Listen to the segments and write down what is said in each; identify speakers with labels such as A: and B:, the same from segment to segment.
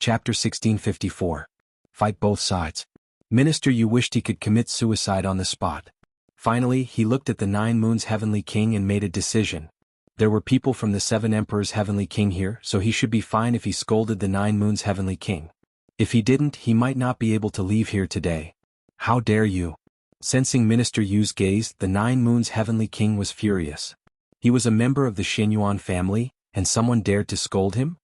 A: Chapter 1654. Fight both sides. Minister Yu wished he could commit suicide on the spot. Finally, he looked at the 9 Moons Heavenly King and made a decision. There were people from the 7 Emperors Heavenly King here, so he should be fine if he scolded the 9 Moons Heavenly King. If he didn't, he might not be able to leave here today. How dare you? Sensing Minister Yu's gaze, the 9 Moons Heavenly King was furious. He was a member of the Xinyuan family, and someone dared to scold him?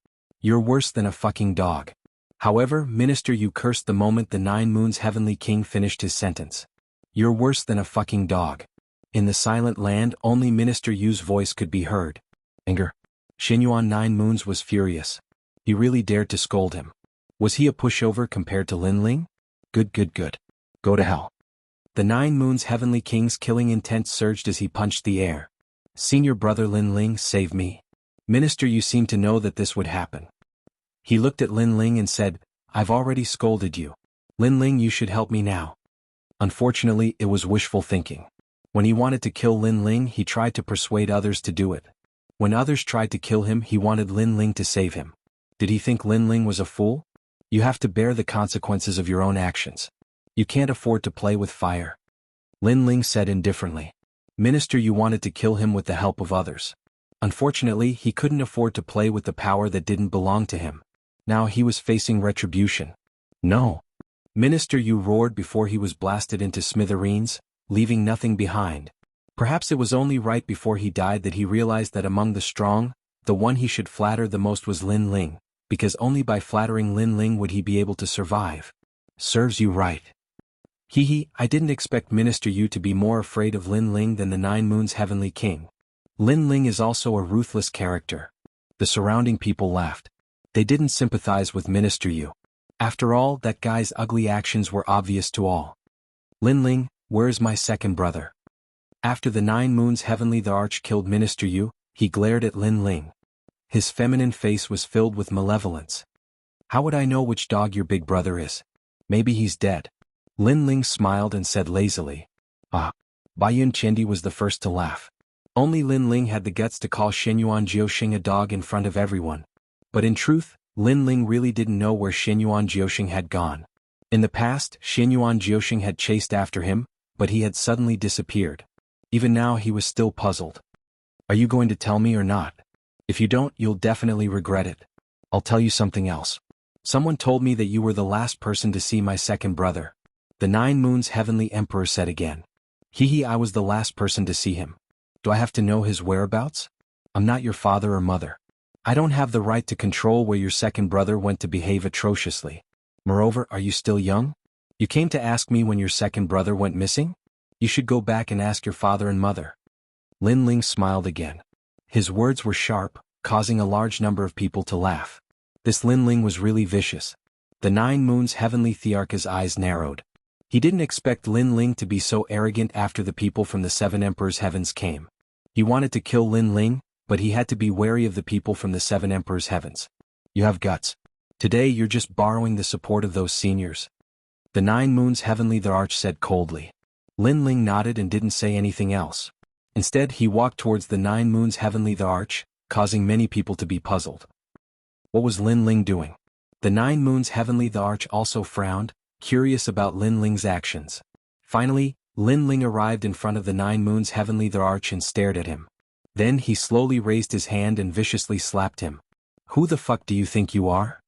A: You're worse than a fucking dog. However, Minister Yu cursed the moment the 9 Moons Heavenly King finished his sentence. You're worse than a fucking dog. In the silent land, only Minister Yu's voice could be heard. Anger. Xinyuan 9 Moons was furious. He really dared to scold him. Was he a pushover compared to Lin Ling? Good. Go to hell. The 9 Moons Heavenly King's killing intent surged as he punched the air. Senior brother Lin Ling, save me. Minister Yu seemed to know that this would happen. He looked at Lin Ling and said, I've already scolded you. Lin Ling, you should help me now. Unfortunately, it was wishful thinking. When he wanted to kill Lin Ling, he tried to persuade others to do it. When others tried to kill him, he wanted Lin Ling to save him. Did he think Lin Ling was a fool? You have to bear the consequences of your own actions. You can't afford to play with fire. Lin Ling said indifferently. Minister Yu wanted to kill him with the help of others. Unfortunately, he couldn't afford to play with the power that didn't belong to him. Now he was facing retribution. No. Minister Yu roared before he was blasted into smithereens, leaving nothing behind. Perhaps it was only right before he died that he realized that among the strong, the one he should flatter the most was Lin Ling, because only by flattering Lin Ling would he be able to survive. Serves you right. I didn't expect Minister Yu to be more afraid of Lin Ling than the 9 Moons Heavenly King. Lin Ling is also a ruthless character. The surrounding people laughed. They didn't sympathize with Minister Yu. After all, that guy's ugly actions were obvious to all. Lin Ling, where is my second brother? After the 9 Moons Heavenly the Arch killed Minister Yu, he glared at Lin Ling. His feminine face was filled with malevolence. How would I know which dog your big brother is? Maybe he's dead. Lin Ling smiled and said lazily. Baiyun Chendi was the first to laugh. Only Lin Ling had the guts to call Xinyuan Jiuxing a dog in front of everyone. But in truth, Lin Ling really didn't know where Xinyuan Jiuxing had gone. In the past, Xinyuan Jiuxing had chased after him, but he had suddenly disappeared. Even now he was still puzzled. Are you going to tell me or not? If you don't, you'll definitely regret it. I'll tell you something else. Someone told me that you were the last person to see my second brother. The 9 Moons Heavenly Emperor said again. I was the last person to see him. Do I have to know his whereabouts? I'm not your father or mother. I don't have the right to control where your second brother went to behave atrociously. Moreover, are you still young? You came to ask me when your second brother went missing? You should go back and ask your father and mother. Lin Ling smiled again. His words were sharp, causing a large number of people to laugh. This Lin Ling was really vicious. The 9 Moons Heavenly Thearch's eyes narrowed. He didn't expect Lin Ling to be so arrogant after the people from the 7 Emperors' Heavens came. He wanted to kill Lin Ling, but he had to be wary of the people from the 7 Emperors' Heavens. You have guts. Today you're just borrowing the support of those seniors. The 9 Moons Heavenly the Arch said coldly. Lin Ling nodded and didn't say anything else. Instead, he walked towards the 9 Moons Heavenly the Arch, causing many people to be puzzled. What was Lin Ling doing? The 9 Moons Heavenly the Arch also frowned, curious about Lin Ling's actions. Finally, Lin Ling arrived in front of the 9 Moons Heavenly the Arch and stared at him. Then he slowly raised his hand and viciously slapped him. Who the fuck do you think you are?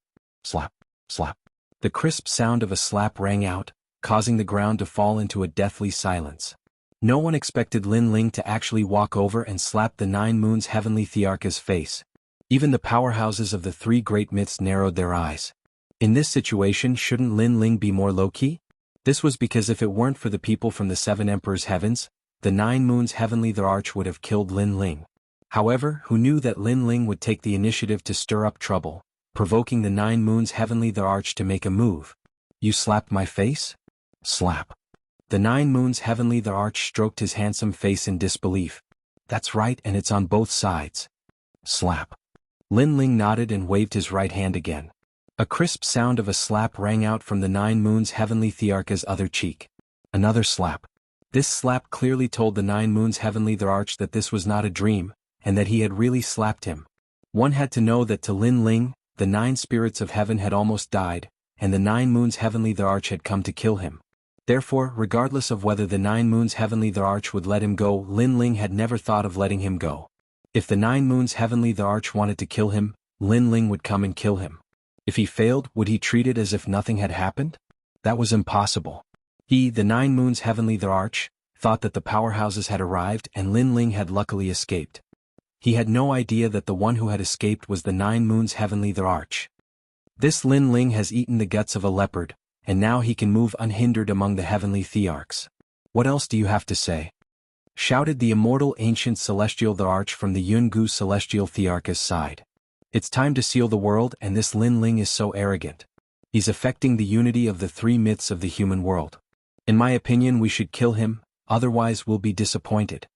A: Slap, slap. The crisp sound of a slap rang out, causing the ground to fall into a deathly silence. No one expected Lin Ling to actually walk over and slap the 9 Moons Heavenly Thearch's face. Even the powerhouses of the 3 great myths narrowed their eyes. In this situation, shouldn't Lin Ling be more low-key? This was because if it weren't for the people from the 7 Emperors' Heavens, the 9 Moons Heavenly the Arch would have killed Lin Ling. However, who knew that Lin Ling would take the initiative to stir up trouble, provoking the 9 Moons Heavenly the Arch to make a move? You slapped my face? Slap. The 9 Moons Heavenly the Arch stroked his handsome face in disbelief. That's right, and it's on both sides. Slap. Lin Ling nodded and waved his right hand again. A crisp sound of a slap rang out from the 9 Moons Heavenly Thearch's other cheek. Another slap. This slap clearly told the 9 Moons Heavenly the Arch that this was not a dream, and that he had really slapped him. One had to know that to Lin Ling, the 9 spirits of heaven had almost died, and the 9 moons heavenly the arch had come to kill him. Therefore, regardless of whether the 9 moons heavenly the arch would let him go, Lin Ling had never thought of letting him go. If the 9 moons heavenly the arch wanted to kill him, Lin Ling would come and kill him. If he failed, would he treat it as if nothing had happened? That was impossible. He, the 9 moons heavenly the arch, thought that the powerhouses had arrived and Lin Ling had luckily escaped. He had no idea that the one who had escaped was the 9 moons heavenly the arch. This Lin Ling has eaten the guts of a leopard, and now he can move unhindered among the heavenly thearchs. What else do you have to say? Shouted the immortal ancient celestial the arch from the Yungu celestial thearch's side. It's time to seal the world, and this Lin Ling is so arrogant. He's affecting the unity of the 3 myths of the human world. In my opinion, we should kill him, otherwise we'll be disappointed,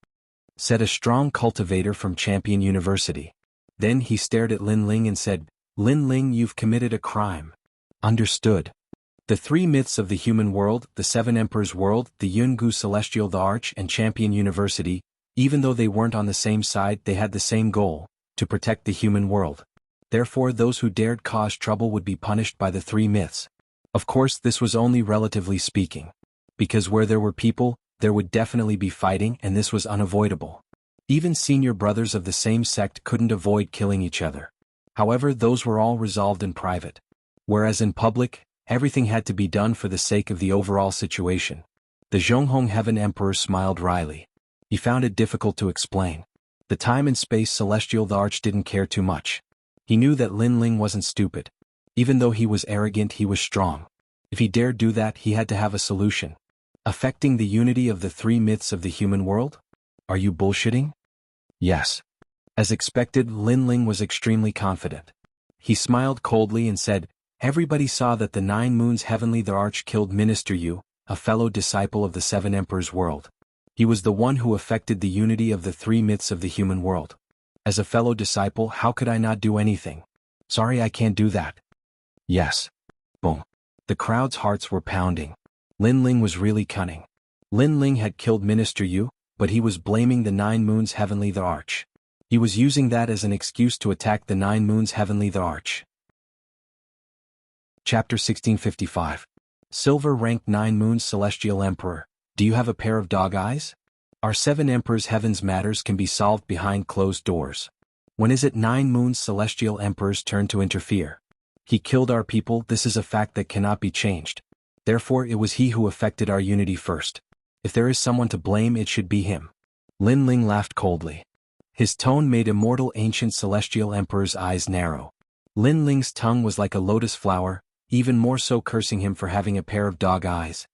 A: said a strong cultivator from Champion University. Then he stared at Lin Ling and said, Lin Ling, you've committed a crime. Understood. The 3 myths of the human world, the 7 emperors' world, the Yungu celestial the arch and Champion University, even though they weren't on the same side, they had the same goal, to protect the human world. Therefore those who dared cause trouble would be punished by the 3 myths. Of course this was only relatively speaking. Because where there were people, there would definitely be fighting, and this was unavoidable. Even senior brothers of the same sect couldn't avoid killing each other. However, those were all resolved in private. Whereas in public, everything had to be done for the sake of the overall situation. The Zhonghong Heaven Emperor smiled wryly. He found it difficult to explain. The time and space celestial the arch didn't care too much. He knew that Lin Ling wasn't stupid. Even though he was arrogant, he was strong. If he dared do that, he had to have a solution. Affecting the unity of the 3 myths of the human world? Are you bullshitting? Yes. As expected, Lin Ling was extremely confident. He smiled coldly and said, everybody saw that the 9 moons heavenly the arch killed Minister Yu, a fellow disciple of the 7 emperors' world. He was the one who affected the unity of the 3 myths of the human world. As a fellow disciple, how could I not do anything? Sorry, I can't do that. Yes. Boom. The crowd's hearts were pounding. Lin Ling was really cunning. Lin Ling had killed Minister Yu, but he was blaming the 9 moons heavenly the arch. He was using that as an excuse to attack the 9 moons heavenly the arch. Chapter 1655. Silver ranked 9 moons celestial emperor, do you have a pair of dog eyes? Our 7 emperors heaven's matters can be solved behind closed doors. When is it 9 moons celestial emperor's turn to interfere? He killed our people, this is a fact that cannot be changed. Therefore it was he who affected our unity first. If there is someone to blame, it should be him. Lin Ling laughed coldly. His tone made immortal ancient celestial emperor's eyes narrow. Lin Ling's tongue was like a lotus flower, even more so, cursing him for having a pair of dog eyes.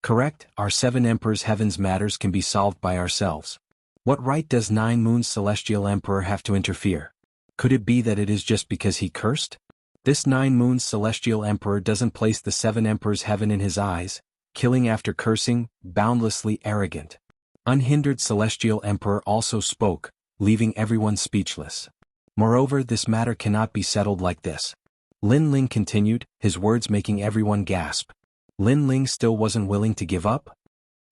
A: Correct, our 7 emperors heaven's matters can be solved by ourselves. What right does 9 moons celestial emperor have to interfere? Could it be that it is just because he cursed? This 9 moons celestial emperor doesn't place the 7 emperors heaven in his eyes, killing after cursing, boundlessly arrogant. Unhindered celestial emperor also spoke, leaving everyone speechless. Moreover, this matter cannot be settled like this. Lin Ling continued, his words making everyone gasp. Lin Ling still wasn't willing to give up?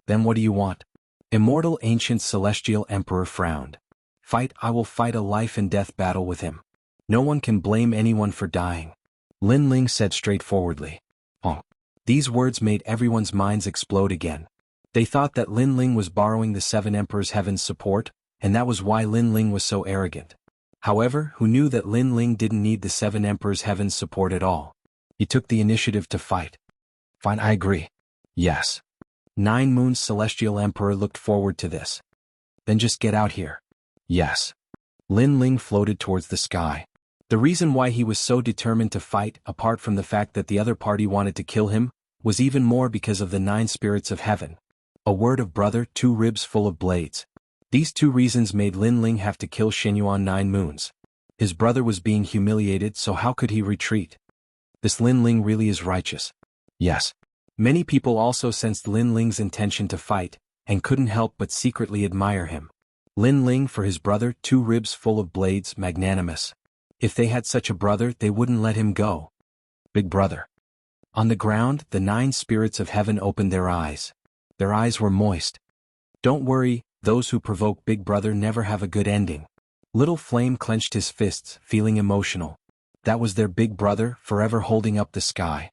A: Then what do you want? Immortal ancient celestial emperor frowned. Fight, I will fight a life and death battle with him. No one can blame anyone for dying. Lin Ling said straightforwardly. Oh. These words made everyone's minds explode again. They thought that Lin Ling was borrowing the 7 emperors heaven's support, and that was why Lin Ling was so arrogant. However, who knew that Lin Ling didn't need the 7 emperors heaven's support at all? He took the initiative to fight. Fine, I agree. Yes. 9 moons celestial emperor looked forward to this. Then just get out here. Yes. Lin Ling floated towards the sky. The reason why he was so determined to fight, apart from the fact that the other party wanted to kill him, was even more because of the 9 spirits of heaven. A word of brother, 2 ribs full of blades. These 2 reasons made Lin Ling have to kill Xinyuan 9 moons. His brother was being humiliated, so how could he retreat? This Lin Ling really is righteous. Yes. Many people also sensed Lin Ling's intention to fight, and couldn't help but secretly admire him. Lin Ling, for his brother, 2 ribs full of blades, magnanimous. If they had such a brother, they wouldn't let him go. Big brother. On the ground, the 9 spirits of heaven opened their eyes. Their eyes were moist. Don't worry, those who provoke Big Brother never have a good ending. Little Flame clenched his fists, feeling emotional. That was their big brother, forever holding up the sky.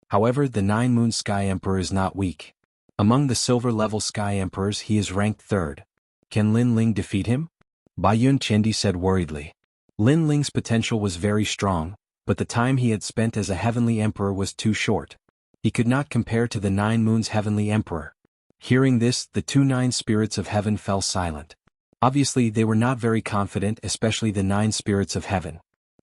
A: However, the Nine-Moon Sky Emperor is not weak. Among the silver-level Sky Emperors he is ranked third. Can Lin Ling defeat him? Bai Yun Chendi said worriedly. Lin Ling's potential was very strong, but the time he had spent as a heavenly emperor was too short. He could not compare to the Nine Moons heavenly emperor. Hearing this, the two nine spirits of heaven fell silent. Obviously they were not very confident, especially the nine spirits of heaven.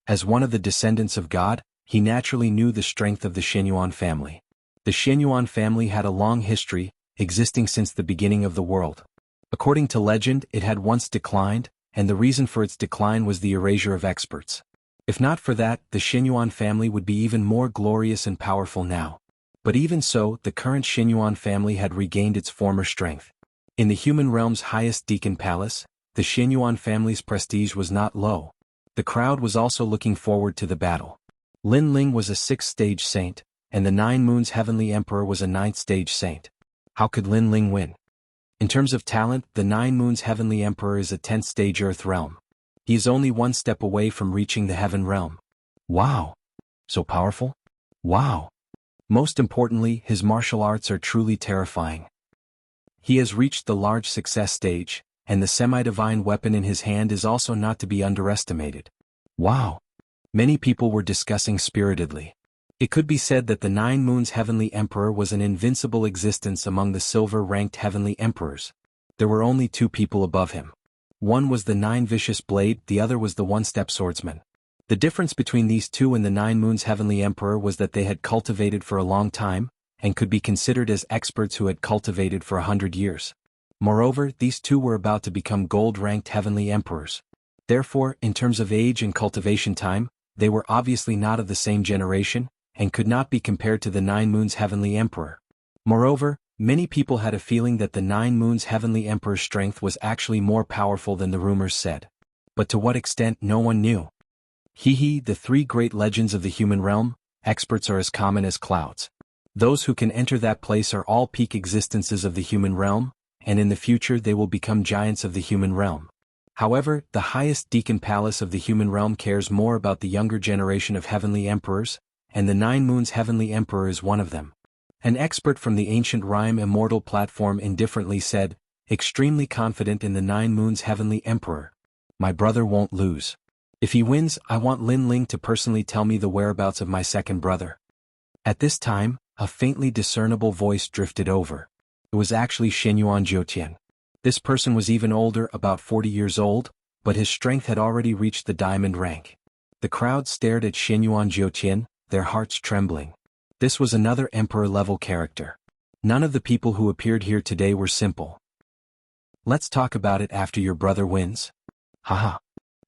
A: As one of the descendants of God, he naturally knew the strength of the Shenyuan family. The Shenyuan family had a long history, existing since the beginning of the world. According to legend, it had once declined, and the reason for its decline was the erasure of experts. If not for that, the Shenyuan family would be even more glorious and powerful now. But even so, the current Shenyuan family had regained its former strength. In the human realm's highest deacon palace, the Shenyuan family's prestige was not low. The crowd was also looking forward to the battle. Lin Ling was a 6th-stage saint, and the Nine Moons heavenly emperor was a 9th-stage saint. How could Lin Ling win? In terms of talent, the Nine Moons heavenly emperor is a 10th-stage earth realm. He is only one step away from reaching the heaven realm. Wow! So powerful? Wow! Most importantly, his martial arts are truly terrifying. He has reached the large success stage, and the semi-divine weapon in his hand is also not to be underestimated. Wow! Many people were discussing spiritedly. It could be said that the Nine Moons heavenly emperor was an invincible existence among the silver-ranked heavenly emperors. There were only two people above him. One was the Nine Vicious Blade, the other was the One-Step Swordsman. The difference between these two and the Nine Moons heavenly emperor was that they had cultivated for a long time, and could be considered as experts who had cultivated for 100 years. Moreover, these two were about to become gold-ranked heavenly emperors. Therefore, in terms of age and cultivation time, they were obviously not of the same generation, and could not be compared to the Nine Moons heavenly emperor. Moreover, many people had a feeling that the Nine Moons heavenly emperor's strength was actually more powerful than the rumors said. But to what extent no one knew. The three great legends of the human realm, experts are as common as clouds. Those who can enter that place are all peak existences of the human realm, and in the future they will become giants of the human realm. However, the highest deacon palace of the human realm cares more about the younger generation of heavenly emperors, and the Nine Moons heavenly emperor is one of them. An expert from the ancient rhyme Immortal platform indifferently said, extremely confident in the Nine Moons heavenly emperor. My brother won't lose. If he wins, I want Lin Ling to personally tell me the whereabouts of my second brother. At this time, a faintly discernible voice drifted over. It was actually Shenyuan Jiutian. This person was even older, about 40 years old, but his strength had already reached the diamond rank. The crowd stared at Shenyuan Jiutian, their hearts trembling. This was another emperor-level character. None of the people who appeared here today were simple. Let's talk about it after your brother wins. Haha.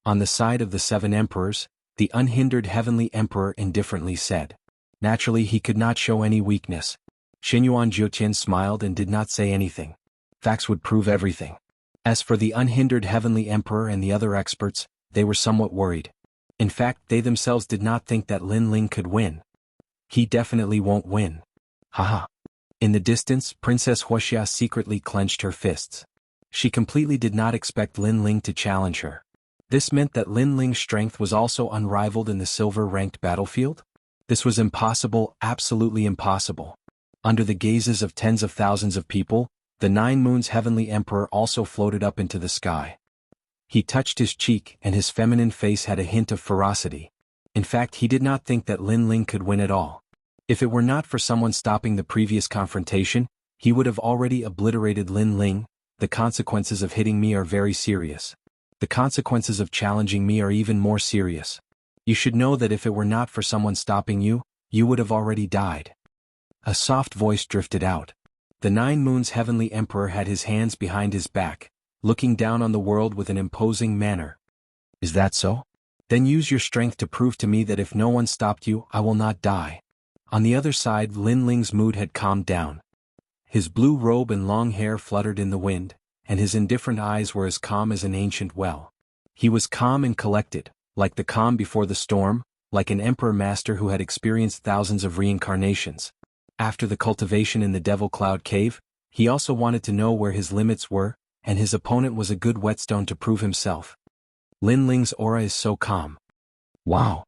A: On the side of the 7 emperors, the unhindered heavenly emperor indifferently said. Naturally he could not show any weakness. Shenyuan Jiutian smiled and did not say anything. Facts would prove everything. As for the unhindered heavenly emperor and the other experts, they were somewhat worried. In fact, they themselves did not think that Lin Ling could win. He definitely won't win. Haha. In the distance, Princess Wuxia secretly clenched her fists. She completely did not expect Lin Ling to challenge her. This meant that Lin Ling's strength was also unrivaled in the silver-ranked battlefield? This was impossible, absolutely impossible. Under the gazes of tens of thousands of people, the Nine Moons heavenly emperor also floated up into the sky. He touched his cheek, and his feminine face had a hint of ferocity. In fact, he did not think that Lin Ling could win at all. If it were not for someone stopping the previous confrontation, he would have already obliterated Lin Ling. The consequences of hitting me are very serious. The consequences of challenging me are even more serious. You should know that if it were not for someone stopping you, you would have already died. A soft voice drifted out. The Nine Moons heavenly emperor had his hands behind his back, looking down on the world with an imposing manner. Is that so? Then use your strength to prove to me that if no one stopped you, I will not die. On the other side, Lin Ling's mood had calmed down. His blue robe and long hair fluttered in the wind, and his indifferent eyes were as calm as an ancient well. He was calm and collected, like the calm before the storm, like an emperor master who had experienced thousands of reincarnations. After the cultivation in the Devil Cloud Cave, he also wanted to know where his limits were, and his opponent was a good whetstone to prove himself. Lin Ling's aura is so calm. Wow.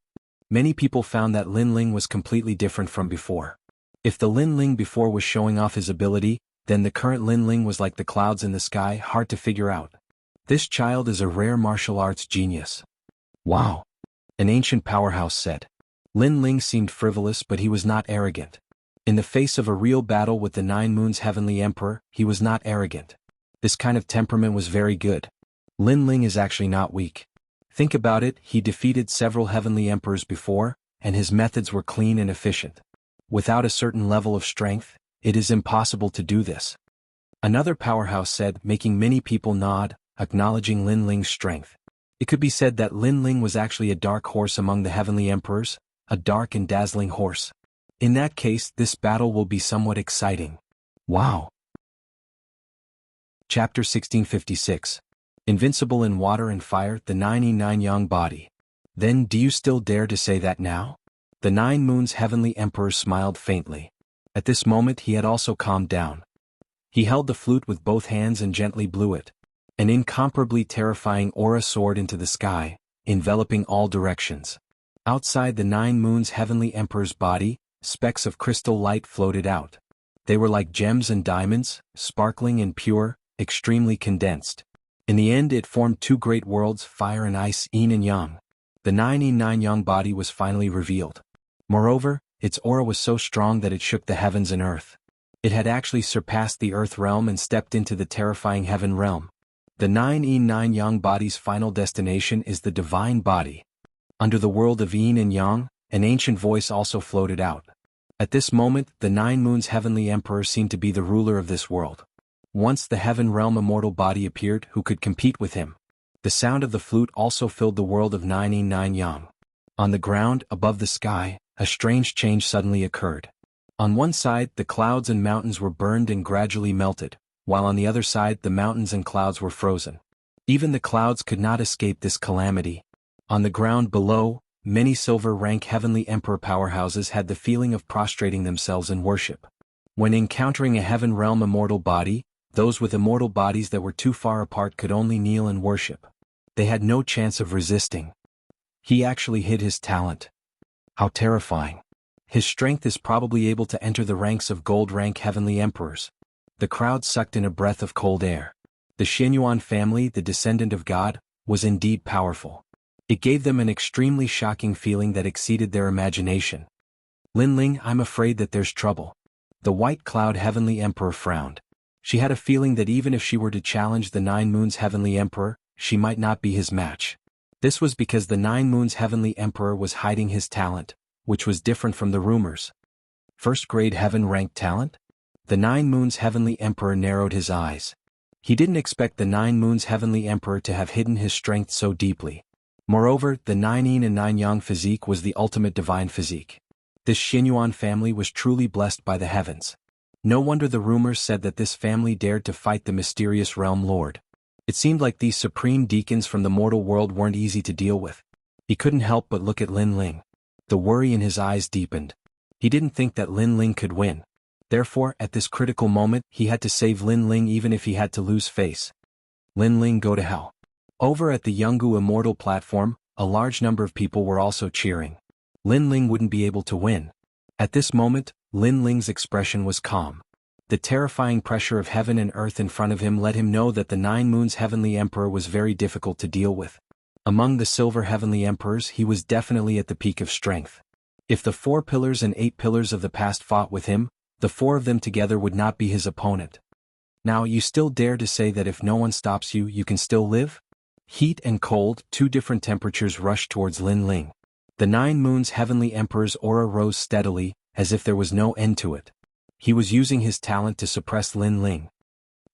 A: Many people found that Lin Ling was completely different from before. If the Lin Ling before was showing off his ability, then the current Lin Ling was like the clouds in the sky, hard to figure out. This child is a rare martial arts genius. Wow! An ancient powerhouse said. Lin Ling seemed frivolous, but he was not arrogant. In the face of a real battle with the Nine Moons Heavenly Emperor, he was not arrogant. This kind of temperament was very good. Lin Ling is actually not weak. Think about it, he defeated several Heavenly Emperors before, and his methods were clean and efficient. Without a certain level of strength, it is impossible to do this. Another powerhouse said, making many people nod, acknowledging Lin Ling's strength. It could be said that Lin Ling was actually a dark horse among the Heavenly Emperors, a dark and dazzling horse. In that case, this battle will be somewhat exciting. Wow! Chapter 1656. Invincible in water and fire, the 99 Yang body. Then do you still dare to say that now? The Nine Moons Heavenly Emperor smiled faintly. At this moment he had also calmed down. He held the flute with both hands and gently blew it. An incomparably terrifying aura soared into the sky, enveloping all directions. Outside the Nine Moons Heavenly Emperor's body, specks of crystal light floated out. They were like gems and diamonds, sparkling and pure, extremely condensed. In the end it formed two great worlds, fire and ice, yin and yang. The 99 Yang body was finally revealed. Moreover, its aura was so strong that it shook the heavens and earth. It had actually surpassed the earth realm and stepped into the terrifying heaven realm. The 99 Yang body's final destination is the divine body. Under the world of yin and yang, an ancient voice also floated out. At this moment, the Nine Moons Heavenly Emperor seemed to be the ruler of this world. Once the heaven realm immortal body appeared, who could compete with him? The sound of the flute also filled the world of 99 Yang. On the ground, above the sky, a strange change suddenly occurred. On one side, the clouds and mountains were burned and gradually melted, while on the other side the mountains and clouds were frozen. Even the clouds could not escape this calamity. On the ground below, many silver-rank Heavenly Emperor powerhouses had the feeling of prostrating themselves in worship. When encountering a heaven realm immortal body, those with immortal bodies that were too far apart could only kneel and worship. They had no chance of resisting. He actually hid his talent. How terrifying. His strength is probably able to enter the ranks of gold-rank Heavenly Emperors. The crowd sucked in a breath of cold air. The Xianyuan family, the descendant of God, was indeed powerful. It gave them an extremely shocking feeling that exceeded their imagination. Lin Ling, I'm afraid that there's trouble. The White Cloud Heavenly Emperor frowned. She had a feeling that even if she were to challenge the Nine Moons Heavenly Emperor, she might not be his match. This was because the Nine Moons Heavenly Emperor was hiding his talent, which was different from the rumors. First-grade heaven-ranked talent? The Nine Moons Heavenly Emperor narrowed his eyes. He didn't expect the Nine Moons Heavenly Emperor to have hidden his strength so deeply. Moreover, the 9 Yin and 9 Yang physique was the ultimate divine physique. This Xianyuan family was truly blessed by the heavens. No wonder the rumors said that this family dared to fight the mysterious realm lord. It seemed like these supreme deacons from the mortal world weren't easy to deal with. He couldn't help but look at Lin Ling. The worry in his eyes deepened. He didn't think that Lin Ling could win. Therefore, at this critical moment, he had to save Lin Ling even if he had to lose face. Lin Ling, go to hell. Over at the Yungu Immortal platform, a large number of people were also cheering. Lin Ling wouldn't be able to win. At this moment, Lin Ling's expression was calm. The terrifying pressure of heaven and earth in front of him let him know that the Nine Moons Heavenly Emperor was very difficult to deal with. Among the Silver Heavenly Emperors, he was definitely at the peak of strength. If the 4 pillars and 8 pillars of the past fought with him, the 4 of them together would not be his opponent. Now you still dare to say that if no one stops you, you can still live? Heat and cold, 2 different temperatures rushed towards Lin Ling. The 9 Moons Heavenly Emperor's aura rose steadily, as if there was no end to it. He was using his talent to suppress Lin Ling.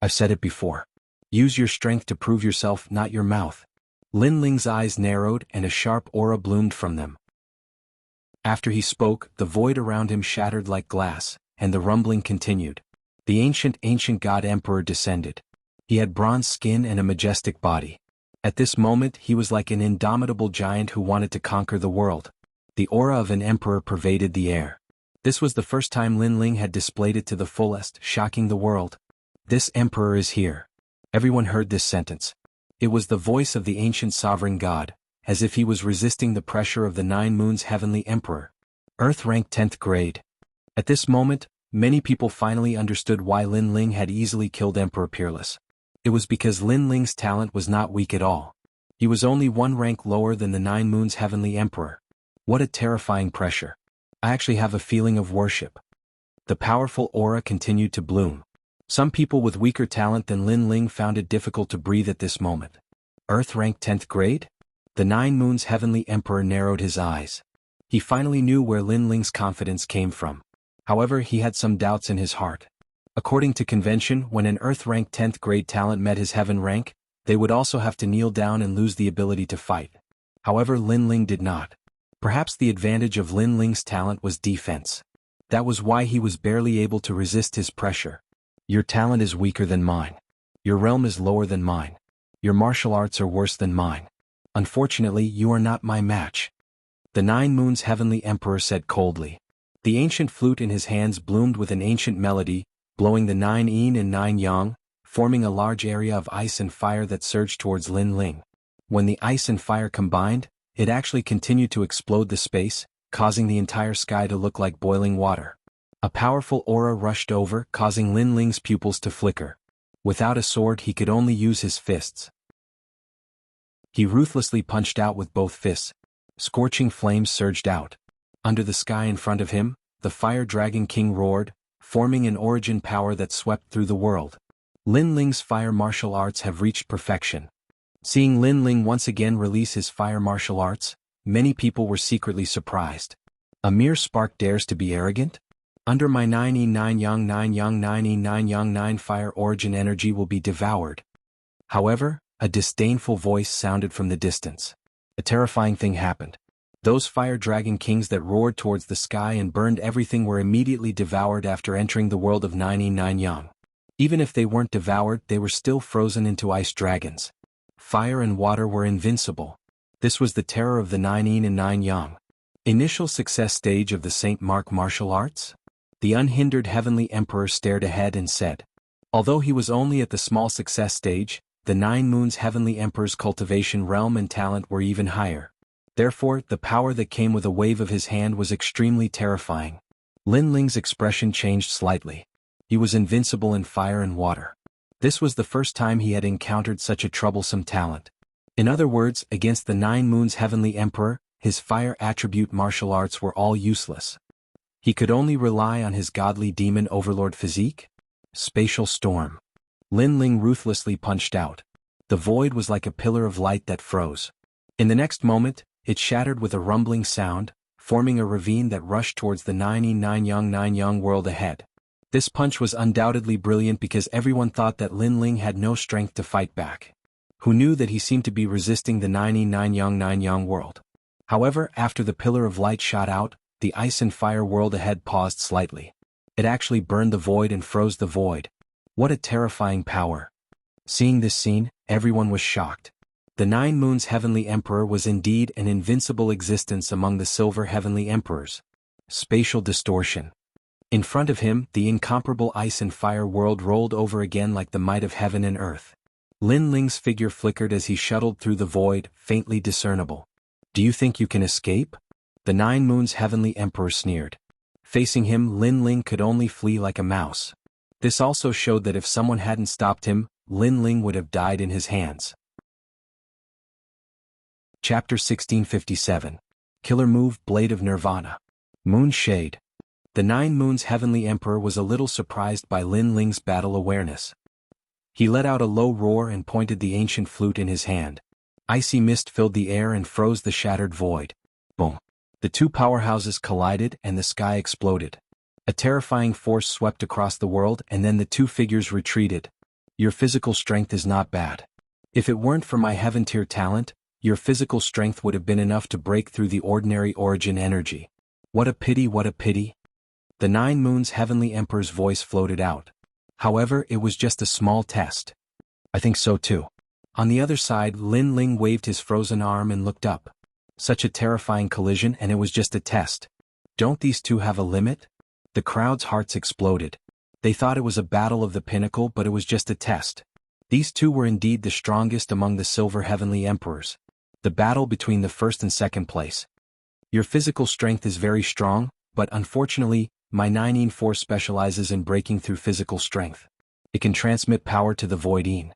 A: I've said it before. Use your strength to prove yourself, not your mouth. Lin Ling's eyes narrowed and a sharp aura bloomed from them. After he spoke, the void around him shattered like glass, and the rumbling continued. The ancient god emperor descended. He had bronze skin and a majestic body. At this moment he was like an indomitable giant who wanted to conquer the world. The aura of an emperor pervaded the air. This was the first time Lin Ling had displayed it to the fullest, shocking the world. This emperor is here. Everyone heard this sentence. It was the voice of the ancient sovereign god, as if he was resisting the pressure of the 9 Moons Heavenly Emperor. Earth rank 10th grade. At this moment, many people finally understood why Lin Ling had easily killed Emperor Peerless. It was because Lin Ling's talent was not weak at all. He was only 1 rank lower than the 9 Moons Heavenly Emperor. What a terrifying pressure. I actually have a feeling of worship. The powerful aura continued to bloom. Some people with weaker talent than Lin Ling found it difficult to breathe at this moment. Earth rank 10th grade? The 9 Moons Heavenly Emperor narrowed his eyes. He finally knew where Lin Ling's confidence came from. However, he had some doubts in his heart. According to convention, when an Earth rank 10th grade talent met his Heaven rank, they would also have to kneel down and lose the ability to fight. However, Lin Ling did not. Perhaps the advantage of Lin Ling's talent was defense. That was why he was barely able to resist his pressure. Your talent is weaker than mine. Your realm is lower than mine. Your martial arts are worse than mine. Unfortunately, you are not my match. The 9 Moons Heavenly Emperor said coldly. The ancient flute in his hands bloomed with an ancient melody, blowing the 9 yin and 9 yang, forming a large area of ice and fire that surged towards Lin Ling. When the ice and fire combined, it actually continued to explode the space, causing the entire sky to look like boiling water. A powerful aura rushed over, causing Lin Ling's pupils to flicker. Without a sword, he could only use his fists. He ruthlessly punched out with both fists. Scorching flames surged out. Under the sky in front of him, the Fire Dragon King roared, forming an origin power that swept through the world. Lin Ling's fire martial arts have reached perfection. Seeing Lin Ling once again release his fire martial arts, many people were secretly surprised. A mere spark dares to be arrogant? Under my 9 9 yang 9 yang 9 9 yang 9 fire origin energy will be devoured. However, a disdainful voice sounded from the distance. A terrifying thing happened. Those fire dragon kings that roared towards the sky and burned everything were immediately devoured after entering the world of 9 9 yang. Even if they weren't devoured, they were still frozen into ice dragons. Fire and water were invincible. This was the terror of the 9 yin and 9 yang. Initial success stage of the Saint Mark martial arts? The unhindered Heavenly Emperor stared ahead and said. Although he was only at the small success stage, the 9 Moons Heavenly Emperor's cultivation realm and talent were even higher. Therefore, the power that came with a wave of his hand was extremely terrifying. Lin Ling's expression changed slightly. He was invincible in fire and water. This was the first time he had encountered such a troublesome talent. In other words, against the 9 Moons Heavenly Emperor, his fire attribute martial arts were all useless. He could only rely on his godly demon overlord physique? Spatial storm. Lin Ling ruthlessly punched out. The void was like a pillar of light that froze. In the next moment, it shattered with a rumbling sound, forming a ravine that rushed towards the 9 9 yang world ahead. This punch was undoubtedly brilliant because everyone thought that Lin Ling had no strength to fight back. Who knew that he seemed to be resisting the 9 9 yang world? However, after the pillar of light shot out, the ice and fire world ahead paused slightly. It actually burned the void and froze the void. What a terrifying power. Seeing this scene, everyone was shocked. The 9 Moons Heavenly Emperor was indeed an invincible existence among the Silver Heavenly Emperors. Spatial distortion. In front of him, the incomparable ice and fire world rolled over again like the might of heaven and earth. Lin Ling's figure flickered as he shuttled through the void, faintly discernible. Do you think you can escape? The 9 Moons Heavenly Emperor sneered. Facing him, Lin Ling could only flee like a mouse. This also showed that if someone hadn't stopped him, Lin Ling would have died in his hands. Chapter 1657. Killer Move Blade of Nirvana. Moon Shade. The 9 Moons Heavenly Emperor was a little surprised by Lin Ling's battle awareness. He let out a low roar and pointed the ancient flute in his hand. Icy mist filled the air and froze the shattered void. Boom. The two powerhouses collided and the sky exploded. A terrifying force swept across the world and then the two figures retreated. Your physical strength is not bad. If it weren't for my heaven tier talent, your physical strength would have been enough to break through the ordinary origin energy. What a pity, what a pity. The 9 Moons Heavenly Emperor's voice floated out. However, it was just a small test. I think so too. On the other side, Lin Ling waved his frozen arm and looked up. Such a terrifying collision, and it was just a test. Don't these two have a limit? The crowd's hearts exploded. They thought it was a battle of the pinnacle, but it was just a test. These two were indeed the strongest among the Silver Heavenly Emperors. The battle between the first and second place. Your physical strength is very strong, but unfortunately, my 9 force specializes in breaking through physical strength. It can transmit power to the Voidine.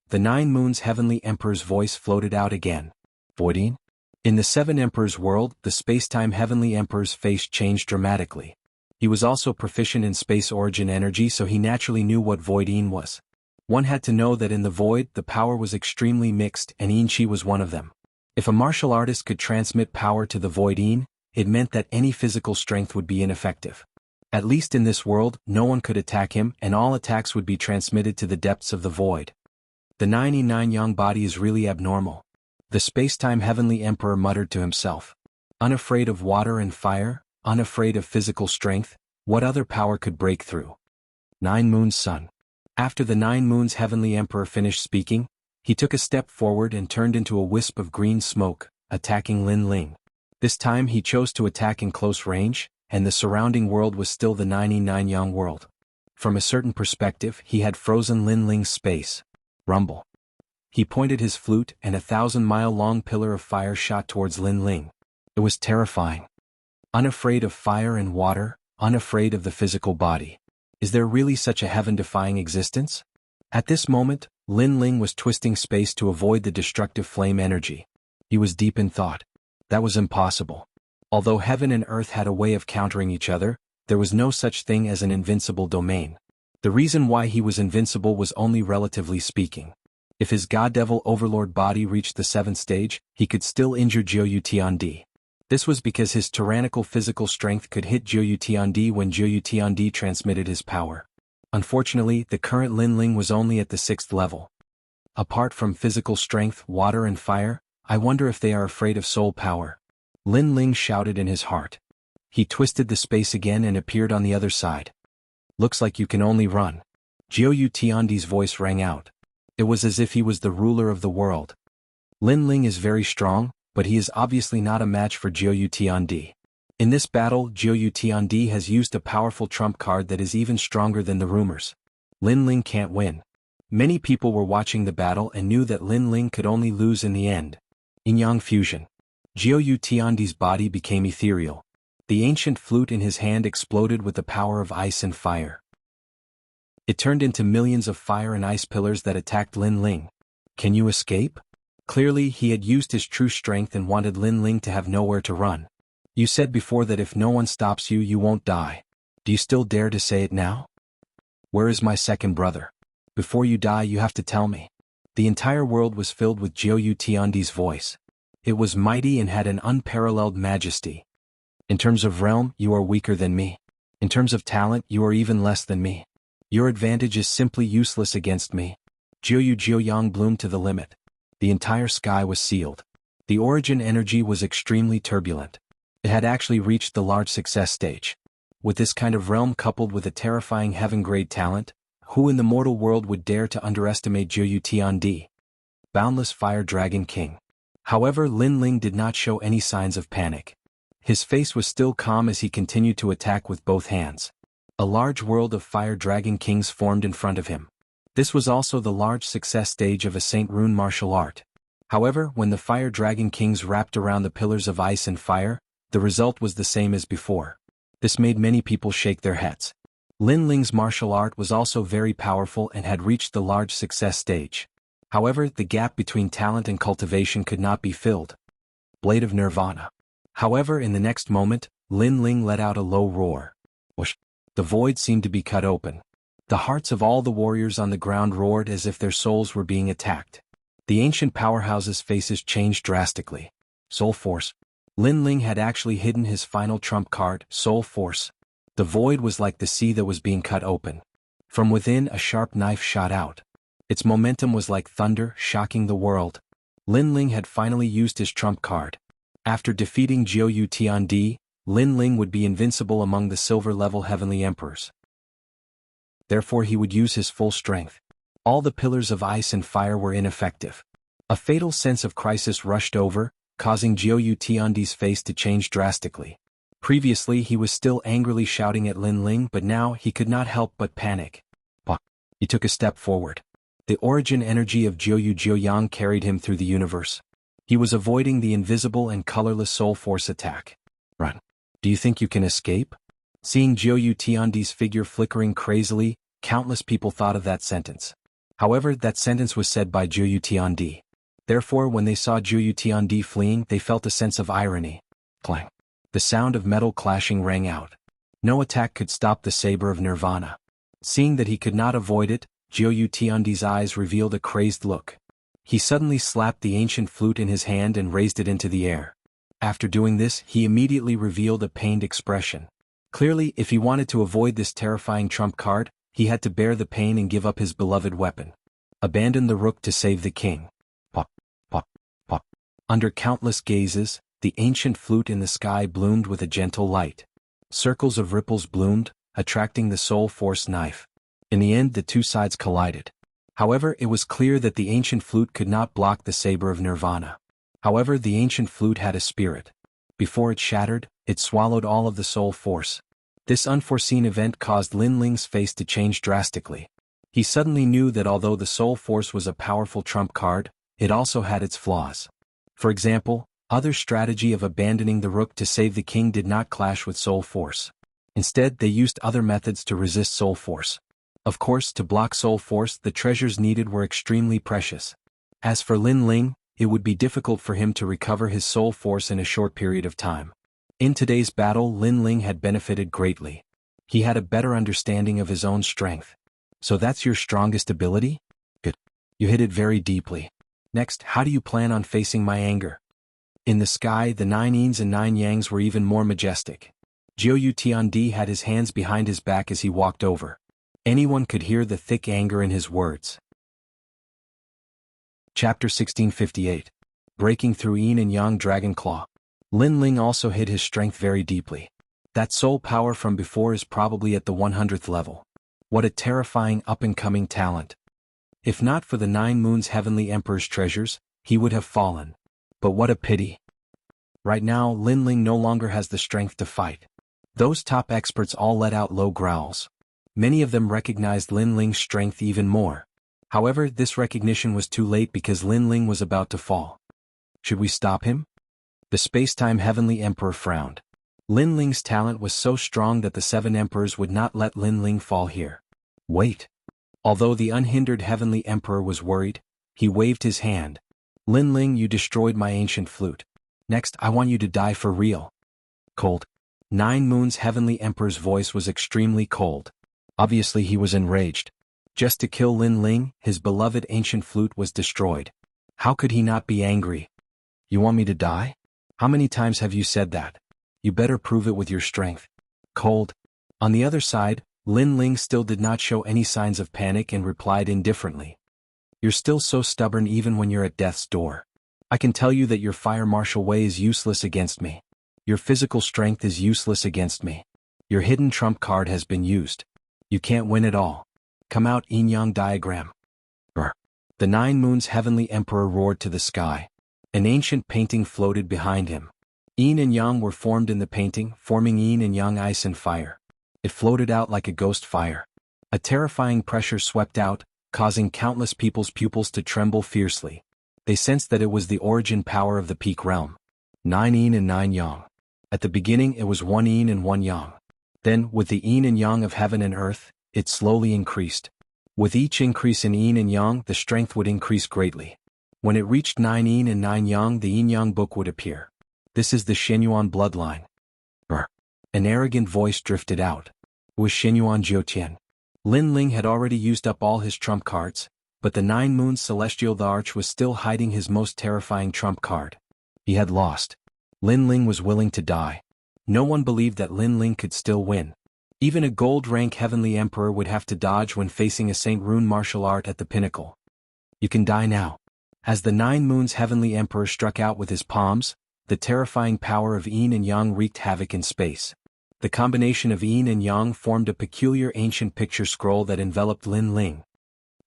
A: The 9 Moons Heavenly Emperor's voice floated out again. Voidine? In the 7 Emperors world, the space-time Heavenly Emperor's face changed dramatically. He was also proficient in space origin energy, so he naturally knew what Voidine was. One had to know that in the void, the power was extremely mixed, and Inchi was one of them. If a martial artist could transmit power to the Voidine, it meant that any physical strength would be ineffective. At least in this world, no one could attack him, and all attacks would be transmitted to the depths of the void. The 99 Yang body is really abnormal. The space-time Heavenly Emperor muttered to himself. Unafraid of water and fire, unafraid of physical strength, what other power could break through? 9 Moons Sun. After the 9 Moons Heavenly Emperor finished speaking, he took a step forward and turned into a wisp of green smoke, attacking Lin Ling. This time he chose to attack in close range, and the surrounding world was still the 99 Yang world. From a certain perspective, he had frozen Lin Ling's space. Rumble. He pointed his flute, and a 1,000-mile-long pillar of fire shot towards Lin Ling. It was terrifying. Unafraid of fire and water, unafraid of the physical body. Is there really such a heaven-defying existence? At this moment, Lin Ling was twisting space to avoid the destructive flame energy. He was deep in thought. That was impossible. Although heaven and earth had a way of countering each other, there was no such thing as an invincible domain. The reason why he was invincible was only relatively speaking. If his God-Devil Overlord body reached the 7th stage, he could still injure Jiu Tiandi. This was because his tyrannical physical strength could hit Jiu Tiandi when Jiu Tiandi transmitted his power. Unfortunately, the current Lin Ling was only at the 6th level. Apart from physical strength, water and fire, I wonder if they are afraid of soul power. Lin Ling shouted in his heart. He twisted the space again and appeared on the other side. Looks like you can only run. Jiu Tiandi's voice rang out. It was as if he was the ruler of the world. Lin Ling is very strong, but he is obviously not a match for Jiu Tiandi. In this battle, Jiu Tiandi has used a powerful trump card that is even stronger than the rumors. Lin Ling can't win. Many people were watching the battle and knew that Lin Ling could only lose in the end. Yin-Yang fusion. Jiu Tiandi's body became ethereal. The ancient flute in his hand exploded with the power of ice and fire. It turned into millions of fire and ice pillars that attacked Lin Ling. Can you escape? Clearly, he had used his true strength and wanted Lin Ling to have nowhere to run. You said before that if no one stops you, you won't die. Do you still dare to say it now? Where is my second brother? Before you die, you have to tell me. The entire world was filled with Jiu Tiandi's voice. It was mighty and had an unparalleled majesty. In terms of realm, you are weaker than me. In terms of talent, you are even less than me. Your advantage is simply useless against me. Jiu Yang bloomed to the limit. The entire sky was sealed. The origin energy was extremely turbulent. It had actually reached the large success stage. With this kind of realm coupled with a terrifying heaven-grade talent, who in the mortal world would dare to underestimate Jiu Tiandi? Boundless Fire Dragon King. However, Lin Ling did not show any signs of panic. His face was still calm as he continued to attack with both hands. A large world of Fire Dragon Kings formed in front of him. This was also the large success stage of a Saint Rune martial art. However, when the Fire Dragon Kings wrapped around the pillars of ice and fire, the result was the same as before. This made many people shake their heads. Lin Ling's martial art was also very powerful and had reached the large success stage. However, the gap between talent and cultivation could not be filled. Blade of Nirvana. However, in the next moment, Lin Ling let out a low roar. Whoosh! The void seemed to be cut open. The hearts of all the warriors on the ground roared as if their souls were being attacked. The ancient powerhouse's faces changed drastically. Soul Force. Lin Ling had actually hidden his final trump card, Soul Force. The void was like the sea that was being cut open. From within, a sharp knife shot out. Its momentum was like thunder, shocking the world. Lin Ling had finally used his trump card. After defeating Jiu Tiandi, Lin Ling would be invincible among the silver-level heavenly emperors. Therefore he would use his full strength. All the pillars of ice and fire were ineffective. A fatal sense of crisis rushed over, causing Jiu Tiandi's face to change drastically. Previously he was still angrily shouting at Lin Ling, but now he could not help but panic. He took a step forward. The origin energy of Jiu Yang carried him through the universe. He was avoiding the invisible and colorless soul force attack. Run. Do you think you can escape? Seeing Zhou Tiandi's figure flickering crazily, countless people thought of that sentence. However, that sentence was said by Zhou Tiandi. Therefore, when they saw Zhou Tiandi fleeing, they felt a sense of irony. Clang. The sound of metal clashing rang out. No attack could stop the saber of Nirvana. Seeing that he could not avoid it, Zhou Tiandi's eyes revealed a crazed look. He suddenly slapped the ancient flute in his hand and raised it into the air. After doing this, he immediately revealed a pained expression. Clearly, if he wanted to avoid this terrifying trump card, he had to bear the pain and give up his beloved weapon. Abandon the rook to save the king. Pop, pop, pop. Under countless gazes, the ancient flute in the sky bloomed with a gentle light. Circles of ripples bloomed, attracting the soul force knife. In the end, the two sides collided. However, it was clear that the ancient flute could not block the saber of Nirvana. However, the ancient flute had a spirit. Before it shattered, it swallowed all of the soul force. This unforeseen event caused Lin Ling's face to change drastically. He suddenly knew that although the soul force was a powerful trump card, it also had its flaws. For example, others' strategy of abandoning the rook to save the king did not clash with soul force. Instead, they used other methods to resist soul force. Of course, to block soul force, the treasures needed were extremely precious. As for Lin Ling, it would be difficult for him to recover his soul force in a short period of time. In today's battle, Lin Ling had benefited greatly. He had a better understanding of his own strength. So that's your strongest ability? Good. You hit it very deeply. Next, how do you plan on facing my anger? In the sky, the 9 yins and 9 yangs were even more majestic. Zhou Tiandi had his hands behind his back as he walked over. Anyone could hear the thick anger in his words. Chapter 1658. Breaking through Yin and Yang Dragon Claw. Lin Ling also hid his strength very deeply. That soul power from before is probably at the 100th level. What a terrifying up-and-coming talent. If not for the 9 Moons Heavenly Emperor's treasures, he would have fallen. But what a pity. Right now, Lin Ling no longer has the strength to fight. Those top experts all let out low growls. Many of them recognized Lin Ling's strength even more. However, this recognition was too late because Lin Ling was about to fall. Should we stop him? The Space-Time Heavenly Emperor frowned. Lin Ling's talent was so strong that the 7 emperors would not let Lin Ling fall here. Wait. Although the unhindered Heavenly Emperor was worried, he waved his hand. Lin Ling, you destroyed my ancient flute. Next, I want you to die for real. Cold. 9 Moons Heavenly Emperor's voice was extremely cold. Obviously he was enraged. Just to kill Lin Ling, his beloved ancient flute was destroyed. How could he not be angry? You want me to die? How many times have you said that? You better prove it with your strength. Cold. On the other side, Lin Ling still did not show any signs of panic and replied indifferently. You're still so stubborn even when you're at death's door. I can tell you that your fire martial way is useless against me. Your physical strength is useless against me. Your hidden trump card has been used. You can't win at all. Come out, yin-yang diagram. Brr. The 9 Moons Heavenly Emperor roared to the sky. An ancient painting floated behind him. Yin and Yang were formed in the painting, forming Yin and Yang ice and fire. It floated out like a ghost fire. A terrifying pressure swept out, causing countless people's pupils to tremble fiercely. They sensed that it was the origin power of the peak realm. 9 Yin and 9 Yang. At the beginning it was 1 Yin and 1 Yang. Then, with the Yin and Yang of heaven and earth, it slowly increased. With each increase in Yin and Yang, the strength would increase greatly. When it reached 9 Yin and 9 Yang, the Yin-Yang book would appear. This is the Shenyuan bloodline. Brr. An arrogant voice drifted out. It was Shenyuan Jiutian. Lin Ling had already used up all his trump cards, but the 9 Moons Celestial the Arch was still hiding his most terrifying trump card. He had lost. Lin Ling was willing to die. No one believed that Lin Ling could still win. Even a gold-rank Heavenly Emperor would have to dodge when facing a Saint Rune martial art at the pinnacle. You can die now. As the 9 Moons Heavenly Emperor struck out with his palms, the terrifying power of Yin and Yang wreaked havoc in space. The combination of Yin and Yang formed a peculiar ancient picture scroll that enveloped Lin Ling.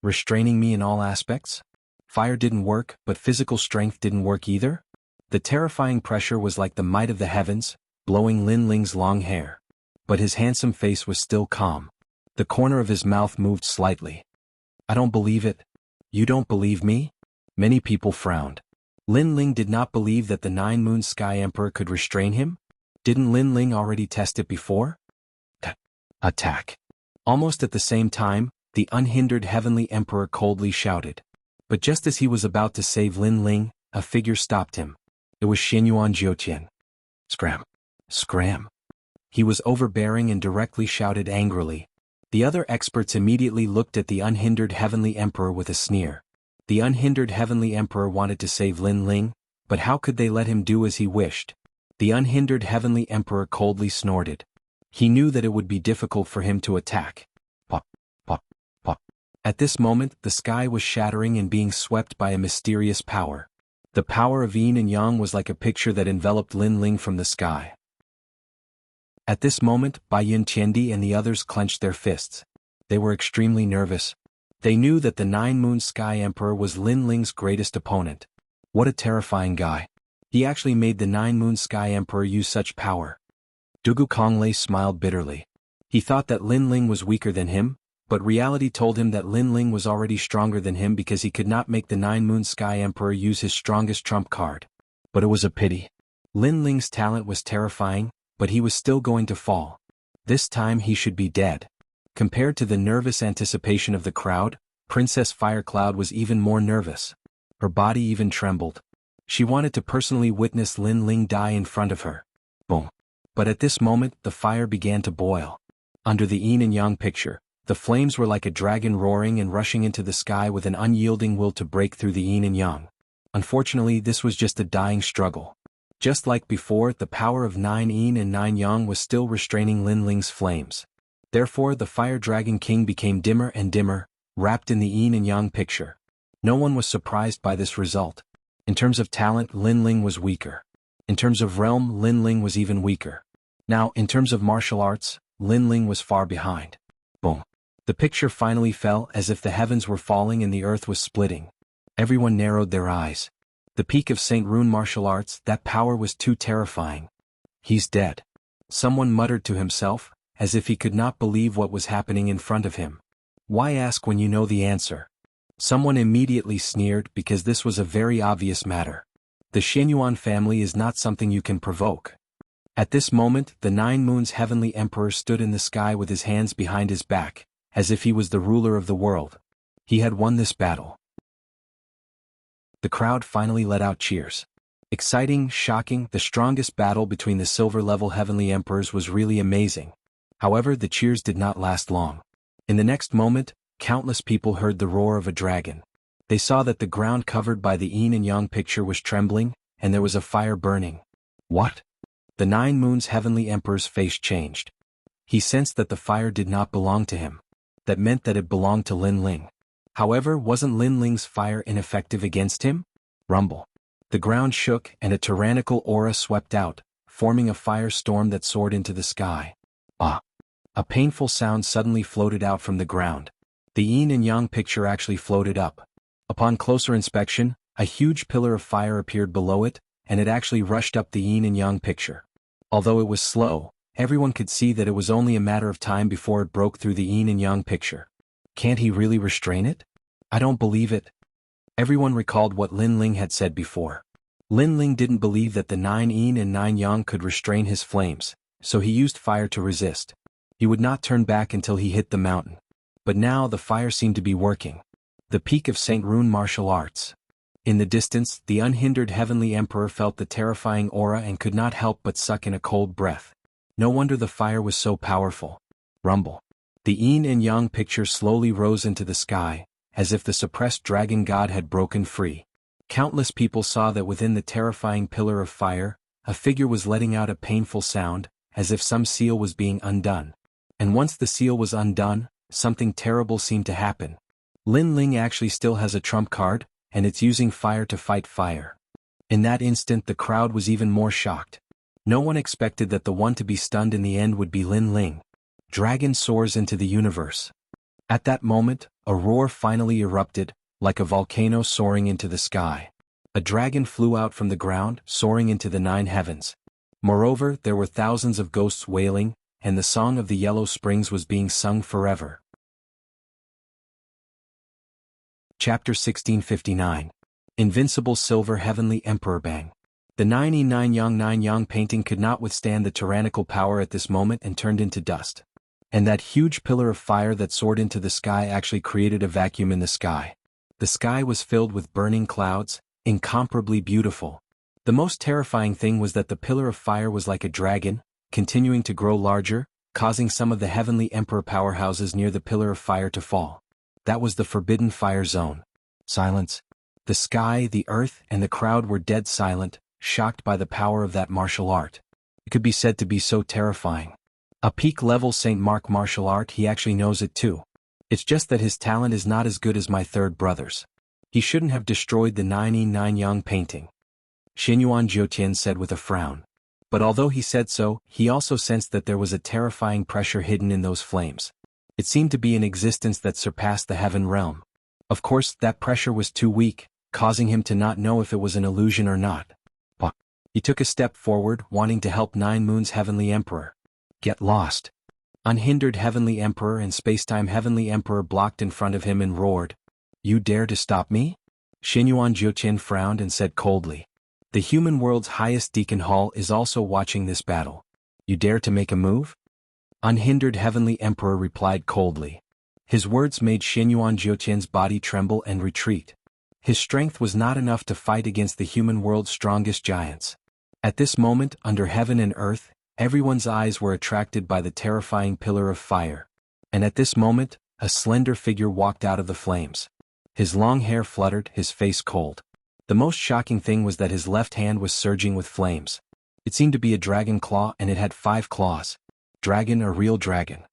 A: Restraining me in all aspects? Fire didn't work, but physical strength didn't work either? The terrifying pressure was like the might of the heavens, blowing Lin Ling's long hair. But his handsome face was still calm. The corner of his mouth moved slightly. I don't believe it. You don't believe me? Many people frowned. Lin Ling did not believe that the Nine Moon Sky Emperor could restrain him. Didn't Lin Ling already test it before? Attack. Almost at the same time, the unhindered Heavenly Emperor coldly shouted. But just as he was about to save Lin Ling, a figure stopped him. It was Xianyuan Jiutian. Scram. Scram. He was overbearing and directly shouted angrily. The other experts immediately looked at the unhindered Heavenly Emperor with a sneer. The unhindered Heavenly Emperor wanted to save Lin Ling, but how could they let him do as he wished? The unhindered Heavenly Emperor coldly snorted. He knew that it would be difficult for him to attack. Pop, pop, pop. At this moment, the sky was shattering and being swept by a mysterious power. The power of Yin and Yang was like a picture that enveloped Lin Ling from the sky. At this moment, Bai Yin Tiandi and the others clenched their fists. They were extremely nervous. They knew that the Nine Moon Sky Emperor was Lin Ling's greatest opponent. What a terrifying guy. He actually made the Nine Moon Sky Emperor use such power. Dugu Konglei smiled bitterly. He thought that Lin Ling was weaker than him, but reality told him that Lin Ling was already stronger than him because he could not make the Nine Moon Sky Emperor use his strongest trump card. But it was a pity. Lin Ling's talent was terrifying, but he was still going to fall. This time he should be dead. Compared to the nervous anticipation of the crowd, Princess Firecloud was even more nervous. Her body even trembled. She wanted to personally witness Lin Ling die in front of her. Boom. But at this moment, the fire began to boil. Under the Yin and Yang picture, the flames were like a dragon roaring and rushing into the sky with an unyielding will to break through the Yin and Yang. Unfortunately, this was just a dying struggle. Just like before, the power of 9 Yin and 9 Yang was still restraining Lin Ling's flames. Therefore, the Fire Dragon King became dimmer and dimmer, wrapped in the Yin and Yang picture. No one was surprised by this result. In terms of talent, Lin Ling was weaker. In terms of realm, Lin Ling was even weaker. Now, in terms of martial arts, Lin Ling was far behind. Boom. The picture finally fell as if the heavens were falling and the earth was splitting. Everyone narrowed their eyes. The peak of St. Rune martial arts, that power was too terrifying. He's dead. Someone muttered to himself, as if he could not believe what was happening in front of him. Why ask when you know the answer? Someone immediately sneered because this was a very obvious matter. The Xianyuan family is not something you can provoke. At this moment, the 9 Moons Heavenly Emperor stood in the sky with his hands behind his back, as if he was the ruler of the world. He had won this battle. The crowd finally let out cheers. Exciting, shocking, the strongest battle between the silver-level Heavenly Emperors was really amazing. However, the cheers did not last long. In the next moment, countless people heard the roar of a dragon. They saw that the ground covered by the Yin and Yang picture was trembling, and there was a fire burning. What? The 9 Moons Heavenly Emperor's face changed. He sensed that the fire did not belong to him. That meant that it belonged to Lin Ling. However, wasn't Lin Ling's fire ineffective against him? Rumble. The ground shook and a tyrannical aura swept out, forming a firestorm that soared into the sky. Ah! A painful sound suddenly floated out from the ground. The Yin and Yang picture actually floated up. Upon closer inspection, a huge pillar of fire appeared below it, and it actually rushed up the Yin and Yang picture. Although it was slow, everyone could see that it was only a matter of time before it broke through the Yin and Yang picture. Can't he really restrain it? I don't believe it. Everyone recalled what Lin Ling had said before. Lin Ling didn't believe that the 9 Yin and 9 Yang could restrain his flames, so he used fire to resist. He would not turn back until he hit the mountain. But now the fire seemed to be working. The peak of St. Rune martial arts. In the distance, the unhindered Heavenly Emperor felt the terrifying aura and could not help but suck in a cold breath. No wonder the fire was so powerful. Rumble. The Yin and Yang picture slowly rose into the sky, as if the suppressed dragon god had broken free. Countless people saw that within the terrifying pillar of fire, a figure was letting out a painful sound, as if some seal was being undone. And once the seal was undone, something terrible seemed to happen. Lin Ling actually still has a trump card, and it's using fire to fight fire. In that instant, the crowd was even more shocked. No one expected that the one to be stunned in the end would be Lin Ling. Dragon soars into the universe. At that moment, a roar finally erupted, like a volcano soaring into the sky. A dragon flew out from the ground, soaring into the 9 heavens. Moreover, there were thousands of ghosts wailing, and the song of the Yellow Springs was being sung forever. Chapter 1659. Invincible Silver Heavenly Emperor Bang. The 9E9 painting could not withstand the tyrannical power at this moment and turned into dust. And that huge pillar of fire that soared into the sky actually created a vacuum in the sky. The sky was filled with burning clouds, incomparably beautiful. The most terrifying thing was that the pillar of fire was like a dragon, continuing to grow larger, causing some of the heavenly emperor powerhouses near the pillar of fire to fall. That was the forbidden fire zone. Silence. The sky, the earth, and the crowd were dead silent, shocked by the power of that martial art. It could be said to be so terrifying. A peak-level St. Mark martial art, he actually knows it too. It's just that his talent is not as good as my third brother's. He shouldn't have destroyed the 9E9 painting, Xinyuan Jiutian said with a frown. But although he said so, he also sensed that there was a terrifying pressure hidden in those flames. It seemed to be an existence that surpassed the heaven realm. Of course, that pressure was too weak, causing him to not know if it was an illusion or not. He took a step forward, wanting to help Nine Moons Heavenly Emperor. Get lost. Unhindered Heavenly Emperor and Spacetime Heavenly Emperor blocked in front of him and roared. You dare to stop me? Xinyuan Jiutian frowned and said coldly. The human world's highest Deacon Hall is also watching this battle. You dare to make a move? Unhindered Heavenly Emperor replied coldly. His words made Xinyuan Jiutian's body tremble and retreat. His strength was not enough to fight against the human world's strongest giants. At this moment, under heaven and earth, everyone's eyes were attracted by the terrifying pillar of fire. And at this moment, a slender figure walked out of the flames. His long hair fluttered, his face cold. The most shocking thing was that his left hand was surging with flames. It seemed to be a dragon claw and it had 5 claws. Dragon, a real dragon.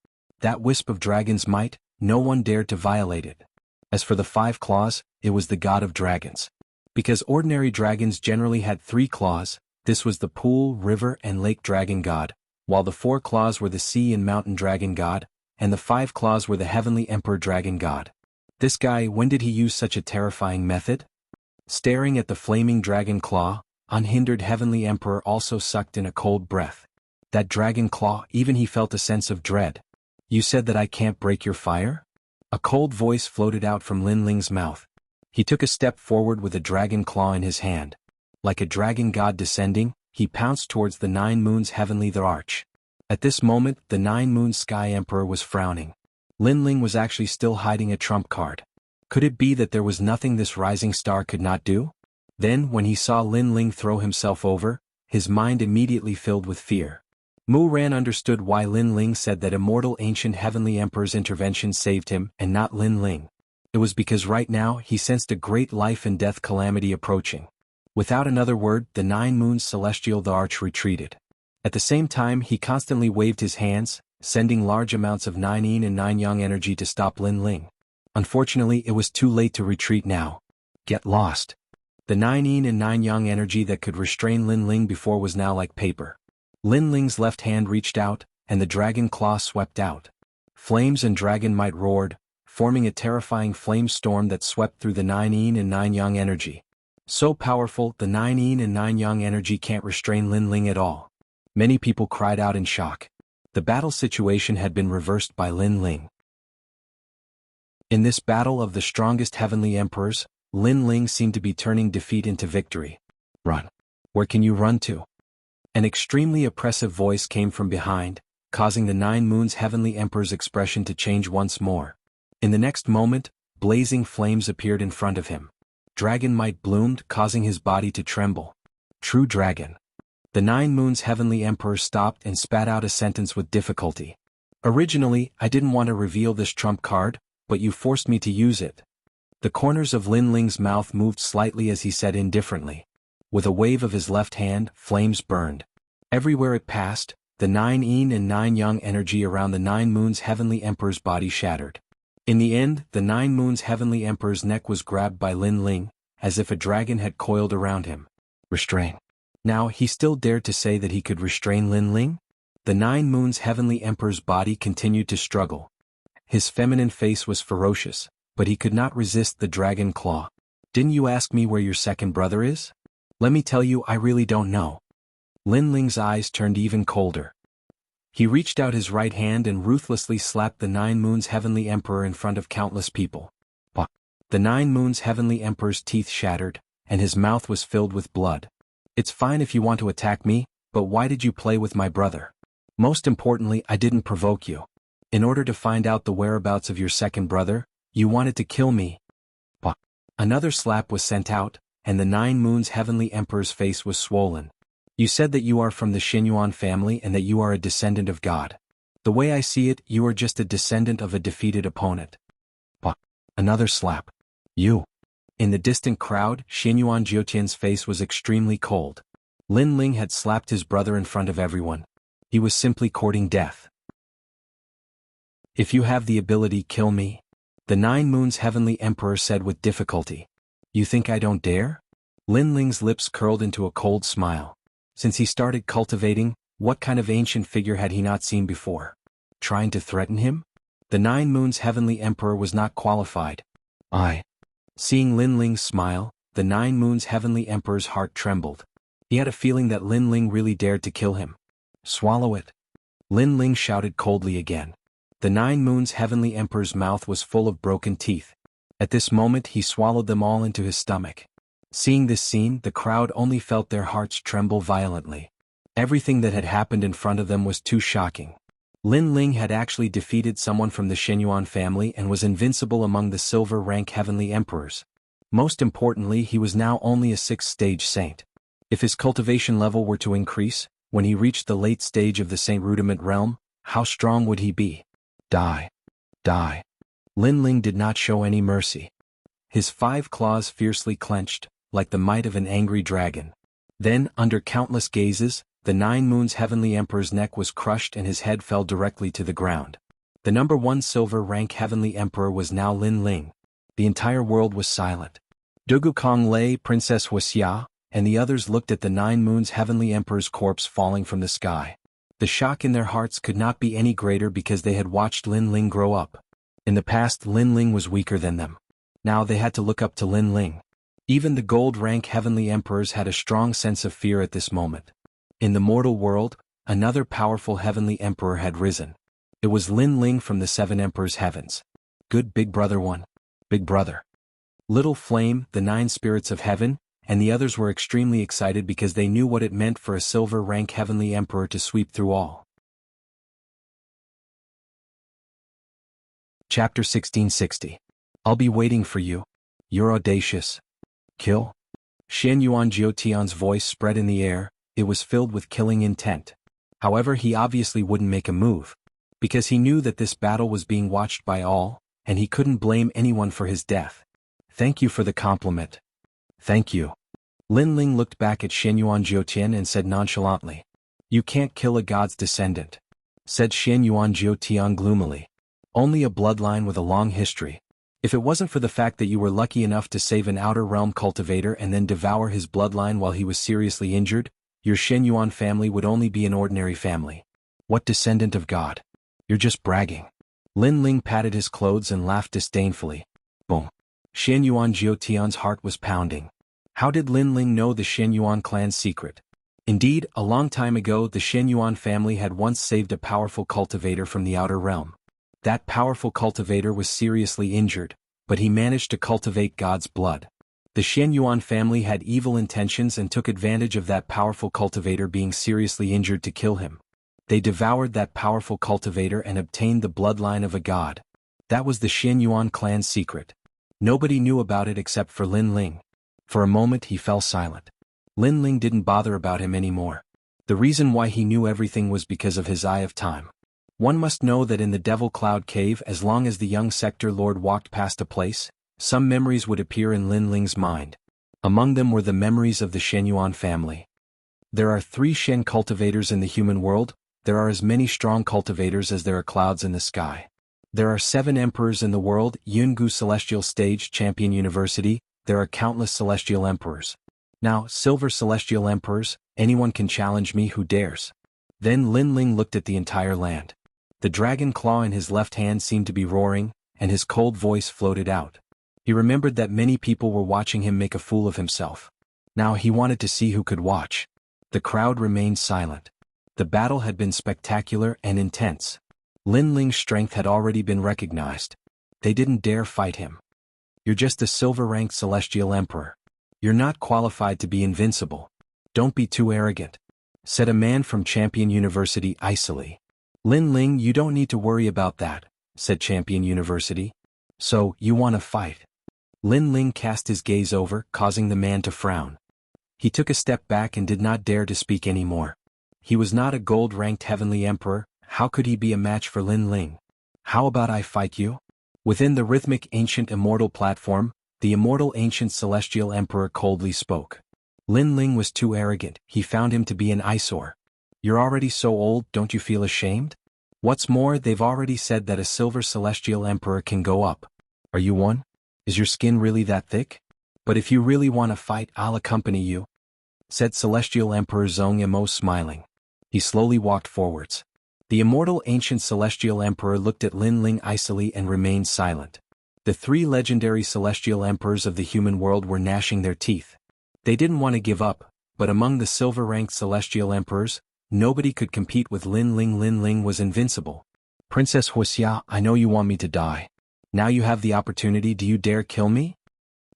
A: That wisp of dragon's might, no one dared to violate it. As for the 5 claws, it was the god of dragons. Because ordinary dragons generally had 3 claws, this was the pool, river, and lake dragon god, while the 4 claws were the sea and mountain dragon god, and the 5 claws were the heavenly emperor dragon god. This guy, when did he use such a terrifying method? Staring at the flaming dragon claw, unhindered heavenly emperor also sucked in a cold breath. That dragon claw, even he felt a sense of dread. You said that I can't break your fire? A cold voice floated out from Lin Ling's mouth. He took a step forward with a dragon claw in his hand. Like a dragon god descending, he pounced towards the 9 Moons Heavenly the Arch. At this moment, the 9 Moons Sky Emperor was frowning. Lin Ling was actually still hiding a trump card. Could it be that there was nothing this rising star could not do? Then, when he saw Lin Ling throw himself over, his mind immediately filled with fear. Mu Ran understood why Lin Ling said that immortal ancient heavenly emperor's intervention saved him and not Lin Ling. It was because right now he sensed a great life and death calamity approaching. Without another word, the 9 Moons Celestial the Arch retreated. At the same time, he constantly waved his hands, sending large amounts of 9 Yin and 9 Yang energy to stop Lin Ling. Unfortunately, it was too late to retreat now. Get lost. The 9 Yin and 9 Yang energy that could restrain Lin Ling before was now like paper. Lin Ling's left hand reached out, and the dragon claw swept out. Flames and dragon might roared, forming a terrifying flame storm that swept through the 9 Yin and 9 Yang energy. So powerful, the 9 Yin and 9 Yang energy can't restrain Lin Ling at all. Many people cried out in shock. The battle situation had been reversed by Lin Ling. In this battle of the strongest heavenly emperors, Lin Ling seemed to be turning defeat into victory. Run. Where can you run to? An extremely oppressive voice came from behind, causing the 9 Moons Heavenly Emperor's expression to change once more. In the next moment, blazing flames appeared in front of him. Dragon might bloomed, causing his body to tremble. True dragon. The 9 Moons Heavenly Emperor stopped and spat out a sentence with difficulty. Originally, I didn't want to reveal this trump card, but you forced me to use it. The corners of Lin Ling's mouth moved slightly as he said indifferently. With a wave of his left hand, flames burned. Everywhere it passed, the 9 Yin and 9 Yang energy around the 9 Moons Heavenly Emperor's body shattered. In the end, the 9 Moons Heavenly Emperor's neck was grabbed by Lin Ling, as if a dragon had coiled around him. Restrain. Now, he still dared to say that he could restrain Lin Ling? The 9 Moons Heavenly Emperor's body continued to struggle. His feminine face was ferocious, but he could not resist the dragon claw. Didn't you ask me where your second brother is? Let me tell you, I really don't know. Lin Ling's eyes turned even colder. He reached out his right hand and ruthlessly slapped the 9 Moons Heavenly Emperor in front of countless people. The 9 Moons Heavenly Emperor's teeth shattered, and his mouth was filled with blood. It's fine if you want to attack me, but why did you play with my brother? Most importantly, I didn't provoke you. In order to find out the whereabouts of your second brother, you wanted to kill me. Bah. Another slap was sent out, and the 9 Moons Heavenly Emperor's face was swollen. You said that you are from the Xinyuan family and that you are a descendant of God. The way I see it, you are just a descendant of a defeated opponent. Bah. Another slap. You. In the distant crowd, Xinyuan Jiutian's face was extremely cold. Lin Ling had slapped his brother in front of everyone. He was simply courting death. If you have the ability, kill me. The 9 Moons Heavenly Emperor said with difficulty. You think I don't dare? Lin Ling's lips curled into a cold smile. Since he started cultivating, what kind of ancient figure had he not seen before? Trying to threaten him? The 9 Moons Heavenly Emperor was not qualified. Seeing Lin Ling's smile, the 9 Moons Heavenly Emperor's heart trembled. He had a feeling that Lin Ling really dared to kill him. Swallow it. Lin Ling shouted coldly again. The 9 Moons Heavenly Emperor's mouth was full of broken teeth. At this moment he swallowed them all into his stomach. Seeing this scene, the crowd only felt their hearts tremble violently. Everything that had happened in front of them was too shocking. Lin Ling had actually defeated someone from the Xinyuan family and was invincible among the silver rank Heavenly Emperors. Most importantly, he was now only a 6th stage saint. If his cultivation level were to increase, when he reached the late stage of the Saint Rudiment realm, how strong would he be? Die. Die. Lin Ling did not show any mercy. His 5 claws fiercely clenched, like the might of an angry dragon. Then, under countless gazes, the 9 Moons Heavenly Emperor's neck was crushed and his head fell directly to the ground. The number 1 silver rank Heavenly Emperor was now Lin Ling. The entire world was silent. Dugu Kong Lei, Princess Wuxia, and the others looked at the 9 Moons Heavenly Emperor's corpse falling from the sky. The shock in their hearts could not be any greater because they had watched Lin Ling grow up. In the past, Lin Ling was weaker than them. Now they had to look up to Lin Ling. Even the gold rank Heavenly Emperors had a strong sense of fear at this moment. In the mortal world, another powerful Heavenly Emperor had risen. It was Lin Ling from the 7 Emperors' heavens. Good Big Brother 1. Big Brother. Little Flame, the 9 Spirits of Heaven, and the others were extremely excited because they knew what it meant for a silver rank Heavenly Emperor to sweep through all. Chapter 1660. I'll be waiting for you. You're audacious. Kill? Xianyuan Jiutian's voice spread in the air. It was filled with killing intent. However, he obviously wouldn't make a move, because he knew that this battle was being watched by all, and he couldn't blame anyone for his death. Thank you for the compliment. Thank you. Lin Ling looked back at Xianyuan Jiutian and said nonchalantly. You can't kill a god's descendant, said Xianyuan Jiutian gloomily. Only a bloodline with a long history. If it wasn't for the fact that you were lucky enough to save an outer realm cultivator and then devour his bloodline while he was seriously injured, your Xianyuan family would only be an ordinary family. What descendant of God? You're just bragging. Lin Ling patted his clothes and laughed disdainfully. Boom. Xianyuan Jiutian's heart was pounding. How did Lin Ling know the Xianyuan clan's secret? Indeed, a long time ago the Xianyuan family had once saved a powerful cultivator from the outer realm. That powerful cultivator was seriously injured, but he managed to cultivate God's blood. The Xianyuan family had evil intentions and took advantage of that powerful cultivator being seriously injured to kill him. They devoured that powerful cultivator and obtained the bloodline of a god. That was the Xianyuan clan's secret. Nobody knew about it except for Lin Ling. For a moment he fell silent. Lin Ling didn't bother about him anymore. The reason why he knew everything was because of his Eye of Time. One must know that in the Devil Cloud Cave, as long as the young Sector Lord walked past a place, some memories would appear in Lin Ling's mind. Among them were the memories of the Xianyuan family. There are 3 Shen cultivators in the human world. There are as many strong cultivators as there are clouds in the sky. There are 7 emperors in the world, Yungu Celestial Stage Champion University. There are countless celestial emperors. Now, silver celestial emperors, anyone can challenge me who dares. Then Lin Ling looked at the entire land. The dragon claw in his left hand seemed to be roaring, and his cold voice floated out. He remembered that many people were watching him make a fool of himself. Now he wanted to see who could watch. The crowd remained silent. The battle had been spectacular and intense. Lin Ling's strength had already been recognized. They didn't dare fight him. You're just a silver-ranked celestial emperor. You're not qualified to be invincible. Don't be too arrogant," said a man from Champion University icily. "Lin Ling, you don't need to worry about that," said Champion University. "So, you want to fight?" Lin Ling cast his gaze over, causing the man to frown. He took a step back and did not dare to speak anymore. He was not a gold-ranked heavenly emperor. How could he be a match for Lin Ling? "How about I fight you?" Within the rhythmic ancient immortal platform, the immortal ancient celestial emperor coldly spoke. Lin Ling was too arrogant. He found him to be an eyesore. "You're already so old, don't you feel ashamed? What's more, they've already said that a silver celestial emperor can go up. Are you one? Is your skin really that thick? But if you really want to fight, I'll accompany you," said Celestial Emperor Zhong Yimou, smiling. He slowly walked forwards. The immortal ancient celestial emperor looked at Lin Ling icily and remained silent. The three legendary celestial emperors of the human world were gnashing their teeth. They didn't want to give up, but among the silver-ranked celestial emperors, nobody could compete with Lin Ling. Lin Ling was invincible. "Princess Wuxia, I know you want me to die. Now you have the opportunity. Do you dare kill me?"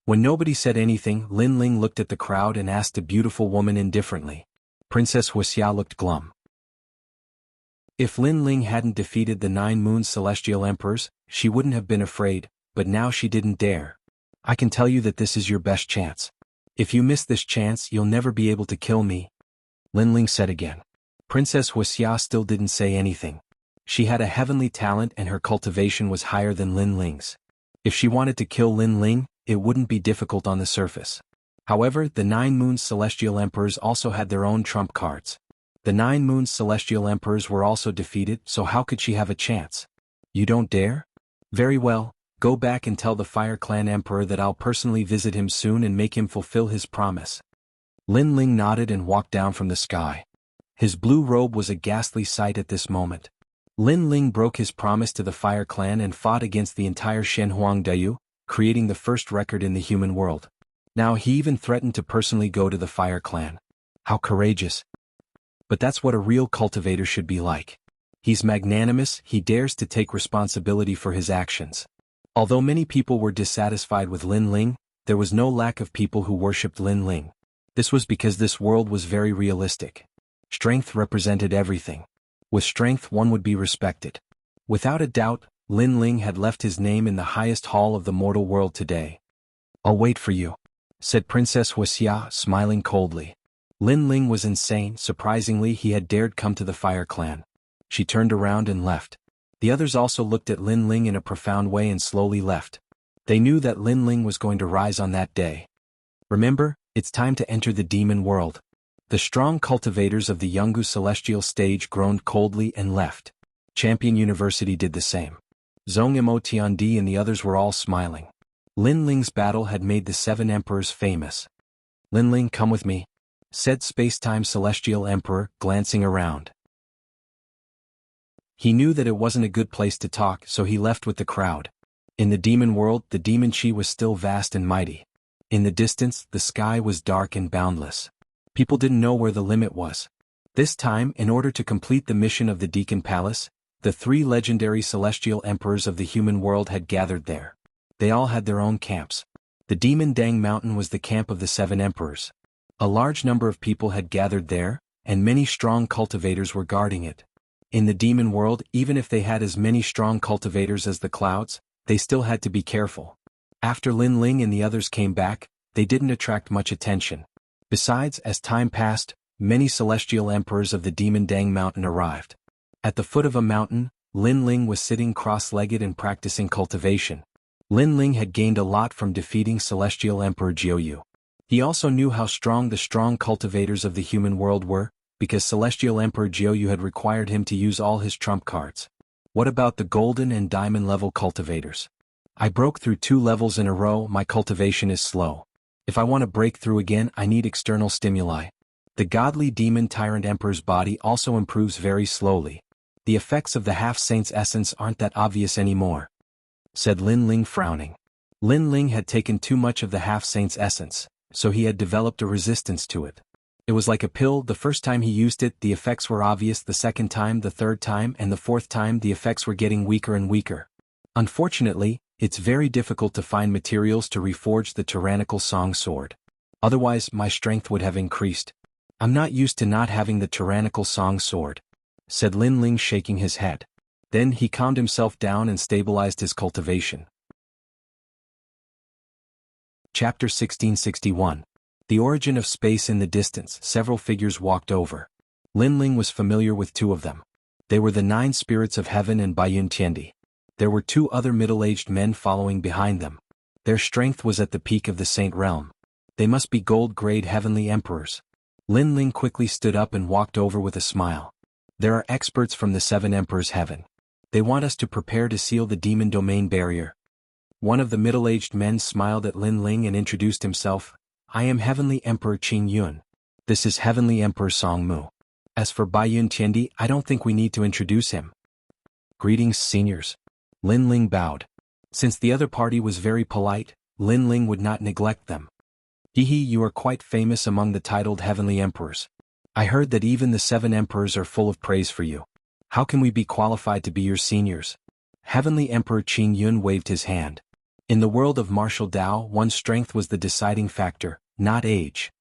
A: When nobody said anything, Lin Ling looked at the crowd and asked a beautiful woman indifferently. Princess Wuxia looked glum. If Lin Ling hadn't defeated the 9 Moon celestial emperors, she wouldn't have been afraid, but now she didn't dare. "I can tell you that this is your best chance. If you miss this chance, you'll never be able to kill me," Lin Ling said again. Princess Wuxia still didn't say anything. She had a heavenly talent and her cultivation was higher than Lin Ling's. If she wanted to kill Lin Ling, it wouldn't be difficult on the surface. However, the 9 Moon celestial emperors also had their own trump cards. The 9 Moon celestial emperors were also defeated, so how could she have a chance? "You don't dare? Very well, go back and tell the Fire Clan Emperor that I'll personally visit him soon and make him fulfill his promise." Lin Ling nodded and walked down from the sky. His blue robe was a ghastly sight at this moment. Lin Ling broke his promise to the Fire Clan and fought against the entire Shenhuang Dayu, creating the first record in the human world. Now he even threatened to personally go to the Fire Clan. How courageous! But that's what a real cultivator should be like. He's magnanimous, he dares to take responsibility for his actions. Although many people were dissatisfied with Lin Ling, there was no lack of people who worshipped Lin Ling. This was because this world was very realistic. Strength represented everything. With strength one would be respected. Without a doubt, Lin Ling had left his name in the highest hall of the mortal world today. "I'll wait for you," said Princess Wuxia, smiling coldly. Lin Ling was insane. Surprisingly, he had dared come to the Fire Clan. She turned around and left. The others also looked at Lin Ling in a profound way and slowly left. They knew that Lin Ling was going to rise on that day. "Remember, it's time to enter the demon world." The strong cultivators of the Yungu celestial stage groaned coldly and left. Champion University did the same. Zhong Yimou, Tiandi and the others were all smiling. Lin Ling's battle had made the 7 emperors famous. "Lin Ling, come with me," said Spacetime Celestial Emperor, glancing around. He knew that it wasn't a good place to talk, so he left with the crowd. In the demon world, the demon chi was still vast and mighty. In the distance, the sky was dark and boundless. People didn't know where the limit was. This time, in order to complete the mission of the Deacon Palace, the 3 legendary celestial emperors of the human world had gathered there. They all had their own camps. The Demon Dang Mountain was the camp of the 7 emperors. A large number of people had gathered there, and many strong cultivators were guarding it. In the demon world, even if they had as many strong cultivators as the clouds, they still had to be careful. After Lin Ling and the others came back, they didn't attract much attention. Besides, as time passed, many celestial emperors of the Demon Dang Mountain arrived. At the foot of a mountain, Lin Ling was sitting cross-legged and practicing cultivation. Lin Ling had gained a lot from defeating Celestial Emperor Jiuyu. He also knew how strong the strong cultivators of the human world were, because Celestial Emperor Jiuyu had required him to use all his trump cards. What about the golden and diamond level cultivators? "I broke through 2 levels in a row. My cultivation is slow. If I want to break through again, I need external stimuli." The godly demon tyrant emperor's body also improves very slowly. The effects of the half-saint's essence aren't that obvious anymore, said Lin Ling, frowning. Lin Ling had taken too much of the half-saint's essence, so he had developed a resistance to it. It was like a pill. The first time he used it, the effects were obvious. The second time, the third time, and the fourth time, the effects were getting weaker and weaker. Unfortunately, it's very difficult to find materials to reforge the tyrannical song sword. Otherwise, my strength would have increased. I'm not used to not having the tyrannical song sword, said Lin Ling, shaking his head. Then he calmed himself down and stabilized his cultivation. Chapter 1661. The origin of space. In the distance, several figures walked over. Lin Ling was familiar with two of them. They were the 9 spirits of heaven and Baiyun Tiandi. There were 2 other middle-aged men following behind them. Their strength was at the peak of the Saint Realm. They must be gold-grade heavenly emperors. Lin Ling quickly stood up and walked over with a smile. There are experts from the 7 emperors' heaven. They want us to prepare to seal the demon domain barrier. One of the middle-aged men smiled at Lin Ling and introduced himself. I am Heavenly Emperor Qing Yun. This is Heavenly Emperor Song Mu. As for Baiyun Tiandi, I don't think we need to introduce him. Greetings, seniors. Lin Ling bowed. Since the other party was very polite, Lin Ling would not neglect them. Hehe, you are quite famous among the titled heavenly emperors. I heard that even the 7 emperors are full of praise for you. How can we be qualified to be your seniors? Heavenly Emperor Qing Yun waved his hand. In the world of martial Tao, one's strength was the deciding factor, not age.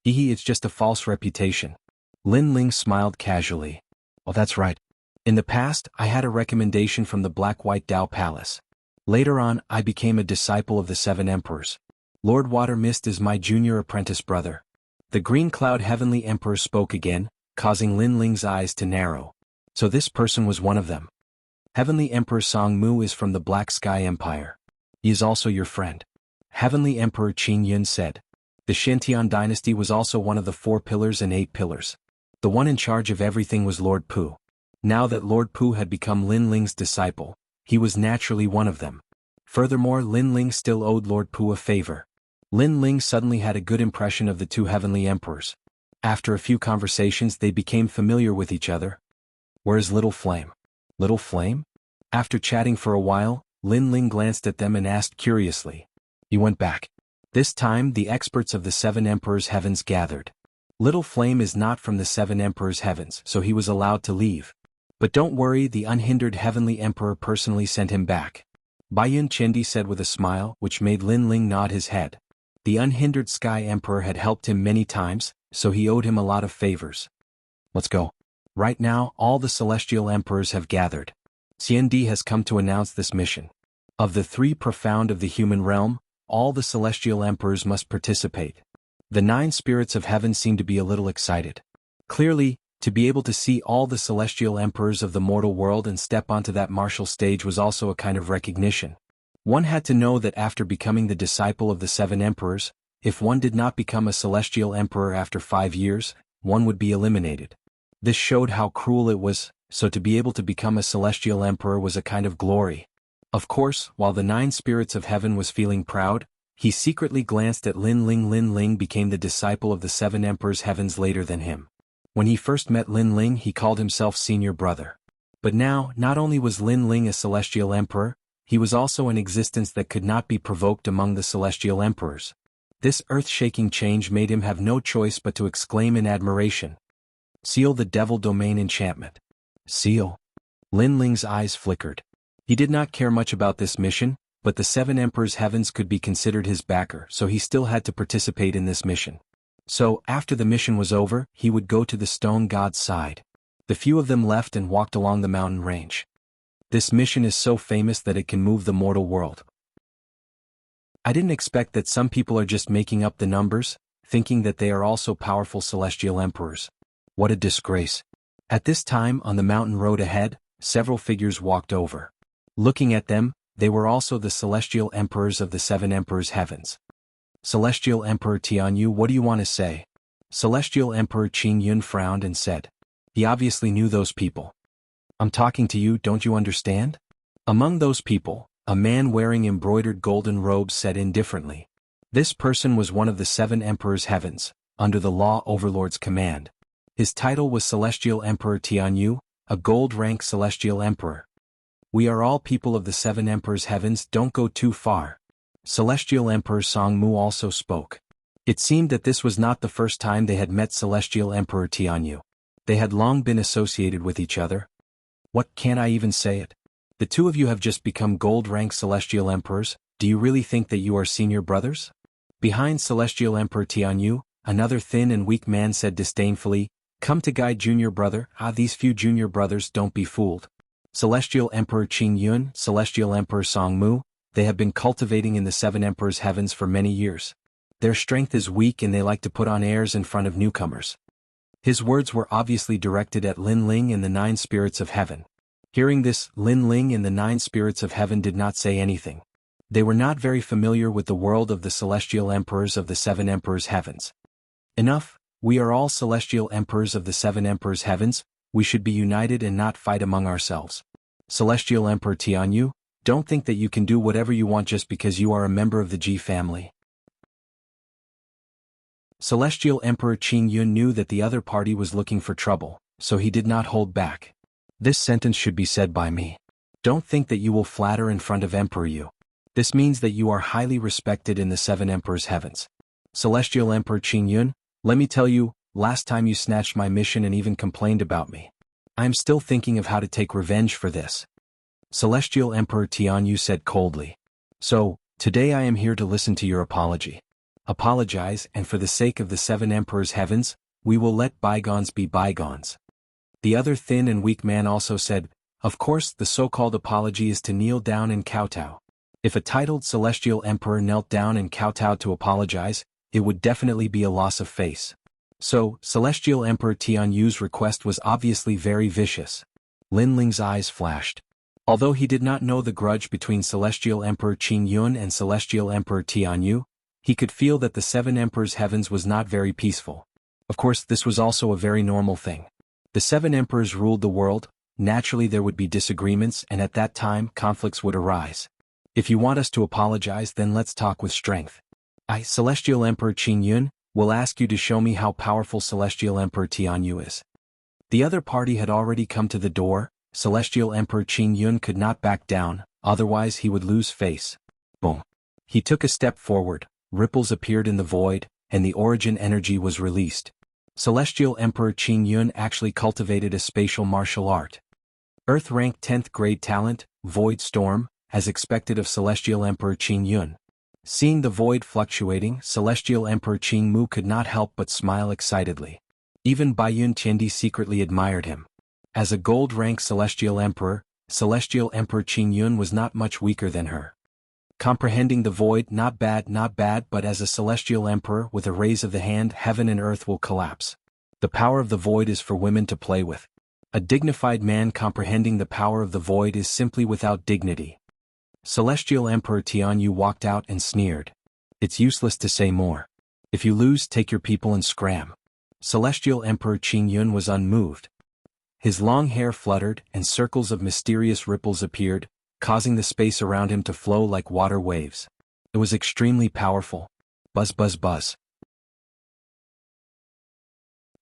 A: Hehe, it's just a false reputation. Lin Ling smiled casually. Oh, that's right. In the past, I had a recommendation from the Black-White Tao Palace. Later on, I became a disciple of the 7 emperors. Lord Water Mist is my junior apprentice brother. The Green Cloud Heavenly Emperor spoke again, causing Lin Ling's eyes to narrow. So this person was one of them. Heavenly Emperor Song Mu is from the Black Sky Empire. He is also your friend. Heavenly Emperor Qing Yun said. The Shintian dynasty was also one of the 4 pillars and 8 pillars. The one in charge of everything was Lord Pu. Now that Lord Pu had become Lin Ling's disciple, he was naturally one of them. Furthermore, Lin Ling still owed Lord Pu a favor. Lin Ling suddenly had a good impression of the 2 heavenly emperors. After a few conversations, they became familiar with each other. Where's Little Flame? Little Flame? After chatting for a while, Lin Ling glanced at them and asked curiously. He went back. This time, the experts of the 7 emperors' heavens gathered. Little Flame is not from the 7 emperors' heavens, so he was allowed to leave. But don't worry, the unhindered heavenly emperor personally sent him back. Baiyun Tiandi said with a smile, which made Lin Ling nod his head. The unhindered Sky Emperor had helped him many times, so he owed him a lot of favors. Let's go. Right now, all the celestial emperors have gathered. Xiandi has come to announce this mission. Of the 3 profound of the human realm, all the celestial emperors must participate. The 9 spirits of heaven seem to be a little excited. Clearly, to be able to see all the celestial emperors of the mortal world and step onto that martial stage was also a kind of recognition. One had to know that after becoming the disciple of the 7 emperors, if one did not become a celestial emperor after 5 years, one would be eliminated. This showed how cruel it was, so to be able to become a celestial emperor was a kind of glory. Of course, while the 9 spirits of heaven was feeling proud, he secretly glanced at Lin Ling. Lin Ling became the disciple of the 7 emperors' heavens later than him. When he first met Lin Ling, he called himself senior brother. But now, not only was Lin Ling a celestial emperor, he was also an existence that could not be provoked among the celestial emperors. This earth-shaking change made him have no choice but to exclaim in admiration. Seal the devil domain enchantment. Seal. Lin Ling's eyes flickered. He did not care much about this mission, but the 7 emperors' heavens could be considered his backer, so he still had to participate in this mission. So, after the mission was over, he would go to the stone god's side. The few of them left and walked along the mountain range. This mission is so famous that it can move the mortal world. I didn't expect that some people are just making up the numbers, thinking that they are also powerful celestial emperors. What a disgrace. At this time, on the mountain road ahead, several figures walked over. Looking at them, they were also the celestial emperors of the 7 emperors' heavens. Celestial Emperor Tianyu, what do you want to say? Celestial Emperor Qing Yun frowned and said. He obviously knew those people. I'm talking to you, don't you understand? Among those people, a man wearing embroidered golden robes said indifferently. This person was one of the 7 emperors' heavens, under the Law Overlord's command. His title was Celestial Emperor Tianyu, a gold-rank celestial emperor. We are all people of the 7 emperors' heavens, don't go too far. Celestial Emperor Song Mu also spoke. It seemed that this was not the first time they had met Celestial Emperor Tianyu. They had long been associated with each other. What, can't I even say it? The 2 of you have just become gold-rank celestial emperors. Do you really think that you are senior brothers? Behind Celestial Emperor Tianyu, another thin and weak man said disdainfully, "Come to guide junior brother." These few junior brothers, don't be fooled. Celestial Emperor Qing Yun, Celestial Emperor Song Mu, they have been cultivating in the Seven Emperors' heavens for many years. Their strength is weak and they like to put on airs in front of newcomers. His words were obviously directed at Lin Ling and the Nine Spirits of Heaven. Hearing this, Lin Ling and the Nine Spirits of Heaven did not say anything. They were not very familiar with the world of the Celestial Emperors of the Seven Emperors' Heavens. Enough, we are all Celestial Emperors of the Seven Emperors' Heavens, we should be united and not fight among ourselves. Celestial Emperor Tianyu, don't think that you can do whatever you want just because you are a member of the Ji family. Celestial Emperor Qing Yun knew that the other party was looking for trouble, so he did not hold back. This sentence should be said by me. Don't think that you will flatter in front of Emperor Yu. This means that you are highly respected in the Seven Emperors' Heavens. Celestial Emperor Qing Yun, let me tell you, last time you snatched my mission and even complained about me. I am still thinking of how to take revenge for this. Celestial Emperor Tianyu said coldly. So, today I am here to listen to your apology. Apologize, and for the sake of the Seven Emperors' Heavens, we will let bygones be bygones. The other thin and weak man also said, of course the so-called apology is to kneel down and kowtow. If a titled Celestial Emperor knelt down and kowtowed to apologize, it would definitely be a loss of face. So, Celestial Emperor Tianyu's request was obviously very vicious. Lin Ling's eyes flashed. Although he did not know the grudge between Celestial Emperor Qing Yun and Celestial Emperor Tianyu, he could feel that the Seven Emperors' Heavens was not very peaceful. Of course, this was also a very normal thing. The Seven Emperors ruled the world, naturally there would be disagreements and at that time conflicts would arise. If you want us to apologize, then let's talk with strength. I, Celestial Emperor Qing Yun, will ask you to show me how powerful Celestial Emperor Tianyu is. The other party had already come to the door. Celestial Emperor Qing Yun could not back down, otherwise he would lose face. Boom. He took a step forward, ripples appeared in the void, and the origin energy was released. Celestial Emperor Qing Yun actually cultivated a spatial martial art. Earth rank 10th grade talent, Void Storm, as expected of Celestial Emperor Qing Yun. Seeing the void fluctuating, Celestial Emperor Qing Mu could not help but smile excitedly. Even Baiyun Tiandi secretly admired him. As a gold-rank Celestial Emperor Qing Yun was not much weaker than her. Comprehending the void, not bad, but as a Celestial Emperor with a raise of the hand, heaven and earth will collapse. The power of the void is for women to play with. A dignified man comprehending the power of the void is simply without dignity. Celestial Emperor Tianyu walked out and sneered. It's useless to say more. If you lose, take your people and scram. Celestial Emperor Qing Yun was unmoved. His long hair fluttered and circles of mysterious ripples appeared, causing the space around him to flow like water waves. It was extremely powerful. Buzz buzz buzz.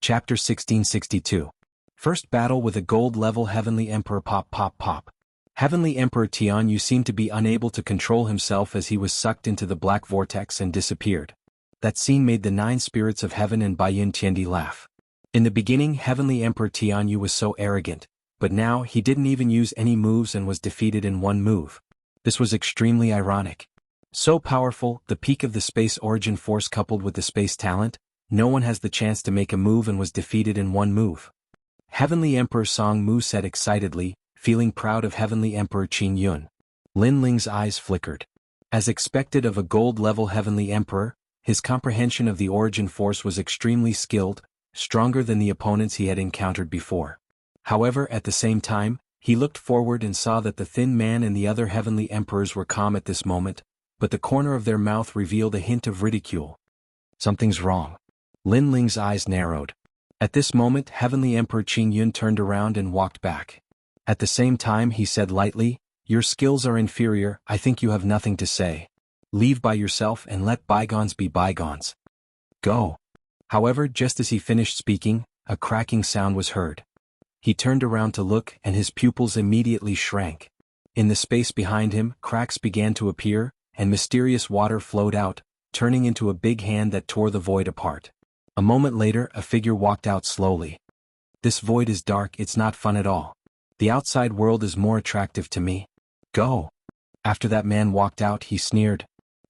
A: Chapter 1662. First battle with a gold-level Heavenly Emperor. Pop pop pop. Heavenly Emperor Tianyu seemed to be unable to control himself as he was sucked into the black vortex and disappeared. That scene made the Nine Spirits of Heaven and Baiyun Tiandi laugh. In the beginning, Heavenly Emperor Tianyu was so arrogant, but now he didn't even use any moves and was defeated in one move. This was extremely ironic. So powerful, the peak of the space origin force coupled with the space talent, no one has the chance to make a move and was defeated in one move. Heavenly Emperor Song Mu said excitedly, feeling proud of Heavenly Emperor Qing Yun. Lin Ling's eyes flickered. As expected of a gold-level Heavenly Emperor, his comprehension of the origin force was extremely skilled, stronger than the opponents he had encountered before. However, at the same time, he looked forward and saw that the thin man and the other Heavenly Emperors were calm at this moment, but the corner of their mouth revealed a hint of ridicule. Something's wrong. Lin Ling's eyes narrowed. At this moment, Heavenly Emperor Qing Yun turned around and walked back. At the same time he said lightly, your skills are inferior, I think you have nothing to say. Leave by yourself and let bygones be bygones. Go. However, just as he finished speaking, a cracking sound was heard. He turned around to look and his pupils immediately shrank. In the space behind him, cracks began to appear, and mysterious water flowed out, turning into a big hand that tore the void apart. A moment later, a figure walked out slowly. This void is dark, it's not fun at all. The outside world is more attractive to me. Go. After that man walked out, he sneered.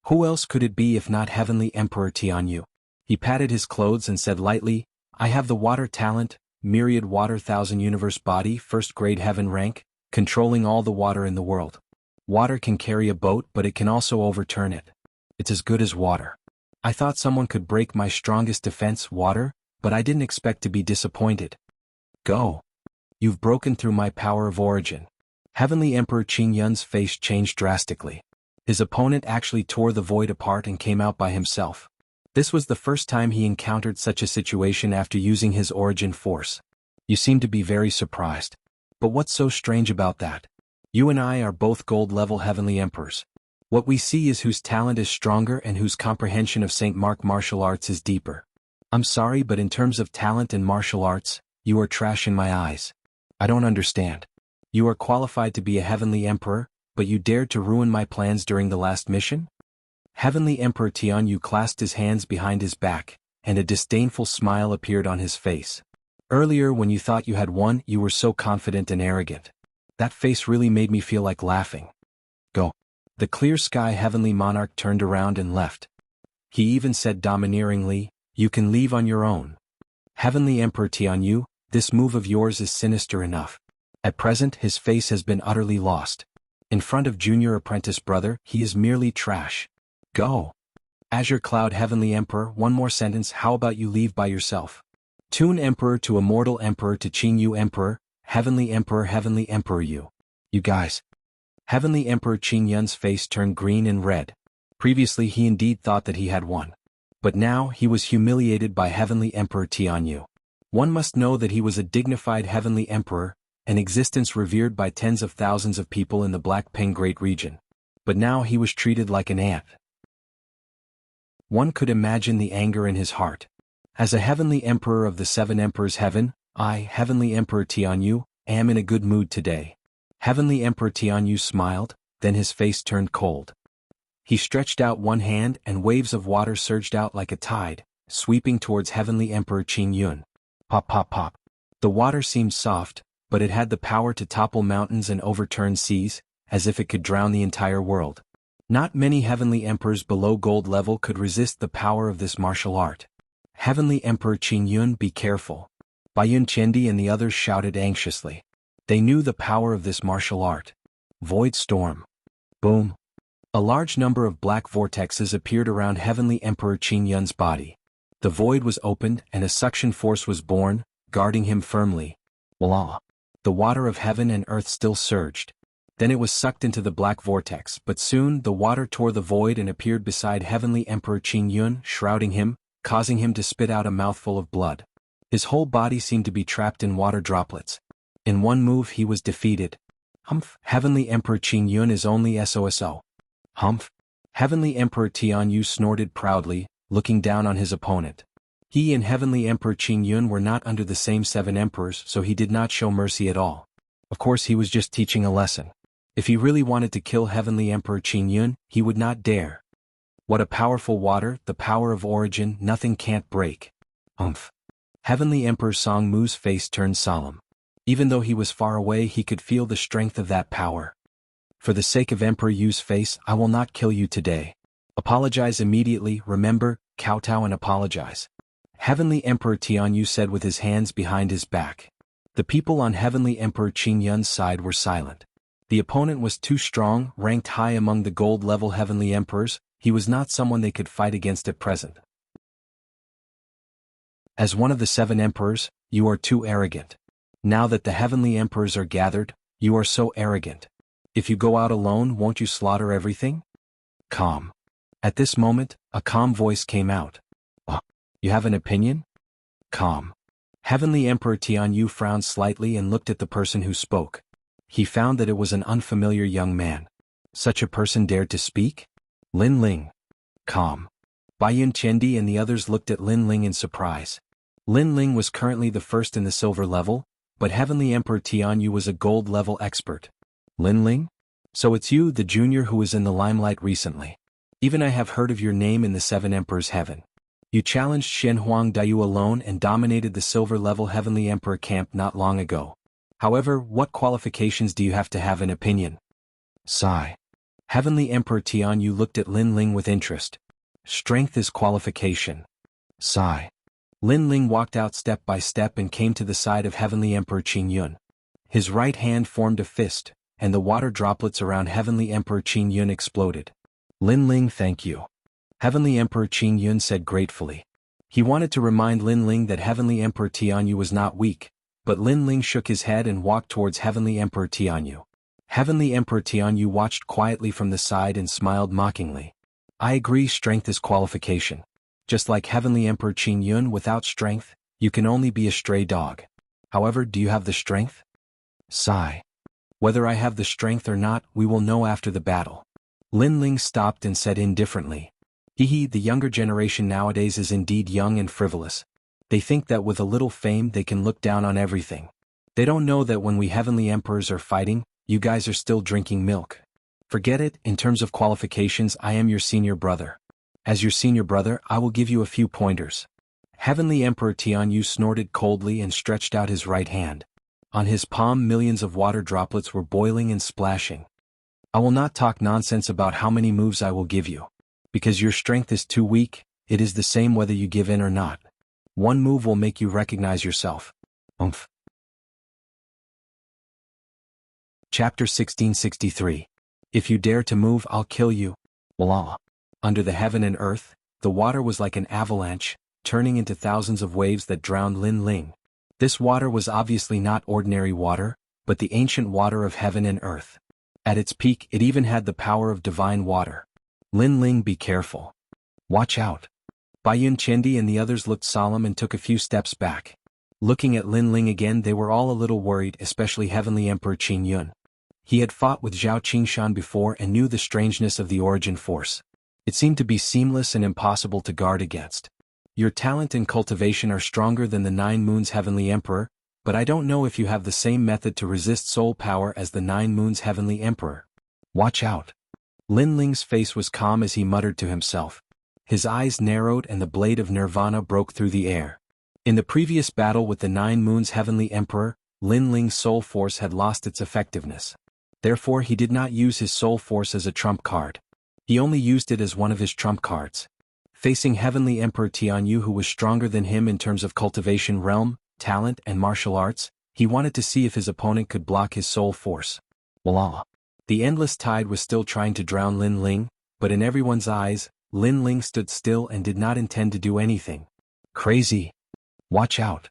A: Who else could it be if not Heavenly Emperor Tianyu? He patted his clothes and said lightly, I have the water talent, myriad water thousand universe body first grade heaven rank, controlling all the water in the world. Water can carry a boat but it can also overturn it. It's as good as water. I thought someone could break my strongest defense, water, but I didn't expect to be disappointed. Go. You've broken through my power of origin. Heavenly Emperor Qing Yun's face changed drastically. His opponent actually tore the void apart and came out by himself. This was the first time he encountered such a situation after using his origin force. You seem to be very surprised. But what's so strange about that? You and I are both gold-level Heavenly Emperors. What we see is whose talent is stronger and whose comprehension of St. Mark martial arts is deeper. I'm sorry, but in terms of talent and martial arts, you are trash in my eyes. I don't understand. You are qualified to be a Heavenly Emperor, but you dared to ruin my plans during the last mission? Heavenly Emperor Tianyu clasped his hands behind his back, and a disdainful smile appeared on his face. Earlier when you thought you had won, you were so confident and arrogant. That face really made me feel like laughing. Go. The clear sky Heavenly Monarch turned around and left. He even said domineeringly, you can leave on your own. Heavenly Emperor Tianyu, this move of yours is sinister enough. At present his face has been utterly lost. In front of junior apprentice brother, he is merely trash. Go. Azure Cloud Heavenly Emperor, one more sentence, how about you leave by yourself? Toon Emperor to Immortal Emperor to Qing Yu Emperor, Heavenly Emperor you. You guys. Heavenly Emperor Qing Yun's face turned green and red. Previously he indeed thought that he had won. But now he was humiliated by Heavenly Emperor Tianyu. One must know that he was a dignified Heavenly Emperor, an existence revered by tens of thousands of people in the Black Ping Great region. But now he was treated like an ant. One could imagine the anger in his heart. As a Heavenly Emperor of the Seven Emperors Heaven, I, Heavenly Emperor Tianyu, am in a good mood today. Heavenly Emperor Tianyu smiled, then his face turned cold. He stretched out one hand and waves of water surged out like a tide, sweeping towards Heavenly Emperor Qing Yun. Pop pop pop. The water seemed soft, but it had the power to topple mountains and overturn seas, as if it could drown the entire world. Not many Heavenly Emperors below gold level could resist the power of this martial art. Heavenly Emperor Qing Yun, be careful. Baiyun Qiandi and the others shouted anxiously. They knew the power of this martial art. Void Storm. Boom. A large number of black vortexes appeared around Heavenly Emperor Qing Yun's body. The void was opened and a suction force was born, guarding him firmly. Blah. The water of heaven and earth still surged. Then it was sucked into the black vortex, but soon the water tore the void and appeared beside Heavenly Emperor Qing Yun, shrouding him, causing him to spit out a mouthful of blood. His whole body seemed to be trapped in water droplets. In one move he was defeated. Humph. Heavenly Emperor Qing Yun is only SOSO. Humph. Heavenly Emperor Tianyu snorted proudly, looking down on his opponent. He and Heavenly Emperor Qing Yun were not under the same seven emperors, so he did not show mercy at all. Of course he was just teaching a lesson. If he really wanted to kill Heavenly Emperor Qing Yun, he would not dare. What a powerful water, the power of origin, nothing can't break. Humph. Heavenly Emperor Song Mu's face turned solemn. Even though he was far away, he could feel the strength of that power. For the sake of Emperor Yu's face, I will not kill you today. Apologize immediately, remember, kowtow and apologize. Heavenly Emperor Tianyu said with his hands behind his back. The people on Heavenly Emperor Qing Yun's side were silent. The opponent was too strong, ranked high among the gold-level Heavenly Emperors, he was not someone they could fight against at present. As one of the seven emperors, you are too arrogant. Now that the Heavenly Emperors are gathered, you are so arrogant. If you go out alone, won't you slaughter everything? Calm. At this moment, a calm voice came out. You have an opinion? Calm. Heavenly Emperor Tianyu frowned slightly and looked at the person who spoke. He found that it was an unfamiliar young man. Such a person dared to speak? Lin Ling. Calm. Baiyun Qiandi and the others looked at Lin Ling in surprise. Lin Ling was currently the first in the silver level, but Heavenly Emperor Tianyu was a gold level expert. Lin Ling? So it's you, the junior who was in the limelight recently. Even I have heard of your name in the Seven Emperors Heaven. You challenged Shen Huang Dayu alone and dominated the silver level Heavenly Emperor camp not long ago. However, what qualifications do you have to have an opinion? Sigh. Heavenly Emperor Tianyu looked at Lin Ling with interest. Strength is qualification. Sigh. Lin Ling walked out step by step and came to the side of Heavenly Emperor Qin Yun. His right hand formed a fist, and the water droplets around Heavenly Emperor Qin Yun exploded. Lin Ling, thank you. Heavenly Emperor Qin Yun said gratefully. He wanted to remind Lin Ling that Heavenly Emperor Tianyu was not weak, but Lin Ling shook his head and walked towards Heavenly Emperor Tianyu. Heavenly Emperor Tianyu watched quietly from the side and smiled mockingly. I agree, strength is qualification. Just like Heavenly Emperor Qin Yun, without strength, you can only be a stray dog. However, do you have the strength? Sigh. Whether I have the strength or not, we will know after the battle. Lin Ling stopped and said indifferently. The younger generation nowadays is indeed young and frivolous. They think that with a little fame they can look down on everything. They don't know that when we heavenly emperors are fighting, you guys are still drinking milk. Forget it, in terms of qualifications I am your senior brother. As your senior brother I will give you a few pointers. Heavenly Emperor Tianyu snorted coldly and stretched out his right hand. On his palm millions of water droplets were boiling and splashing. I will not talk nonsense about how many moves I will give you. Because your strength is too weak, it is the same whether you give in or not. One move will make you recognize yourself. Chapter 1663. If you dare to move, I'll kill you. Blah. Under the heaven and earth, the water was like an avalanche, turning into thousands of waves that drowned Lin Ling. This water was obviously not ordinary water, but the ancient water of heaven and earth. At its peak, it even had the power of divine water. Lin Ling, be careful. Watch out. Baiyun Chendi and the others looked solemn and took a few steps back. Looking at Lin Ling again, they were all a little worried, especially Heavenly Emperor Qin Yun. He had fought with Zhao Qingshan before and knew the strangeness of the origin force. It seemed to be seamless and impossible to guard against. Your talent and cultivation are stronger than the 9 Moons Heavenly Emperor, but I don't know if you have the same method to resist soul power as the 9 Moons Heavenly Emperor. Watch out. Lin Ling's face was calm as he muttered to himself. His eyes narrowed and the blade of nirvana broke through the air. In the previous battle with the 9 Moons Heavenly Emperor, Lin Ling's soul force had lost its effectiveness. Therefore he did not use his soul force as a trump card. He only used it as one of his trump cards. Facing Heavenly Emperor Tianyu, who was stronger than him in terms of cultivation realm, talent and martial arts, he wanted to see if his opponent could block his soul force. Blah. The endless tide was still trying to drown Lin Ling, but in everyone's eyes, Lin Ling stood still and did not intend to do anything. Crazy. Watch out.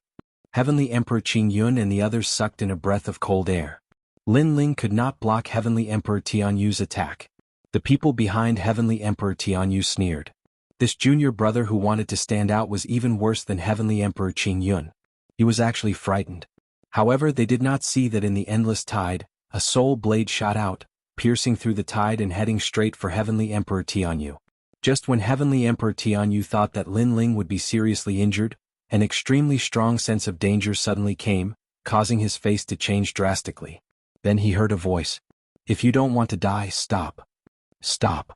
A: Heavenly Emperor Qin Yun and the others sucked in a breath of cold air. Lin Ling could not block Heavenly Emperor Tianyu's attack. The people behind Heavenly Emperor Tianyu sneered. This junior brother who wanted to stand out was even worse than Heavenly Emperor Qin Yun. He was actually frightened. However, they did not see that in the endless tide, a soul blade shot out, piercing through the tide and heading straight for Heavenly Emperor Tianyu. Just when Heavenly Emperor Tianyu thought that Lin Ling would be seriously injured, an extremely strong sense of danger suddenly came, causing his face to change drastically. Then he heard a voice. If you don't want to die, stop. Stop.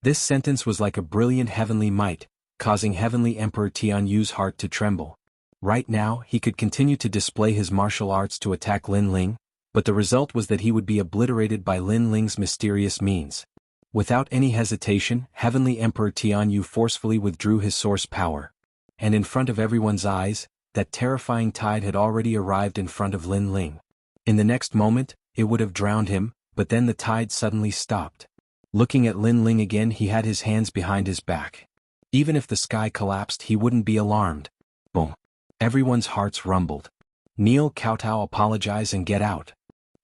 A: This sentence was like a brilliant heavenly might, causing Heavenly Emperor Tianyu's heart to tremble. Right now, he could continue to display his martial arts to attack Lin Ling, but the result was that he would be obliterated by Lin Ling's mysterious means. Without any hesitation, Heavenly Emperor Tianyu forcefully withdrew his source power. And in front of everyone's eyes, that terrifying tide had already arrived in front of Lin Ling. In the next moment, it would have drowned him, but then the tide suddenly stopped. Looking at Lin Ling again, he had his hands behind his back. Even if the sky collapsed, he wouldn't be alarmed. Boom. Everyone's hearts rumbled. Kneel, kowtow, apologize and get out.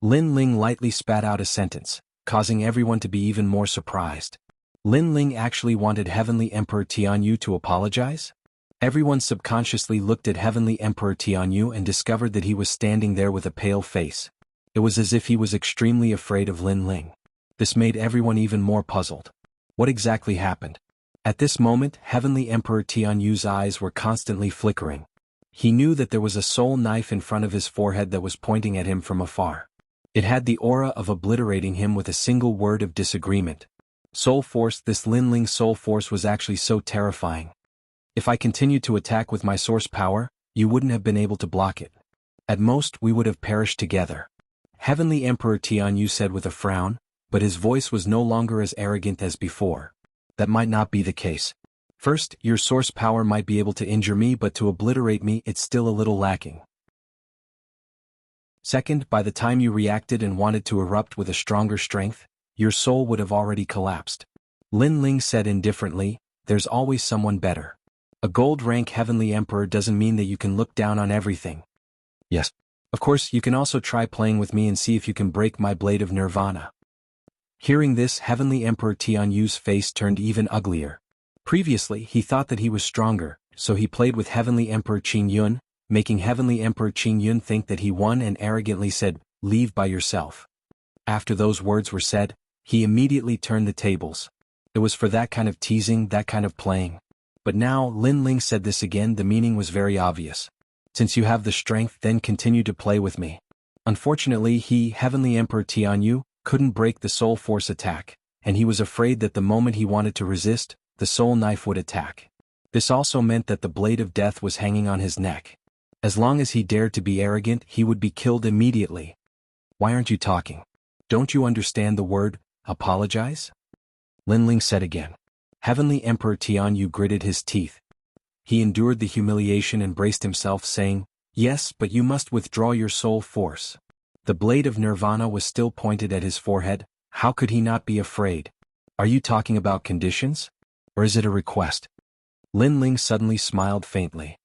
A: Lin Ling lightly spat out a sentence, causing everyone to be even more surprised. Lin Ling actually wanted Heavenly Emperor Tianyu to apologize? Everyone subconsciously looked at Heavenly Emperor Tianyu and discovered that he was standing there with a pale face. It was as if he was extremely afraid of Lin Ling. This made everyone even more puzzled. What exactly happened? At this moment, Heavenly Emperor Tianyu's eyes were constantly flickering. He knew that there was a soul knife in front of his forehead that was pointing at him from afar. It had the aura of obliterating him with a single word of disagreement. Soul force. This Lin Ling soul force was actually so terrifying. If I continued to attack with my source power, you wouldn't have been able to block it. At most, we would have perished together. Heavenly Emperor Tianyu said with a frown, but his voice was no longer as arrogant as before. That might not be the case. First, your source power might be able to injure me, but to obliterate me it's still a little lacking. Second, by the time you reacted and wanted to erupt with a stronger strength, your soul would have already collapsed. Lin Ling said indifferently, there's always someone better. A gold-rank heavenly emperor doesn't mean that you can look down on everything. Yes. Of course, you can also try playing with me and see if you can break my blade of nirvana. Hearing this, Heavenly Emperor Tianyu's face turned even uglier. Previously, he thought that he was stronger, so he played with Heavenly Emperor Qing Yun, making Heavenly Emperor Qing Yun think that he won and arrogantly said, "Leave by yourself." After those words were said, he immediately turned the tables. It was for that kind of teasing, that kind of playing. But now, Lin Ling said this again, the meaning was very obvious. Since you have the strength, then continue to play with me. Unfortunately, Heavenly Emperor Tianyu, couldn't break the soul force attack, and he was afraid that the moment he wanted to resist, the soul knife would attack. This also meant that the blade of death was hanging on his neck. As long as he dared to be arrogant, he would be killed immediately. Why aren't you talking? Don't you understand the word, apologize? Lin Ling said again. Heavenly Emperor Tianyu gritted his teeth. He endured the humiliation and braced himself, saying, "Yes, but you must withdraw your soul force." The blade of nirvana was still pointed at his forehead. How could he not be afraid? Are you talking about conditions? Or is it a request? Lin Ling suddenly smiled faintly.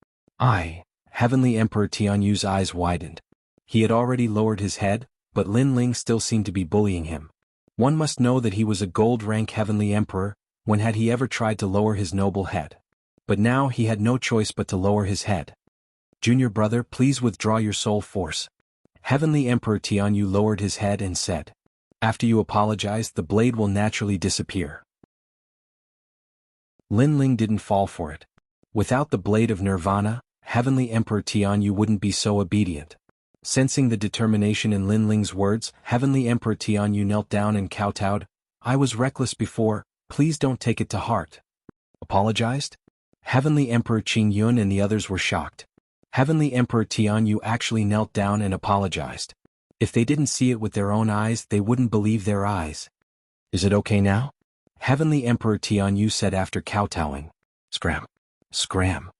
A: Heavenly Emperor Tianyu's eyes widened. He had already lowered his head, but Lin Ling still seemed to be bullying him. One must know that he was a gold-rank Heavenly Emperor. When had he ever tried to lower his noble head? But now he had no choice but to lower his head. "Junior brother, please withdraw your soul force." Heavenly Emperor Tianyu lowered his head and said, "After you apologize, the blade will naturally disappear." Lin Ling didn't fall for it. Without the blade of nirvana, Heavenly Emperor Tianyu wouldn't be so obedient. Sensing the determination in Lin Ling's words, Heavenly Emperor Tianyu knelt down and kowtowed. "I was reckless before, please don't take it to heart." Apologized? Heavenly Emperor Qing Yun and the others were shocked. Heavenly Emperor Tianyu actually knelt down and apologized. If they didn't see it with their own eyes, they wouldn't believe their eyes. "Is it okay now?" Heavenly Emperor Tianyu said after kowtowing. "Scram. Scram."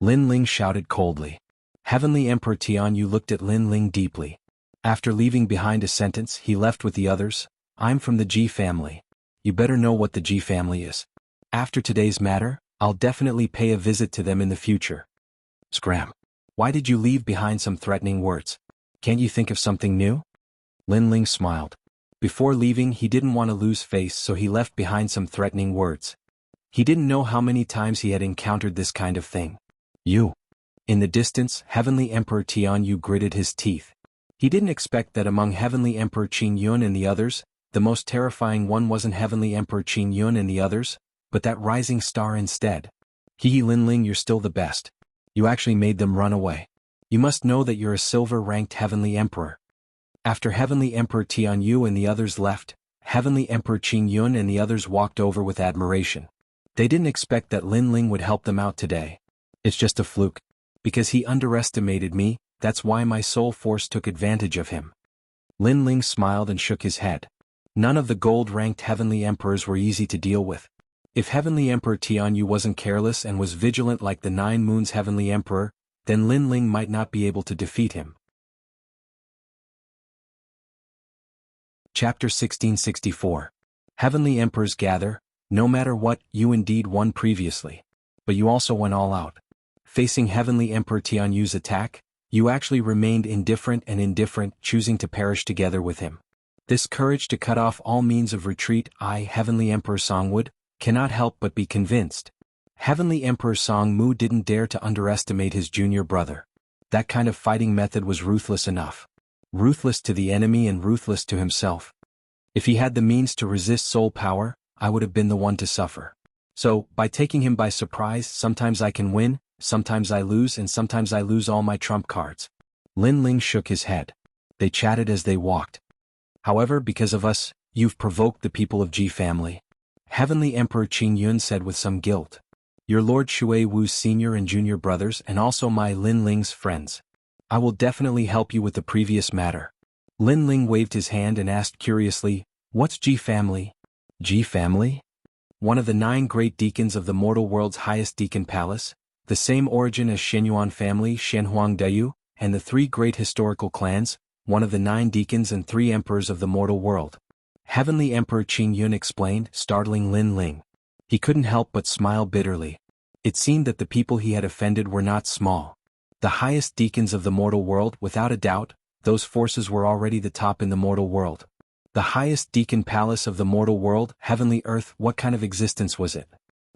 A: Lin Ling shouted coldly. Heavenly Emperor Tianyu looked at Lin Ling deeply. After leaving behind a sentence, he left with the others. "I'm from the Ji family. You better know what the Ji family is. After today's matter, I'll definitely pay a visit to them in the future." Scram. "Why did you leave behind some threatening words? Can't you think of something new?" Lin Ling smiled. Before leaving, he didn't want to lose face, so he left behind some threatening words. He didn't know how many times he had encountered this kind of thing. "You." In the distance, Heavenly Emperor Tianyu gritted his teeth. He didn't expect that among Heavenly Emperor Qing Yun and the others, the most terrifying one wasn't Heavenly Emperor Qing Yun and the others, but that rising star instead. Lin Ling, you're still the best. You actually made them run away. You must know that you're a silver-ranked Heavenly Emperor. After Heavenly Emperor Tianyu and the others left, Heavenly Emperor Qing Yun and the others walked over with admiration. They didn't expect that Lin Ling would help them out today. "It's just a fluke. Because he underestimated me, that's why my soul force took advantage of him." Lin Ling smiled and shook his head. None of the gold-ranked Heavenly Emperors were easy to deal with. If Heavenly Emperor Tianyu wasn't careless and was vigilant like the 9 Moons Heavenly Emperor, then Lin Ling might not be able to defeat him. Chapter 1664. Heavenly Emperors gather. No matter what, you indeed won previously. But you also went all out. Facing Heavenly Emperor Tianyu's attack, you actually remained indifferent, choosing to perish together with him. This courage to cut off all means of retreat, Heavenly Emperor Songwood, cannot help but be convinced. Heavenly Emperor Song Mu didn't dare to underestimate his junior brother. That kind of fighting method was ruthless enough. Ruthless to the enemy and ruthless to himself. If he had the means to resist soul power, I would have been the one to suffer. So, by taking him by surprise, sometimes I can win, sometimes I lose, and sometimes I lose all my trump cards. Lin Ling shook his head. They chatted as they walked. "However, because of us, you've provoked the people of Ji family." Heavenly Emperor Qing Yun said with some guilt. "Your Lord Shui Wu's senior and junior brothers and also my Lin Ling's friends. I will definitely help you with the previous matter." Lin Ling waved his hand and asked curiously, What's G family? G family? One of the 9 great deacons of the mortal world's highest deacon palace, the same origin as Shenyuan family Shenhuangdayu, and the 3 great historical clans, one of the 9 deacons and 3 emperors of the mortal world. Heavenly Emperor Qing Yun explained, startling Lin Ling. He couldn't help but smile bitterly. It seemed that the people he had offended were not small. The highest deacons of the mortal world, without a doubt, those forces were already the top in the mortal world. The highest deacon palace of the mortal world, heavenly earth, what kind of existence was it?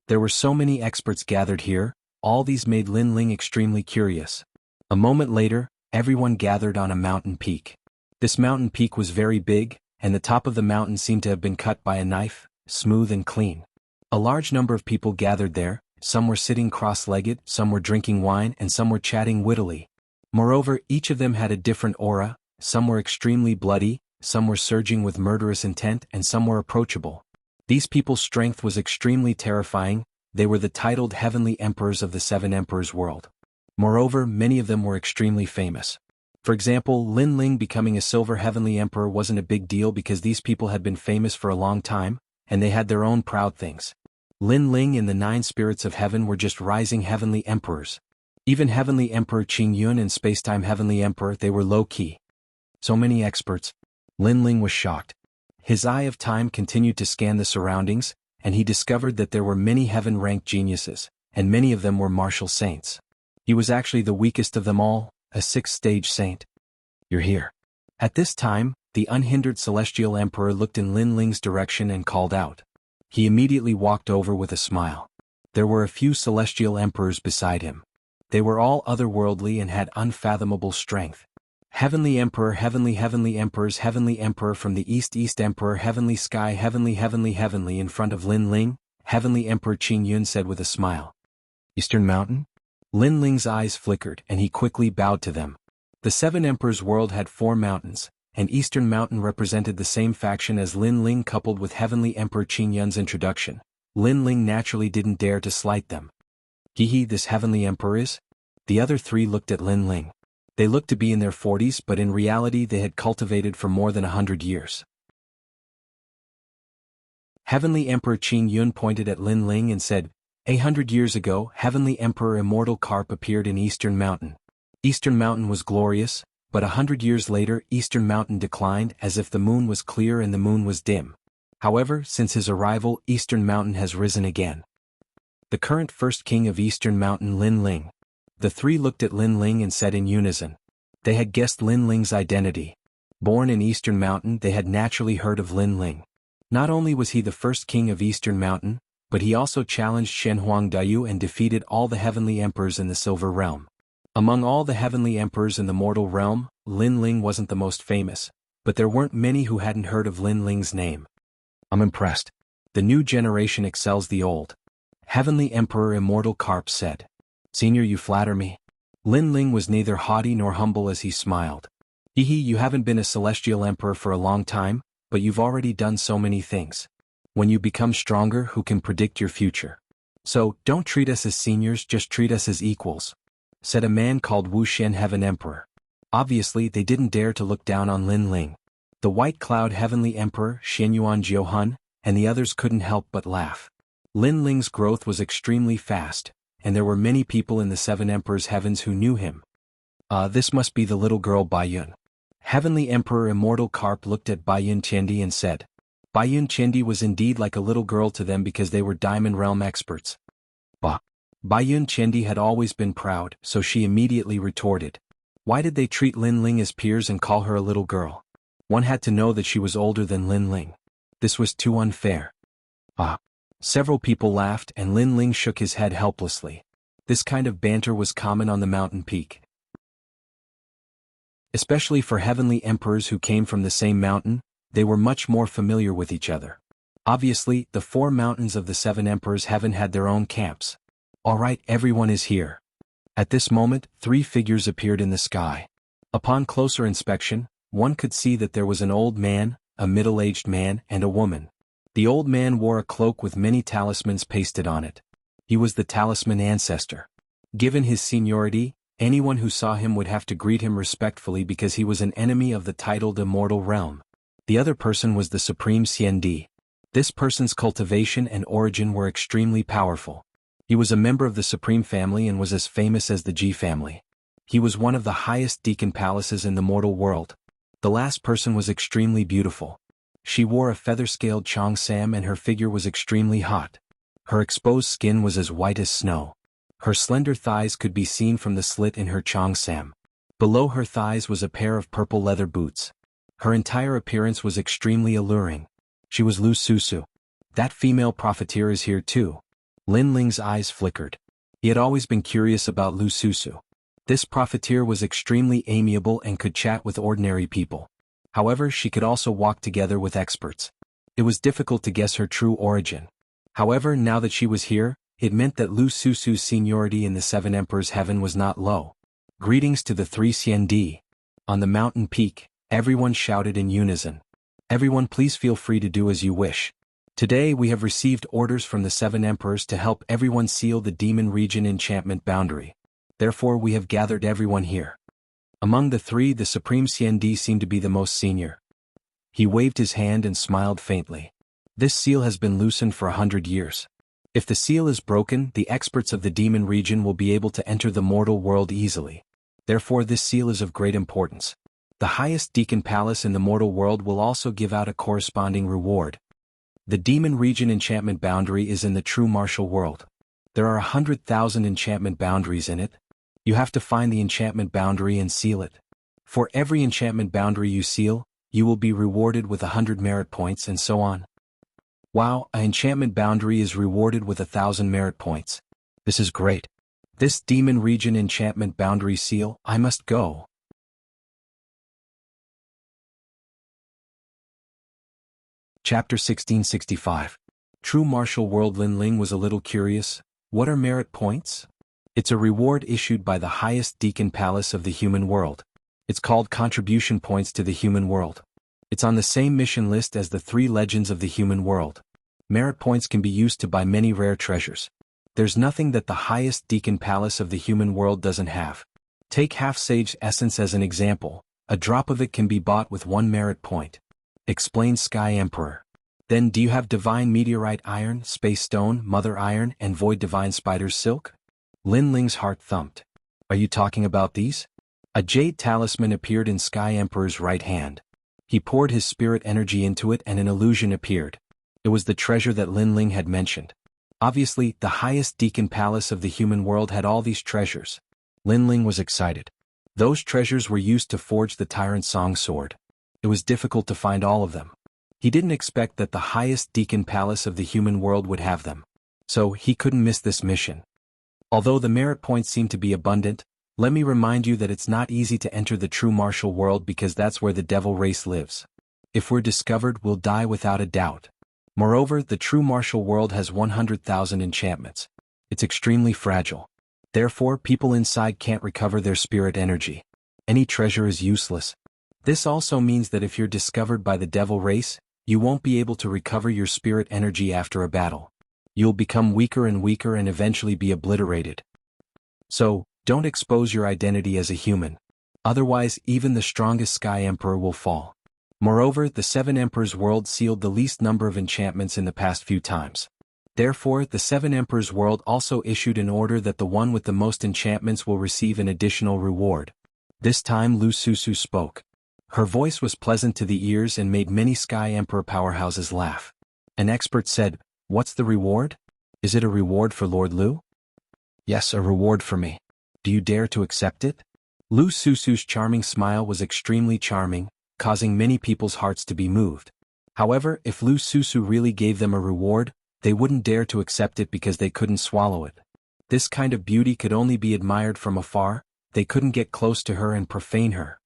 A: There were so many experts gathered here, all these made Lin Ling extremely curious. A moment later, everyone gathered on a mountain peak. This mountain peak was very big, and the top of the mountain seemed to have been cut by a knife, smooth and clean. A large number of people gathered there, some were sitting cross-legged, some were drinking wine, and some were chatting wittily. Moreover, each of them had a different aura, some were extremely bloody, some were surging with murderous intent, and some were approachable. These people's strength was extremely terrifying. They were the titled heavenly emperors of the 7 emperors world. Moreover, many of them were extremely famous. For example, Lin Ling becoming a silver heavenly emperor wasn't a big deal because these people had been famous for a long time, and they had their own proud things. Lin Ling and the 9 spirits of heaven were just rising heavenly emperors. Even heavenly emperor Qing Yun and spacetime heavenly emperor, they were low-key. So many experts. Lin Ling was shocked. His eye of time continued to scan the surroundings, and he discovered that there were many heaven-ranked geniuses, and many of them were martial saints. He was actually the weakest of them all, a 6th-stage saint. You're here. At this time, the unhindered celestial emperor looked in Lin Ling's direction and called out. He immediately walked over with a smile. There were a few celestial emperors beside him. They were all otherworldly and had unfathomable strength. Heavenly Emperor, heavenly emperors, heavenly emperor from the east emperor, heavenly sky, heavenly in front of Lin Ling, heavenly emperor Qing Yun said with a smile. Eastern Mountain? Lin Ling's eyes flickered and he quickly bowed to them. The 7 emperors' world had 4 mountains, and Eastern Mountain represented the same faction as Lin Ling coupled with heavenly emperor Qing Yun's introduction. Lin Ling naturally didn't dare to slight them. This heavenly emperor is? The other 3 looked at Lin Ling. They looked to be in their 40s, but in reality they had cultivated for more than 100 years. Heavenly Emperor Qing Yun pointed at Lin Ling and said, 100 years ago, Heavenly Emperor Immortal Carp appeared in Eastern Mountain. Eastern Mountain was glorious, but 100 years later Eastern Mountain declined as if the moon was clear and the moon was dim. However, since his arrival, Eastern Mountain has risen again. The current first king of Eastern Mountain, Lin Ling. The 3 looked at Lin Ling and said in unison. They had guessed Lin Ling's identity. Born in Eastern Mountain, they had naturally heard of Lin Ling. Not only was he the first king of Eastern Mountain, but he also challenged Shenhuangdayu and defeated all the heavenly emperors in the Silver Realm. Among all the heavenly emperors in the mortal realm, Lin Ling wasn't the most famous, but there weren't many who hadn't heard of Lin Ling's name. I'm impressed. The new generation excels the old. Heavenly Emperor Immortal Carp said. Senior, you flatter me. Lin Ling was neither haughty nor humble as he smiled. You haven't been a celestial emperor for a long time, but you've already done so many things. When you become stronger, who can predict your future? So, don't treat us as seniors, just treat us as equals, said a man called Wuxia Heaven Emperor. Obviously, they didn't dare to look down on Lin Ling. The White Cloud Heavenly Emperor, Shenyuan Jiuhun, and the others couldn't help but laugh. Lin Ling's growth was extremely fast, and there were many people in the 7 emperors' heavens who knew him. This must be the little girl Baiyun. Heavenly Emperor Immortal Carp looked at Baiyun Qiandi and said. Baiyun Qiandi was indeed like a little girl to them because they were Diamond Realm experts. Baiyun Qiandi had always been proud, so she immediately retorted. Why did they treat Lin Ling as peers and call her a little girl? One had to know that she was older than Lin Ling. This was too unfair. Several people laughed and Lin Ling shook his head helplessly. This kind of banter was common on the mountain peak. Especially for heavenly emperors who came from the same mountain, they were much more familiar with each other. Obviously, the 4 mountains of the 7 emperors' heaven had their own camps. Alright, everyone is here. At this moment, 3 figures appeared in the sky. Upon closer inspection, one could see that there was an old man, a middle-aged man, and a woman. The old man wore a cloak with many talismans pasted on it. He was the talisman ancestor. Given his seniority, anyone who saw him would have to greet him respectfully because he was an enemy of the titled immortal realm. The other person was the Supreme CND. This person's cultivation and origin were extremely powerful. He was a member of the Supreme family and was as famous as the G family. He was one of the highest deacon palaces in the mortal world. The last person was extremely beautiful. She wore a feather-scaled cheongsam and her figure was extremely hot. Her exposed skin was as white as snow. Her slender thighs could be seen from the slit in her cheongsam. Below her thighs was a pair of purple leather boots. Her entire appearance was extremely alluring. She was Lu Susu. That female profiteer is here too. Lin Ling's eyes flickered. He had always been curious about Lu Susu. This profiteer was extremely amiable and could chat with ordinary people. However, she could also walk together with experts. It was difficult to guess her true origin. However, now that she was here, it meant that Lu Susu's seniority in the Seven Emperors' heaven was not low. Greetings to the three CND. On the mountain peak, everyone shouted in unison. Everyone, please feel free to do as you wish. Today we have received orders from the Seven Emperors to help everyone seal the Demon Region enchantment boundary. Therefore we have gathered everyone here. Among the three, the Supreme CND seemed to be the most senior. He waved his hand and smiled faintly. This seal has been loosened for 100 years. If the seal is broken, the experts of the Demon Region will be able to enter the mortal world easily. Therefore this seal is of great importance. The highest Deacon Palace in the mortal world will also give out a corresponding reward. The Demon Region enchantment boundary is in the true martial world. There are 100,000 enchantment boundaries in it. You have to find the enchantment boundary and seal it. For every enchantment boundary you seal, you will be rewarded with 100 merit points and so on. Wow, an enchantment boundary is rewarded with 1,000 merit points. This is great. This Demon Region enchantment boundary seal, I must go. Chapter 1665. True martial world. Lin Ling was a little curious. What are merit points? It's a reward issued by the highest Deacon Palace of the human world. It's called contribution points to the human world. It's on the same mission list as the three legends of the human world. Merit points can be used to buy many rare treasures. There's nothing that the highest Deacon Palace of the human world doesn't have. Take half-sage essence as an example. A drop of it can be bought with 1 merit point. Explained Sky Emperor. Then do you have divine meteorite iron, space stone, mother iron, and void divine spider's silk? Lin Ling's heart thumped. Are you talking about these? A jade talisman appeared in Sky Emperor's right hand. He poured his spirit energy into it and an illusion appeared. It was the treasure that Lin Ling had mentioned. Obviously, the highest Deacon Palace of the human world had all these treasures. Lin Ling was excited. Those treasures were used to forge the Tyrant Song sword. It was difficult to find all of them. He didn't expect that the highest Deacon Palace of the human world would have them. So he couldn't miss this mission. Although the merit points seem to be abundant, let me remind you that it's not easy to enter the true martial world because that's where the devil race lives. If we're discovered, we'll die without a doubt. Moreover, the true martial world has 100,000 enchantments. It's extremely fragile. Therefore, people inside can't recover their spirit energy. Any treasure is useless. This also means that if you're discovered by the devil race, you won't be able to recover your spirit energy after a battle. You'll become weaker and eventually be obliterated. So, don't expose your identity as a human. Otherwise, even the strongest Sky Emperor will fall. Moreover, the Seven Emperors' world sealed the least number of enchantments in the past few times. Therefore, the Seven Emperors' world also issued an order that the one with the most enchantments will receive an additional reward. This time Lu Susu spoke. Her voice was pleasant to the ears and made many Sky Emperor powerhouses laugh. An expert said, "What's the reward? Is it a reward for Lord Lu?" "Yes, a reward for me. Do you dare to accept it?" Lu Susu's charming smile was extremely charming, causing many people's hearts to be moved. However, if Lu Susu really gave them a reward, they wouldn't dare to accept it because they couldn't swallow it. This kind of beauty could only be admired from afar. They couldn't get close to her and profane her.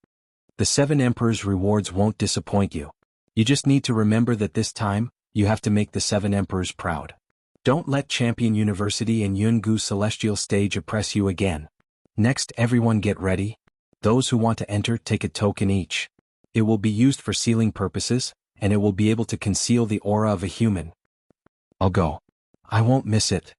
A: The Seven Emperors' rewards won't disappoint you. You just need to remember that this time, you have to make the Seven Emperors proud. Don't let Champion University and Yungu Celestial Stage oppress you again. Next, everyone get ready. Those who want to enter take a token each. It will be used for sealing purposes, and it will be able to conceal the aura of a human. I'll go. I won't miss it.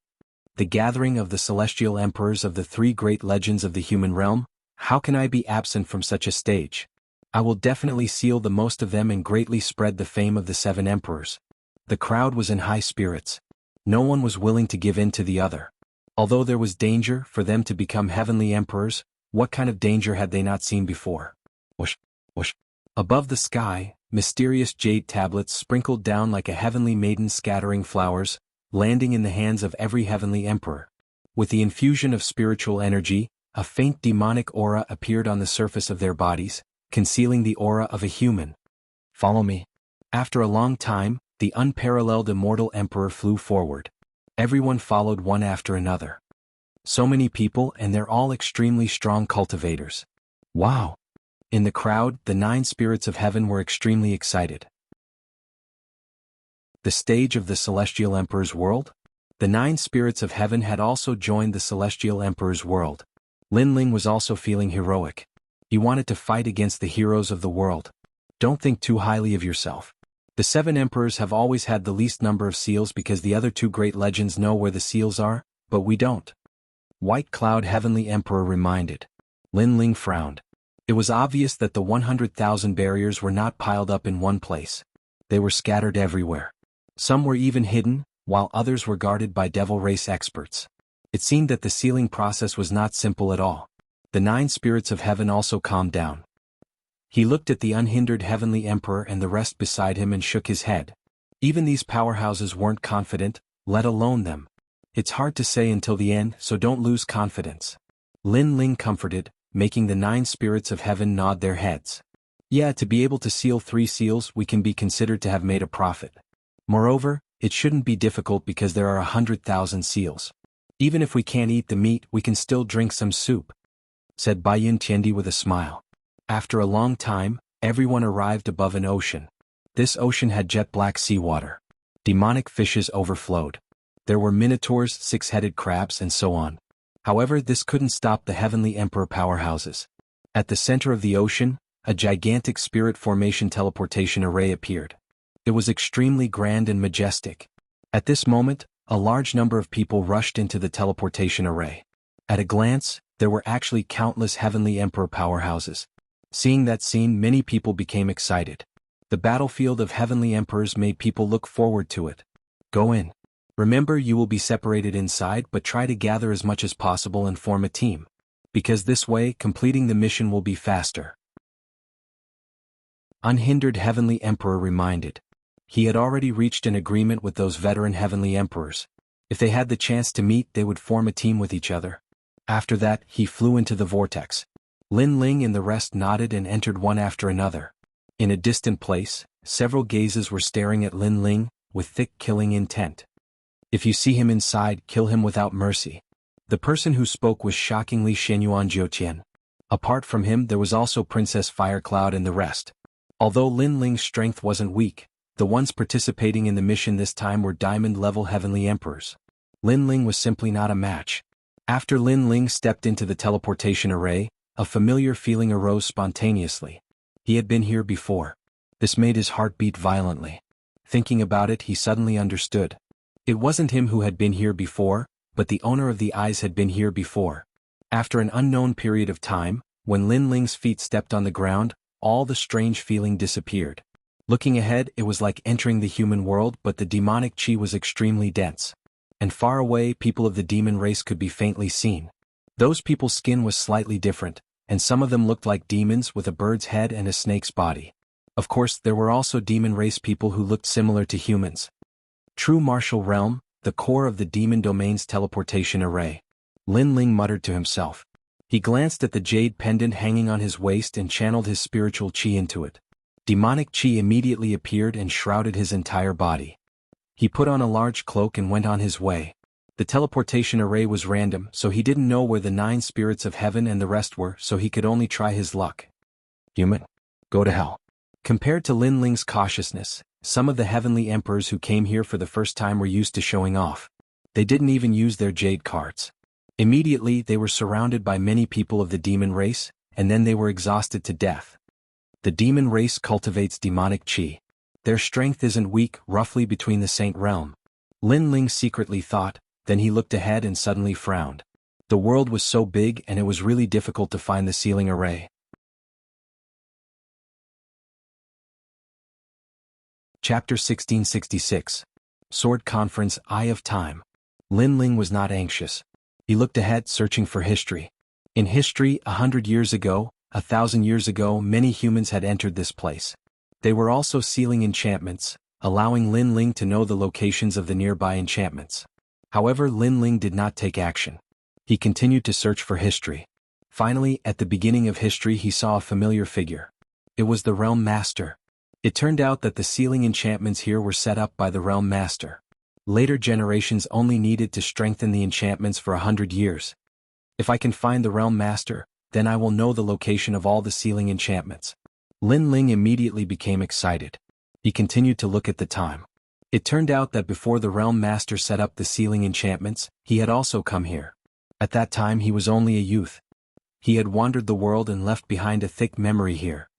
A: The gathering of the Celestial Emperors of the three great legends of the human realm. How can I be absent from such a stage? I will definitely seal the most of them and greatly spread the fame of the 7 emperors. The crowd was in high spirits. No one was willing to give in to the other. Although there was danger for them to become heavenly emperors, what kind of danger had they not seen before? Whoosh, whoosh. Above the sky, mysterious jade tablets sprinkled down like a heavenly maiden scattering flowers, landing in the hands of every heavenly emperor. With the infusion of spiritual energy, a faint demonic aura appeared on the surface of their bodies, concealing the aura of a human. Follow me. After a long time, the unparalleled immortal emperor flew forward. Everyone followed one after another. So many people, and they're all extremely strong cultivators. Wow! In the crowd, the 9 spirits of heaven were extremely excited. The stage of the celestial emperor's world? The 9 spirits of heaven had also joined the celestial emperor's world. Lin Ling was also feeling heroic. He wanted to fight against the heroes of the world. Don't think too highly of yourself. The 7 emperors have always had the least number of seals because the other 2 great legends know where the seals are, but we don't. White Cloud Heavenly Emperor reminded. Lin Ling frowned. It was obvious that the 100,000 barriers were not piled up in one place. They were scattered everywhere. Some were even hidden, while others were guarded by devil race experts. It seemed that the sealing process was not simple at all. The 9 spirits of heaven also calmed down. He looked at the unhindered heavenly emperor and the rest beside him and shook his head. Even these powerhouses weren't confident, let alone them. It's hard to say until the end, so don't lose confidence. Lin Ling comforted, making the 9 spirits of heaven nod their heads. Yeah, to be able to seal 3 seals we can be considered to have made a profit. Moreover, it shouldn't be difficult because there are 100,000 seals. Even if we can't eat the meat we can still drink some soup, said Baiyun Tiandi with a smile. After a long time, everyone arrived above an ocean. This ocean had jet black seawater. Demonic fishes overflowed. There were minotaurs, 6-headed crabs and so on. However, this couldn't stop the heavenly emperor powerhouses. At the center of the ocean, a gigantic spirit formation teleportation array appeared. It was extremely grand and majestic. At this moment, a large number of people rushed into the teleportation array. At a glance, there were actually countless heavenly emperor powerhouses. Seeing that scene, many people became excited. The battlefield of heavenly emperors made people look forward to it. Go in. Remember, you will be separated inside, but try to gather as much as possible and form a team. Because this way, completing the mission will be faster. Unhindered Heavenly Emperor reminded. He had already reached an agreement with those veteran heavenly emperors. If they had the chance to meet, they would form a team with each other. After that, he flew into the vortex. Lin Ling and the rest nodded and entered one after another. In a distant place, several gazes were staring at Lin Ling, with thick killing intent. If you see him inside, kill him without mercy. The person who spoke was shockingly Shenyuan Jiutian. Apart from him there was also Princess Firecloud and the rest. Although Lin Ling's strength wasn't weak, the ones participating in the mission this time were diamond-level heavenly emperors. Lin Ling was simply not a match. After Lin Ling stepped into the teleportation array, a familiar feeling arose spontaneously. He had been here before. This made his heart beat violently. Thinking about it, he suddenly understood. It wasn't him who had been here before, but the owner of the eyes had been here before. After an unknown period of time, when Lin Ling's feet stepped on the ground, all the strange feeling disappeared. Looking ahead, it was like entering the human world, but the demonic chi was extremely dense. And far away, people of the demon race could be faintly seen. Those people's skin was slightly different, and some of them looked like demons with a bird's head and a snake's body. Of course, there were also demon race people who looked similar to humans. True martial realm, the core of the demon domain's teleportation array. Lin Ling muttered to himself. He glanced at the jade pendant hanging on his waist and channeled his spiritual chi into it. Demonic chi immediately appeared and shrouded his entire body. He put on a large cloak and went on his way. The teleportation array was random, so he didn't know where the 9 spirits of heaven and the rest were, so he could only try his luck. Human. Go to hell. Compared to Lin Ling's cautiousness, some of the heavenly emperors who came here for the first time were used to showing off. They didn't even use their jade cards. Immediately, they were surrounded by many people of the demon race, and then they were exhausted to death. The demon race cultivates demonic chi. Their strength isn't weak, roughly between the saint realm. Lin Ling secretly thought, then he looked ahead and suddenly frowned. The world was so big and it was really difficult to find the sealing array. Chapter 1666. Sword Conference, Eye of Time. Lin Ling was not anxious. He looked ahead, searching for history. In history, 100 years ago, 1,000 years ago, many humans had entered this place. They were also sealing enchantments, allowing Lin Ling to know the locations of the nearby enchantments. However, Lin Ling did not take action. He continued to search for history. Finally, at the beginning of history, he saw a familiar figure. It was the Realm Master. It turned out that the sealing enchantments here were set up by the Realm Master. Later generations only needed to strengthen the enchantments for 100 years. If I can find the Realm Master, then I will know the location of all the sealing enchantments. Lin Ling immediately became excited. He continued to look at the time. It turned out that before the Realm Master set up the sealing enchantments, he had also come here. At that time he was only a youth. He had wandered the world and left behind a thick memory here.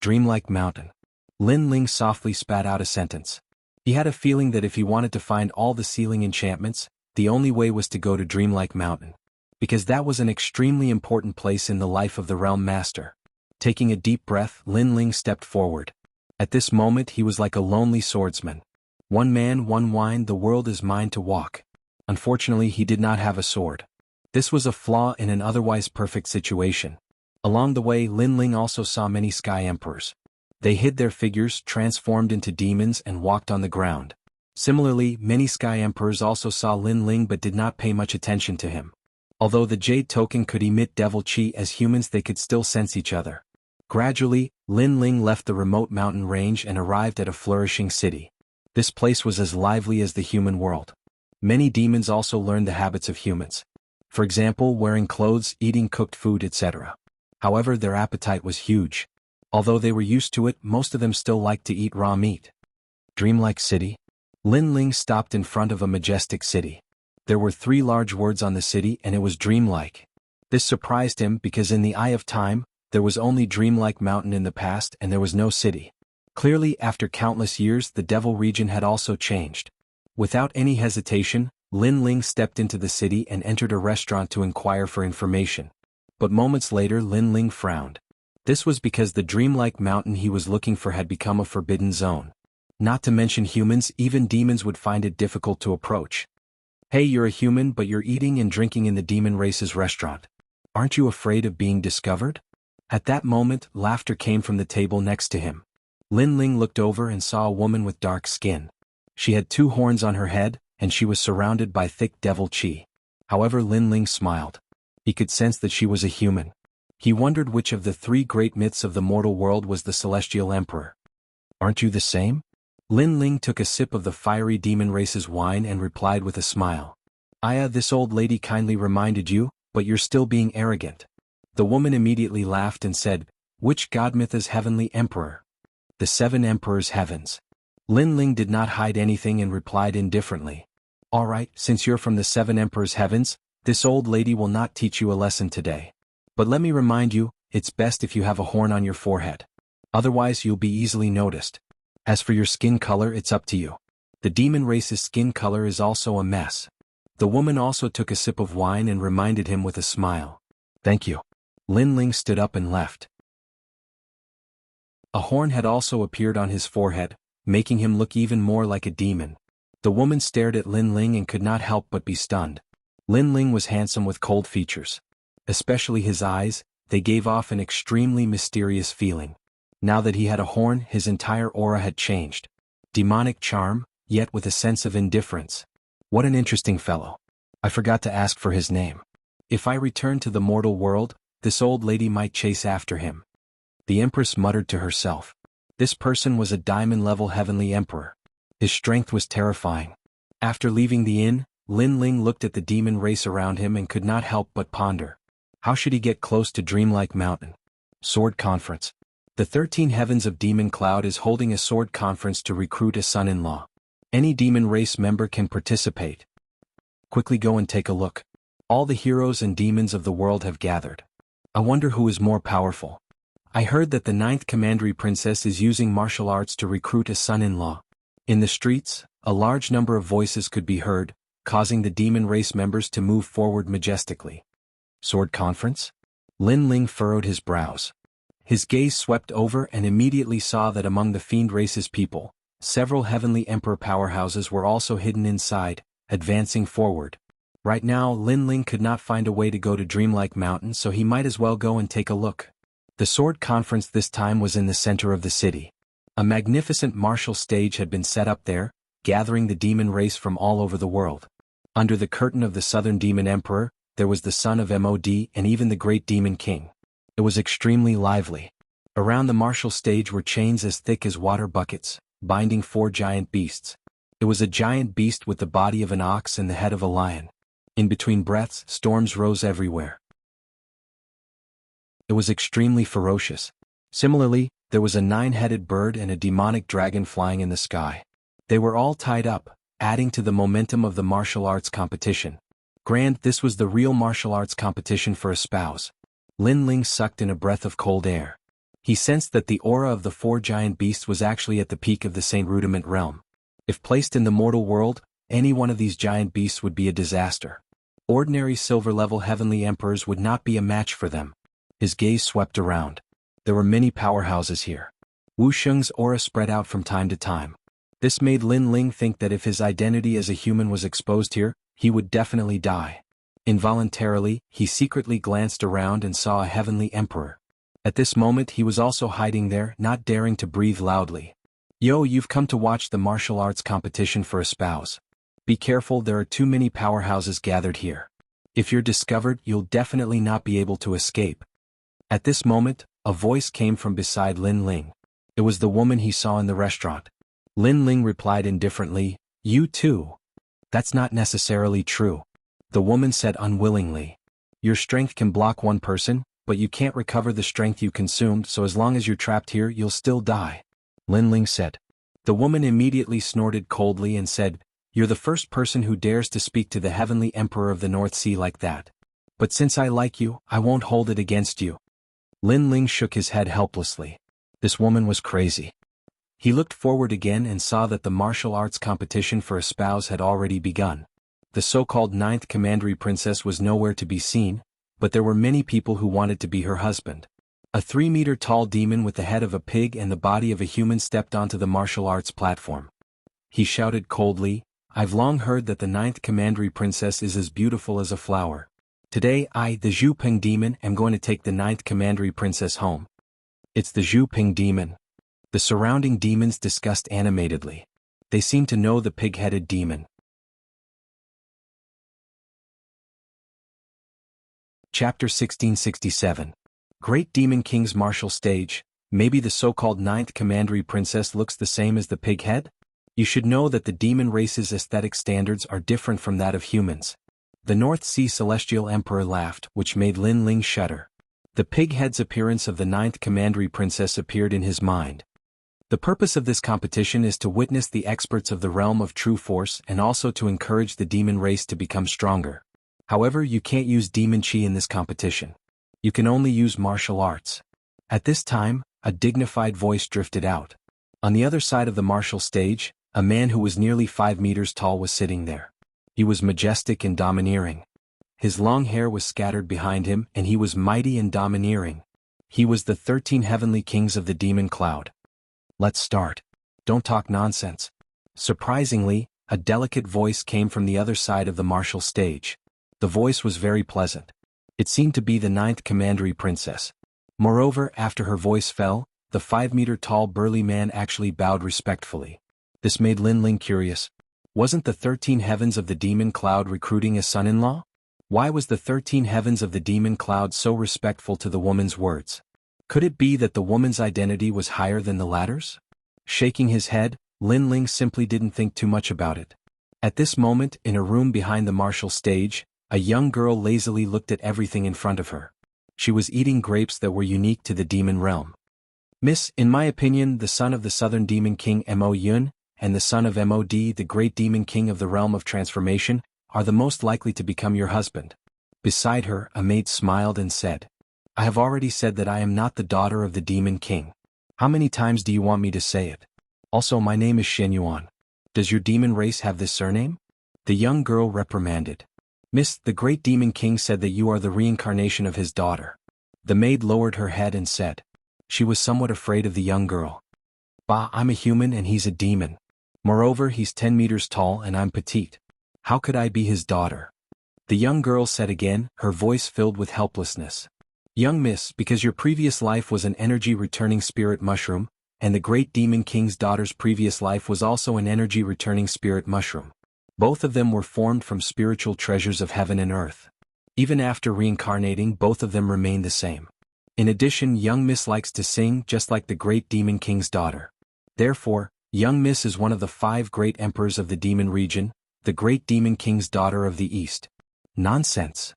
A: Dreamlike Mountain. Lin Ling softly spat out a sentence. He had a feeling that if he wanted to find all the sealing enchantments, the only way was to go to Dreamlike Mountain. Because that was an extremely important place in the life of the Realm Master. Taking a deep breath, Lin Ling stepped forward. At this moment he was like a lonely swordsman. One man, one wine, the world is mine to walk. Unfortunately he did not have a sword. This was a flaw in an otherwise perfect situation. Along the way Lin Ling also saw many Sky Emperors. They hid their figures, transformed into demons and walked on the ground. Similarly, many Sky Emperors also saw Lin Ling but did not pay much attention to him. Although the Jade Token could emit devil chi as humans, they could still sense each other. Gradually, Lin Ling left the remote mountain range and arrived at a flourishing city. This place was as lively as the human world. Many demons also learned the habits of humans. For example, wearing clothes, eating cooked food, etc. However, their appetite was huge. Although they were used to it, most of them still liked to eat raw meat. Dreamlike City? Lin Ling stopped in front of a majestic city. There were 3 large words on the city and it was dreamlike. This surprised him because in the Eye of Time, there was only Dreamlike Mountain in the past and there was no city. Clearly, after countless years, the Devil region had also changed. Without any hesitation, Lin Ling stepped into the city and entered a restaurant to inquire for information. But moments later Lin Ling frowned. This was because the Dreamlike Mountain he was looking for had become a forbidden zone. Not to mention humans, even demons would find it difficult to approach. Hey, you're a human but you're eating and drinking in the demon race's restaurant. Aren't you afraid of being discovered? At that moment, laughter came from the table next to him. Lin Ling looked over and saw a woman with dark skin. She had 2 horns on her head, and she was surrounded by thick devil chi. However, Lin Ling smiled. He could sense that she was a human. He wondered which of the 3 great myths of the mortal world was the Celestial Emperor. Aren't you the same? Lin Ling took a sip of the fiery demon race's wine and replied with a smile. Aya, this old lady kindly reminded you, but you're still being arrogant. The woman immediately laughed and said, which god myth is Heavenly Emperor? The 7 Emperors' Heavens. Lin Ling did not hide anything and replied indifferently. Alright, since you're from the 7 Emperors' Heavens, this old lady will not teach you a lesson today. But let me remind you, it's best if you have a horn on your forehead. Otherwise you'll be easily noticed. As for your skin color, it's up to you. The demon race's skin color is also a mess. The woman also took a sip of wine and reminded him with a smile. Thank you. Lin Ling stood up and left. A horn had also appeared on his forehead, making him look even more like a demon. The woman stared at Lin Ling and could not help but be stunned. Lin Ling was handsome with cold features. Especially his eyes, they gave off an extremely mysterious feeling. Now that he had a horn, his entire aura had changed. Demonic charm, yet with a sense of indifference. What an interesting fellow. I forgot to ask for his name. If I return to the mortal world, this old lady might chase after him. The Empress muttered to herself. This person was a diamond-level Heavenly Emperor. His strength was terrifying. After leaving the inn, Lin Ling looked at the demon race around him and could not help but ponder. How should he get close to Dreamlike Mountain? Sword Conference. The 13 Heavens of Demon Cloud is holding a sword conference to recruit a son-in-law. Any demon race member can participate. Quickly go and take a look. All the heroes and demons of the world have gathered. I wonder who is more powerful. I heard that the 9th Commandery Princess is using martial arts to recruit a son-in-law. In the streets, a large number of voices could be heard, causing the demon race members to move forward majestically. Sword Conference? Lin Ling furrowed his brows. His gaze swept over and immediately saw that among the fiend race's people, Several heavenly emperor powerhouses were also hidden inside, advancing forward. Right now Lin Ling could not find a way to go to Dreamlike Mountain, so he might as well go and take a look. The sword conference this time was in the center of the city. A magnificent martial stage had been set up there, gathering the demon race from all over the world. Under the curtain of the Southern Demon Emperor, there was the son of Mod and even the Great Demon King. It was extremely lively. Around the martial stage were chains as thick as water buckets, binding 4 giant beasts. It was a giant beast with the body of an ox and the head of a lion. In between breaths, storms rose everywhere. It was extremely ferocious. Similarly, there was a 9-headed bird and a demonic dragon flying in the sky. They were all tied up, adding to the momentum of the martial arts competition. This was the real martial arts competition for a spouse. Lin Ling sucked in a breath of cold air. He sensed that the aura of the 4 giant beasts was actually at the peak of the Saint Rudiment realm. If placed in the mortal world, any one of these giant beasts would be a disaster. Ordinary silver-level heavenly emperors would not be a match for them. His gaze swept around. There were many powerhouses here. Wuxia's aura spread out from time to time. This made Lin Ling think that if his identity as a human was exposed here, he would definitely die. Involuntarily, he secretly glanced around and saw a heavenly emperor. At this moment he was also hiding there, not daring to breathe loudly. "Yo, you've come to watch the martial arts competition for a spouse. Be careful, there are too many powerhouses gathered here. If you're discovered, you'll definitely not be able to escape." At this moment, a voice came from beside Lin Ling. It was the woman he saw in the restaurant. Lin Ling replied indifferently, "You too?" "That's not necessarily true," the woman said unwillingly. "Your strength can block one person, but you can't recover the strength you consumed, so as long as you're trapped here you'll still die," Lin Ling said. The woman immediately snorted coldly and said, "You're the first person who dares to speak to the heavenly emperor of the North Sea like that. But since I like you, I won't hold it against you." Lin Ling shook his head helplessly. This woman was crazy. He looked forward again and saw that the martial arts competition for a spouse had already begun. The so-called 9th Commandery Princess was nowhere to be seen, but there were many people who wanted to be her husband. A 3-meter-tall demon with the head of a pig and the body of a human stepped onto the martial arts platform. He shouted coldly, "I've long heard that the 9th Commandery Princess is as beautiful as a flower. Today I, the Zhu Ping demon, am going to take the 9th Commandery Princess home." "It's the Zhu Ping demon." The surrounding demons discussed animatedly. They seemed to know the pig-headed demon. Chapter 1667. Great Demon King's Martial Stage. Maybe the so-called 9th Commandery Princess looks the same as the pig-head? You should know that the demon race's aesthetic standards are different from that of humans. The North Sea Celestial Emperor laughed, which made Lin Ling shudder. The pig-head's appearance of the 9th Commandery Princess appeared in his mind. The purpose of this competition is to witness the experts of the realm of true force and also to encourage the demon race to become stronger. However, you can't use demon chi in this competition. You can only use martial arts. At this time, a dignified voice drifted out. On the other side of the martial stage, a man who was nearly 5 meters tall was sitting there. He was majestic and domineering. His long hair was scattered behind him and he was mighty and domineering. He was the 13 heavenly kings of the demon cloud. "Let's start. Don't talk nonsense." Surprisingly, a delicate voice came from the other side of the martial stage. The voice was very pleasant. It seemed to be the 9th Commandery Princess. Moreover, after her voice fell, the 5-meter-tall burly man actually bowed respectfully. This made Lin Ling curious. Wasn't the 13 heavens of the demon cloud recruiting a son-in-law? Why was the 13 heavens of the demon cloud so respectful to the woman's words? Could it be that the woman's identity was higher than the latter's? Shaking his head, Lin Ling simply didn't think too much about it. At this moment, in a room behind the martial stage, a young girl lazily looked at everything in front of her. She was eating grapes that were unique to the demon realm. "Miss, in my opinion, the son of the Southern Demon King Mo Yun, and the son of Mod, the Great Demon King of the Realm of Transformation, are the most likely to become your husband." Beside her, a maid smiled and said, "I have already said that I am not the daughter of the Demon King. How many times do you want me to say it? Also, my name is Shen Yuan. Does your demon race have this surname?" The young girl reprimanded. "Miss, the Great Demon King said that you are the reincarnation of his daughter." The maid lowered her head and said. She was somewhat afraid of the young girl. Bah, I'm a human and he's a demon. Moreover, he's 10 meters tall and I'm petite. How could I be his daughter? The young girl said again, her voice filled with helplessness. Young miss, because your previous life was an energy-returning spirit mushroom, and the great demon king's daughter's previous life was also an energy-returning spirit mushroom. Both of them were formed from spiritual treasures of heaven and earth. Even after reincarnating, both of them remain the same. In addition, young miss likes to sing just like the great demon king's daughter. Therefore, young miss is one of the 5 great emperors of the demon region, the great demon king's daughter of the East. Nonsense.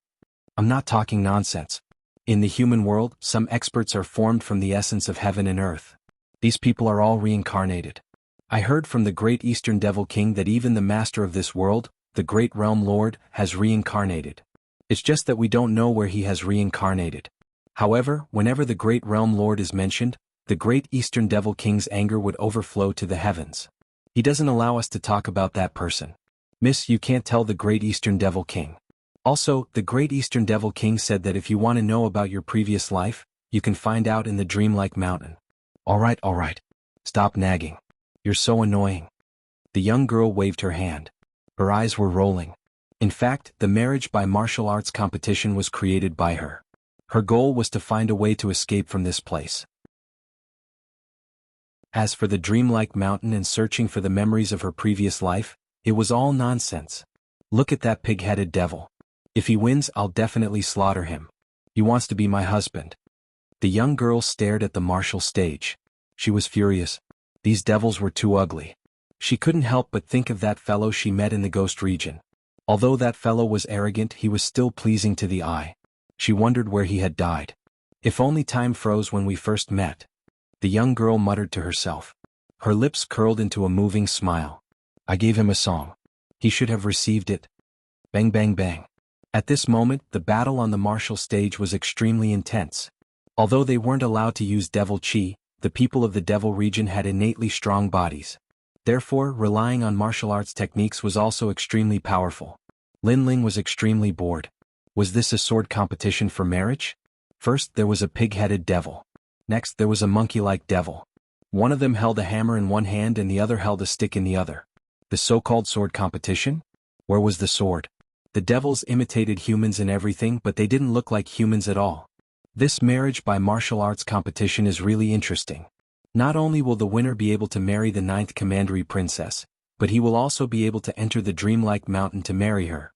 A: I'm not talking nonsense. In the human world, some experts are formed from the essence of heaven and earth. These people are all reincarnated. I heard from the great Eastern Devil King that even the master of this world, the great realm lord, has reincarnated. It's just that we don't know where he has reincarnated. However, whenever the great realm lord is mentioned, the great Eastern Devil King's anger would overflow to the heavens. He doesn't allow us to talk about that person. Miss, you can't tell the great Eastern Devil King. Also, the great Eastern Devil King said that if you want to know about your previous life, you can find out in the dreamlike mountain. Alright. Stop nagging. You're so annoying. The young girl waved her hand. Her eyes were rolling. In fact, the marriage by martial arts competition was created by her. Her goal was to find a way to escape from this place. As for the dreamlike mountain and searching for the memories of her previous life, it was all nonsense. Look at that pig-headed devil. If he wins, I'll definitely slaughter him. He wants to be my husband. The young girl stared at the martial stage. She was furious. These devils were too ugly. She couldn't help but think of that fellow she met in the ghost region. Although that fellow was arrogant, he was still pleasing to the eye. She wondered where he had died. If only time froze when we first met. The young girl muttered to herself. Her lips curled into a moving smile. I gave him a song. He should have received it. Bang bang bang. At this moment, the battle on the martial stage was extremely intense. Although they weren't allowed to use devil chi, the people of the devil region had innately strong bodies. Therefore, relying on martial arts techniques was also extremely powerful. Lin Ling was extremely bored. Was this a sword competition for marriage? First, there was a pig-headed devil. Next, there was a monkey-like devil. One of them held a hammer in one hand and the other held a stick in the other. The so-called sword competition? Where was the sword? The devils imitated humans in everything, but they didn't look like humans at all. This marriage by martial arts competition is really interesting. Not only will the winner be able to marry the 9th commandery princess, but he will also be able to enter the dreamlike mountain to marry her.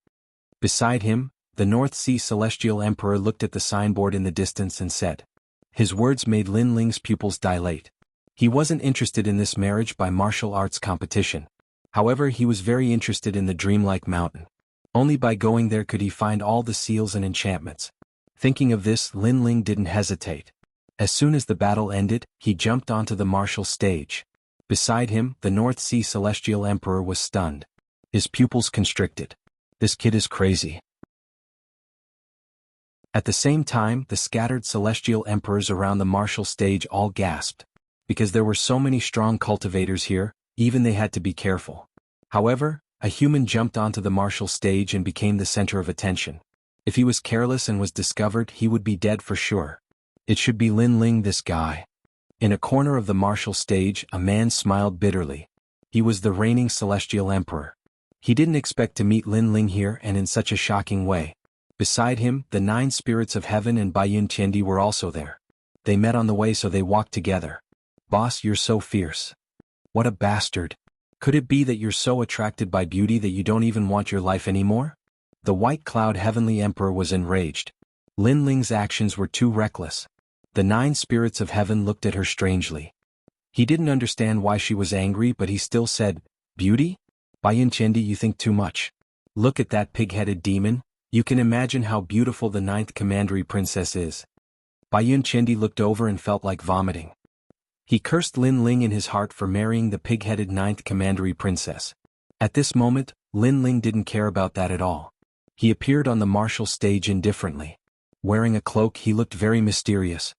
A: Beside him, the North Sea Celestial Emperor looked at the signboard in the distance and said. His words made Lin Ling's pupils dilate. He wasn't interested in this marriage by martial arts competition. However, he was very interested in the dreamlike mountain. Only by going there could he find all the seals and enchantments. Thinking of this, Lin Ling didn't hesitate. As soon as the battle ended, he jumped onto the martial stage. Beside him, the North Sea Celestial Emperor was stunned. His pupils constricted. This kid is crazy. At the same time, the scattered celestial emperors around the martial stage all gasped. Because there were so many strong cultivators here, even they had to be careful. However, a human jumped onto the martial stage and became the center of attention. If he was careless and was discovered, he would be dead for sure. It should be Lin Ling, this guy. In a corner of the martial stage, a man smiled bitterly. He was the reigning celestial emperor. He didn't expect to meet Lin Ling here and in such a shocking way. Beside him, the 9 spirits of heaven and Baiyun Tiandi were also there. They met on the way, so they walked together. Boss, you're so fierce. What a bastard. Could it be that you're so attracted by beauty that you don't even want your life anymore? The White Cloud Heavenly Emperor was enraged. Lin Ling's actions were too reckless. The 9 spirits of heaven looked at her strangely. He didn't understand why she was angry, but he still said, Beauty? Baiyun Tiandi, you think too much. Look at that pig-headed demon. You can imagine how beautiful the 9th commandery princess is. Baiyun Tiandi looked over and felt like vomiting. He cursed Lin Ling in his heart for marrying the pig-headed 9th commandery princess. At this moment, Lin Ling didn't care about that at all. He appeared on the martial stage indifferently. Wearing a cloak, he looked very mysterious.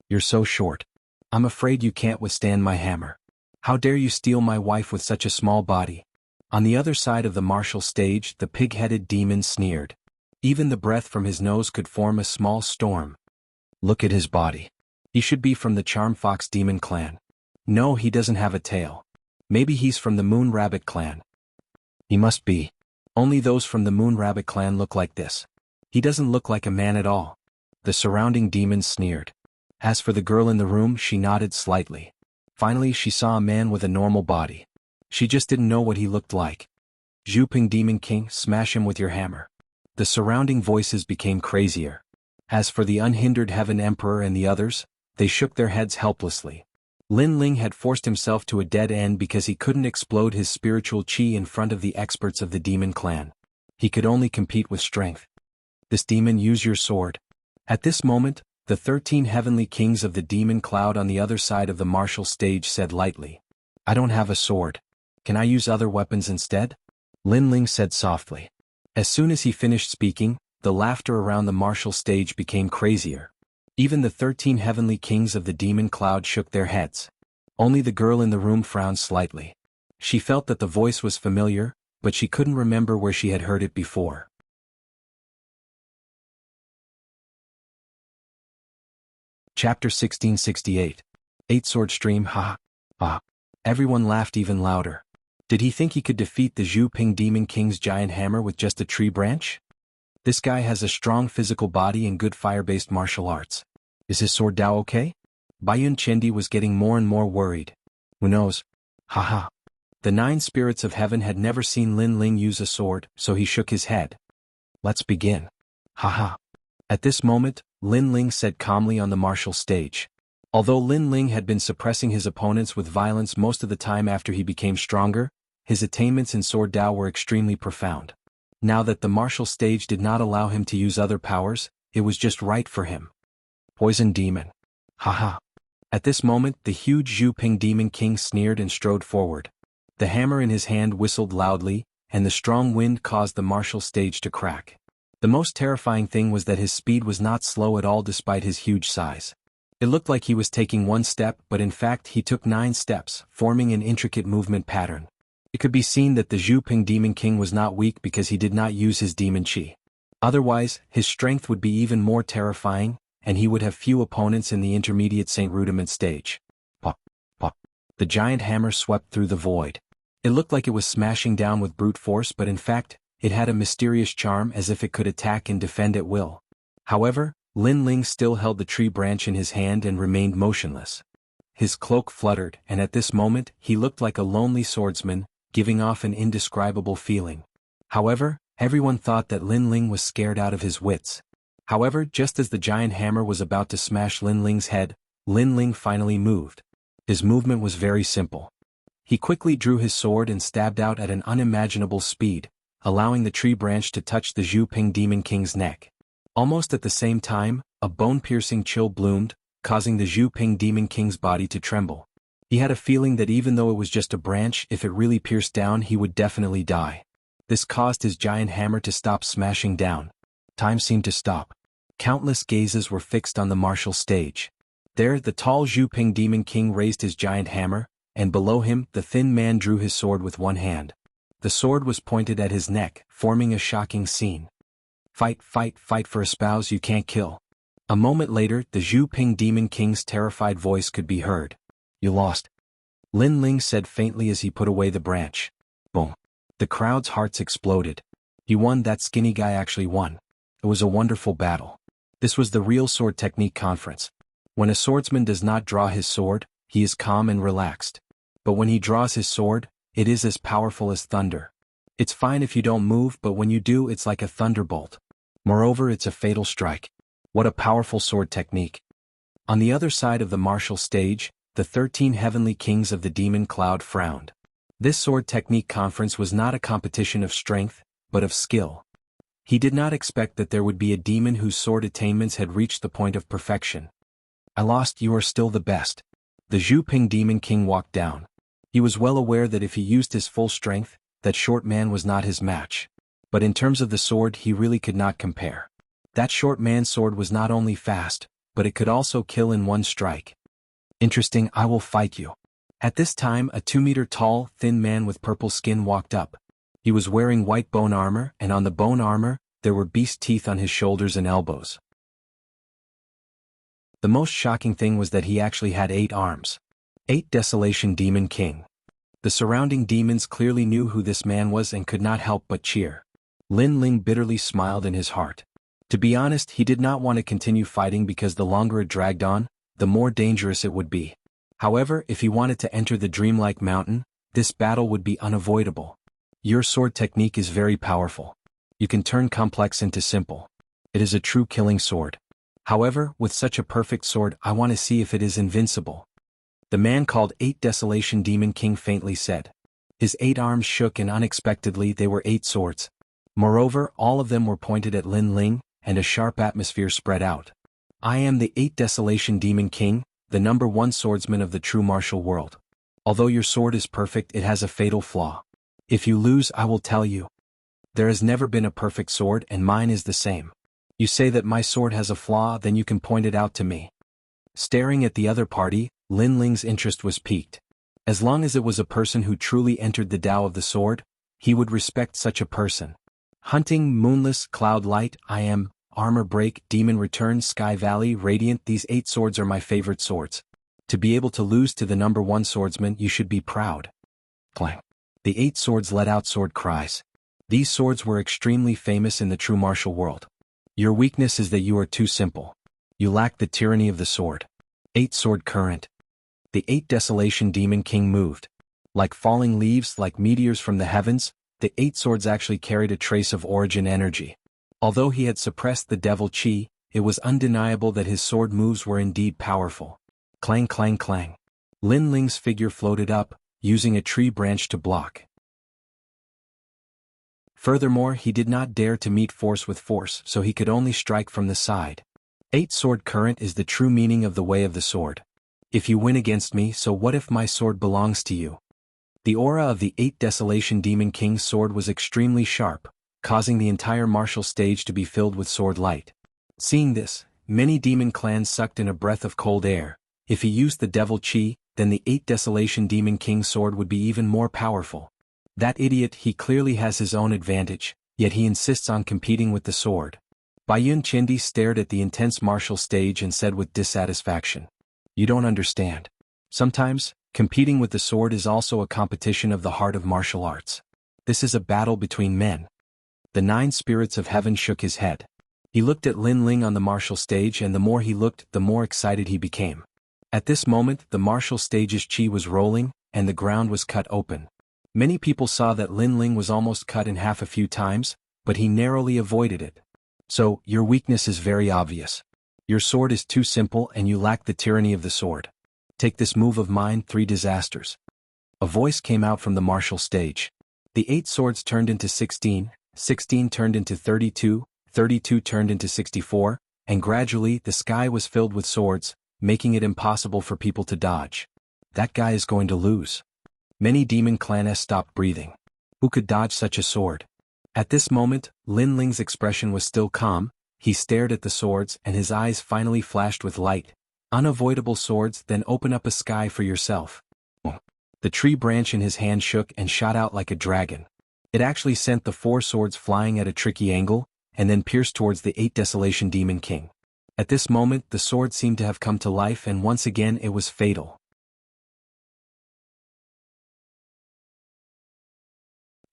A: You're so short. I'm afraid you can't withstand my hammer. How dare you steal my wife with such a small body? On the other side of the martial stage, the pig-headed demon sneered. Even the breath from his nose could form a small storm. Look at his body. He should be from the Charm Fox Demon clan. No, he doesn't have a tail. Maybe he's from the Moon Rabbit clan. He must be. Only those from the Moon Rabbit clan look like this. He doesn't look like a man at all. The surrounding demons sneered. As for the girl in the room, she nodded slightly. Finally, she saw a man with a normal body. She just didn't know what he looked like. Zhuping Demon King, smash him with your hammer. The surrounding voices became crazier. As for the unhindered Heaven Emperor and the others, they shook their heads helplessly. Lin Ling had forced himself to a dead end because he couldn't explode his spiritual chi in front of the experts of the demon clan. He could only compete with strength. This demon, use your sword. At this moment, the 13 heavenly kings of the demon cloud on the other side of the martial stage said lightly, I don't have a sword. Can I use other weapons instead? Lin Ling said softly. As soon as he finished speaking, the laughter around the martial stage became crazier. Even the 13 heavenly kings of the demon cloud shook their heads. Only the girl in the room frowned slightly. She felt that the voice was familiar, but she couldn't remember where she had heard it before. Chapter 1668. Eight-sword stream, ha ha. Everyone laughed even louder. Did he think he could defeat the Zhuping Demon King's giant hammer with just a tree branch? This guy has a strong physical body and good fire-based martial arts. Is his sword Dao okay? Baiyun Chendi was getting more and more worried. Who knows? Haha. The 9 spirits of heaven had never seen Lin Ling use a sword, so he shook his head. Let's begin. Haha. At this moment, Lin Ling said calmly on the martial stage. Although Lin Ling had been suppressing his opponents with violence most of the time after he became stronger, his attainments in sword Dao were extremely profound. Now that the martial stage did not allow him to use other powers, it was just right for him. Poison Demon. Haha. At this moment, the huge Zhuping Demon King sneered and strode forward. The hammer in his hand whistled loudly, and the strong wind caused the martial stage to crack. The most terrifying thing was that his speed was not slow at all despite his huge size. It looked like he was taking 1 step, but in fact he took 9 steps, forming an intricate movement pattern. It could be seen that the Zhuping Demon King was not weak because he did not use his demon chi. Otherwise, his strength would be even more terrifying, and he would have few opponents in the intermediate Saint Rudiment stage. Pop, pop. The giant hammer swept through the void. It looked like it was smashing down with brute force, but in fact, it had a mysterious charm as if it could attack and defend at will. However, Lin Ling still held the tree branch in his hand and remained motionless. His cloak fluttered, and at this moment, he looked like a lonely swordsman, giving off an indescribable feeling. However, everyone thought that Lin Ling was scared out of his wits. However, just as the giant hammer was about to smash Lin Ling's head, Lin Ling finally moved. His movement was very simple. He quickly drew his sword and stabbed out at an unimaginable speed, allowing the tree branch to touch the Zhuping Demon King's neck. Almost at the same time, a bone-piercing chill bloomed, causing the Zhuping Demon King's body to tremble. He had a feeling that even though it was just a branch, if it really pierced down he would definitely die. This caused his giant hammer to stop smashing down. Time seemed to stop. Countless gazes were fixed on the martial stage. There, the tall Zhuping Demon King raised his giant hammer, and below him, the thin man drew his sword with one hand. The sword was pointed at his neck, forming a shocking scene. Fight, fight, fight for a spouse you can't kill. A moment later, the Zhuping Demon King's terrified voice could be heard. You lost. Lin Ling said faintly as he put away the branch. Boom. The crowd's hearts exploded. He won. That skinny guy actually won. It was a wonderful battle. This was the real sword technique conference. When a swordsman does not draw his sword, he is calm and relaxed. But when he draws his sword, it is as powerful as thunder. It's fine if you don't move, but when you do, it's like a thunderbolt. Moreover, it's a fatal strike. What a powerful sword technique. On the other side of the martial stage, the 13 heavenly kings of the demon cloud frowned. This sword technique conference was not a competition of strength, but of skill. He did not expect that there would be a demon whose sword attainments had reached the point of perfection. I lost. You are still the best. The Zhuping Demon King walked down. He was well aware that if he used his full strength, that short man was not his match. But in terms of the sword, he really could not compare. That short man's sword was not only fast, but it could also kill in one strike. Interesting, I will fight you. At this time, a 2-meter-tall, thin man with purple skin walked up. He was wearing white bone armor, and on the bone armor, there were beast teeth on his shoulders and elbows. The most shocking thing was that he actually had 8 arms. 8 Desolation Demon King. The surrounding demons clearly knew who this man was and could not help but cheer. Lin Ling bitterly smiled in his heart. To be honest, he did not want to continue fighting because the longer it dragged on, the more dangerous it would be. However, if he wanted to enter the dreamlike mountain, this battle would be unavoidable. Your sword technique is very powerful. You can turn complex into simple. It is a true killing sword. However, with such a perfect sword, I want to see if it is invincible. The man called 8 Desolation Demon King faintly said. His 8 arms shook and unexpectedly they were 8 swords. Moreover, all of them were pointed at Lin Ling, and a sharp atmosphere spread out. I am the 8 Desolation Demon King, the #1 swordsman of the true martial world. Although your sword is perfect, it has a fatal flaw. If you lose, I will tell you. There has never been a perfect sword and mine is the same. You say that my sword has a flaw, then you can point it out to me. Staring at the other party, Lin Ling's interest was piqued. As long as it was a person who truly entered the Tao of the sword, he would respect such a person. Hunting, Moonless, Cloud Light, I Am, Armor Break, Demon Return, Sky Valley, Radiant, these 8 swords are my favorite swords. To be able to lose to the #1 swordsman, you should be proud. Clang. The 8 swords let out sword cries. These swords were extremely famous in the true martial world. Your weakness is that you are too simple. You lack the tyranny of the sword. 8 Sword Current. The 8 Desolation Demon King moved. Like falling leaves, like meteors from the heavens, the 8 swords actually carried a trace of origin energy. Although he had suppressed the devil chi, it was undeniable that his sword moves were indeed powerful. Clang clang clang. Lin Ling's figure floated up, using a tree branch to block. Furthermore, he did not dare to meet force with force, so he could only strike from the side. 8 Sword Current is the true meaning of the way of the sword. If you win against me, so what if my sword belongs to you? The aura of the 8 Desolation Demon King's sword was extremely sharp, causing the entire martial stage to be filled with sword light. Seeing this, many demon clans sucked in a breath of cold air. If he used the devil chi, then the 8 Desolation Demon King's sword would be even more powerful. That idiot, he clearly has his own advantage, yet he insists on competing with the sword. Baiyun Chindi stared at the intense martial stage and said with dissatisfaction. You don't understand. Sometimes, competing with the sword is also a competition of the heart of martial arts. This is a battle between men. The 9 spirits of heaven shook his head. He looked at Lin Ling on the martial stage, and the more he looked, the more excited he became. At this moment, the martial stage's chi was rolling, and the ground was cut open. Many people saw that Lin Ling was almost cut in half a few times, but he narrowly avoided it. So, your weakness is very obvious. Your sword is too simple and you lack the tyranny of the sword. Take this move of mine, 3 disasters. A voice came out from the martial stage. The 8 swords turned into 16, 16 turned into 32, 32 turned into 64, and gradually the sky was filled with swords, making it impossible for people to dodge. That guy is going to lose. Many demon clans stopped breathing. Who could dodge such a sword? At this moment, Lin Ling's expression was still calm. He stared at the swords and his eyes finally flashed with light. Unavoidable swords, then open up a sky for yourself. The tree branch in his hand shook and shot out like a dragon. It actually sent the 4 swords flying at a tricky angle, and then pierced towards the 8 Desolation Demon King. At this moment, the sword seemed to have come to life and once again it was fatal.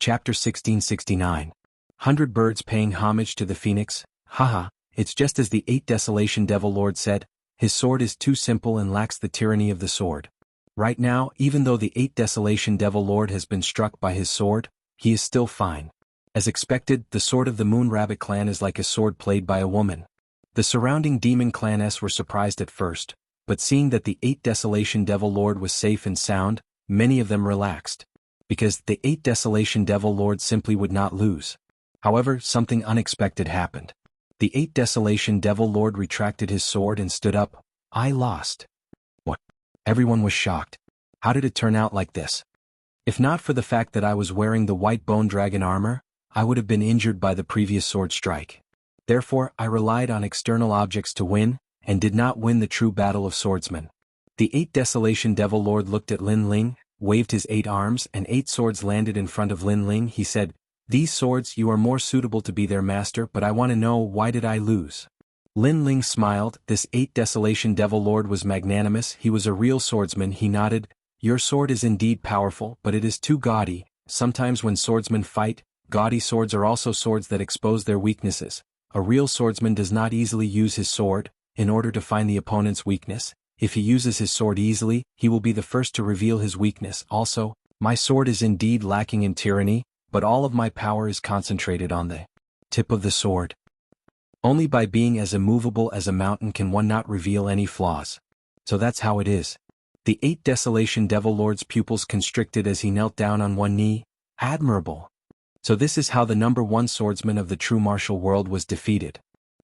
A: Chapter 1669. 100 Birds Paying Homage to the Phoenix. Haha, it's just as the 8 Desolation Devil Lord said, his sword is too simple and lacks the tyranny of the sword. Right now, even though the 8 Desolation Devil Lord has been struck by his sword, he is still fine. As expected, the sword of the Moon Rabbit clan is like a sword played by a woman. The surrounding demon clans were surprised at first, but seeing that the 8 Desolation Devil Lord was safe and sound, many of them relaxed. Because the 8 Desolation Devil Lord simply would not lose. However, something unexpected happened. The 8 Desolation Devil Lord retracted his sword and stood up. I lost. What? Everyone was shocked. How did it turn out like this? If not for the fact that I was wearing the white bone dragon armor, I would have been injured by the previous sword strike. Therefore, I relied on external objects to win, and did not win the true battle of swordsmen. The 8 Desolation Devil Lord looked at Lin Ling, waved his 8 arms and 8 swords landed in front of Lin Ling. He said, these swords, you are more suitable to be their master, but I want to know, why did I lose? Lin Ling smiled. This 8 Desolation Devil Lord was magnanimous. He was a real swordsman. He nodded. Your sword is indeed powerful, but it is too gaudy. Sometimes when swordsmen fight, gaudy swords are also swords that expose their weaknesses. A real swordsman does not easily use his sword, in order to find the opponent's weakness. If he uses his sword easily, he will be the first to reveal his weakness. Also, my sword is indeed lacking in tyranny, but all of my power is concentrated on the tip of the sword. Only by being as immovable as a mountain can one not reveal any flaws. So that's how it is. The 8 Desolation Devil Lord's pupils constricted as he knelt down on one knee. Admirable. So this is how the number 1 swordsman of the true martial world was defeated.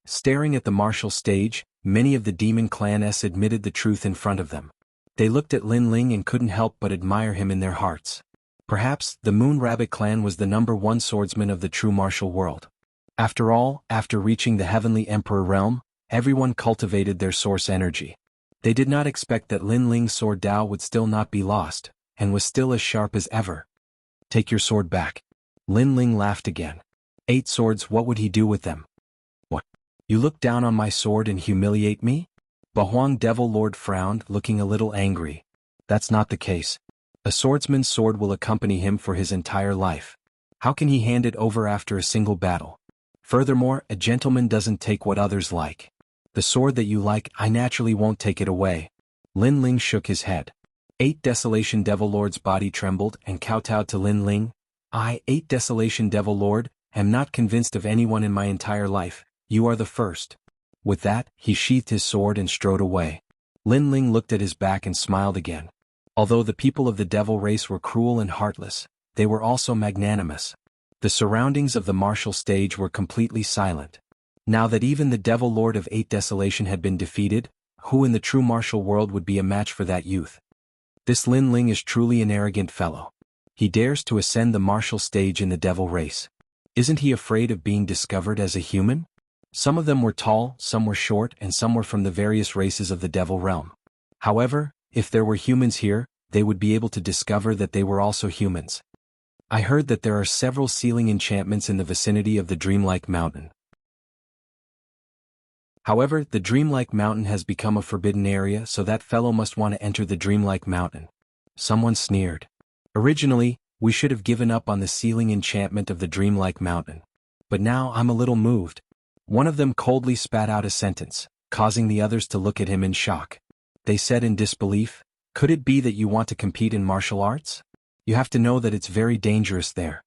A: Staring at the martial stage, many of the demon clan-s admitted the truth in front of them. They looked at Lin Ling and couldn't help but admire him in their hearts. Perhaps, the Moon Rabbit clan was the number 1 swordsman of the true martial world. After all, after reaching the Heavenly Emperor realm, everyone cultivated their source energy. They did not expect that Lin Ling's sword Dao would still not be lost, and was still as sharp as ever. Take your sword back. Lin Ling laughed again. 8 swords, what would he do with them? What? You look down on my sword and humiliate me? Bahuang Devil Lord frowned, looking a little angry. That's not the case. A swordsman's sword will accompany him for his entire life. How can he hand it over after a single battle? Furthermore, a gentleman doesn't take what others like. The sword that you like, I naturally won't take it away. Lin Ling shook his head. 8 Desolation Devil Lord's body trembled and kowtowed to Lin Ling. I, 8 Desolation Devil Lord, am not convinced of anyone in my entire life. You are the first. With that, he sheathed his sword and strode away. Lin Ling looked at his back and smiled again. Although the people of the devil race were cruel and heartless, they were also magnanimous. The surroundings of the martial stage were completely silent. Now that even the Devil Lord of 8 Desolation had been defeated, who in the true martial world would be a match for that youth? This Lin Ling is truly an arrogant fellow. He dares to ascend the martial stage in the devil race. Isn't he afraid of being discovered as a human? Some of them were tall, some were short, and some were from the various races of the devil realm. However, if there were humans here, they would be able to discover that they were also humans. I heard that there are several sealing enchantments in the vicinity of the Dreamlike Mountain. However, the Dreamlike Mountain has become a forbidden area, so that fellow must want to enter the Dreamlike Mountain. Someone sneered. Originally, we should have given up on the sealing enchantment of the Dreamlike Mountain. But now I'm a little moved. One of them coldly spat out a sentence, causing the others to look at him in shock. They said in disbelief, "Could it be that you want to compete in martial arts? You have to know that it's very dangerous there.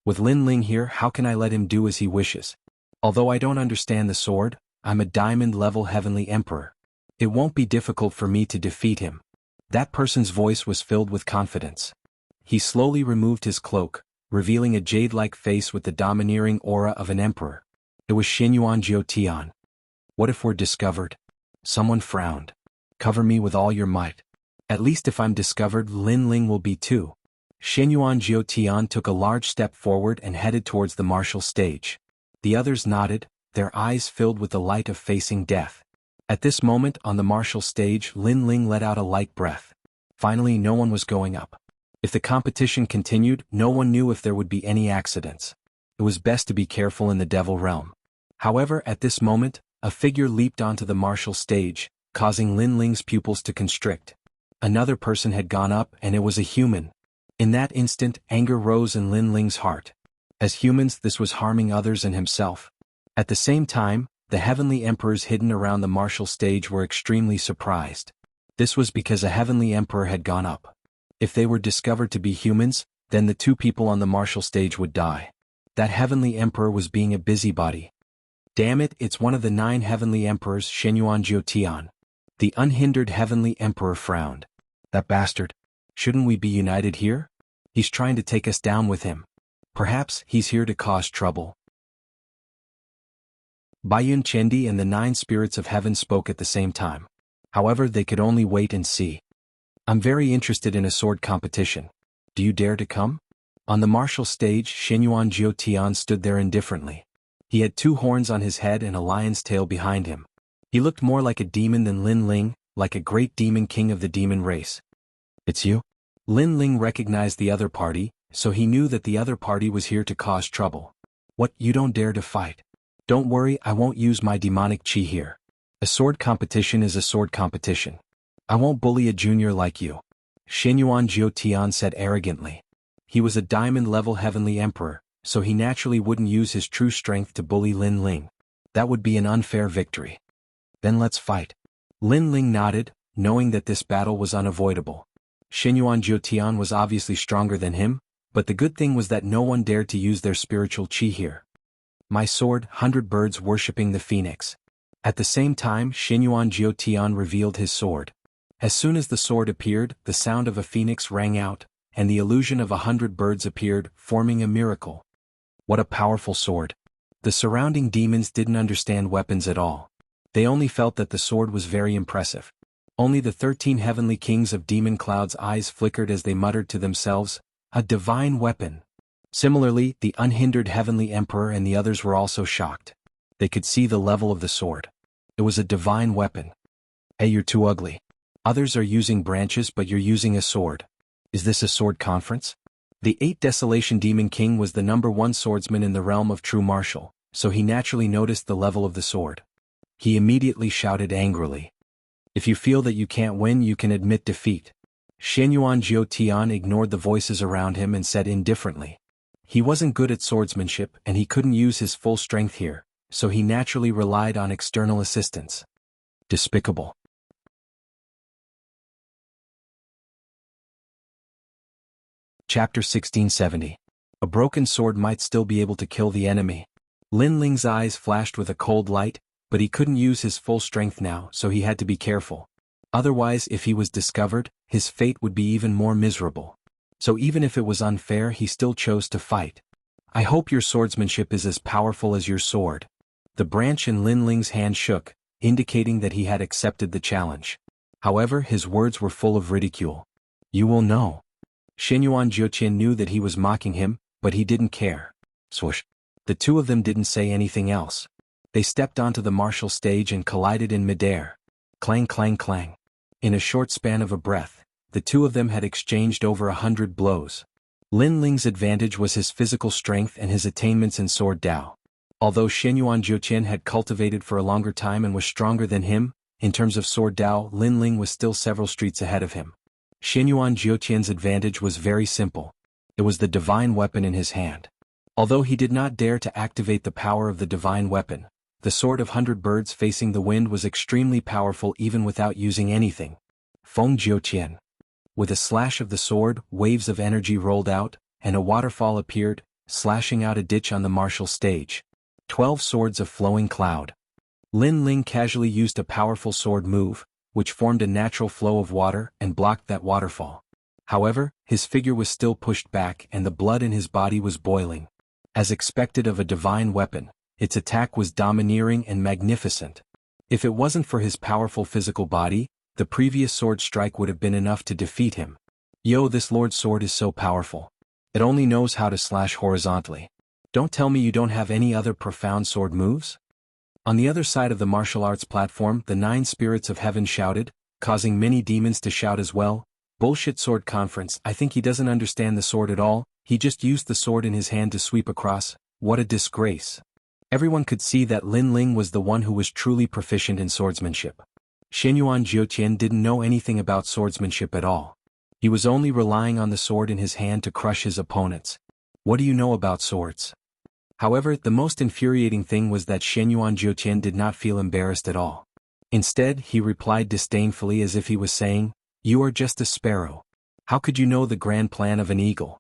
A: With Lin Ling here, how can I let him do as he wishes? Although I don't understand the sword, I'm a diamond-level Heavenly Emperor. It won't be difficult for me to defeat him." That person's voice was filled with confidence. He slowly removed his cloak, revealing a jade-like face with the domineering aura of an emperor. It was Xinyuan Jiutian. What if we're discovered? Someone frowned. Cover me with all your might. At least if I'm discovered, Lin Ling will be too. Xinyuan Jiutian took a large step forward and headed towards the martial stage. The others nodded, their eyes filled with the light of facing death. At this moment on the martial stage, Lin Ling let out a light breath. Finally, no one was going up. If the competition continued, no one knew if there would be any accidents. It was best to be careful in the devil realm. However, at this moment, a figure leaped onto the martial stage, causing Lin Ling's pupils to constrict. Another person had gone up, and it was a human. In that instant, anger rose in Lin Ling's heart. As humans, this was harming others and himself. At the same time, the Heavenly Emperors hidden around the martial stage were extremely surprised. This was because a Heavenly Emperor had gone up. If they were discovered to be humans, then the 2 people on the martial stage would die. That Heavenly Emperor was being a busybody. Damn it, it's one of the 9 Heavenly Emperors, Xinyuan Jiutian. The unhindered Heavenly Emperor frowned. That bastard. Shouldn't we be united here? He's trying to take us down with him. Perhaps he's here to cause trouble. Baiyun Chendi and the 9 spirits of heaven spoke at the same time. However, they could only wait and see. I'm very interested in a sword competition. Do you dare to come? On the martial stage, Xinyuan Jiutian stood there indifferently. He had 2 horns on his head and a lion's tail behind him. He looked more like a demon than Lin Ling, like a great demon king of the demon race. It's you? Lin Ling recognized the other party, so he knew that the other party was here to cause trouble. What, you don't dare to fight? Don't worry, I won't use my demonic chi here. A sword competition is a sword competition. I won't bully a junior like you. Xinyuan Jiutian said arrogantly. He was a diamond-level heavenly emperor, so he naturally wouldn't use his true strength to bully Lin Ling. That would be an unfair victory. Then let's fight. Lin Ling nodded, knowing that this battle was unavoidable. Xinyuan Jiutian was obviously stronger than him, but the good thing was that no one dared to use their spiritual chi here. My sword, 100 birds worshipping the phoenix. At the same time, Xinyuan Jiutian revealed his sword. As soon as the sword appeared, the sound of a phoenix rang out, and the illusion of 100 birds appeared, forming a miracle. What a powerful sword. The surrounding demons didn't understand weapons at all. They only felt that the sword was very impressive. Only the 13 heavenly kings of demon clouds' eyes flickered as they muttered to themselves, a divine weapon. Similarly, the unhindered heavenly emperor and the others were also shocked. They could see the level of the sword. It was a divine weapon. Hey, you're too ugly. Others are using branches, but you're using a sword. Is this a sword conference? The 8 Desolation Demon King was the #1 swordsman in the realm of true martial, so he naturally noticed the level of the sword. He immediately shouted angrily. If you feel that you can't win, you can admit defeat. Xinyuan Jiutian ignored the voices around him and said indifferently. He wasn't good at swordsmanship and he couldn't use his full strength here, so he naturally relied on external assistance. Despicable. Chapter 1670. A broken sword might still be able to kill the enemy. Lin Ling's eyes flashed with a cold light, but he couldn't use his full strength now, so he had to be careful. Otherwise, if he was discovered, his fate would be even more miserable. So even if it was unfair, he still chose to fight. I hope your swordsmanship is as powerful as your sword. The branch in Lin Ling's hand shook, indicating that he had accepted the challenge. However, his words were full of ridicule. You will know. Xinyuan Jiutian knew that he was mocking him, but he didn't care. Swoosh. The two of them didn't say anything else. They stepped onto the martial stage and collided in midair. Clang clang clang. In a short span of a breath, the two of them had exchanged over 100 blows. Lin Ling's advantage was his physical strength and his attainments in sword Dao. Although Xinyuan Jiutian had cultivated for a longer time and was stronger than him, in terms of sword Dao, Lin Ling was still several streets ahead of him. Xinyuan Jiutian's advantage was very simple. It was the divine weapon in his hand. Although he did not dare to activate the power of the divine weapon, the sword of 100 birds facing the wind was extremely powerful even without using anything. Feng Jiutian. With a slash of the sword, waves of energy rolled out, and a waterfall appeared, slashing out a ditch on the martial stage. 12 swords of flowing cloud. Lin Ling casually used a powerful sword move, which formed a natural flow of water and blocked that waterfall. However, his figure was still pushed back and the blood in his body was boiling. As expected of a divine weapon, its attack was domineering and magnificent. If it wasn't for his powerful physical body, the previous sword strike would have been enough to defeat him. Yo, this Lord's sword is so powerful. It only knows how to slash horizontally. Don't tell me you don't have any other profound sword moves? On the other side of the martial arts platform, the 9 spirits of heaven shouted, causing many demons to shout as well. Bullshit sword conference, I think he doesn't understand the sword at all, he just used the sword in his hand to sweep across. What a disgrace. Everyone could see that Lin Ling was the one who was truly proficient in swordsmanship. Xinyuan Jiutian didn't know anything about swordsmanship at all. He was only relying on the sword in his hand to crush his opponents. What do you know about swords? However, the most infuriating thing was that Xinyuan Jiutian did not feel embarrassed at all. Instead, he replied disdainfully as if he was saying, "You are just a sparrow. How could you know the grand plan of an eagle?"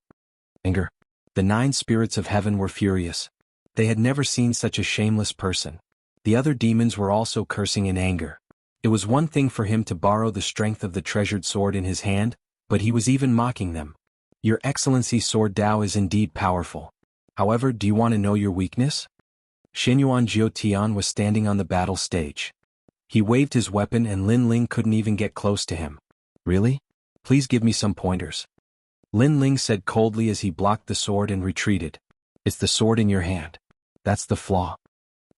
A: Anger. The 9 spirits of heaven were furious. They had never seen such a shameless person. The other demons were also cursing in anger. It was one thing for him to borrow the strength of the treasured sword in his hand, but he was even mocking them. Your Excellency's sword Dao is indeed powerful. However, do you want to know your weakness? Xinyuan Jiutian was standing on the battle stage. He waved his weapon and Lin Ling couldn't even get close to him. Really? Please give me some pointers. Lin Ling said coldly as he blocked the sword and retreated. It's the sword in your hand. That's the flaw.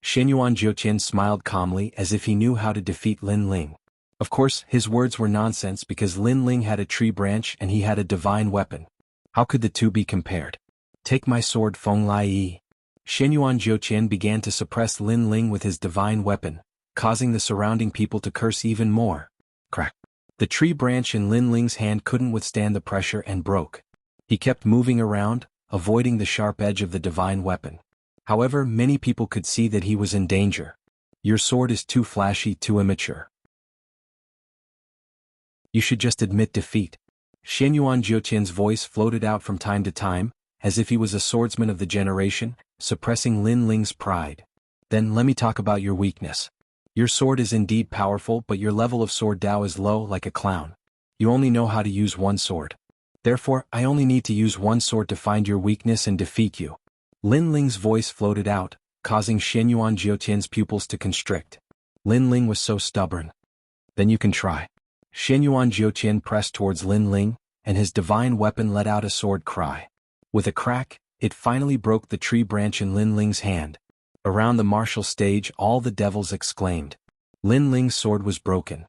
A: Xinyuan Jiutian smiled calmly as if he knew how to defeat Lin Ling. Of course, his words were nonsense because Lin Ling had a tree branch and he had a divine weapon. How could the two be compared? Take my sword Feng Lai Yi. Shenyuan Jiuqian began to suppress Lin Ling with his divine weapon, causing the surrounding people to curse even more. Crack. The tree branch in Lin Ling's hand couldn't withstand the pressure and broke. He kept moving around, avoiding the sharp edge of the divine weapon. However, many people could see that he was in danger. Your sword is too flashy, too immature. You should just admit defeat. Shenyuan Jiuqian's voice floated out from time to time, as if he was a swordsman of the generation, suppressing Lin Ling's pride. Then let me talk about your weakness. Your sword is indeed powerful, but your level of sword Dao is low like a clown. You only know how to use one sword. Therefore, I only need to use one sword to find your weakness and defeat you. Lin Ling's voice floated out, causing Shenyuan Jiuqian's pupils to constrict. Lin Ling was so stubborn. Then you can try. Shenyuan Jiuqian pressed towards Lin Ling, and his divine weapon let out a sword cry. With a crack, it finally broke the tree branch in Lin Ling's hand. Around the martial stage, all the devils exclaimed. Lin Ling's sword was broken.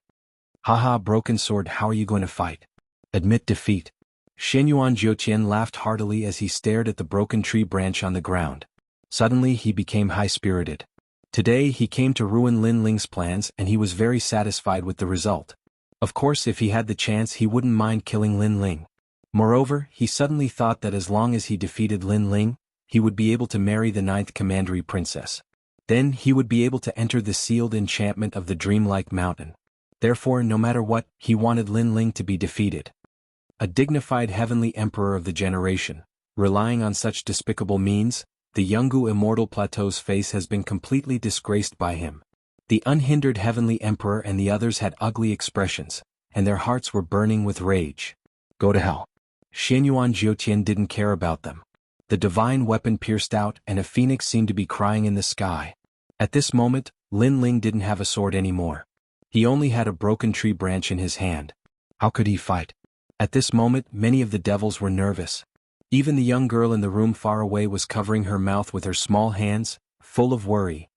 A: Haha, broken sword, how are you going to fight? Admit defeat. Shenyuan Jiuqian laughed heartily as he stared at the broken tree branch on the ground. Suddenly he became high-spirited. Today he came to ruin Lin Ling's plans, and he was very satisfied with the result. Of course, if he had the chance, he wouldn't mind killing Lin Ling. Moreover, he suddenly thought that as long as he defeated Lin Ling, he would be able to marry the 9th Commandery Princess. Then he would be able to enter the sealed enchantment of the dreamlike mountain. Therefore, no matter what, he wanted Lin Ling to be defeated. A dignified heavenly emperor of the generation, relying on such despicable means, the Yungu Immortal Plateau's face has been completely disgraced by him. The unhindered heavenly emperor and the others had ugly expressions, and their hearts were burning with rage. Go to hell. Shenyuan Jiuqian didn't care about them. The divine weapon pierced out, and a phoenix seemed to be crying in the sky. At this moment, Lin Ling didn't have a sword anymore. He only had a broken tree branch in his hand. How could he fight? At this moment, many of the devils were nervous. Even the young girl in the room far away was covering her mouth with her small hands, full of worry.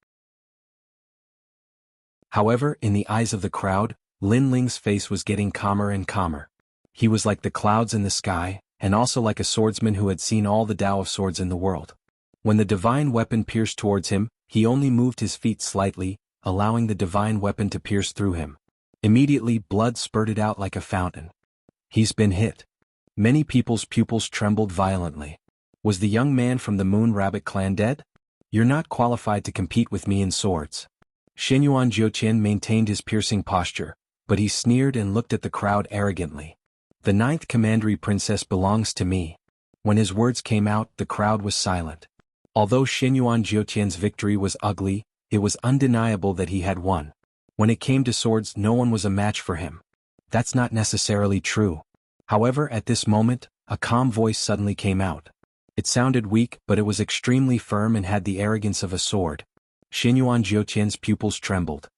A: However, in the eyes of the crowd, Lin Ling's face was getting calmer and calmer. He was like the clouds in the sky, and also like a swordsman who had seen all the Tao of swords in the world. When the divine weapon pierced towards him, he only moved his feet slightly, allowing the divine weapon to pierce through him. Immediately, blood spurted out like a fountain. He's been hit. Many people's pupils trembled violently. Was the young man from the Moon Rabbit clan dead? You're not qualified to compete with me in swords. Shenyuan Jiuqian maintained his piercing posture, but he sneered and looked at the crowd arrogantly. The 9th Commandery Princess belongs to me. When his words came out, the crowd was silent. Although Shenyuan Jiuqian's victory was ugly, it was undeniable that he had won. When it came to swords, no one was a match for him. That's not necessarily true. However, at this moment, a calm voice suddenly came out. It sounded weak, but it was extremely firm and had the arrogance of a sword. Shenyuan Jiuqian's pupils trembled.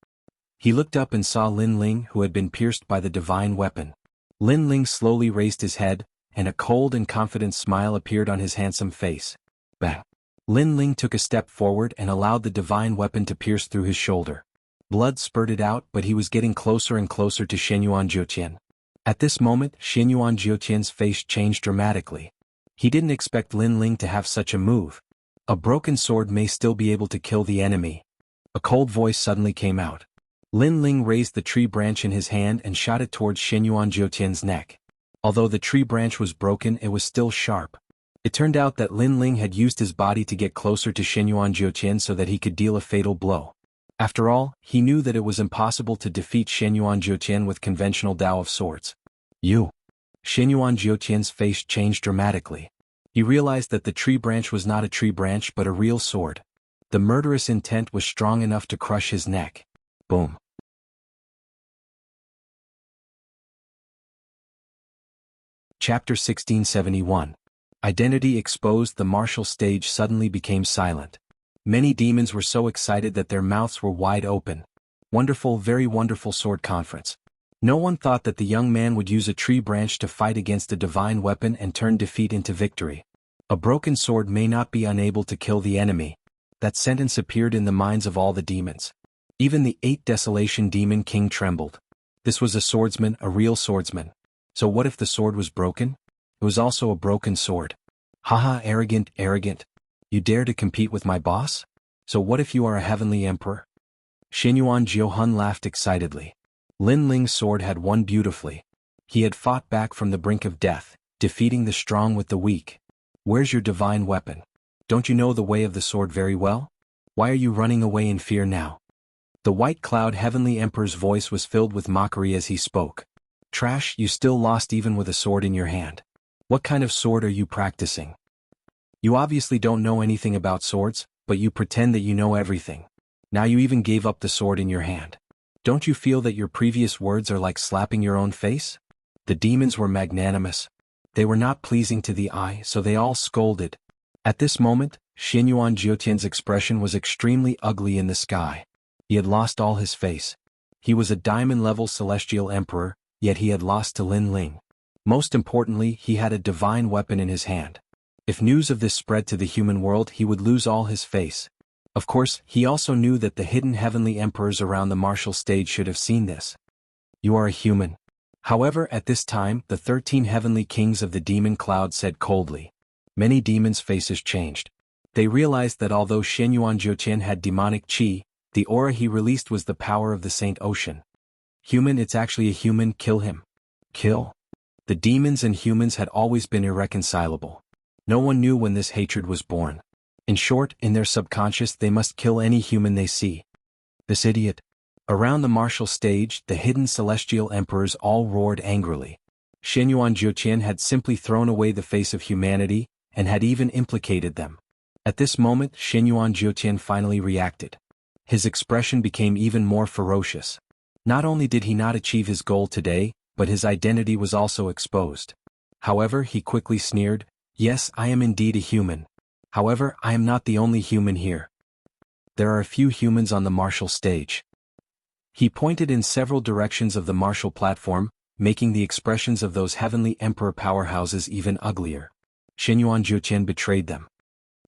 A: He looked up and saw Lin Ling, who had been pierced by the divine weapon. Lin Ling slowly raised his head, and a cold and confident smile appeared on his handsome face. Bang! Lin Ling took a step forward and allowed the divine weapon to pierce through his shoulder. Blood spurted out, but he was getting closer and closer to Shenyuan Jiuqian. At this moment, Shenyuan Jiuqian's face changed dramatically. He didn't expect Lin Ling to have such a move. A broken sword may still be able to kill the enemy. A cold voice suddenly came out. Lin Ling raised the tree branch in his hand and shot it towards Shenyuan Jiuqian's neck. Although the tree branch was broken, it was still sharp. It turned out that Lin Ling had used his body to get closer to Shenyuan Jiuqian so that he could deal a fatal blow. After all, he knew that it was impossible to defeat Shenyuan Jiuqian with conventional Tao of swords. You! Shenyuan Jiuqian's face changed dramatically. He realized that the tree branch was not a tree branch but a real sword. The murderous intent was strong enough to crush his neck. Boom. Chapter 1671. Identity exposed. The martial stage suddenly became silent. Many demons were so excited that their mouths were wide open. Wonderful, very wonderful sword conference. No one thought that the young man would use a tree branch to fight against a divine weapon and turn defeat into victory. A broken sword may not be unable to kill the enemy. That sentence appeared in the minds of all the demons. Even the 8 Desolation Demon King trembled. This was a swordsman, a real swordsman. So what if the sword was broken? It was also a broken sword. Haha, arrogant, arrogant. You dare to compete with my boss? So what if you are a heavenly emperor? Xinyuan Jiuhun laughed excitedly. Lin Ling's sword had won beautifully. He had fought back from the brink of death, defeating the strong with the weak. Where's your divine weapon? Don't you know the way of the sword very well? Why are you running away in fear now? The white cloud heavenly emperor's voice was filled with mockery as he spoke. Trash, you still lost even with a sword in your hand. What kind of sword are you practicing? You obviously don't know anything about swords, but you pretend that you know everything. Now you even gave up the sword in your hand. Don't you feel that your previous words are like slapping your own face? The demons were magnanimous. They were not pleasing to the eye, so they all scolded. At this moment, Xinyuan Jiutian's expression was extremely ugly in the sky. He had lost all his face. He was a diamond-level celestial emperor, yet he had lost to Lin Ling. Most importantly, he had a divine weapon in his hand. If news of this spread to the human world, he would lose all his face. Of course, he also knew that the hidden heavenly emperors around the martial stage should have seen this. You are a human. However, at this time, the 13 heavenly kings of the demon cloud said coldly. Many demons' faces changed. They realized that although Xinyuan Jiutian had demonic qi, the aura he released was the power of the Saint Ocean. Human, it's actually a human, kill him. Kill? The demons and humans had always been irreconcilable. No one knew when this hatred was born. In short, in their subconscious they must kill any human they see. This idiot. Around the martial stage, the hidden celestial emperors all roared angrily. Xinyuan Jiutian had simply thrown away the face of humanity, and had even implicated them. At this moment, Xinyuan Jiutian finally reacted. His expression became even more ferocious. Not only did he not achieve his goal today, but his identity was also exposed. However, he quickly sneered, "Yes, I am indeed a human. However, I am not the only human here. There are a few humans on the martial stage." He pointed in several directions of the martial platform, making the expressions of those heavenly emperor powerhouses even uglier. Xinyuan Jiutian betrayed them.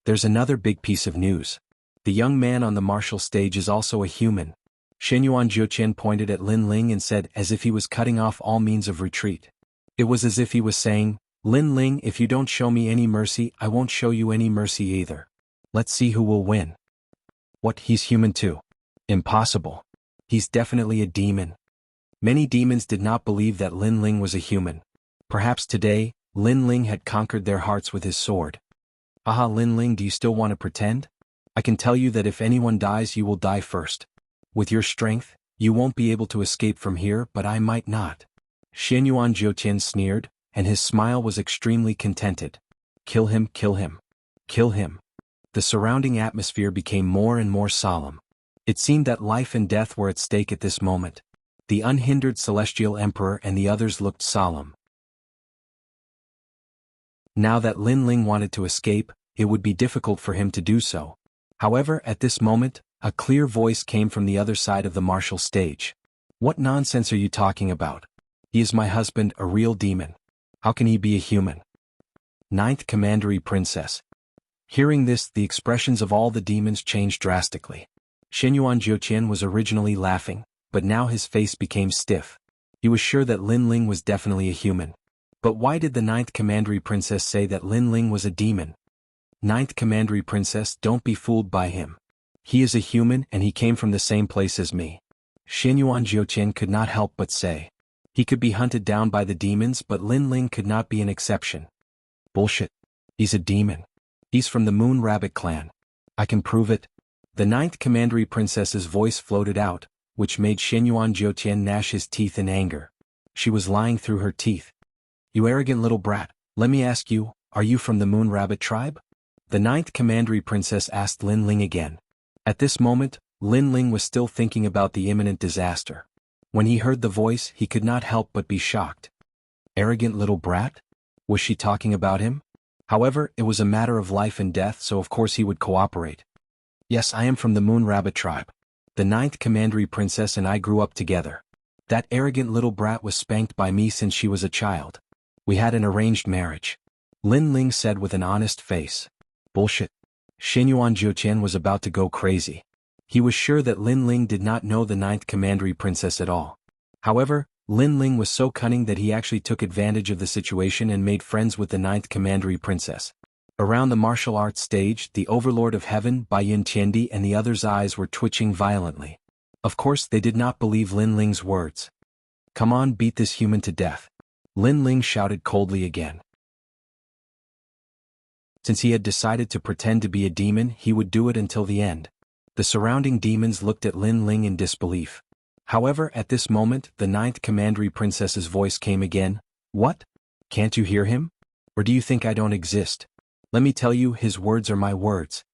A: There's another big piece of news. The young man on the martial stage is also a human. Xinyuan Jiutian pointed at Lin Ling and said as if he was cutting off all means of retreat. It was as if he was saying, "Lin Ling, if you don't show me any mercy, I won't show you any mercy either. Let's see who will win." What, he's human too? Impossible. He's definitely a demon. Many demons did not believe that Lin Ling was a human. Perhaps today, Lin Ling had conquered their hearts with his sword. Aha, Lin Ling, do you still want to pretend? I can tell you that if anyone dies, you will die first. With your strength, you won't be able to escape from here, but I might not. Xinyuan Jiutian sneered, and his smile was extremely contented. Kill him, kill him. Kill him. The surrounding atmosphere became more and more solemn. It seemed that life and death were at stake at this moment. The unhindered celestial emperor and the others looked solemn. Now that Lin Ling wanted to escape, it would be difficult for him to do so. However, at this moment, a clear voice came from the other side of the martial stage. What nonsense are you talking about? He is my husband, a real demon. How can he be a human? Ninth Commandery Princess. Hearing this, the expressions of all the demons changed drastically. Xinyuan Jiutian was originally laughing, but now his face became stiff. He was sure that Lin Ling was definitely a human. But why did the Ninth Commandery Princess say that Lin Ling was a demon? Ninth Commandery Princess, don't be fooled by him. He is a human and he came from the same place as me. Xinyuan Jiutian could not help but say. He could be hunted down by the demons, but Lin Ling could not be an exception. Bullshit. He's a demon. He's from the Moon Rabbit clan. I can prove it. The Ninth Commandery Princess's voice floated out, which made Xinyuan Jiutian gnash his teeth in anger. She was lying through her teeth. You arrogant little brat, let me ask you, are you from the Moon Rabbit tribe? The Ninth Commandery Princess asked Lin Ling again. At this moment, Lin Ling was still thinking about the imminent disaster. When he heard the voice, he could not help but be shocked. Arrogant little brat? Was she talking about him? However, it was a matter of life and death, so of course he would cooperate. Yes, I am from the Moon Rabbit tribe. The Ninth Commandery Princess and I grew up together. That arrogant little brat was spanked by me since she was a child. We had an arranged marriage. Lin Ling said with an honest face. Bullshit. Xinyuan Jiutian was about to go crazy. He was sure that Lin Ling did not know the Ninth Commandery Princess at all. However, Lin Ling was so cunning that he actually took advantage of the situation and made friends with the Ninth Commandery Princess. Around the martial arts stage, the overlord of heaven, Bai Yin Tiandi, and the others' eyes were twitching violently. Of course they did not believe Lin Ling's words. "Come on, beat this human to death," Lin Ling shouted coldly again. Since he had decided to pretend to be a demon, he would do it until the end. The surrounding demons looked at Lin Ling in disbelief. However, at this moment, the ninth Commandery Princess's voice came again. "What? Can't you hear him? Or do you think I don't exist? Let me tell you, his words are my words."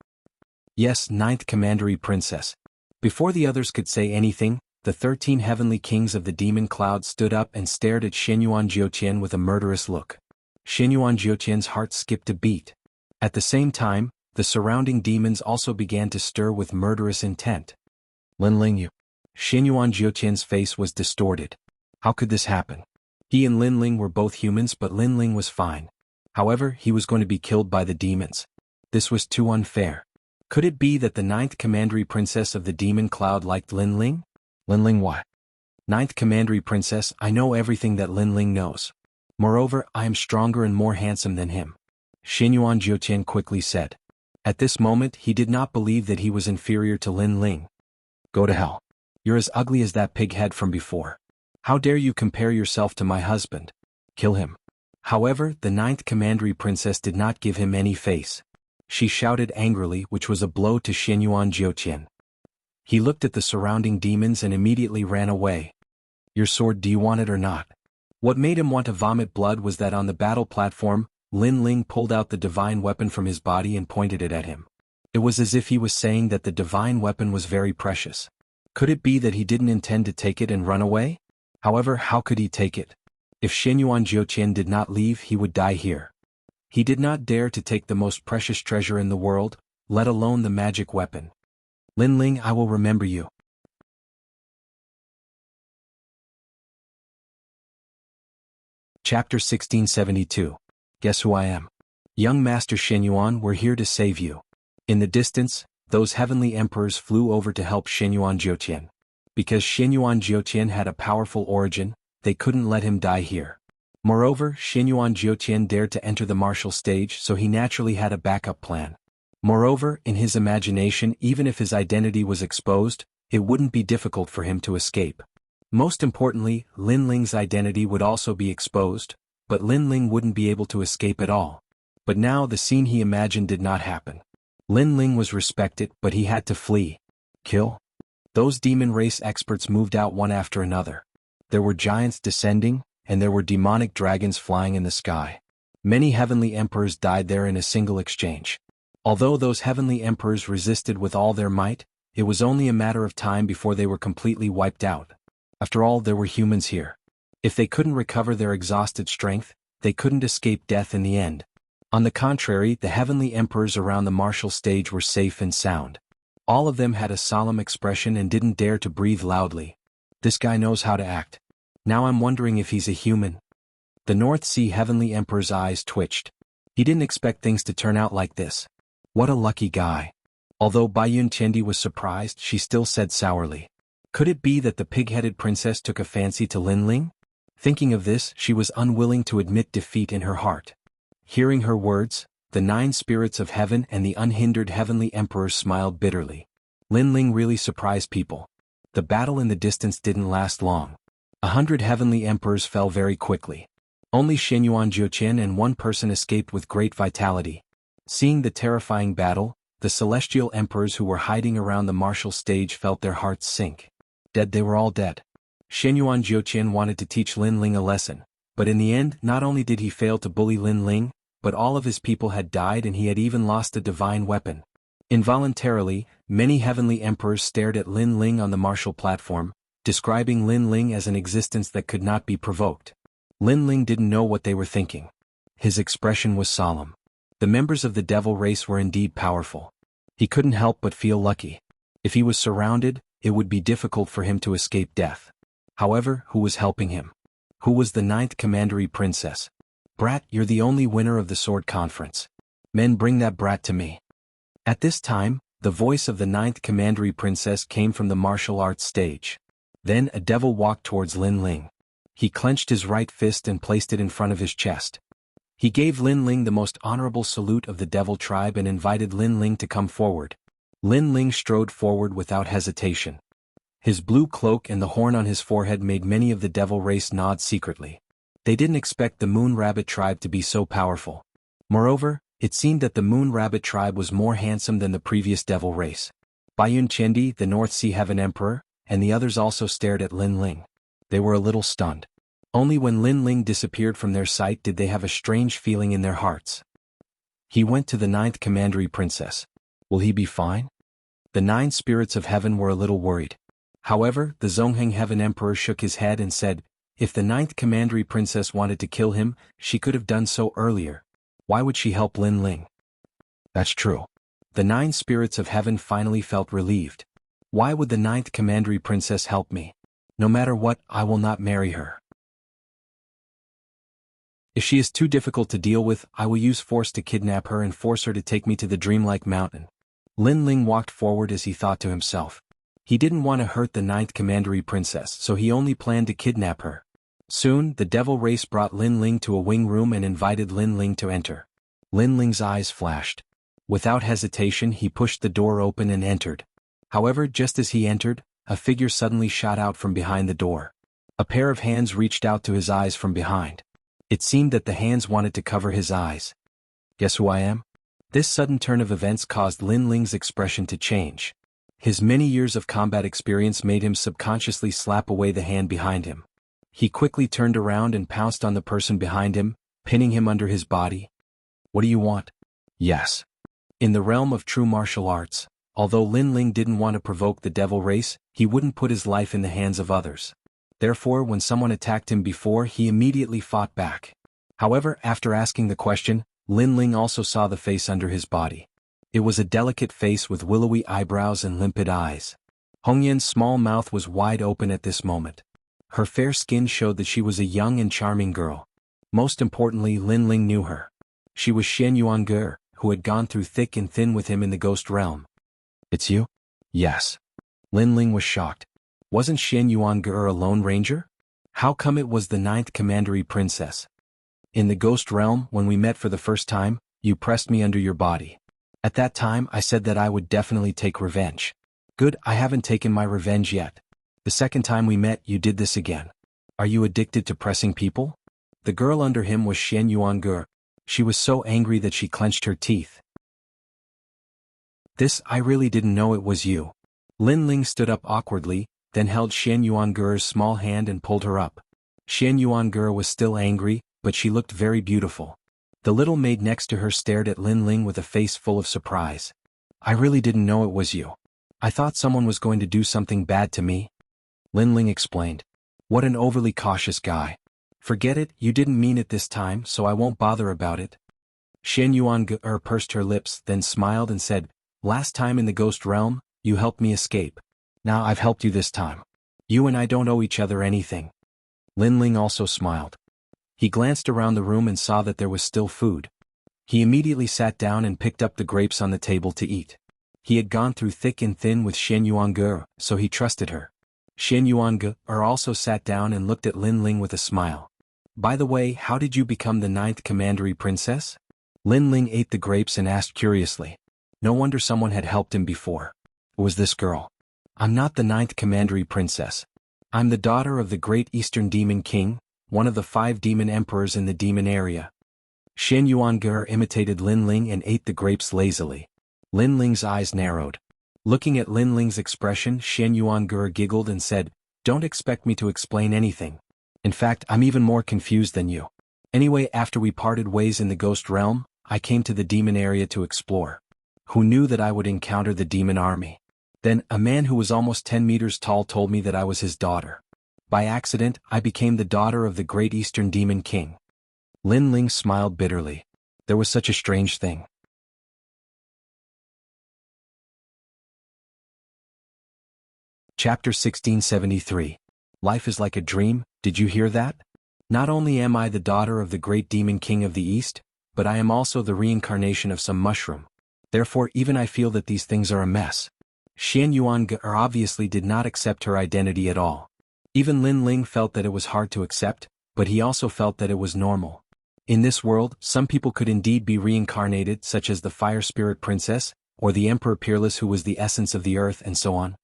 A: "Yes, ninth Commandery Princess." Before the others could say anything, the 13 heavenly kings of the demon cloud stood up and stared at Shenyuan Jiuqian with a murderous look. Shenyuan Jiuqian's heart skipped a beat. At the same time, the surrounding demons also began to stir with murderous intent. "Lin Ling, you..." Shenyuan Jiuqian's face was distorted. How could this happen? He and Lin Ling were both humans, but Lin Ling was fine. However, he was going to be killed by the demons. This was too unfair. Could it be that the ninth Commandery Princess of the demon cloud liked Lin Ling? "Lin Ling, what?" "Ninth Commandery Princess, I know everything that Lin Ling knows. Moreover, I am stronger and more handsome than him," Shenyuan Jiuqian quickly said. At this moment, he did not believe that he was inferior to Lin Ling. "Go to hell. You're as ugly as that pig head from before. How dare you compare yourself to my husband? Kill him." However, the ninth Commandery Princess did not give him any face. She shouted angrily, which was a blow to Shenyuan Jiuqian. He looked at the surrounding demons and immediately ran away. "Your sword, do you want it or not?" What made him want to vomit blood was that on the battle platform, Lin Ling pulled out the divine weapon from his body and pointed it at him. It was as if he was saying that the divine weapon was very precious. Could it be that he didn't intend to take it and run away? However, how could he take it? If Shenyuan Jiuqian did not leave, he would die here. He did not dare to take the most precious treasure in the world, let alone the magic weapon. "Lin Ling, I will remember you." Chapter 1672. Guess who I am? "Young Master Shenyuan, we're here to save you." In the distance, those heavenly emperors flew over to help Shenyuan Jiuqian. Because Shenyuan Jiuqian had a powerful origin, they couldn't let him die here. Moreover, Shenyuan Jiuqian dared to enter the martial stage, so he naturally had a backup plan. Moreover, in his imagination, even if his identity was exposed, it wouldn't be difficult for him to escape. Most importantly, Lin Ling's identity would also be exposed, but Lin Ling wouldn't be able to escape at all. But now the scene he imagined did not happen. Lin Ling was respected, but he had to flee. Kill? Those demon race experts moved out one after another. There were giants descending, and there were demonic dragons flying in the sky. Many heavenly emperors died there in a single exchange. Although those heavenly emperors resisted with all their might, it was only a matter of time before they were completely wiped out. After all, there were humans here. If they couldn't recover their exhausted strength, they couldn't escape death in the end. On the contrary, the heavenly emperors around the martial stage were safe and sound. All of them had a solemn expression and didn't dare to breathe loudly. This guy knows how to act. Now I'm wondering if he's a human. The North Sea heavenly emperor's eyes twitched. He didn't expect things to turn out like this. What a lucky guy. Although Baiyun Tiandi was surprised, she still said sourly. Could it be that the pig-headed princess took a fancy to Lin Ling? Thinking of this, she was unwilling to admit defeat in her heart. Hearing her words, the 9 spirits of heaven and the unhindered heavenly emperor smiled bitterly. Lin Ling really surprised people. The battle in the distance didn't last long. 100 heavenly emperors fell very quickly. Only Shenyuan Jiuqian and one person escaped with great vitality. Seeing the terrifying battle, the celestial emperors who were hiding around the martial stage felt their hearts sink. Dead, they were all dead. Shenyuan Jiuqian wanted to teach Lin Ling a lesson, but in the end, not only did he fail to bully Lin Ling, but all of his people had died and he had even lost the divine weapon. Involuntarily, many heavenly emperors stared at Lin Ling on the martial platform, describing Lin Ling as an existence that could not be provoked. Lin Ling didn't know what they were thinking. His expression was solemn. The members of the devil race were indeed powerful. He couldn't help but feel lucky. If he was surrounded, it would be difficult for him to escape death. However, who was helping him? Who was the 9th Commandery Princess? "Brat, you're the only winner of the sword conference. Men, bring that brat to me." At this time, the voice of the 9th Commandery Princess came from the martial arts stage. Then a devil walked towards Lin Ling. He clenched his right fist and placed it in front of his chest. He gave Lin Ling the most honorable salute of the devil tribe and invited Lin Ling to come forward. Lin Ling strode forward without hesitation. His blue cloak and the horn on his forehead made many of the devil race nod secretly. They didn't expect the Moon Rabbit tribe to be so powerful. Moreover, it seemed that the Moon Rabbit tribe was more handsome than the previous devil race. Baiyun Chendi, the North Sea Heaven Emperor, and the others also stared at Lin Ling. They were a little stunned. Only when Lin Ling disappeared from their sight did they have a strange feeling in their hearts. He went to the 9th Commandery Princess. Will he be fine? The 9 spirits of heaven were a little worried. However, the Zongheng Heaven Emperor shook his head and said, if the 9th Commandery Princess wanted to kill him, she could have done so earlier. Why would she help Lin Ling? That's true. The 9 spirits of heaven finally felt relieved. Why would the 9th Commandery Princess help me? No matter what, I will not marry her. If she is too difficult to deal with, I will use force to kidnap her and force her to take me to the dreamlike mountain. Lin Ling walked forward as he thought to himself. He didn't want to hurt the 9th Commandery Princess, so he only planned to kidnap her. Soon, the devil race brought Lin Ling to a wing room and invited Lin Ling to enter. Lin Ling's eyes flashed. Without hesitation, he pushed the door open and entered. However, just as he entered, a figure suddenly shot out from behind the door. A pair of hands reached out to his eyes from behind. It seemed that the hands wanted to cover his eyes. Guess who I am? This sudden turn of events caused Lin Ling's expression to change. His many years of combat experience made him subconsciously slap away the hand behind him. He quickly turned around and pounced on the person behind him, pinning him under his body. What do you want? Yes. In the realm of true martial arts, although Lin Ling didn't want to provoke the devil race, he wouldn't put his life in the hands of others. Therefore, when someone attacked him before, he immediately fought back. However, after asking the question, Lin Ling also saw the face under his body. It was a delicate face with willowy eyebrows and limpid eyes. Hong Yan's small mouth was wide open at this moment. Her fair skin showed that she was a young and charming girl. Most importantly, Lin Ling knew her. She was Shen Yuange, who had gone through thick and thin with him in the ghost realm. It's you? Yes. Lin Ling was shocked. Wasn't Shen Yuange a Lone Ranger? How come it was the 9th Commandery Princess? In the ghost realm, when we met for the first time, you pressed me under your body. At that time, I said that I would definitely take revenge. Good, I haven't taken my revenge yet. The second time we met, you did this again. Are you addicted to pressing people? The girl under him was Shen Yuange. She was so angry that she clenched her teeth. I really didn't know it was you. Lin Ling stood up awkwardly, then held Shen Yuange's small hand and pulled her up. Shen Yuange was still angry, but she looked very beautiful. The little maid next to her stared at Lin Ling with a face full of surprise. I really didn't know it was you. I thought someone was going to do something bad to me. Lin Ling explained. What an overly cautious guy. Forget it, you didn't mean it this time, so I won't bother about it. Shen Yuange pursed her lips, then smiled and said, last time in the ghost realm, you helped me escape. Now I've helped you this time. You and I don't owe each other anything. Lin Ling also smiled. He glanced around the room and saw that there was still food. He immediately sat down and picked up the grapes on the table to eat. He had gone through thick and thin with Shen Yuange, so he trusted her. Shen Yuange also sat down and looked at Lin Ling with a smile. By the way, how did you become the 9th Commandery Princess? Lin Ling ate the grapes and asked curiously. No wonder someone had helped him before. It was this girl. I'm not the 9th Commandery Princess. I'm the daughter of the Great Eastern Demon King, one of the 5 demon emperors in the demon area. Shen Yuange imitated Lin Ling and ate the grapes lazily. Lin Ling's eyes narrowed. Looking at Lin Ling's expression, Shen Yuange giggled and said, don't expect me to explain anything. In fact, I'm even more confused than you. Anyway, after we parted ways in the ghost realm, I came to the demon area to explore. Who knew that I would encounter the demon army? Then, a man who was almost 10 meters tall told me that I was his daughter. By accident, I became the daughter of the Great Eastern Demon King. Lin Ling smiled bitterly. There was such a strange thing. Chapter 1673. Life is like a dream, did you hear that? Not only am I the daughter of the Great Demon King of the East, but I am also the reincarnation of some mushroom. Therefore even I feel that these things are a mess. Shen Yuange obviously did not accept her identity at all. Even Lin Ling felt that it was hard to accept, but he also felt that it was normal. In this world, some people could indeed be reincarnated, such as the Fire Spirit Princess, or the Emperor Peerless who was the essence of the earth, and so on.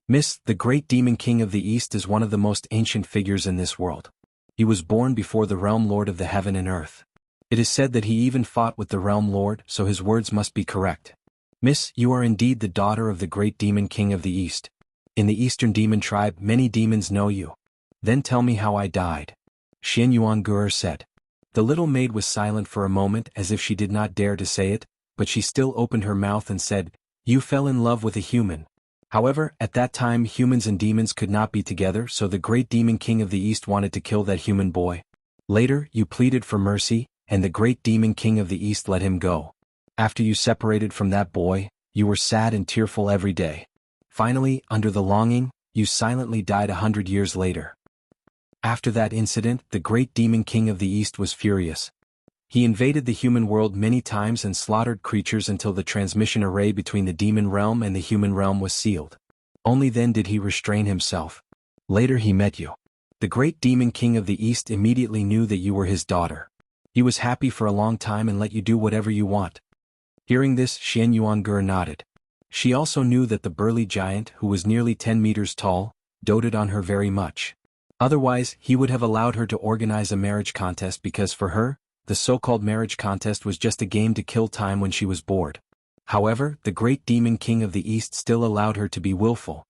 A: Miss, the great demon king of the East is one of the most ancient figures in this world. He was born before the realm lord of the heaven and earth. It is said that he even fought with the realm lord, so his words must be correct. Miss, you are indeed the daughter of the great demon king of the East. In the Eastern demon tribe, many demons know you. Then tell me how I died. Xian Yuangur said. The little maid was silent for a moment as if she did not dare to say it, but she still opened her mouth and said, You fell in love with a human. However, at that time humans and demons could not be together, so the great demon king of the East wanted to kill that human boy. Later, you pleaded for mercy, and the great demon king of the East let him go. After you separated from that boy, you were sad and tearful every day. Finally, under the longing, you silently died 100 years later. After that incident, the great demon king of the East was furious. He invaded the human world many times and slaughtered creatures until the transmission array between the demon realm and the human realm was sealed. Only then did he restrain himself. Later he met you. The great demon king of the East immediately knew that you were his daughter. He was happy for a long time and let you do whatever you want. Hearing this, Xian Yuangur nodded. She also knew that the burly giant, who was nearly 10 meters tall, doted on her very much. Otherwise, he would have allowed her to organize a marriage contest because for her, the so-called marriage contest was just a game to kill time when she was bored. However, the great demon king of the East still allowed her to be willful.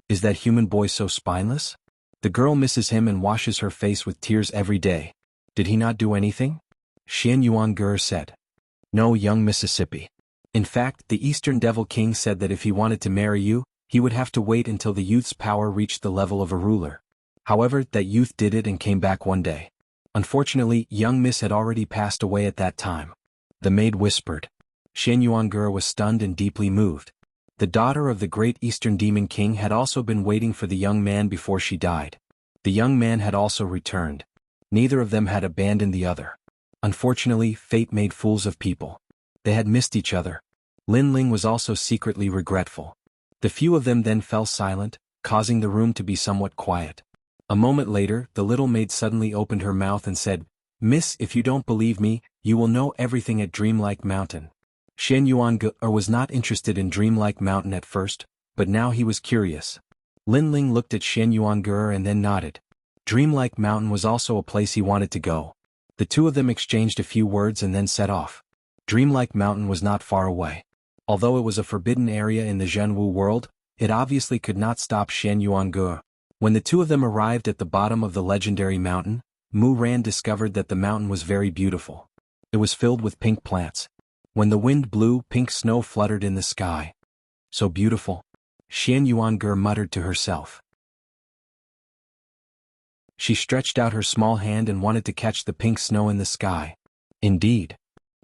A: Is that human boy so spineless? The girl misses him and washes her face with tears every day. Did he not do anything? Xian Yuangur said. No, young Mississippi. In fact, the Eastern Devil King said that if he wanted to marry you, he would have to wait until the youth's power reached the level of a ruler. However, that youth did it and came back one day. Unfortunately, young Miss had already passed away at that time. The maid whispered. Xian Yuangur was stunned and deeply moved. The daughter of the great Eastern Demon King had also been waiting for the young man before she died. The young man had also returned. Neither of them had abandoned the other. Unfortunately, fate made fools of people. They had missed each other. Lin Ling was also secretly regretful. The few of them then fell silent, causing the room to be somewhat quiet. A moment later, the little maid suddenly opened her mouth and said, Miss, if you don't believe me, you will know everything at Dreamlike Mountain. Xian Yuangur was not interested in Dreamlike Mountain at first, but now he was curious. Lin Ling looked at Xian Yuangur and then nodded. Dreamlike Mountain was also a place he wanted to go. The two of them exchanged a few words and then set off. Dreamlike Mountain was not far away. Although it was a forbidden area in the Zhenwu world, it obviously could not stop Xian Yuangur. When the two of them arrived at the bottom of the legendary mountain, Mu Ran discovered that the mountain was very beautiful. It was filled with pink plants. When the wind blew, pink snow fluttered in the sky. So beautiful. Xian Yuangur muttered to herself. She stretched out her small hand and wanted to catch the pink snow in the sky. Indeed.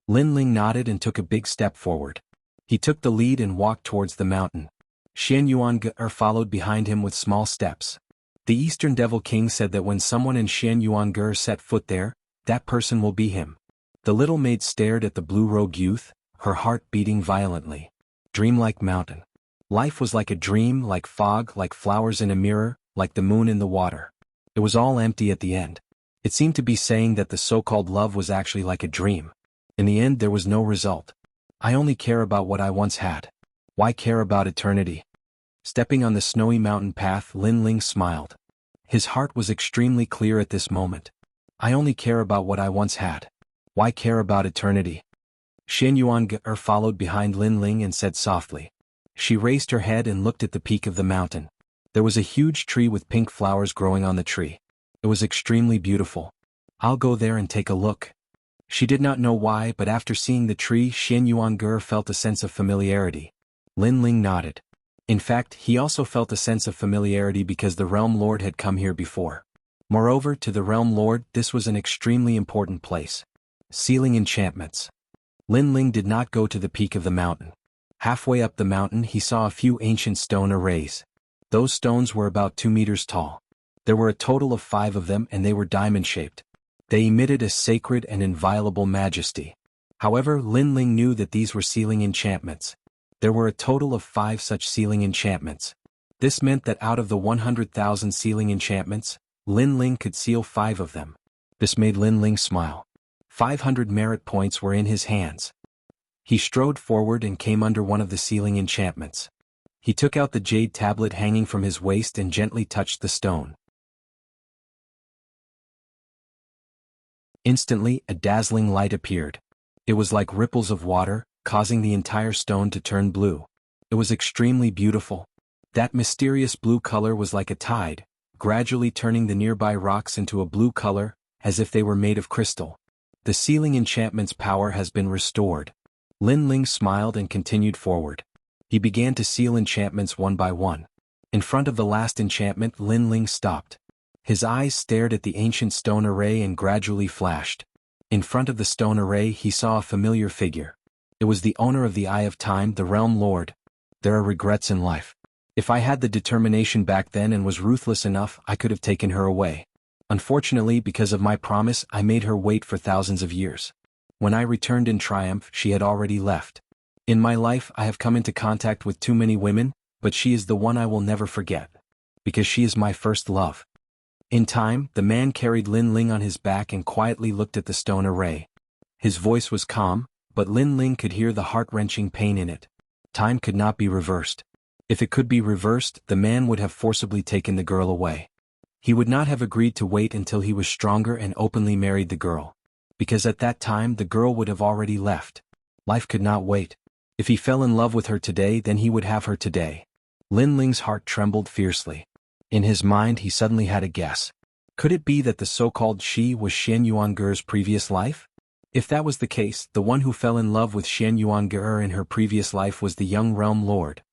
A: Lin Ling nodded and took a big step forward. He took the lead and walked towards the mountain. Xian Yuangur followed behind him with small steps. The Eastern Devil King said that when someone in Xian Yuangur set foot there, that person will be him. The little maid stared at the blue-robed youth, her heart beating violently. Dreamlike Mountain. Life was like a dream, like fog, like flowers in a mirror, like the moon in the water. It was all empty at the end. It seemed to be saying that the so-called love was actually like a dream. In the end there was no result. I only care about what I once had. Why care about eternity? Stepping on the snowy mountain path, Lin Ling smiled. His heart was extremely clear at this moment. I only care about what I once had. Why care about eternity? Xian Yuangur followed behind Lin Ling and said softly. She raised her head and looked at the peak of the mountain. There was a huge tree with pink flowers growing on the tree. It was extremely beautiful. I'll go there and take a look. She did not know why, but after seeing the tree, Xian Yuangur felt a sense of familiarity. Lin Ling nodded. In fact, he also felt a sense of familiarity because the Realm Lord had come here before. Moreover, to the Realm Lord, this was an extremely important place. Sealing enchantments. Lin Ling did not go to the peak of the mountain. Halfway up the mountain he saw a few ancient stone arrays. Those stones were about 2 meters tall. There were a total of 5 of them and they were diamond-shaped. They emitted a sacred and inviolable majesty. However, Lin Ling knew that these were sealing enchantments. There were a total of 5 such sealing enchantments. This meant that out of the 100,000 sealing enchantments, Lin Ling could seal 5 of them. This made Lin Ling smile. 500 merit points were in his hands. He strode forward and came under one of the ceiling enchantments. He took out the jade tablet hanging from his waist and gently touched the stone. Instantly, a dazzling light appeared. It was like ripples of water, causing the entire stone to turn blue. It was extremely beautiful. That mysterious blue color was like a tide, gradually turning the nearby rocks into a blue color, as if they were made of crystal. The sealing enchantment's power has been restored. Lin Ling smiled and continued forward. He began to seal enchantments one by one. In front of the last enchantment, Lin Ling stopped. His eyes stared at the ancient stone array and gradually flashed. In front of the stone array he saw a familiar figure. It was the owner of the Eye of Time, the Realm Lord. There are regrets in life. If I had the determination back then and was ruthless enough, I could have taken her away. Unfortunately, because of my promise, I made her wait for thousands of years. When I returned in triumph, she had already left. In my life I have come into contact with too many women, but she is the one I will never forget. Because she is my first love. In time, the man carried Lin Ling on his back and quietly looked at the stone array. His voice was calm, but Lin Ling could hear the heart-wrenching pain in it. Time could not be reversed. If it could be reversed, the man would have forcibly taken the girl away. He would not have agreed to wait until he was stronger and openly married the girl. Because at that time the girl would have already left. Life could not wait. If he fell in love with her today, then he would have her today. Lin Ling's heart trembled fiercely. In his mind he suddenly had a guess. Could it be that the so-called she was Shen Yuange's previous life? If that was the case, the one who fell in love with Shen Yuange in her previous life was the young Realm Lord.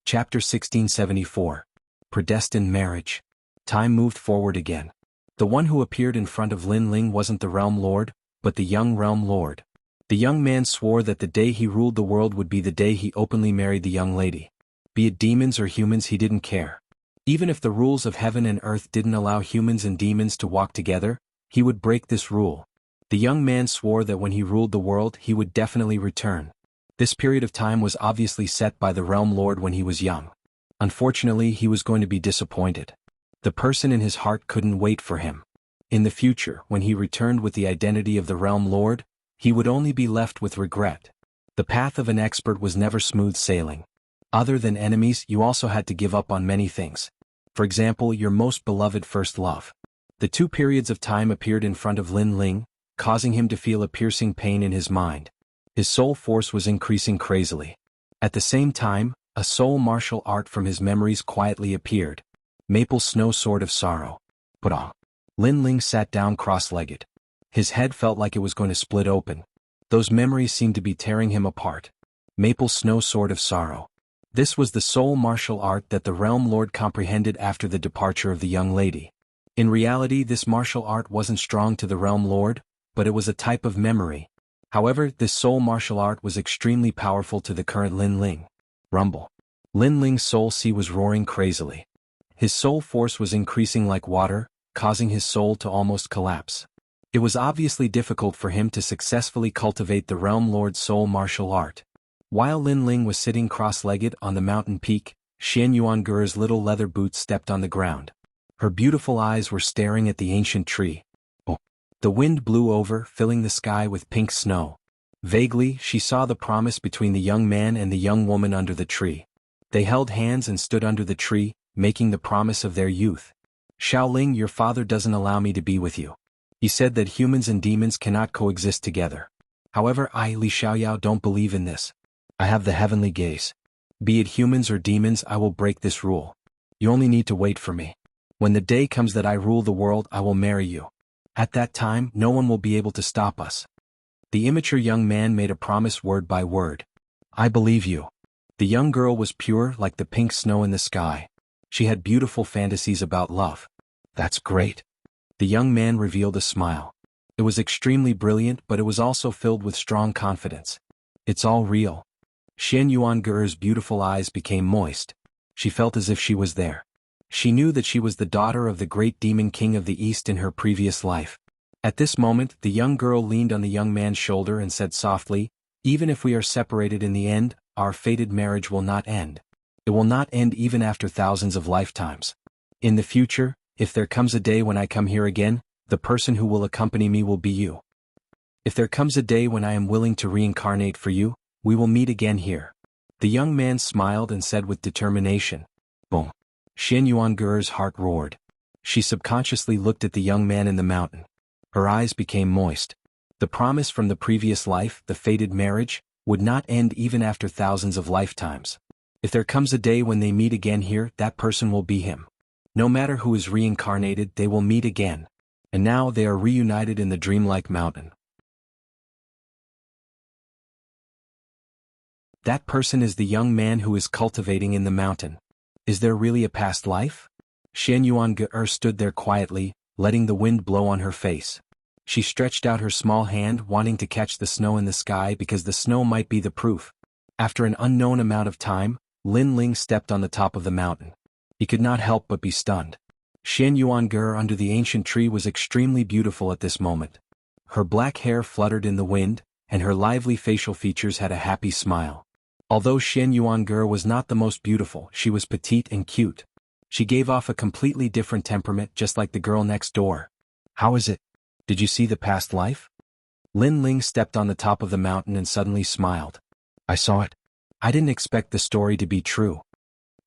A: Chapter 1674. Predestined Marriage. Time moved forward again. The one who appeared in front of Lin Ling wasn't the Realm Lord, but the young Realm Lord. The young man swore that the day he ruled the world would be the day he openly married the young lady. Be it demons or humans, he didn't care. Even if the rules of heaven and earth didn't allow humans and demons to walk together, he would break this rule. The young man swore that when he ruled the world he would definitely return. This period of time was obviously set by the Realm Lord when he was young. Unfortunately, he was going to be disappointed. The person in his heart couldn't wait for him. In the future, when he returned with the identity of the Realm Lord, he would only be left with regret. The path of an expert was never smooth sailing. Other than enemies, you also had to give up on many things. For example, your most beloved first love. The two periods of time appeared in front of Lin Ling, causing him to feel a piercing pain in his mind. His soul force was increasing crazily. At the same time, a soul martial art from his memories quietly appeared. Maple Snow Sword of Sorrow. But Lin Ling sat down cross-legged. His head felt like it was going to split open. Those memories seemed to be tearing him apart. Maple Snow Sword of Sorrow. This was the soul martial art that the Realm Lord comprehended after the departure of the young lady. In reality, this martial art wasn't strong to the Realm Lord, but it was a type of memory. However, this soul martial art was extremely powerful to the current Lin Ling. Rumble. Lin Ling's soul sea was roaring crazily. His soul force was increasing like water, causing his soul to almost collapse. It was obviously difficult for him to successfully cultivate the Realm Lord's soul martial art. While Lin Ling was sitting cross-legged on the mountain peak, Shen Yuange's little leather boots stepped on the ground. Her beautiful eyes were staring at the ancient tree. Oh. The wind blew over, filling the sky with pink snow. Vaguely, she saw the promise between the young man and the young woman under the tree. They held hands and stood under the tree, making the promise of their youth. Xiaoling, your father doesn't allow me to be with you. He said that humans and demons cannot coexist together. However, I, Li Xiaoyao, don't believe in this. I have the heavenly gaze. Be it humans or demons, I will break this rule. You only need to wait for me. When the day comes that I rule the world, I will marry you. At that time, no one will be able to stop us. The immature young man made a promise word by word. I believe you. The young girl was pure like the pink snow in the sky. She had beautiful fantasies about love. That's great. The young man revealed a smile. It was extremely brilliant, but it was also filled with strong confidence. It's all real. Shen Yuange's beautiful eyes became moist. She felt as if she was there. She knew that she was the daughter of the great demon king of the East in her previous life. At this moment, the young girl leaned on the young man's shoulder and said softly, even if we are separated in the end, our fated marriage will not end. It will not end even after thousands of lifetimes. In the future, If there comes a day when I come here again, the person who will accompany me will be you. If there comes a day when I am willing to reincarnate for you, we will meet again here." The young man smiled and said with determination. Boom. Xian Yuange's heart roared. She subconsciously looked at the young man in the mountain. Her eyes became moist. The promise from the previous life, the fated marriage, would not end even after thousands of lifetimes. If there comes a day when they meet again here, that person will be him. No matter who is reincarnated, they will meet again. And now they are reunited in the dreamlike mountain. That person is the young man who is cultivating in the mountain. Is there really a past life? Xian Yuange stood there quietly, letting the wind blow on her face. She stretched out her small hand, wanting to catch the snow in the sky because the snow might be the proof. After an unknown amount of time, Lin Ling stepped on the top of the mountain. He could not help but be stunned. Xian Yuange under the ancient tree was extremely beautiful at this moment. Her black hair fluttered in the wind, and her lively facial features had a happy smile. Although Xian Yuange was not the most beautiful, she was petite and cute. She gave off a completely different temperament, just like the girl next door. "How is it? Did you see the past life?" Lin Ling stepped on the top of the mountain and suddenly smiled. "I saw it. I didn't expect the story to be true."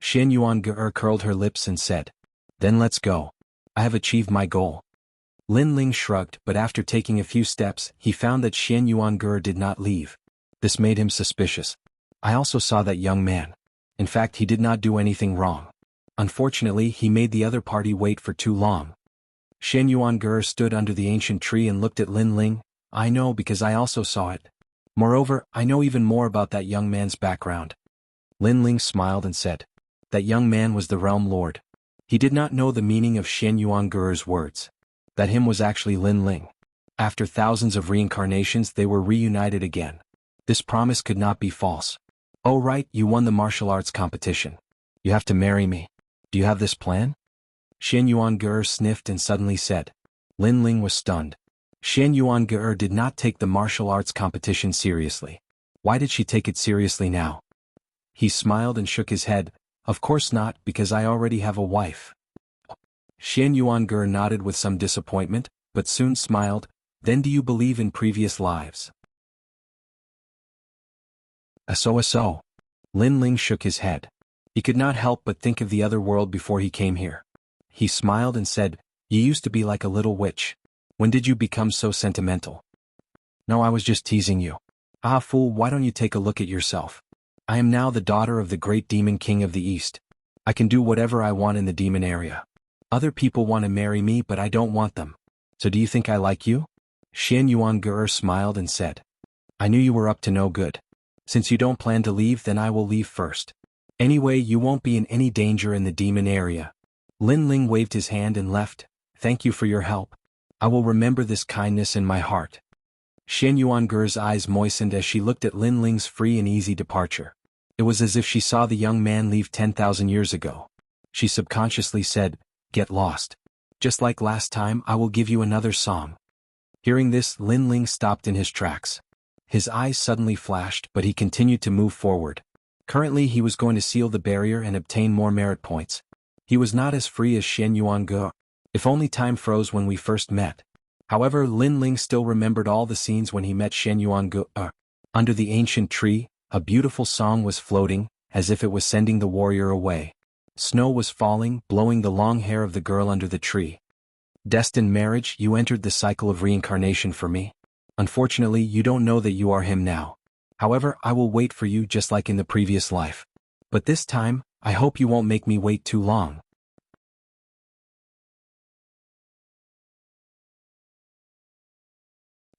A: Xian Yuange curled her lips and said, "Then let's go. I have achieved my goal." Lin Ling shrugged, but after taking a few steps, he found that Xian Yuange did not leave. This made him suspicious. "I also saw that young man. In fact, he did not do anything wrong. Unfortunately, he made the other party wait for too long." Xian Yuange stood under the ancient tree and looked at Lin Ling. "I know because I also saw it. Moreover, I know even more about that young man's background." Lin Ling smiled and said, "That young man was the Realm Lord." He did not know the meaning of Xian Yuange's words. That him was actually Lin Ling. After thousands of reincarnations, they were reunited again. This promise could not be false. "Oh right, you won the martial arts competition. You have to marry me. Do you have this plan?" Xian Yuange sniffed and suddenly said. Lin Ling was stunned. Xian Yuange did not take the martial arts competition seriously. Why did she take it seriously now? He smiled and shook his head. "Of course not, because I already have a wife." Xian Yuange nodded with some disappointment, but soon smiled. "Then do you believe in previous lives?" So. Lin Ling shook his head. He could not help but think of the other world before he came here. He smiled and said, "You used to be like a little witch. When did you become so sentimental?" "No, I was just teasing you." "Ah fool, why don't you take a look at yourself? I am now the daughter of the great demon king of the East. I can do whatever I want in the demon area. Other people want to marry me, but I don't want them. So do you think I like you?" Xian Yuange smiled and said, "I knew you were up to no good. Since you don't plan to leave, then I will leave first. Anyway, you won't be in any danger in the demon area." Lin Ling waved his hand and left. "Thank you for your help. I will remember this kindness in my heart." Xian Yuange's eyes moistened as she looked at Lin Ling's free and easy departure. It was as if she saw the young man leave 10,000 years ago. She subconsciously said, "Get lost. Just like last time, I will give you another song." Hearing this, Lin Ling stopped in his tracks. His eyes suddenly flashed, but he continued to move forward. Currently he was going to seal the barrier and obtain more merit points. He was not as free as Xian Yuange. If only time froze when we first met. However, Lin Ling still remembered all the scenes when he met Xian Yuange. Under the ancient tree, a beautiful song was floating, as if it was sending the warrior away. Snow was falling, blowing the long hair of the girl under the tree. "Destined marriage, you entered the cycle of reincarnation for me. Unfortunately, you don't know that you are him now. However, I will wait for you just like in the previous life. But this time, I hope you won't make me wait too long."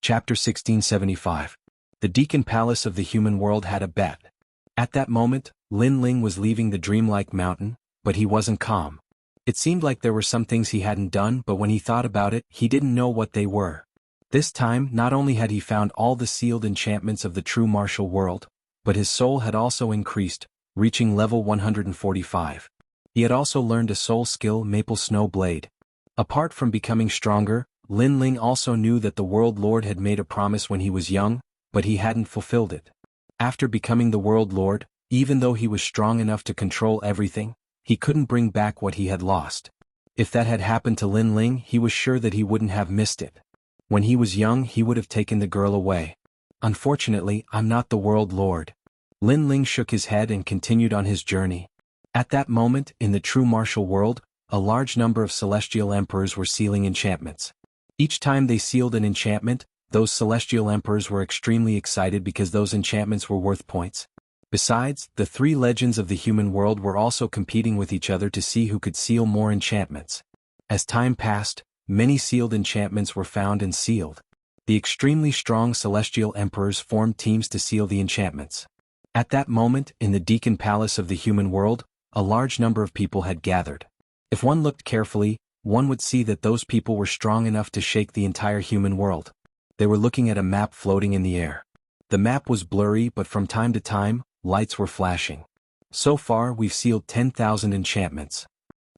A: Chapter 1675. The Deacon Palace of the Human World had a bet. At that moment, Lin Ling was leaving the dreamlike mountain, but he wasn't calm. It seemed like there were some things he hadn't done, but when he thought about it, he didn't know what they were. This time, not only had he found all the sealed enchantments of the true martial world, but his soul had also increased, reaching level 145. He had also learned a soul skill, Maple Snow Blade. Apart from becoming stronger, Lin Ling also knew that the World Lord had made a promise when he was young, but he hadn't fulfilled it. After becoming the World Lord, even though he was strong enough to control everything, he couldn't bring back what he had lost. If that had happened to Lin Ling, he was sure that he wouldn't have missed it. When he was young, he would have taken the girl away. Unfortunately, I'm not the world lord. Lin Ling shook his head and continued on his journey. At that moment, in the true martial world, a large number of celestial emperors were sealing enchantments. Each time they sealed an enchantment, those celestial emperors were extremely excited because those enchantments were worth points. Besides, the three legends of the human world were also competing with each other to see who could seal more enchantments. As time passed, many sealed enchantments were found and sealed. The extremely strong celestial emperors formed teams to seal the enchantments. At that moment, in the Deacon Palace of the human world, a large number of people had gathered. If one looked carefully, one would see that those people were strong enough to shake the entire human world. They were looking at a map floating in the air. The map was blurry, but from time to time, lights were flashing. So far, we've sealed 10,000 enchantments,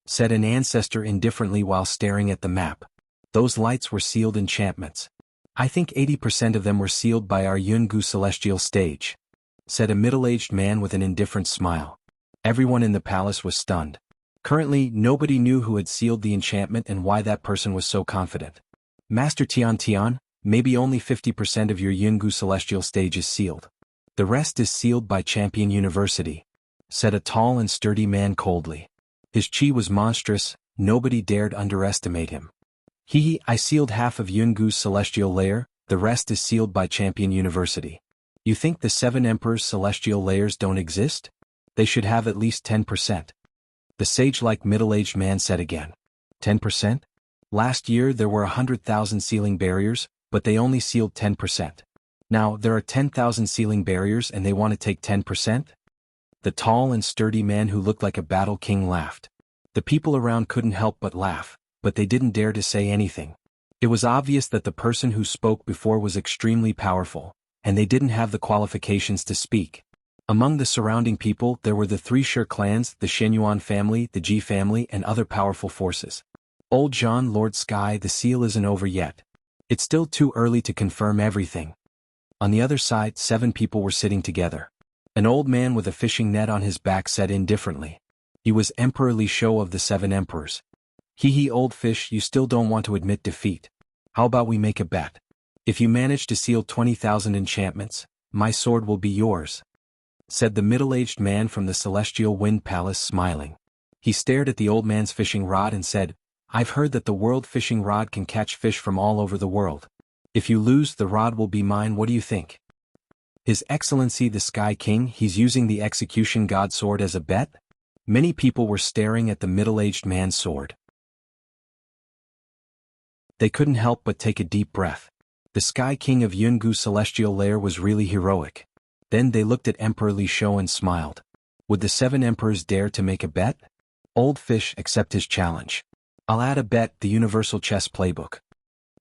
A: said an ancestor indifferently while staring at the map. Those lights were sealed enchantments. I think 80% of them were sealed by our Yungu celestial stage, said a middle-aged man with an indifferent smile. Everyone in the palace was stunned. Currently, nobody knew who had sealed the enchantment and why that person was so confident. Master Tian, maybe only 50% of your Yungu celestial stage is sealed. The rest is sealed by Champion University, said a tall and sturdy man coldly. His chi was monstrous, nobody dared underestimate him. I sealed half of Yungu's celestial layer, the rest is sealed by Champion University. You think the 7 emperors' celestial layers don't exist? They should have at least 10%. The sage-like middle-aged man said again. 10%? Last year there were 100,000 sealing barriers, but they only sealed 10%. Now there are 10,000 sealing barriers and they want to take 10%? The tall and sturdy man who looked like a battle king laughed. The people around couldn't help but laugh, but they didn't dare to say anything. It was obvious that the person who spoke before was extremely powerful, and they didn't have the qualifications to speak. Among the surrounding people there were the 3 Shi clans, the Shenyuan family, the Ji family, and other powerful forces. Old John Lord Sky, the seal isn't over yet. It's still too early to confirm everything. On the other side 7 people were sitting together. An old man with a fishing net on his back said indifferently. He was Emperor Li Shou of the 7 emperors. Old fish, you still don't want to admit defeat. How about we make a bet? If you manage to seal 20,000 enchantments, my sword will be yours, said the middle-aged man from the Celestial Wind Palace, smiling. He stared at the old man's fishing rod and said, I've heard that the world fishing rod can catch fish from all over the world. If you lose, the rod will be mine. What do you think? His Excellency the Sky King, he's using the Execution God sword as a bet? Many people were staring at the middle-aged man's sword. They couldn't help but take a deep breath. The Sky King of Yungu's celestial lair was really heroic. Then they looked at Emperor Li Shou and smiled. Would the 7 emperors dare to make a bet? Old fish, accept his challenge. I'll add a bet, the Universal Chess Playbook.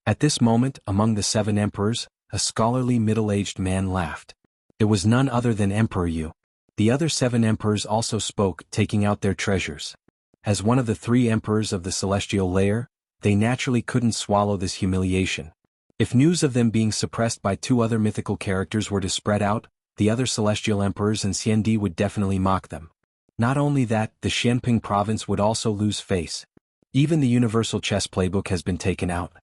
A: At this moment, among the 7 emperors, a scholarly middle-aged man laughed. It was none other than Emperor Yu. The other 7 emperors also spoke, taking out their treasures. As one of the 3 emperors of the celestial layer, they naturally couldn't swallow this humiliation. If news of them being suppressed by 2 other mythical characters were to spread out, the other celestial emperors and Xiandi would definitely mock them. Not only that, the Xianping province would also lose face. Even the Universal Chess Playbook has been taken out.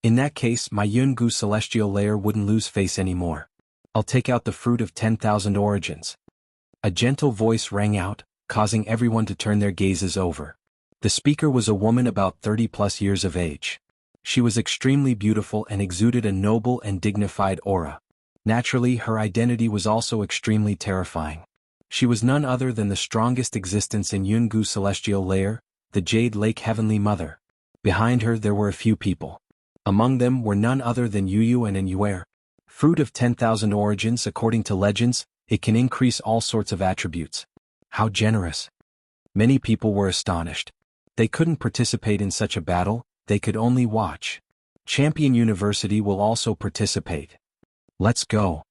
A: In that case, my Yungu celestial layer wouldn't lose face anymore. I'll take out the fruit of 10,000 origins. A gentle voice rang out, causing everyone to turn their gazes over. The speaker was a woman about 30+ years of age. She was extremely beautiful and exuded a noble and dignified aura. Naturally, her identity was also extremely terrifying. She was none other than the strongest existence in Yungu celestial layer, the Jade Lake Heavenly Mother. Behind her there were a few people. Among them were none other than Yu and Yuer. Fruit of 10,000 origins. According to legends, it can increase all sorts of attributes. How generous. Many people were astonished. They couldn't participate in such a battle, they could only watch. Champion University will also participate. Let's go.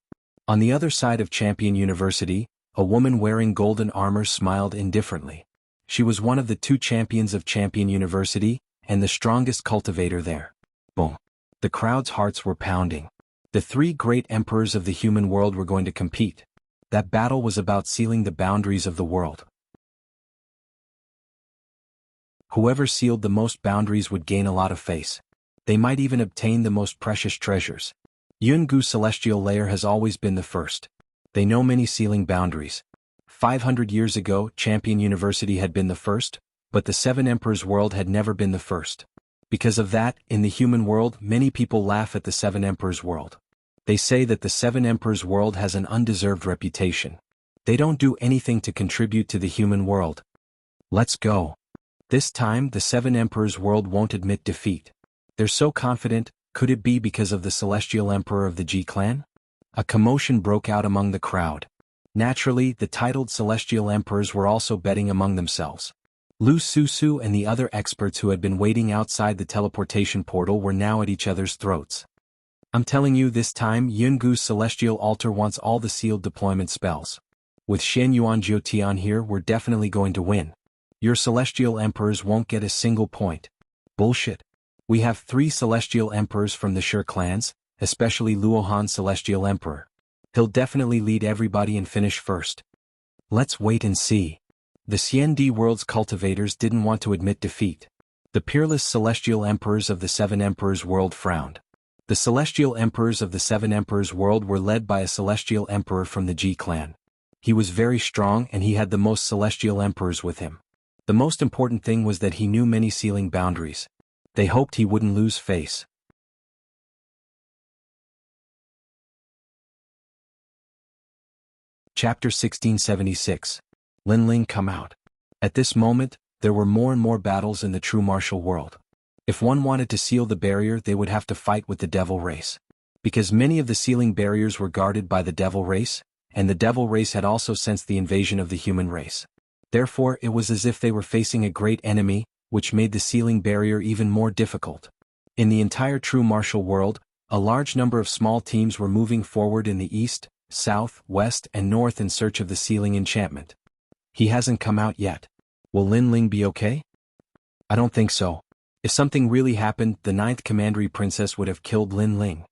A: On the other side of Champion University, a woman wearing golden armor smiled indifferently. She was one of the 2 champions of Champion University, and the strongest cultivator there. Boom. The crowd's hearts were pounding. The 3 great emperors of the human world were going to compete. That battle was about sealing the boundaries of the world. Whoever sealed the most boundaries would gain a lot of face. They might even obtain the most precious treasures. Yungu's celestial layer has always been the first. They know many sealing boundaries. 500 years ago, Champion University had been the first, but the Seven Emperors world had never been the first. Because of that, in the human world, many people laugh at the Seven Emperors world. They say that the Seven Emperors world has an undeserved reputation. They don't do anything to contribute to the human world. Let's go. This time, the Seven Emperors world won't admit defeat. They're so confident. Could it be because of the Celestial Emperor of the G clan? A commotion broke out among the crowd. Naturally, the titled Celestial Emperors were also betting among themselves. Lu Susu and the other experts who had been waiting outside the teleportation portal were now at each other's throats. I'm telling you, this time Yungu's Celestial Altar wants all the sealed deployment spells. With Shen Yuan Jiotian here, we're definitely going to win. Your Celestial Emperors won't get a single point. Bullshit. We have 3 Celestial Emperors from the Shi clans, especially Luohan's Celestial Emperor. He'll definitely lead everybody and finish first. Let's wait and see. The CND world's cultivators didn't want to admit defeat. The peerless Celestial Emperors of the Seven Emperors world frowned. The Celestial Emperors of the Seven Emperors world were led by a Celestial Emperor from the G clan. He was very strong and he had the most Celestial Emperors with him. The most important thing was that he knew many sealing boundaries. They hoped he wouldn't lose face. Chapter 1676. Lin Ling come out. At this moment, there were more and more battles in the true martial world. If one wanted to seal the barrier, they would have to fight with the devil race. Because many of the sealing barriers were guarded by the devil race, and the devil race had also sensed the invasion of the human race. Therefore, it was as if they were facing a great enemy, which made the sealing barrier even more difficult. In the entire true martial world, a large number of small teams were moving forward in the east, south, west, and north in search of the sealing enchantment. He hasn't come out yet. Will Lin Ling be okay? I don't think so. If something really happened, the 9th Commandery Princess would have killed Lin Ling.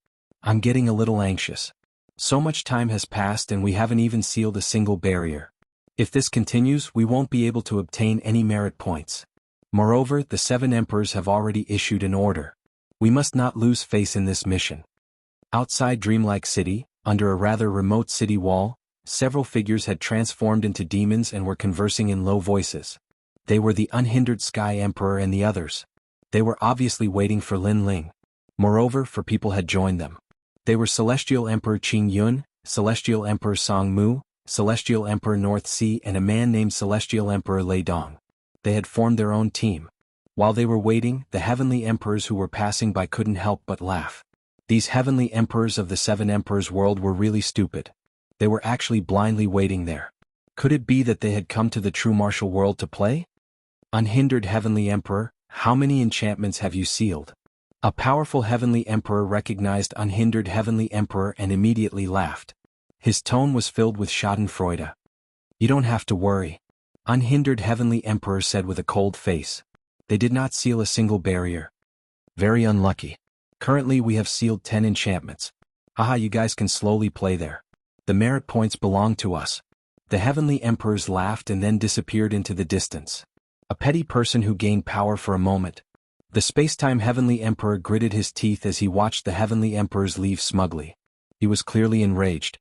A: I'm getting a little anxious. So much time has passed and we haven't even sealed a single barrier. If this continues, we won't be able to obtain any merit points. Moreover, the 7 Emperors have already issued an order. We must not lose face in this mission. Outside Dreamlike City, under a rather remote city wall, several figures had transformed into demons and were conversing in low voices. They were the Unhindered Sky Emperor and the others. They were obviously waiting for Lin Ling. Moreover, four people had joined them. They were Celestial Emperor Qing Yun, Celestial Emperor Song Mu, Celestial Emperor North Sea, and a man named Celestial Emperor Lei Dong. They had formed their own team. While they were waiting, the heavenly emperors who were passing by couldn't help but laugh. These heavenly emperors of the 7 Emperors world were really stupid. They were actually blindly waiting there. Could it be that they had come to the true martial world to play? Unhindered Heavenly Emperor, how many enchantments have you sealed? A powerful heavenly emperor recognized Unhindered Heavenly Emperor and immediately laughed. His tone was filled with schadenfreude. You don't have to worry. Unhindered Heavenly Emperor said with a cold face. They did not seal a single barrier. Very unlucky. Currently we have sealed 10 enchantments. Haha, you guys can slowly play there. The merit points belong to us. The heavenly emperors laughed and then disappeared into the distance. A petty person who gained power for a moment. The space-time heavenly emperor gritted his teeth as he watched the heavenly emperors leave smugly. He was clearly enraged.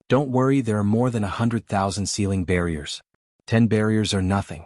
A: Don't worry, there are more than 100,000 sealing barriers. 10 barriers are nothing.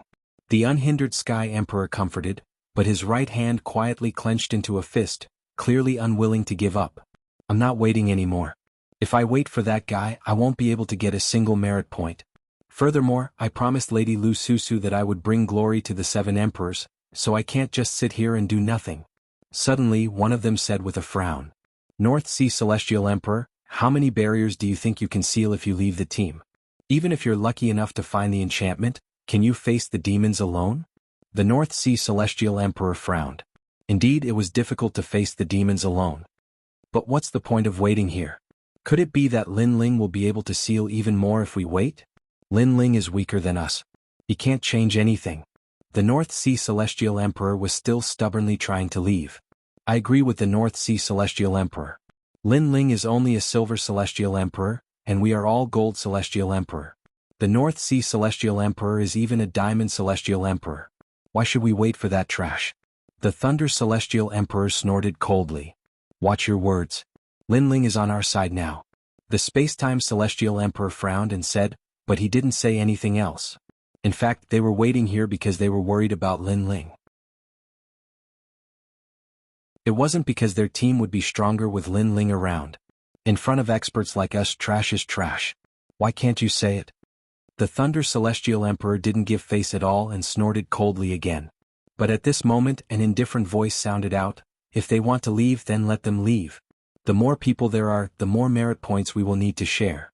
A: The unhindered Sky Emperor comforted, but his right hand quietly clenched into a fist, clearly unwilling to give up. I'm not waiting anymore. If I wait for that guy, I won't be able to get a single merit point. Furthermore, I promised Lady Lu Susu that I would bring glory to the 7 Emperors, so I can't just sit here and do nothing. Suddenly, one of them said with a frown. North Sea Celestial Emperor, how many barriers do you think you can seal if you leave the team? Even if you're lucky enough to find the enchantment, can you face the demons alone? The North Sea Celestial Emperor frowned. Indeed, it was difficult to face the demons alone. But what's the point of waiting here? Could it be that Lin Ling will be able to seal even more if we wait? Lin Ling is weaker than us. He can't change anything. The North Sea Celestial Emperor was still stubbornly trying to leave. I agree with the North Sea Celestial Emperor. Lin Ling is only a Silver Celestial Emperor, and we are all Gold Celestial Emperor. The North Sea Celestial Emperor is even a Diamond Celestial Emperor. Why should we wait for that trash? The Thunder Celestial Emperor snorted coldly. Watch your words. Linling is on our side now. The Spacetime Celestial Emperor frowned and said, but he didn't say anything else. In fact, they were waiting here because they were worried about Linling. It wasn't because their team would be stronger with Linling around. In front of experts like us, trash is trash. Why can't you say it? The Thunder Celestial Emperor didn't give face at all and snorted coldly again. But at this moment an indifferent voice sounded out, if they want to leave then let them leave. The more people there are, the more merit points we will need to share.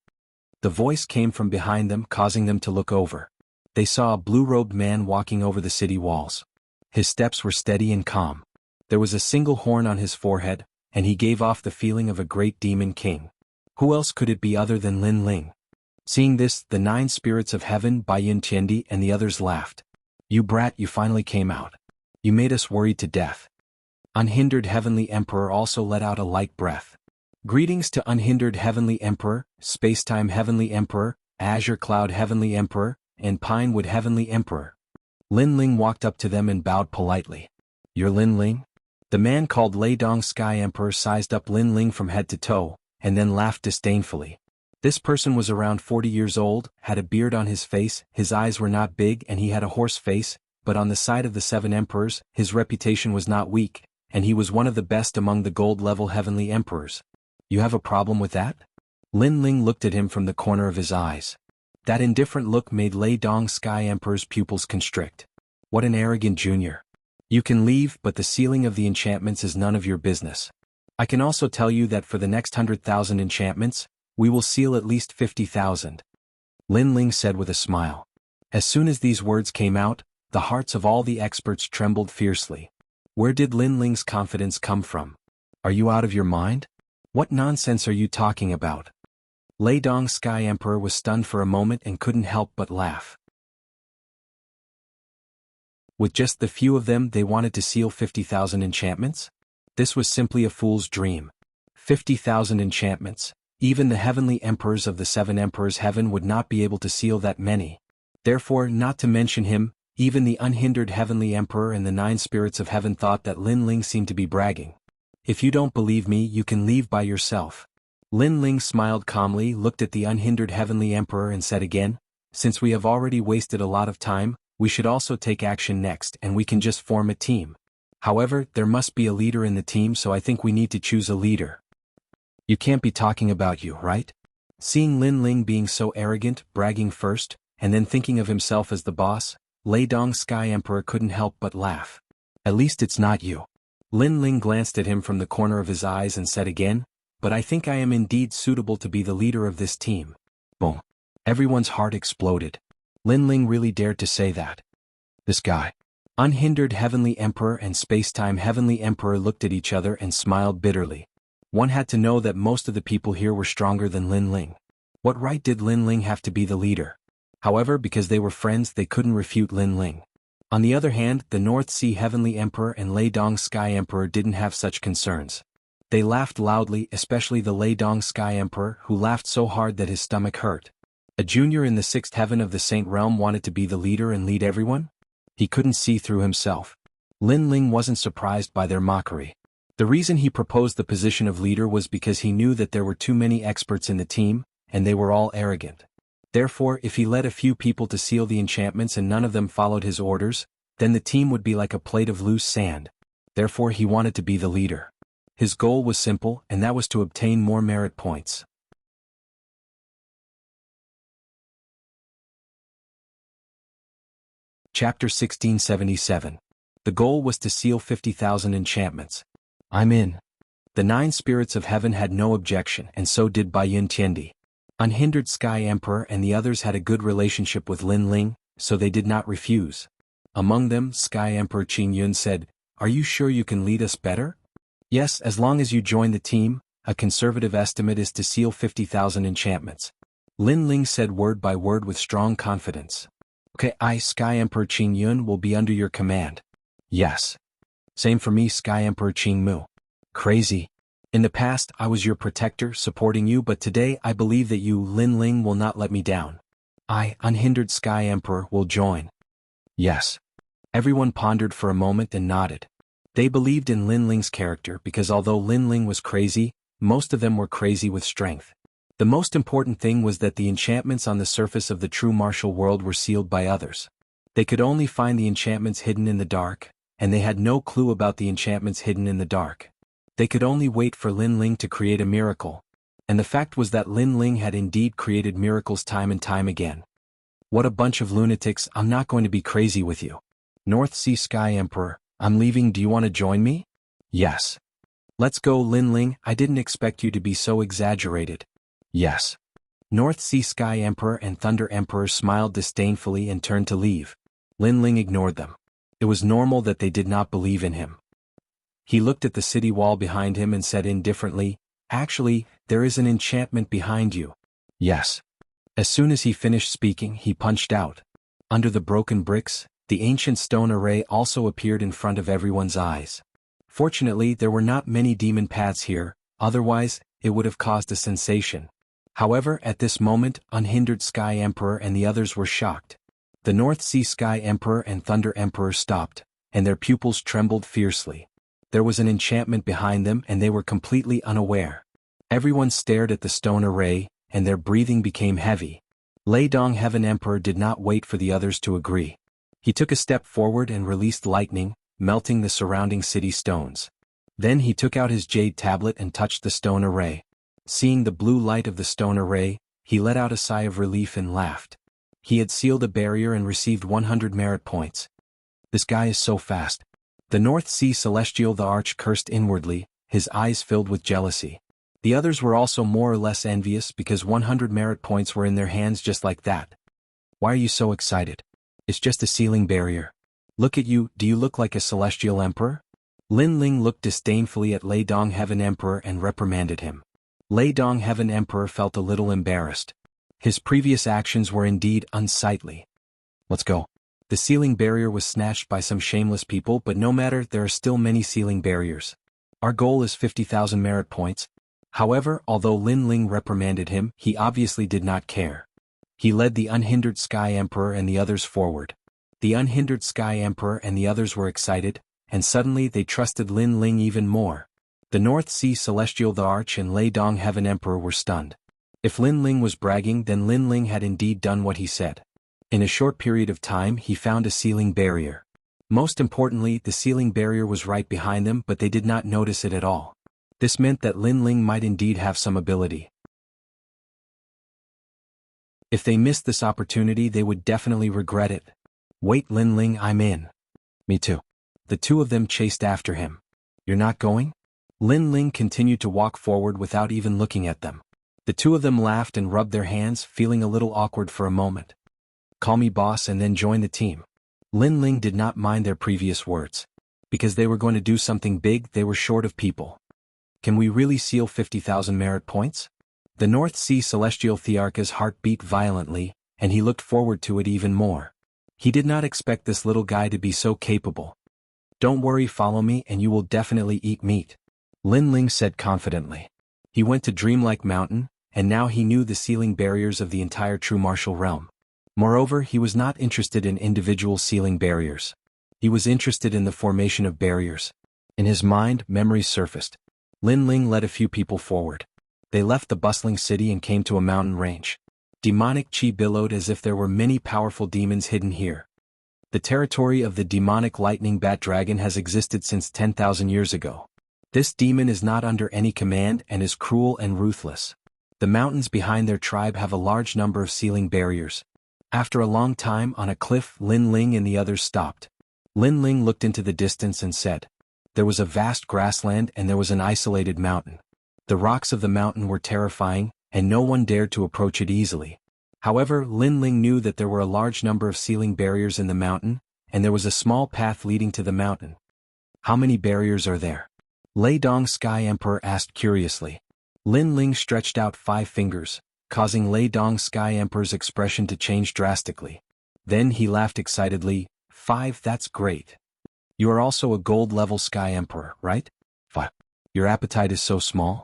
A: The voice came from behind them, causing them to look over. They saw a blue-robed man walking over the city walls. His steps were steady and calm. There was a single horn on his forehead, and he gave off the feeling of a great demon king. Who else could it be other than Linling? Seeing this, the 9 spirits of heaven, Bai Yin Tiendi and the others laughed. You brat, you finally came out. You made us worried to death. Unhindered Heavenly Emperor also let out a light breath. Greetings to Unhindered Heavenly Emperor, Spacetime Heavenly Emperor, Azure Cloud Heavenly Emperor, and Pinewood Heavenly Emperor. Linling walked up to them and bowed politely. You're Linling? The man called Leidong Sky Emperor sized up Linling from head to toe, and then laughed disdainfully. This person was around 40 years old, had a beard on his face, his eyes were not big and he had a horse face, but on the side of the 7 emperors, his reputation was not weak, and he was one of the best among the gold-level heavenly emperors. You have a problem with that? Linling looked at him from the corner of his eyes. That indifferent look made Leidong Sky Emperor's pupils constrict. What an arrogant junior. You can leave, but the sealing of the enchantments is none of your business. I can also tell you that for the next 100,000 enchantments, we will seal at least 50,000. Linling said with a smile. As soon as these words came out, the hearts of all the experts trembled fiercely. Where did Linling's confidence come from? Are you out of your mind? What nonsense are you talking about? Leidong Sky Emperor was stunned for a moment and couldn't help but laugh. With just the few of them they wanted to seal 50,000 enchantments? This was simply a fool's dream. 50,000 enchantments. Even the heavenly emperors of the 7 emperors heaven would not be able to seal that many. Therefore, not to mention him, even the unhindered heavenly emperor and the 9 spirits of heaven thought that Linling seemed to be bragging. If you don't believe me, you can leave by yourself. Linling smiled calmly, looked at the unhindered heavenly emperor and said again, since we have already wasted a lot of time, we should also take action next and we can just form a team. However, there must be a leader in the team, so I think we need to choose a leader. You can't be talking about you, right? Seeing Linling being so arrogant, bragging first, and then thinking of himself as the boss, Leidong Sky Emperor couldn't help but laugh. At least it's not you. Linling glanced at him from the corner of his eyes and said again, but I think I am indeed suitable to be the leader of this team. Boom. Everyone's heart exploded. Linling really dared to say that. This guy. Unhindered Heavenly Emperor and Spacetime Heavenly Emperor looked at each other and smiled bitterly. One had to know that most of the people here were stronger than Linling. What right did Linling have to be the leader? However, because they were friends they couldn't refute Linling. On the other hand, the North Sea Heavenly Emperor and Leidong Sky Emperor didn't have such concerns. They laughed loudly, especially the Leidong Sky Emperor, who laughed so hard that his stomach hurt. A junior in the 6th heaven of the Saint Realm wanted to be the leader and lead everyone? He couldn't see through himself. Linling wasn't surprised by their mockery. The reason he proposed the position of leader was because he knew that there were too many experts in the team, and they were all arrogant. Therefore, if he led a few people to seal the enchantments and none of them followed his orders, then the team would be like a plate of loose sand. Therefore he wanted to be the leader. His goal was simple, and that was to obtain more merit points. Chapter 1677. The goal was to seal 50,000 enchantments. I'm in. The 9 spirits of heaven had no objection, and so did Bai Yin Tiendi. Unhindered Sky Emperor and the others had a good relationship with Linling, so they did not refuse. Among them, Sky Emperor Qing Yun said, "Are you sure you can lead us better?" "Yes, as long as you join the team, a conservative estimate is to seal 50,000 enchantments." Linling said word by word with strong confidence. "Okay, I, Sky Emperor Qing Yun, will be under your command." "Yes. Same for me, Sky Emperor Qing Mu." "Crazy. In the past, I was your protector, supporting you, but today I believe that you, Linling, will not let me down. I, Unhindered Sky Emperor, will join." "Yes." Everyone pondered for a moment and nodded. They believed in Lin Ling's character because although Lin Ling was crazy, most of them were crazy with strength. The most important thing was that the enchantments on the surface of the true martial world were sealed by others. They could only find the enchantments hidden in the dark, and they had no clue about the enchantments hidden in the dark. They could only wait for Lin Ling to create a miracle. And the fact was that Lin Ling had indeed created miracles time and time again. What a bunch of lunatics, I'm not going to be crazy with you. North Sea Sky Emperor, I'm leaving, do you want to join me? Yes. Let's go Lin Ling, I didn't expect you to be so exaggerated. Yes. North Sea Sky Emperor and Thunder Emperor smiled disdainfully and turned to leave. Lin Ling ignored them. It was normal that they did not believe in him. He looked at the city wall behind him and said indifferently, actually, there is an enchantment behind you. Yes. As soon as he finished speaking, he punched out. Under the broken bricks, the ancient stone array also appeared in front of everyone's eyes. Fortunately, there were not many demon paths here, otherwise, it would have caused a sensation. However, at this moment, Unhindered Sky Emperor and the others were shocked. The North Sea Sky Emperor and Thunder Emperor stopped, and their pupils trembled fiercely. There was an enchantment behind them and they were completely unaware. Everyone stared at the stone array, and their breathing became heavy. Lei Dong Heaven Emperor did not wait for the others to agree. He took a step forward and released lightning, melting the surrounding city stones. Then he took out his jade tablet and touched the stone array. Seeing the blue light of the stone array, he let out a sigh of relief and laughed. He had sealed a barrier and received 100 merit points. This guy is so fast. The North Sea Celestial the Arch cursed inwardly, his eyes filled with jealousy. The others were also more or less envious because 100 merit points were in their hands just like that. Why are you so excited? It's just a sealing barrier. Look at you, do you look like a celestial emperor? Lin Ling looked disdainfully at Lei Dong Heaven Emperor and reprimanded him. Lei Dong Heaven Emperor felt a little embarrassed. His previous actions were indeed unsightly. Let's go. The sealing barrier was snatched by some shameless people, but no matter, there are still many sealing barriers. Our goal is 50,000 merit points. However, although Lin Ling reprimanded him, he obviously did not care. He led the Unhindered Sky Emperor and the others forward. The Unhindered Sky Emperor and the others were excited, and suddenly they trusted Lin Ling even more. The North Sea Celestial the Arch and Lei Dong Heaven Emperor were stunned. If Lin Ling was bragging, then Lin Ling had indeed done what he said. In a short period of time, he found a sealing barrier. Most importantly, the sealing barrier was right behind them, but they did not notice it at all. This meant that Lin Ling might indeed have some ability. If they missed this opportunity, they would definitely regret it. Wait Lin Ling, I'm in. Me too. The two of them chased after him. You're not going? Lin Ling continued to walk forward without even looking at them. The two of them laughed and rubbed their hands, feeling a little awkward for a moment. Call me boss and then join the team. Lin Ling did not mind their previous words. Because they were going to do something big, they were short of people. Can we really seal 50,000 merit points? The North Sea Celestial Thearcha's heart beat violently, and he looked forward to it even more. He did not expect this little guy to be so capable. Don't worry, follow me and you will definitely eat meat. Lin Ling said confidently. He went to Dreamlike Mountain, and now he knew the sealing barriers of the entire true martial realm. Moreover, he was not interested in individual sealing barriers. He was interested in the formation of barriers. In his mind, memories surfaced. Lin Ling led a few people forward. They left the bustling city and came to a mountain range. Demonic chi billowed as if there were many powerful demons hidden here. The territory of the demonic lightning bat dragon has existed since 10,000 years ago. This demon is not under any command and is cruel and ruthless. The mountains behind their tribe have a large number of sealing barriers. After a long time on a cliff, Lin Ling and the others stopped. Lin Ling looked into the distance and said, there was a vast grassland and there was an isolated mountain. The rocks of the mountain were terrifying, and no one dared to approach it easily. However, Lin Ling knew that there were a large number of sealing barriers in the mountain, and there was a small path leading to the mountain. How many barriers are there? Lei Dong Sky Emperor asked curiously. Lin Ling stretched out 5 fingers, causing Lei Dong Sky Emperor's expression to change drastically. Then he laughed excitedly, 5, that's great. You are also a gold-level Sky Emperor, right? 5. Your appetite is so small?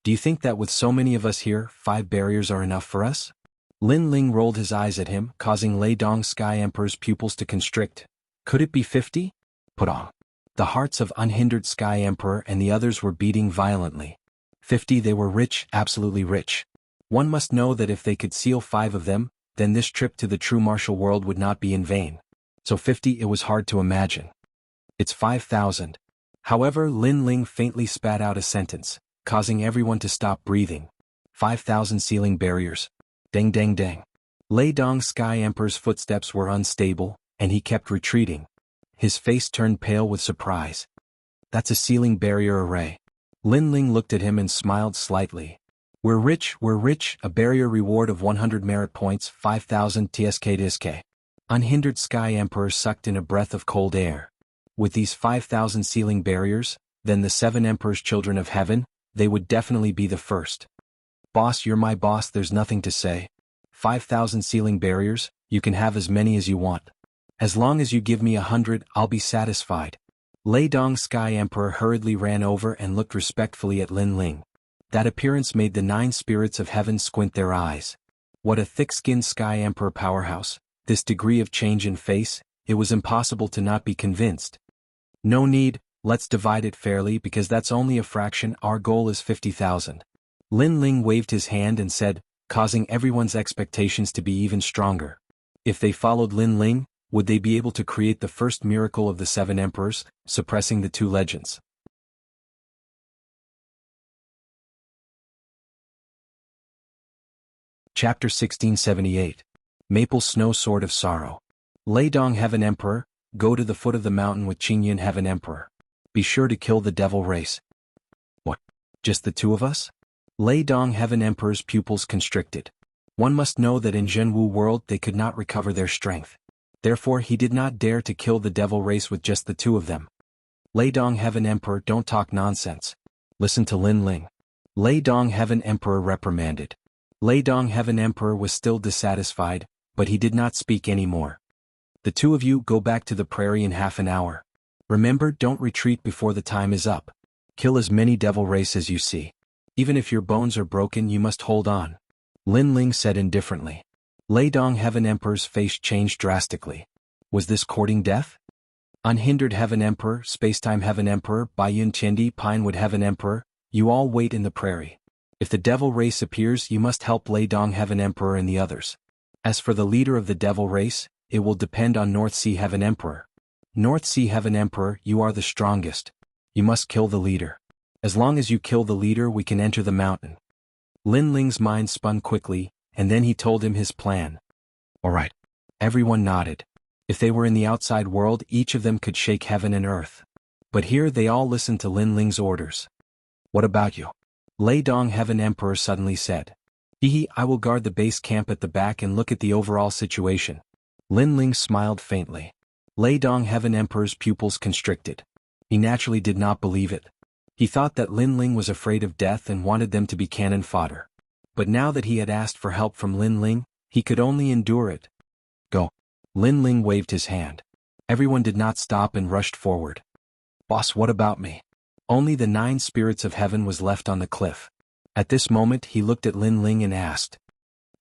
A: Do you think that with so many of us here, 5 barriers are enough for us? Lin Ling rolled his eyes at him, causing Lei Dong's Sky Emperor's pupils to constrict. Could it be 50? Put on. The hearts of unhindered Sky Emperor and the others were beating violently. 50, they were rich, absolutely rich. One must know that if they could seal 5 of them, then this trip to the true martial world would not be in vain. So 50, it was hard to imagine. It's 5,000. However, Lin Ling faintly spat out a sentence, causing everyone to stop breathing. 5,000 sealing barriers. Dang dang dang. Lei Dong's Sky Emperor's footsteps were unstable, and he kept retreating. His face turned pale with surprise. That's a sealing barrier array. Lin Ling looked at him and smiled slightly. We're rich, a barrier reward of 100 merit points, 5,000 TSK. Unhindered Sky Emperor sucked in a breath of cold air. With these 5,000 sealing barriers, then the 7 Emperor's children of heaven, they would definitely be the first. Boss, you're my boss, there's nothing to say. 5,000 sealing barriers, you can have as many as you want. As long as you give me 100, I'll be satisfied. Lei Dong's Sky Emperor hurriedly ran over and looked respectfully at Lin Ling. That appearance made the 9 spirits of heaven squint their eyes. What a thick-skinned Sky Emperor powerhouse, this degree of change in face, it was impossible to not be convinced. No need, let's divide it fairly because that's only a fraction, our goal is 50,000. Lin Ling waved his hand and said, causing everyone's expectations to be even stronger. If they followed Lin Ling, would they be able to create the first miracle of the 7 emperors, suppressing the 2 legends? Chapter 1678. Maple Snow Sword of Sorrow. Lei Dong Heaven Emperor, go to the foot of the mountain with Qingyan Heaven Emperor. Be sure to kill the devil race. What? Just the 2 of us? Lei Dong Heaven Emperor's pupils constricted. One must know that in Zhenwu world they could not recover their strength. Therefore he did not dare to kill the devil race with just the 2 of them. Lei Dong Heaven Emperor, don't talk nonsense. Listen to Lin Ling. Lei Dong Heaven Emperor reprimanded. Lei Dong Heaven Emperor was still dissatisfied, but he did not speak anymore. The 2 of you go back to the prairie in half an hour. Remember, don't retreat before the time is up. Kill as many devil race as you see. Even if your bones are broken, you must hold on. Lin Ling said indifferently. Lei Dong Heaven Emperor's face changed drastically. Was this courting death? Unhindered Heaven Emperor, Spacetime Heaven Emperor, Baiyun Tiendi Pinewood Heaven Emperor, you all wait in the prairie. If the devil race appears, you must help Lei Dong Heaven Emperor and the others. As for the leader of the devil race, it will depend on North Sea Heaven Emperor. North Sea Heaven Emperor, you are the strongest. You must kill the leader. As long as you kill the leader, we can enter the mountain. Lin Ling's mind spun quickly, and then he told him his plan. All right. Everyone nodded. If they were in the outside world, each of them could shake heaven and earth. But here they all listened to Lin Ling's orders. What about you? Lei Dong Heaven Emperor suddenly said. I will guard the base camp at the back and look at the overall situation. Lin Ling smiled faintly. Lei Dong Heaven Emperor's pupils constricted. He naturally did not believe it. He thought that Lin Ling was afraid of death and wanted them to be cannon fodder. But now that he had asked for help from Lin Ling, he could only endure it. Go. Lin Ling waved his hand. Everyone did not stop and rushed forward. Boss, what about me? Only the 9 spirits of heaven was left on the cliff. At this moment he looked at Lin Ling and asked.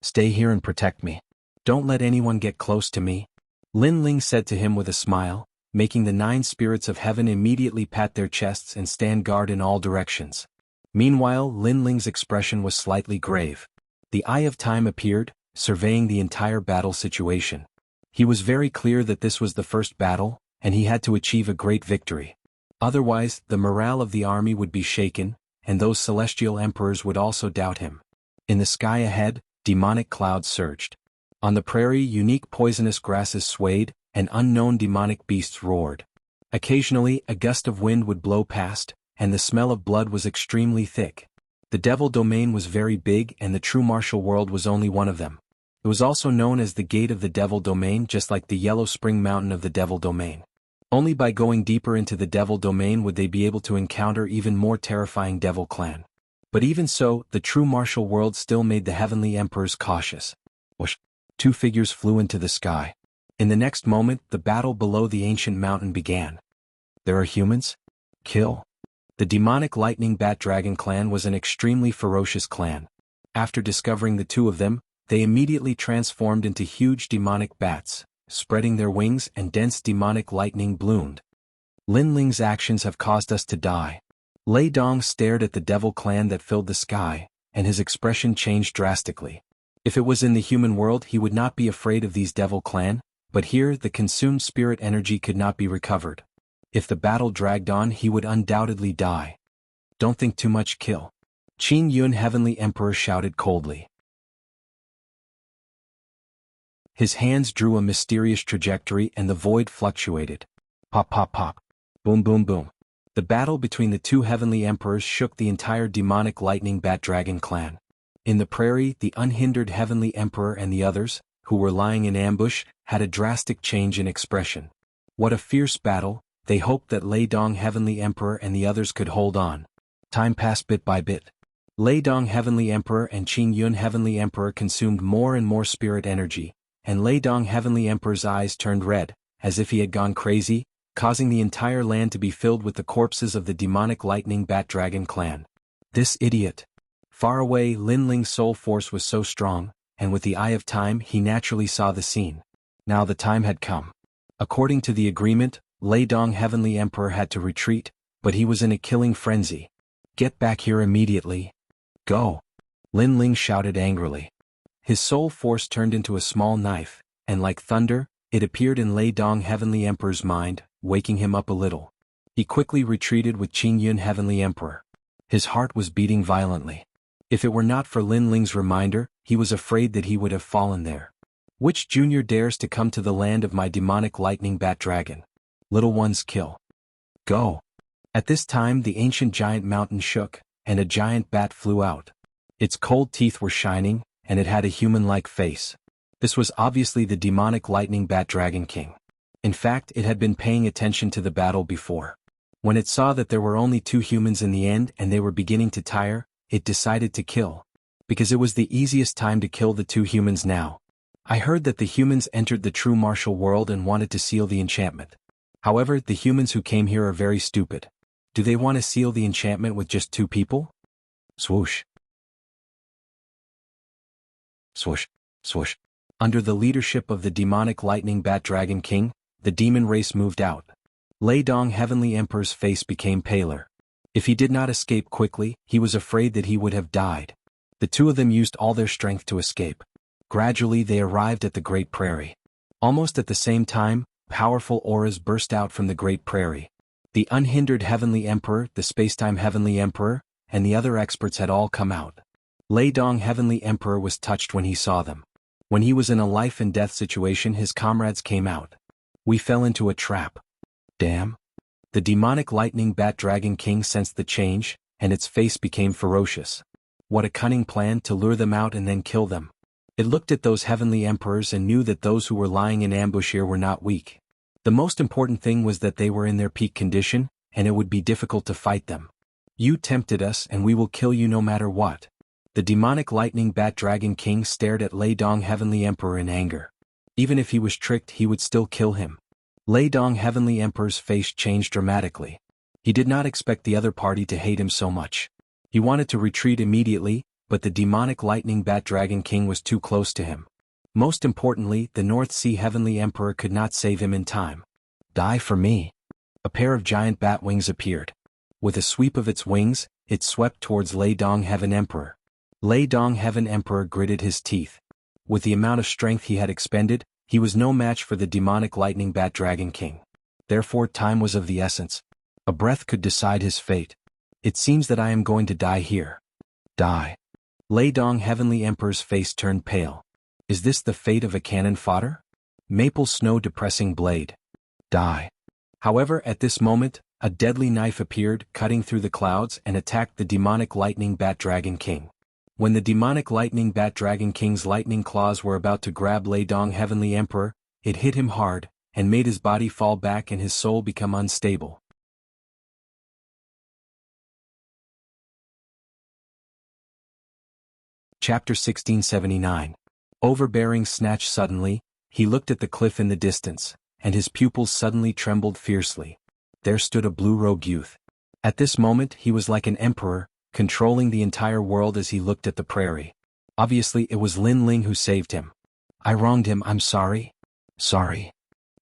A: Stay here and protect me. Don't let anyone get close to me. Lin Ling said to him with a smile, making the 9 spirits of heaven immediately pat their chests and stand guard in all directions. Meanwhile, Lin Ling's expression was slightly grave. The Eye of Time appeared, surveying the entire battle situation. He was very clear that this was the first battle, and he had to achieve a great victory. Otherwise, the morale of the army would be shaken, and those celestial emperors would also doubt him. In the sky ahead, demonic clouds surged. On the prairie, unique poisonous grasses swayed, and unknown demonic beasts roared. Occasionally, a gust of wind would blow past, and the smell of blood was extremely thick. The devil domain was very big, and the true martial world was only one of them. It was also known as the Gate of the Devil Domain, just like the Yellow Spring Mountain of the Devil Domain. Only by going deeper into the Devil Domain would they be able to encounter even more terrifying Devil Clan. But even so, the true martial world still made the heavenly emperors cautious. Whoosh! 2 figures flew into the sky. In the next moment, the battle below the ancient mountain began. There are humans? Kill. The demonic lightning bat dragon clan was an extremely ferocious clan. After discovering the 2 of them, they immediately transformed into huge demonic bats, spreading their wings and dense demonic lightning bloomed. Lin Ling's actions have caused us to die. Lei Dong stared at the devil clan that filled the sky, and his expression changed drastically. If it was in the human world he would not be afraid of these devil clan, but here the consumed spirit energy could not be recovered. If the battle dragged on he would undoubtedly die. Don't think too much, kill. Qin Yun Heavenly Emperor shouted coldly. His hands drew a mysterious trajectory and the void fluctuated. Pop pop pop. Boom boom boom. The battle between the two heavenly emperors shook the entire demonic lightning bat dragon clan. In the prairie, the unhindered heavenly emperor and the others, who were lying in ambush, had a drastic change in expression. What a fierce battle! They hoped that Lei Dong Heavenly Emperor and the others could hold on. Time passed bit by bit. Lei Dong Heavenly Emperor and Qin Yun Heavenly Emperor consumed more and more spirit energy, and Lei Dong Heavenly Emperor's eyes turned red, as if he had gone crazy, causing the entire land to be filled with the corpses of the demonic lightning bat dragon clan. This idiot! Far away, Lin Ling's soul force was so strong, and with the eye of time he naturally saw the scene. Now the time had come. According to the agreement, Lei Dong Heavenly Emperor had to retreat, but he was in a killing frenzy. Get back here immediately. Go! Lin Ling shouted angrily. His soul force turned into a small knife, and like thunder, it appeared in Lei Dong Heavenly Emperor's mind, waking him up a little. He quickly retreated with Qin Yun Heavenly Emperor. His heart was beating violently. If it were not for Lin Ling's reminder, he was afraid that he would have fallen there. Which junior dares to come to the land of my demonic lightning bat dragon? Little ones kill. Go! At this time the ancient giant mountain shook, and a giant bat flew out. Its cold teeth were shining, and it had a human-like face. This was obviously the demonic lightning bat dragon king. In fact, it had been paying attention to the battle before. When it saw that there were only two humans in the end and they were beginning to tire, it decided to kill. Because it was the easiest time to kill the two humans now. I heard that the humans entered the true martial world and wanted to seal the enchantment. However, the humans who came here are very stupid. Do they want to seal the enchantment with just two people? Swoosh. Swoosh, swoosh. Under the leadership of the demonic lightning bat dragon king, the demon race moved out. Lei Dong Heavenly Emperor's face became paler. If he did not escape quickly, he was afraid that he would have died. The two of them used all their strength to escape. Gradually they arrived at the Great Prairie. Almost at the same time, powerful auras burst out from the Great Prairie. The unhindered Heavenly Emperor, the Spacetime Heavenly Emperor, and the other experts had all come out. Lei Dong Heavenly Emperor was touched when he saw them. When he was in a life-and-death situation his comrades came out. We fell into a trap. Damn. The demonic lightning bat dragon king sensed the change, and its face became ferocious. What a cunning plan to lure them out and then kill them. It looked at those heavenly emperors and knew that those who were lying in ambush here were not weak. The most important thing was that they were in their peak condition, and it would be difficult to fight them. You tempted us and we will kill you no matter what. The demonic lightning bat dragon king stared at Lei Dong Heavenly Emperor in anger. Even if he was tricked he would still kill him. Lei Dong Heavenly Emperor's face changed dramatically. He did not expect the other party to hate him so much. He wanted to retreat immediately, but the demonic lightning bat dragon king was too close to him. Most importantly, the North Sea Heavenly Emperor could not save him in time. Die for me. A pair of giant bat wings appeared. With a sweep of its wings, it swept towards Lei Dong Heaven Emperor. Lei Dong Heaven Emperor gritted his teeth. With the amount of strength he had expended, he was no match for the demonic lightning bat dragon king. Therefore time was of the essence. A breath could decide his fate. It seems that I am going to die here. Die. Lei Dong Heavenly Emperor's face turned pale. Is this the fate of a cannon fodder? Maple snow depressing blade. Die. However, at this moment, a deadly knife appeared, cutting through the clouds and attacked the demonic lightning bat dragon king. When the demonic lightning bat dragon king's lightning claws were about to grab Lei Dong Heavenly Emperor, it hit him hard, and made his body fall back and his soul become unstable. Chapter 1679. Overbearing snatch. Suddenly, he looked at the cliff in the distance, and his pupils suddenly trembled fiercely. There stood a blue-robed youth. At this moment he was like an emperor, controlling the entire world as he looked at the prairie. Obviously it was Lin Ling who saved him. I wronged him, I'm sorry. Sorry.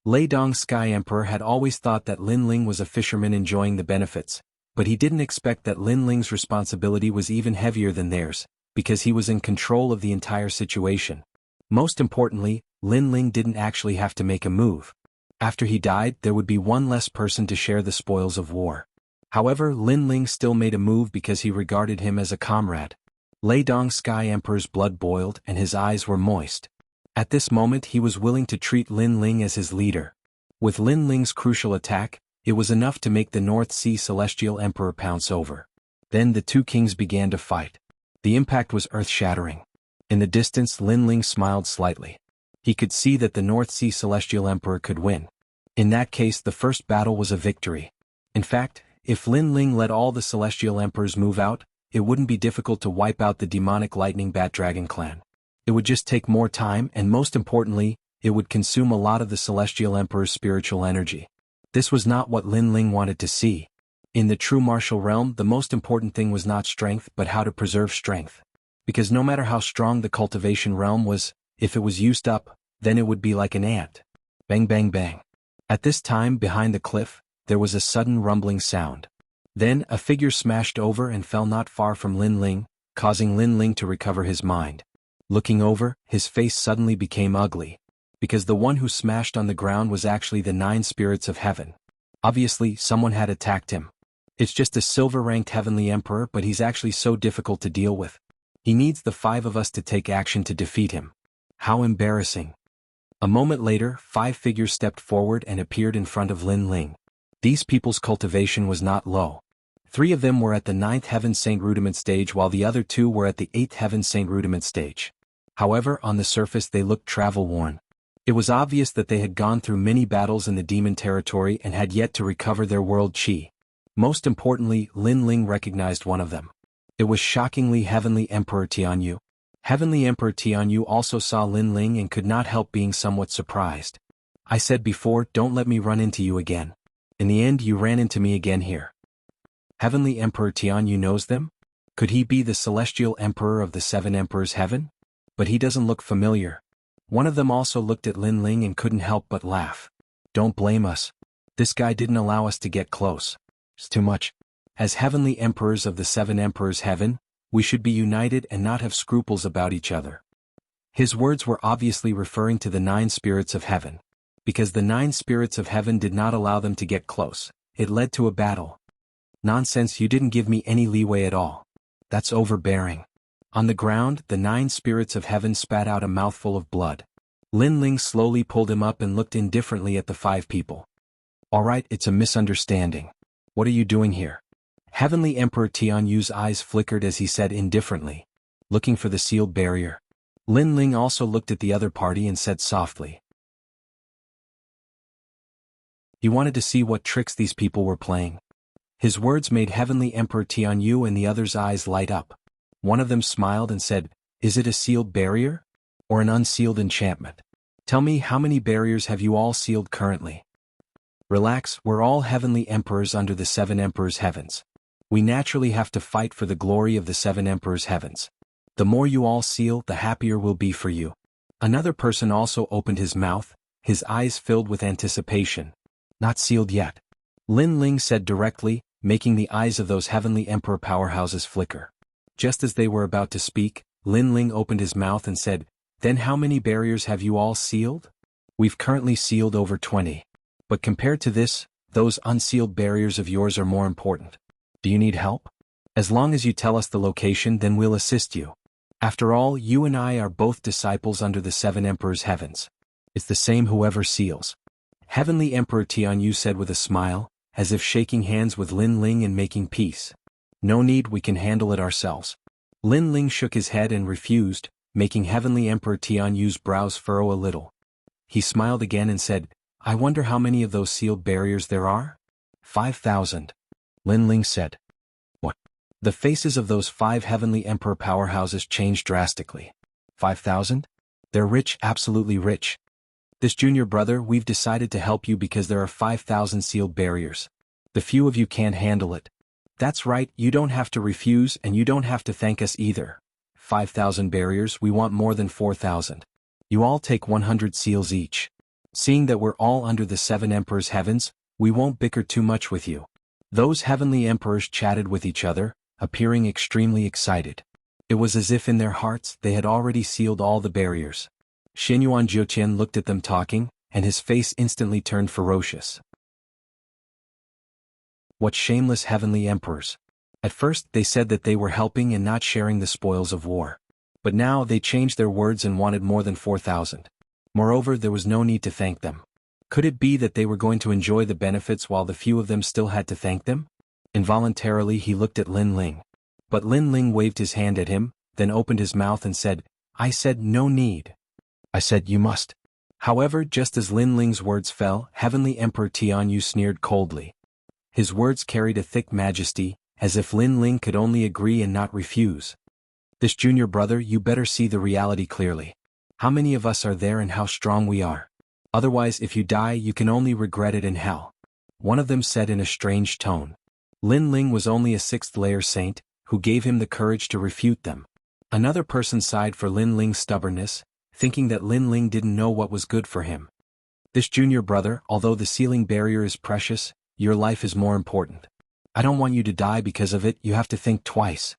A: Lei Dong Sky Emperor had always thought that Lin Ling was a fisherman enjoying the benefits, but he didn't expect that Lin Ling's responsibility was even heavier than theirs, because he was in control of the entire situation. Most importantly, Lin Ling didn't actually have to make a move. After he died, there would be one less person to share the spoils of war. However, Lin Ling still made a move because he regarded him as a comrade. Lei Dong Sky Emperor's blood boiled and his eyes were moist. At this moment he was willing to treat Lin Ling as his leader. With Lin Ling's crucial attack, it was enough to make the North Sea Celestial Emperor pounce over. Then the two kings began to fight. The impact was earth-shattering. In the distance Lin Ling smiled slightly. He could see that the North Sea Celestial Emperor could win. In that case the first battle was a victory. In fact, if Lin Ling let all the Celestial Emperors move out, it wouldn't be difficult to wipe out the demonic lightning bat dragon clan. It would just take more time and most importantly, it would consume a lot of the Celestial Emperor's spiritual energy. This was not what Lin Ling wanted to see. In the true martial realm the most important thing was not strength but how to preserve strength. Because no matter how strong the cultivation realm was, if it was used up, then it would be like an ant. Bang bang bang. At this time behind the cliff, there was a sudden rumbling sound. Then a figure smashed over and fell not far from Lin Ling, causing Lin Ling to recover his mind. Looking over, his face suddenly became ugly. Because the one who smashed on the ground was actually the 9 spirits of heaven. Obviously, someone had attacked him. It's just a silver-ranked heavenly emperor but he's actually so difficult to deal with. He needs the 5 of us to take action to defeat him. How embarrassing. A moment later, 5 figures stepped forward and appeared in front of Lin Ling. These people's cultivation was not low. 3 of them were at the 9th Heaven Saint Rudiment stage while the other 2 were at the 8th Heaven Saint Rudiment stage. However, on the surface they looked travel-worn. It was obvious that they had gone through many battles in the demon territory and had yet to recover their world chi. Most importantly, Lin Ling recognized one of them. It was shockingly Heavenly Emperor Tianyu. Heavenly Emperor Tianyu also saw Lin Ling and could not help being somewhat surprised. I said before, don't let me run into you again. In the end you ran into me again here. Heavenly Emperor Tianyu knows them? Could he be the Celestial Emperor of the 7 Emperors Heaven? But he doesn't look familiar. One of them also looked at Lin Ling and couldn't help but laugh. Don't blame us. This guy didn't allow us to get close. It's too much. As Heavenly Emperors of the 7 Emperors Heaven, we should be united and not have scruples about each other. His words were obviously referring to the 9 spirits of heaven. Because the 9 spirits of heaven did not allow them to get close, it led to a battle. Nonsense, you didn't give me any leeway at all. That's overbearing. On the ground, the 9 spirits of heaven spat out a mouthful of blood. Lin Ling slowly pulled him up and looked indifferently at the 5 people. Alright, it's a misunderstanding. What are you doing here? Heavenly Emperor Tianyu's eyes flickered as he said indifferently. Looking for the sealed barrier. Lin Ling also looked at the other party and said softly. He wanted to see what tricks these people were playing. His words made Heavenly Emperor Tianyu and the others' eyes light up. One of them smiled and said, "Is it a sealed barrier? Or an unsealed enchantment? Tell me, how many barriers have you all sealed currently?" Relax, we're all Heavenly Emperors under the 7 Emperors Heavens. We naturally have to fight for the glory of the 7 Emperors Heavens. The more you all seal, the happier we'll be for you. Another person also opened his mouth, his eyes filled with anticipation. Not sealed yet. Lin Ling said directly, making the eyes of those Heavenly Emperor powerhouses flicker. Just as they were about to speak, Lin Ling opened his mouth and said, "Then how many barriers have you all sealed?" "We've currently sealed over 20. But compared to this, those unsealed barriers of yours are more important. Do you need help? As long as you tell us the location, then we'll assist you. After all, you and I are both disciples under the 7 Emperors Heavens. It's the same whoever seals." Heavenly Emperor Tianyu said with a smile, as if shaking hands with Lin Ling and making peace. "No need, we can handle it ourselves." Lin Ling shook his head and refused, making Heavenly Emperor Tianyu's brows furrow a little. He smiled again and said, "I wonder how many of those sealed barriers there are?" 5,000. Lin Ling said. What? The faces of those 5 Heavenly Emperor powerhouses changed drastically. 5,000? They're rich, absolutely rich. This junior brother, we've decided to help you because there are 5,000 sealed barriers. The few of you can't handle it. That's right, you don't have to refuse and you don't have to thank us either. 5,000 barriers, we want more than 4,000. You all take 100 seals each. Seeing that we're all under the 7 emperors' heavens, we won't bicker too much with you. Those heavenly emperors chatted with each other, appearing extremely excited. It was as if in their hearts they had already sealed all the barriers. Xinyuan Jiuqian looked at them talking, and his face instantly turned ferocious. What shameless heavenly emperors! At first they said that they were helping and not sharing the spoils of war. But now they changed their words and wanted more than 4,000. Moreover, there was no need to thank them. Could it be that they were going to enjoy the benefits while the few of them still had to thank them? Involuntarily he looked at Lin Ling. But Lin Ling waved his hand at him, then opened his mouth and said, "I said no need. I said you must." However, just as Lin Ling's words fell, Heavenly Emperor Tianyu sneered coldly. His words carried a thick majesty, as if Lin Ling could only agree and not refuse. "This junior brother, you better see the reality clearly. How many of us are there and how strong we are? Otherwise, if you die, you can only regret it in hell," one of them said in a strange tone. Lin Ling was only a 6th-layer saint, who gave him the courage to refute them. Another person sighed for Lin Ling's stubbornness, thinking that Lin Ling didn't know what was good for him. "This junior brother, although the sealing barrier is precious, your life is more important. I don't want you to die because of it, you have to think twice.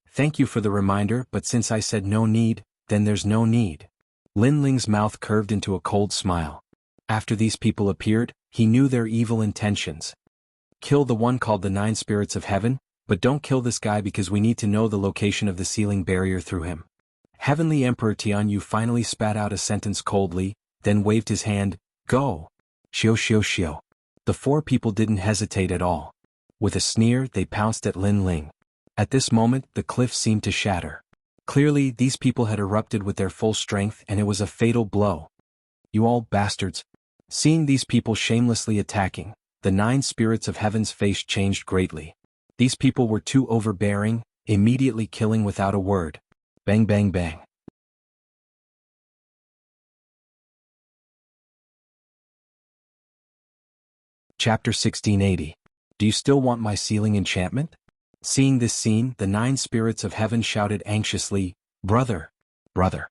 A: Thank you for the reminder, but since I said no need, then there's no need." Lin Ling's mouth curved into a cold smile. After these people appeared, he knew their evil intentions. "Kill the one called the 9 spirits of heaven, but don't kill this guy because we need to know the location of the sealing barrier through him." Heavenly Emperor Tianyu finally spat out a sentence coldly, then waved his hand, "Go! Xiu xiu xiu." The 4 people didn't hesitate at all. With a sneer, they pounced at Lin Ling. At this moment, the cliff seemed to shatter. Clearly, these people had erupted with their full strength and it was a fatal blow. "You all bastards." Seeing these people shamelessly attacking, the 9 spirits of heaven's face changed greatly. These people were too overbearing, immediately killing without a word. Bang bang bang. Chapter 1680. Do you still want my sealing enchantment? Seeing this scene, the 9 spirits of heaven shouted anxiously, "Brother! Brother!"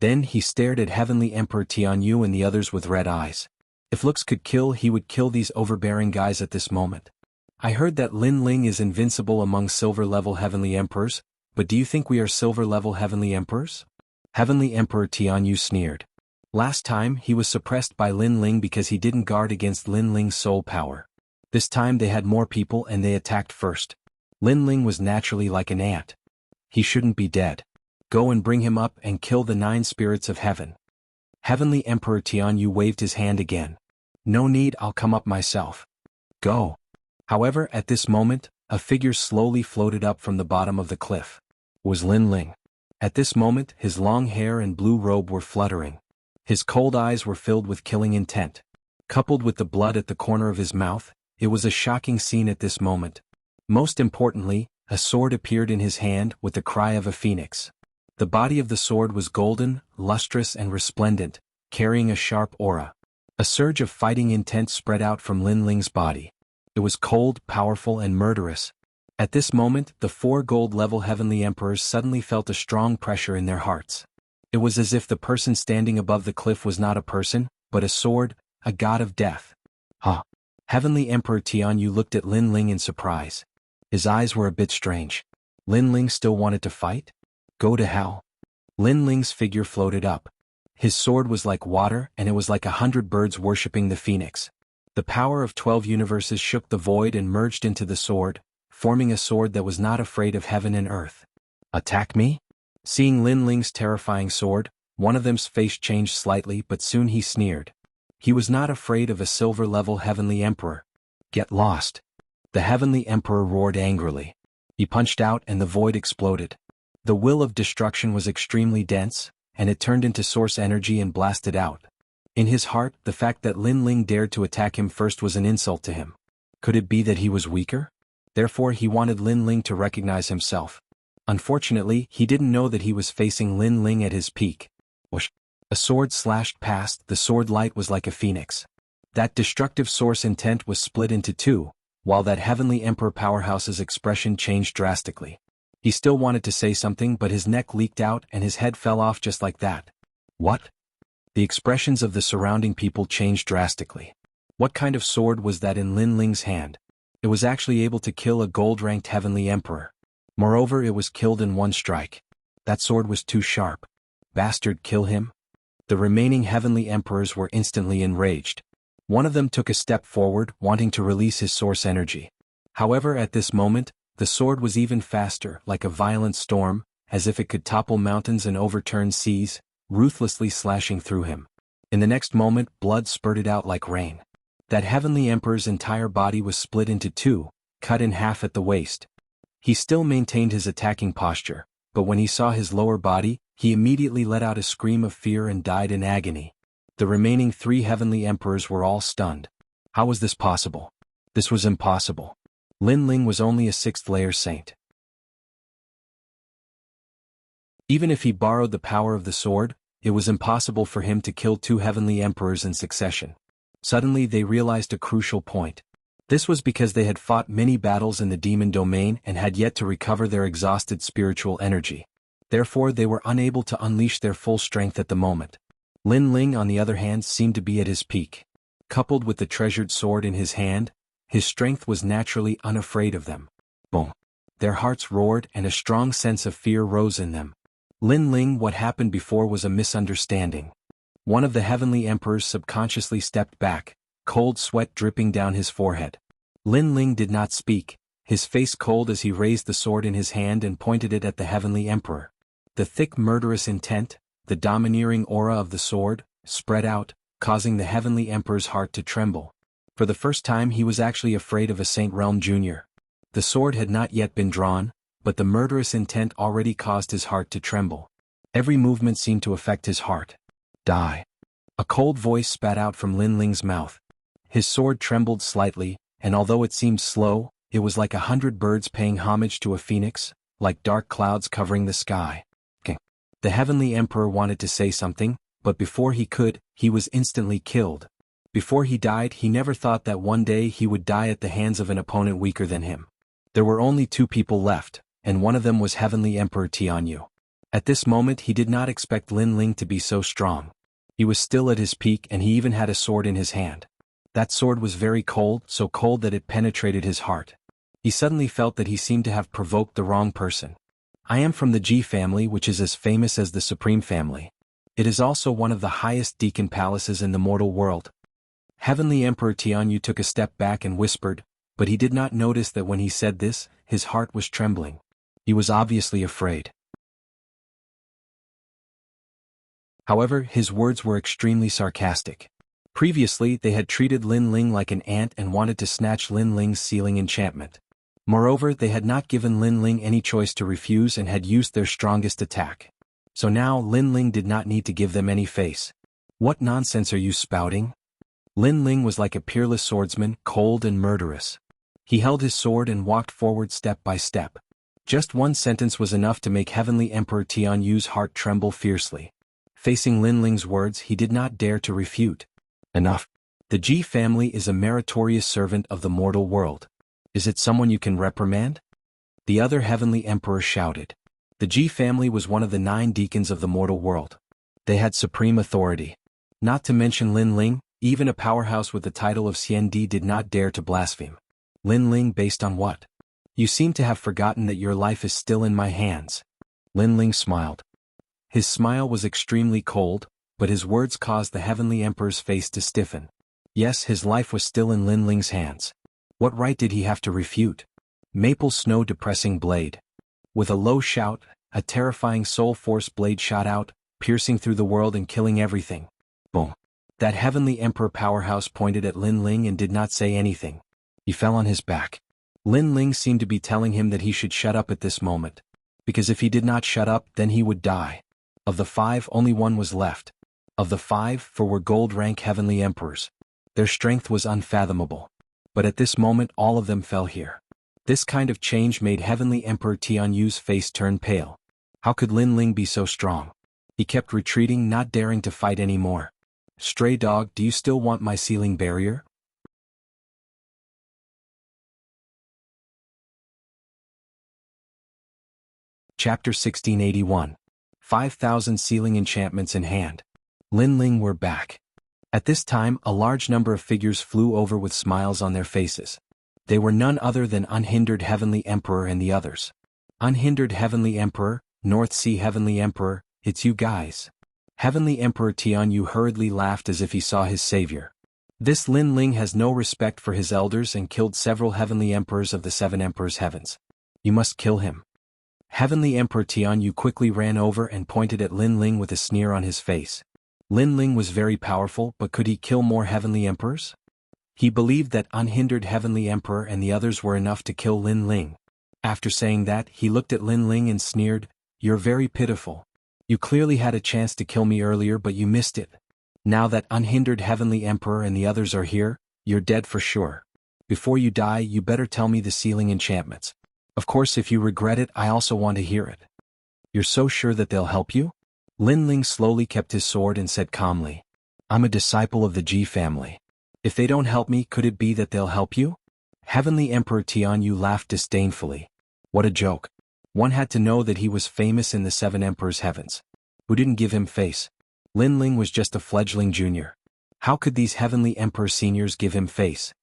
A: Then he stared at Heavenly Emperor Tianyu and the others with red eyes. If looks could kill, he would kill these overbearing guys at this moment. "I heard that Lin Ling is invincible among silver-level heavenly emperors, but do you think we are silver-level heavenly emperors?" Heavenly Emperor Tianyu sneered. Last time, he was suppressed by Lin Ling because he didn't guard against Lin Ling's soul power. This time they had more people and they attacked first. Lin Ling was naturally like an ant. He shouldn't be dead. Go and bring him up and kill the 9 spirits of heaven. Heavenly Emperor Tianyu waved his hand again. "No need, I'll come up myself." "Go." However, at this moment, a figure slowly floated up from the bottom of the cliff. It was Lin Ling. At this moment, his long hair and blue robe were fluttering. His cold eyes were filled with killing intent. Coupled with the blood at the corner of his mouth, it was a shocking scene at this moment. Most importantly, a sword appeared in his hand with the cry of a phoenix. The body of the sword was golden, lustrous and resplendent, carrying a sharp aura. A surge of fighting intent spread out from Lin Ling's body. It was cold, powerful and murderous. At this moment, the 4 gold-level heavenly emperors suddenly felt a strong pressure in their hearts. It was as if the person standing above the cliff was not a person, but a sword, a god of death. Huh. Heavenly Emperor Tianyu looked at Lin Ling in surprise. His eyes were a bit strange. Lin Ling still wanted to fight? Go to hell. Lin Ling's figure floated up. His sword was like water and it was like 100 birds worshipping the phoenix. The power of 12 universes shook the void and merged into the sword, forming a sword that was not afraid of heaven and earth. Attack me? Seeing Lin Ling's terrifying sword, one of them's face changed slightly but soon he sneered. He was not afraid of a silver-level heavenly emperor. Get lost. The heavenly emperor roared angrily. He punched out and the void exploded. The will of destruction was extremely dense, and it turned into source energy and blasted out. In his heart, the fact that Lin Ling dared to attack him first was an insult to him. Could it be that he was weaker? Therefore he wanted Lin Ling to recognize himself. Unfortunately, he didn't know that he was facing Lin Ling at his peak. Whoosh! A sword slashed past, the sword light was like a phoenix. That destructive source intent was split into 2, while that heavenly emperor powerhouse's expression changed drastically. He still wanted to say something, but his neck leaked out and his head fell off just like that. What? The expressions of the surrounding people changed drastically. What kind of sword was that in Lin Ling's hand? It was actually able to kill a gold-ranked heavenly emperor. Moreover, it was killed in one strike. That sword was too sharp. Bastard, kill him? The remaining heavenly emperors were instantly enraged. One of them took a step forward, wanting to release his source energy. However, at this moment, the sword was even faster, like a violent storm, as if it could topple mountains and overturn seas, ruthlessly slashing through him. In the next moment, blood spurted out like rain. That heavenly emperor's entire body was split into two, cut in half at the waist. He still maintained his attacking posture, but when he saw his lower body, he immediately let out a scream of fear and died in agony. The remaining 3 heavenly emperors were all stunned. How was this possible? This was impossible. Lin Ling was only a 6th-layer saint. Even if he borrowed the power of the sword, it was impossible for him to kill 2 heavenly emperors in succession. Suddenly they realized a crucial point. This was because they had fought many battles in the demon domain and had yet to recover their exhausted spiritual energy. Therefore they were unable to unleash their full strength at the moment. Lin Ling, on the other hand, seemed to be at his peak. Coupled with the treasured sword in his hand, his strength was naturally unafraid of them. Boom! Their hearts roared and a strong sense of fear rose in them. Lin Ling, what happened before was a misunderstanding. One of the heavenly emperors subconsciously stepped back, cold sweat dripping down his forehead. Lin Ling did not speak, his face cold as he raised the sword in his hand and pointed it at the heavenly emperor. The thick murderous intent, the domineering aura of the sword, spread out, causing the heavenly emperor's heart to tremble. For the first time he was actually afraid of a Saint Realm Jr. The sword had not yet been drawn, but the murderous intent already caused his heart to tremble. Every movement seemed to affect his heart. Die. A cold voice spat out from Lin Ling's mouth. His sword trembled slightly, and although it seemed slow, it was like 100 birds paying homage to a phoenix, like dark clouds covering the sky. The heavenly emperor wanted to say something, but before he could, he was instantly killed. Before he died, he never thought that one day he would die at the hands of an opponent weaker than him. There were only 2 people left, and one of them was Heavenly Emperor Tianyu. At this moment he did not expect Lin Ling to be so strong. He was still at his peak and he even had a sword in his hand. That sword was very cold, so cold that it penetrated his heart. He suddenly felt that he seemed to have provoked the wrong person. I am from the Ji family, which is as famous as the Supreme family. It is also one of the highest deacon palaces in the mortal world. Heavenly Emperor Tianyu took a step back and whispered, but he did not notice that when he said this, his heart was trembling. He was obviously afraid. However, his words were extremely sarcastic. Previously, they had treated Lin Ling like an ant and wanted to snatch Lin Ling's sealing enchantment. Moreover, they had not given Lin Ling any choice to refuse and had used their strongest attack. So now Lin Ling did not need to give them any face. What nonsense are you spouting? Lin Ling was like a peerless swordsman, cold and murderous. He held his sword and walked forward step by step. Just one sentence was enough to make Heavenly Emperor Tianyu's heart tremble fiercely. Facing Lin Ling's words, he did not dare to refute. Enough. The Ji family is a meritorious servant of the mortal world. Is it someone you can reprimand? The other Heavenly Emperor shouted. The Ji family was one of the 9 deacons of the mortal world. They had supreme authority. Not to mention Lin Ling, even a powerhouse with the title of Xian Di did not dare to blaspheme. Lin Ling, based on what? You seem to have forgotten that your life is still in my hands. Lin Ling smiled. His smile was extremely cold, but his words caused the Heavenly Emperor's face to stiffen. Yes, his life was still in Lin Ling's hands. What right did he have to refute? Maple Snow Depressing Blade. With a low shout, a terrifying soul force blade shot out, piercing through the world and killing everything. Boom. That Heavenly Emperor powerhouse pointed at Lin Ling and did not say anything. He fell on his back. Lin Ling seemed to be telling him that he should shut up at this moment. Because if he did not shut up, then he would die. Of the 5, only one was left. Of the 5, 4 were gold-rank Heavenly Emperors. Their strength was unfathomable. But at this moment all of them fell here. This kind of change made Heavenly Emperor Tianyu's face turn pale. How could Lin Ling be so strong? He kept retreating, not daring to fight anymore. Stray dog, do you still want my sealing barrier? Chapter 1681. 5,000 sealing enchantments in hand. Lin Ling were back. At this time, a large number of figures flew over with smiles on their faces. They were none other than Unhindered Heavenly Emperor and the others. Unhindered Heavenly Emperor, North Sea Heavenly Emperor, it's you guys. Heavenly Emperor Tianyu hurriedly laughed as if he saw his savior. This Lin Ling has no respect for his elders and killed several Heavenly Emperors of the Seven Emperors' Heavens. You must kill him. Heavenly Emperor Tianyu quickly ran over and pointed at Lin Ling with a sneer on his face. Lin Ling was very powerful, but could he kill more Heavenly Emperors? He believed that Unhindered Heavenly Emperor and the others were enough to kill Lin Ling. After saying that, he looked at Lin Ling and sneered, "You're very pitiful. You clearly had a chance to kill me earlier but you missed it. Now that Unhindered Heavenly Emperor and the others are here, you're dead for sure. Before you die, you better tell me the sealing enchantments. Of course, if you regret it, I also want to hear it." "You're so sure that they'll help you?" Lin Ling slowly kept his sword and said calmly, "I'm a disciple of the Ji family. If they don't help me, could it be that they'll help you?" Heavenly Emperor Tianyu laughed disdainfully. What a joke. One had to know that he was famous in the Seven Emperors' Heavens. Who didn't give him face? Lin Ling was just a fledgling junior. How could these Heavenly Emperor seniors give him face?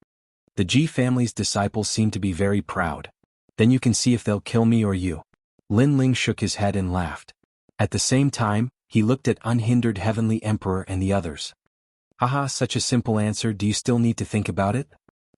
A: The Ji family's disciples seem to be very proud. Then you can see if they'll kill me or you. Lin Ling shook his head and laughed. At the same time, he looked at Unhindered Heavenly Emperor and the others. Haha, such a simple answer, do you still need to think about it?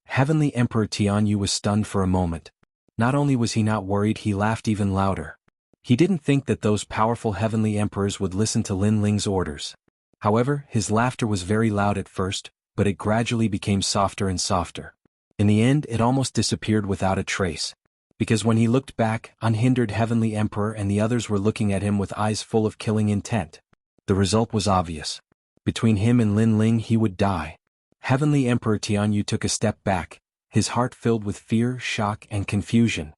A: Heavenly Emperor Tianyu was stunned for a moment. Not only was he not worried, he laughed even louder. He didn't think that those powerful Heavenly Emperors would listen to Lin Ling's orders. However, his laughter was very loud at first, but it gradually became softer and softer. In the end, it almost disappeared without a trace. Because when he looked back, Unhindered Heavenly Emperor and the others were looking at him with eyes full of killing intent. The result was obvious. Between him and Lin Ling, he would die. Heavenly Emperor Tianyu took a step back, his heart filled with fear, shock, and confusion.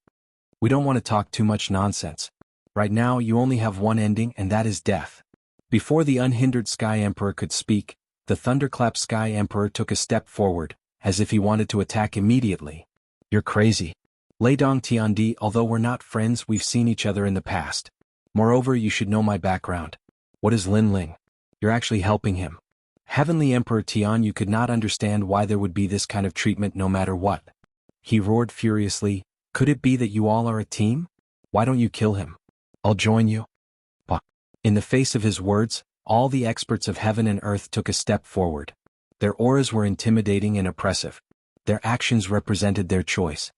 A: We don't want to talk too much nonsense. Right now, you only have one ending, and that is death. Before the Unhindered Sky Emperor could speak, the Thunderclap Sky Emperor took a step forward, as if he wanted to attack immediately. You're crazy. Leidong Tiandi, although we're not friends, we've seen each other in the past. Moreover, you should know my background. What is Lin Ling? You're actually helping him. Heavenly Emperor Tianyu could not understand why there would be this kind of treatment no matter what. He roared furiously, "Could it be that you all are a team? Why don't you kill him? I'll join you." But in the face of his words, all the experts of heaven and earth took a step forward. Their auras were intimidating and oppressive. Their actions represented their choice.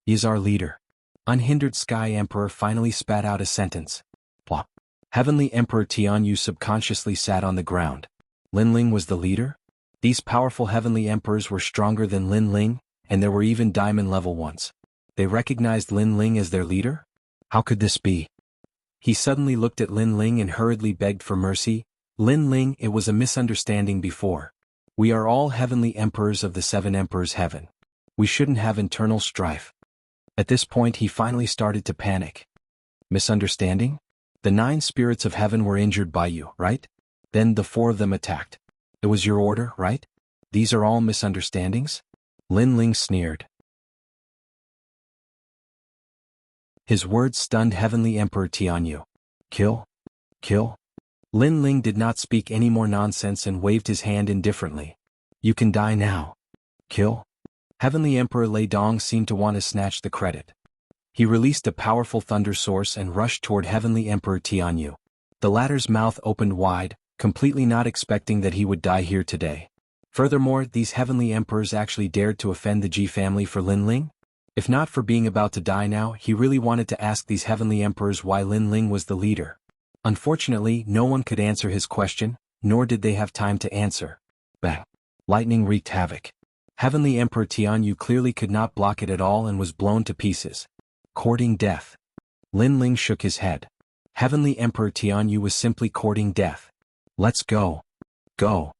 A: "He is our leader." Unhindered Sky Emperor finally spat out a sentence. Plop. Heavenly Emperor Tianyu subconsciously sat on the ground. Lin Ling was the leader? These powerful Heavenly Emperors were stronger than Lin Ling, and there were even diamond level ones. They recognized Lin Ling as their leader? How could this be? He suddenly looked at Lin Ling and hurriedly begged for mercy. "Lin Ling, it was a misunderstanding before. We are all Heavenly Emperors of the Seven Emperors' Heaven. We shouldn't have internal strife." At this point he finally started to panic. Misunderstanding? The 9 spirits of heaven were injured by you, right? Then the 4 of them attacked. It was your order, right? These are all misunderstandings? Lin Ling sneered. His words stunned Heavenly Emperor Tianyu. "Kill? Kill?" Lin Ling did not speak any more nonsense and waved his hand indifferently. "You can die now." "Kill?" Heavenly Emperor Leidong seemed to want to snatch the credit. He released a powerful thunder source and rushed toward Heavenly Emperor Tianyu. The latter's mouth opened wide, completely not expecting that he would die here today. Furthermore, these Heavenly Emperors actually dared to offend the Ji family for Lin Ling? If not for being about to die now, he really wanted to ask these Heavenly Emperors why Lin Ling was the leader. Unfortunately, no one could answer his question, nor did they have time to answer. Bang! Lightning wreaked havoc. Heavenly Emperor Tianyu clearly could not block it at all and was blown to pieces. Courting death. Lin Ling shook his head. Heavenly Emperor Tianyu was simply courting death. Let's go. Go.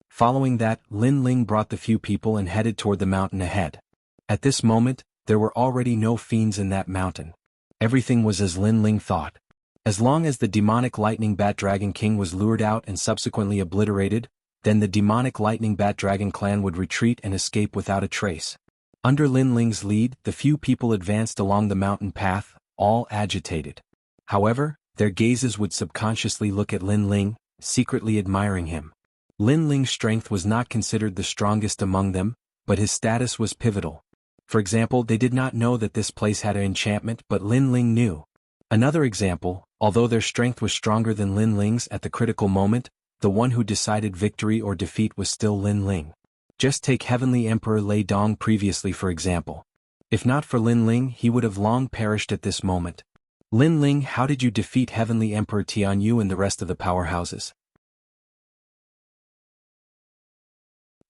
A: Following that, Lin Ling brought the few people and headed toward the mountain ahead. At this moment, there were already no fiends in that mountain. Everything was as Lin Ling thought. As long as the demonic lightning bat dragon king was lured out and subsequently obliterated, then the demonic lightning bat dragon clan would retreat and escape without a trace. Under Lin Ling's lead, the few people advanced along the mountain path, all agitated. However, their gazes would subconsciously look at Lin Ling, secretly admiring him. Lin Ling's strength was not considered the strongest among them, but his status was pivotal. For example, they did not know that this place had an enchantment, but Lin Ling knew. Another example, although their strength was stronger than Lin Ling's at the critical moment, the one who decided victory or defeat was still Lin Ling. Just take Heavenly Emperor Lei Dong previously for example. If not for Lin Ling, he would have long perished at this moment. Lin Ling, how did you defeat Heavenly Emperor Tian Yu and the rest of the powerhouses?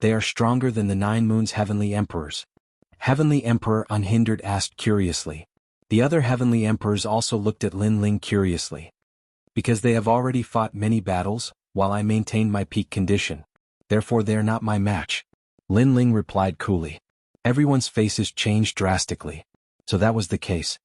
A: They are stronger than the 9 moons Heavenly Emperors. Heavenly Emperor unhindered asked curiously. The other Heavenly Emperors also looked at Lin Ling curiously. Because they have already fought many battles, while I maintained my peak condition. Therefore they are not my match. Lin Ling replied coolly. Everyone's faces changed drastically. So that was the case.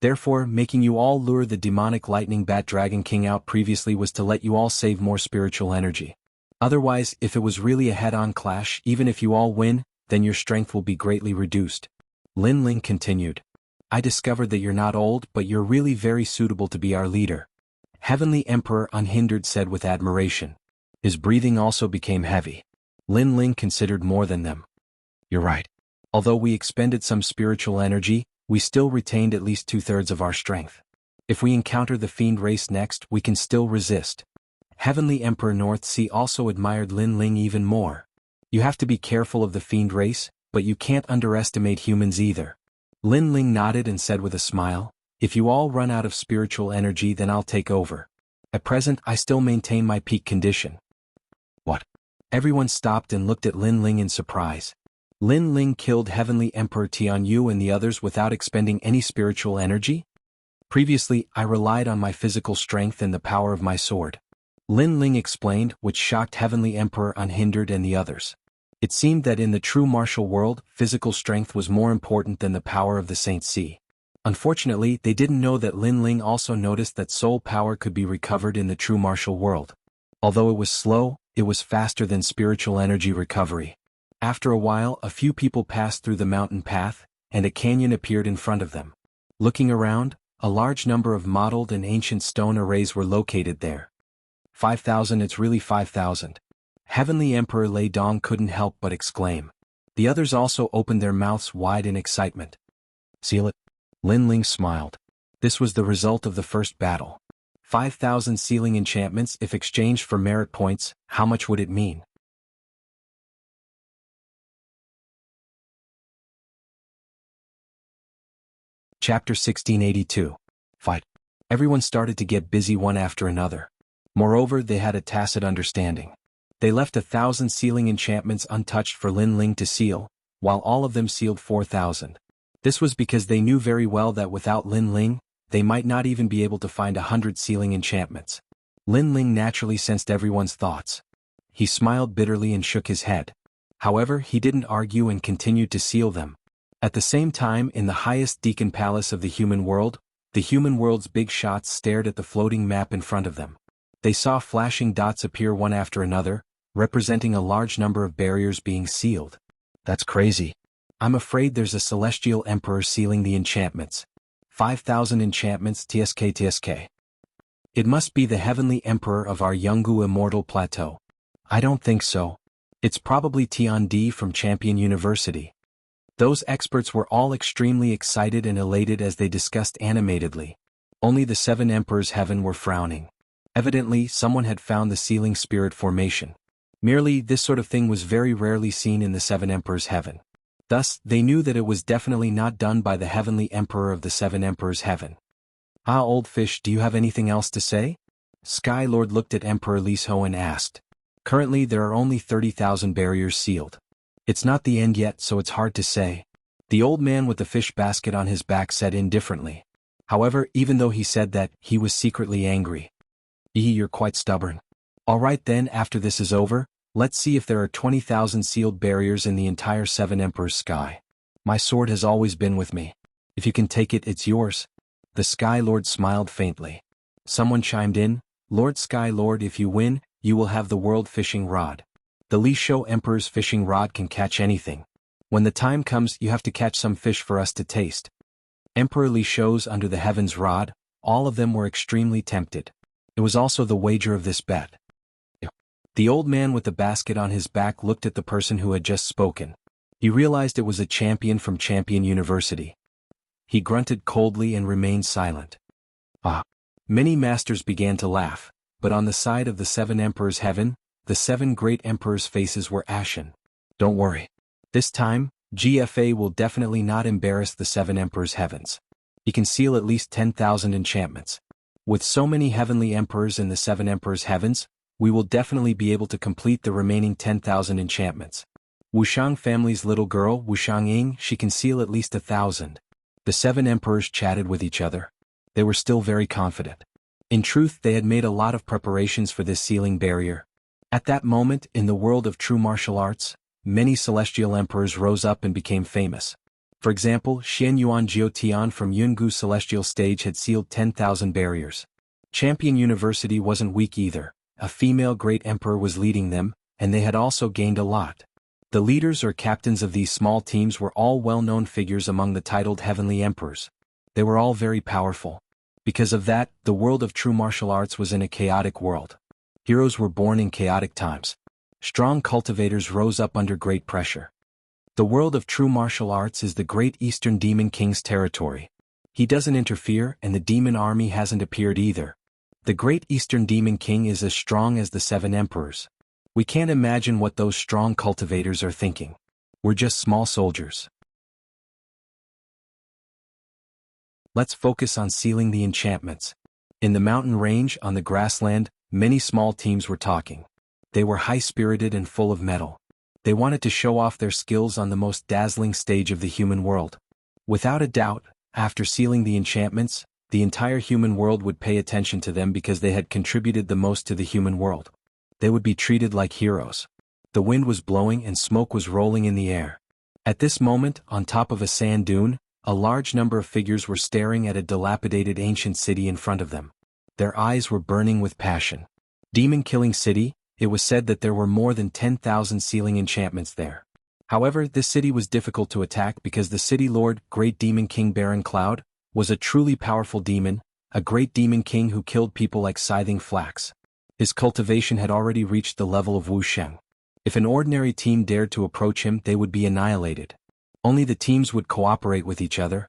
A: Therefore, making you all lure the demonic lightning bat dragon king out previously was to let you all save more spiritual energy. Otherwise, if it was really a head-on clash, even if you all win, then your strength will be greatly reduced. Lin Ling continued. I discovered that you're not old, but you're really very suitable to be our leader. Heavenly Emperor unhindered said with admiration. His breathing also became heavy. Lin Ling considered more than them. You're right. Although we expended some spiritual energy, we still retained at least 2/3 of our strength. If we encounter the fiend race next, we can still resist. Heavenly Emperor North Sea also admired Lin Ling even more. You have to be careful of the fiend race, but you can't underestimate humans either. Lin Ling nodded and said with a smile, if you all run out of spiritual energy then I'll take over. At present I still maintain my peak condition. What? Everyone stopped and looked at Lin Ling in surprise. Lin Ling killed Heavenly Emperor Tian Yu and the others without expending any spiritual energy? Previously, I relied on my physical strength and the power of my sword. Lin Ling explained, which shocked Heavenly Emperor Unhindered and the others. It seemed that in the true martial world, physical strength was more important than the power of the Saint Sea. Unfortunately, they didn't know that Lin Ling also noticed that soul power could be recovered in the true martial world. Although it was slow, it was faster than spiritual energy recovery. After a while, a few people passed through the mountain path, and a canyon appeared in front of them. Looking around, a large number of mottled and ancient stone arrays were located there. 5,000, it's really 5,000. Heavenly Emperor Lei Dong couldn't help but exclaim. The others also opened their mouths wide in excitement. Seal it? Lin Ling smiled. This was the result of the first battle. 5,000 sealing enchantments if exchanged for merit points, how much would it mean? Chapter 1682. Fight. Everyone started to get busy one after another. Moreover, they had a tacit understanding. They left 1,000 sealing enchantments untouched for Lin Ling to seal, while all of them sealed 4,000. This was because they knew very well that without Lin Ling, they might not even be able to find 100 sealing enchantments. Lin Ling naturally sensed everyone's thoughts. He smiled bitterly and shook his head. However, he didn't argue and continued to seal them. At the same time, in the highest Deacon Palace of the human world, the human world's big shots stared at the floating map in front of them. They saw flashing dots appear one after another, representing a large number of barriers being sealed. That's crazy. I'm afraid there's a celestial emperor sealing the enchantments. 5,000 enchantments TSK. It must be the heavenly emperor of our Yungu Immortal Plateau. I don't think so. It's probably Tian Di from Champion University. Those experts were all extremely excited and elated as they discussed animatedly. Only the 7 emperors heaven were frowning. Evidently, someone had found the sealing spirit formation. Merely, this sort of thing was very rarely seen in the 7 emperors heaven. Thus, they knew that it was definitely not done by the heavenly emperor of the 7 emperors heaven. Ah, old fish, do you have anything else to say? Sky Lord looked at Emperor Liso and asked. Currently, there are only 30,000 barriers sealed. It's not the end yet, so it's hard to say. The old man with the fish basket on his back said indifferently. However, even though he said that, he was secretly angry. You're quite stubborn. Alright then, after this is over, let's see if there are 20,000 sealed barriers in the entire 7 Emperors sky. My sword has always been with me. If you can take it, it's yours. The Sky Lord smiled faintly. Someone chimed in, Lord Sky Lord, if you win, you will have the world fishing rod. The Li Shou Emperor's fishing rod can catch anything. When the time comes, you have to catch some fish for us to taste. Emperor Li Shou's under the heavens rod, All of them were extremely tempted. It was also the wager of this bet. The old man with the basket on his back looked at the person who had just spoken. He realized it was a champion from Champion University. He grunted coldly and remained silent. Many masters began to laugh, but on the side of the 7 emperors' heaven, the 7 great emperors' faces were ashen. Don't worry. This time, GFA will definitely not embarrass the 7 emperors' heavens. He can seal at least 10,000 enchantments. With so many heavenly emperors in the 7 emperors' heavens, we will definitely be able to complete the remaining 10,000 enchantments. Wuxiang family's little girl, Wuxiang Ying, she can seal at least 1,000. The 7 emperors chatted with each other. They were still very confident. In truth, they had made a lot of preparations for this sealing barrier. At that moment, in the world of true martial arts, many celestial emperors rose up and became famous. For example, Xian Yuan Jiutian from Yungu Celestial Stage had sealed 10,000 barriers. Champion University wasn't weak either. A female great emperor was leading them, and they had also gained a lot. The leaders or captains of these small teams were all well-known figures among the titled heavenly emperors. They were all very powerful. Because of that, the world of true martial arts was in a chaotic world. Heroes were born in chaotic times. Strong cultivators rose up under great pressure. The world of true martial arts is the great Eastern Demon King's territory. He doesn't interfere, and the demon army hasn't appeared either. The great Eastern Demon King is as strong as the 7 emperors. We can't imagine what those strong cultivators are thinking. We're just small soldiers. Let's focus on sealing the enchantments. In the mountain range, on the grassland, many small teams were talking. They were high-spirited and full of mettle. They wanted to show off their skills on the most dazzling stage of the human world. Without a doubt, after sealing the enchantments, the entire human world would pay attention to them because they had contributed the most to the human world. They would be treated like heroes. The wind was blowing and smoke was rolling in the air. At this moment, on top of a sand dune, a large number of figures were staring at a dilapidated ancient city in front of them. Their eyes were burning with passion. Demon-killing city, it was said that there were more than 10,000 sealing enchantments there. However, this city was difficult to attack because the city lord, Great Demon King Baron Cloud, was a truly powerful demon, a great demon king who killed people like scything flax. His cultivation had already reached the level of Wuxiang. If an ordinary team dared to approach him, they would be annihilated. Only the teams would cooperate with each other.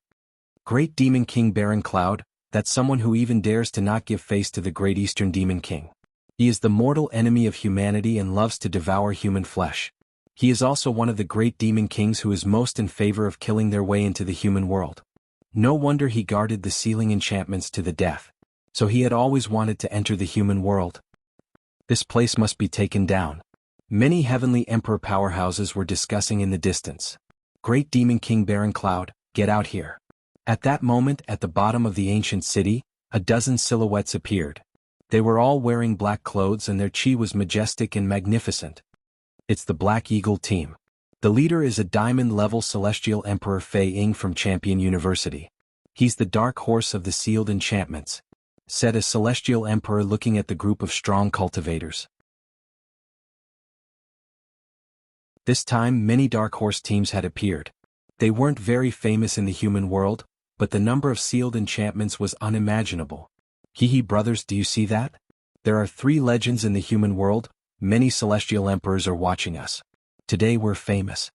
A: Great Demon King Baron Cloud, that's someone who even dares to not give face to the Great Eastern Demon King. He is the mortal enemy of humanity and loves to devour human flesh. He is also one of the great demon kings who is most in favor of killing their way into the human world. No wonder he guarded the sealing enchantments to the death. So he had always wanted to enter the human world. This place must be taken down. Many heavenly emperor powerhouses were discussing in the distance. Great Demon King Baron Cloud, get out here. At that moment, at the bottom of the ancient city, a dozen silhouettes appeared. They were all wearing black clothes and their chi was majestic and magnificent. It's the Black Eagle team. The leader is a diamond-level celestial emperor Fei Ying from Champion University. He's the dark horse of the sealed enchantments, said a celestial emperor looking at the group of strong cultivators. This time many dark horse teams had appeared. They weren't very famous in the human world, but the number of sealed enchantments was unimaginable. Hee brothers, do you see that? There are 3 legends in the human world. Many celestial emperors are watching us. Today we're famous.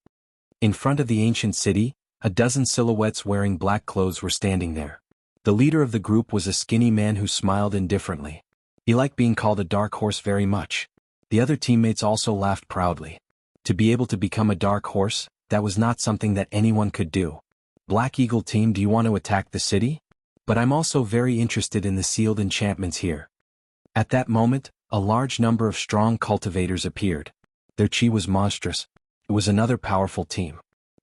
A: In front of the ancient city, a dozen silhouettes wearing black clothes were standing there. The leader of the group was a skinny man who smiled indifferently. He liked being called a dark horse very much. The other teammates also laughed proudly. To be able to become a dark horse, that was not something that anyone could do. Black Eagle team, do you want to attack the city? But I'm also very interested in the sealed enchantments here. At that moment, a large number of strong cultivators appeared. Their chi was monstrous. It was another powerful team.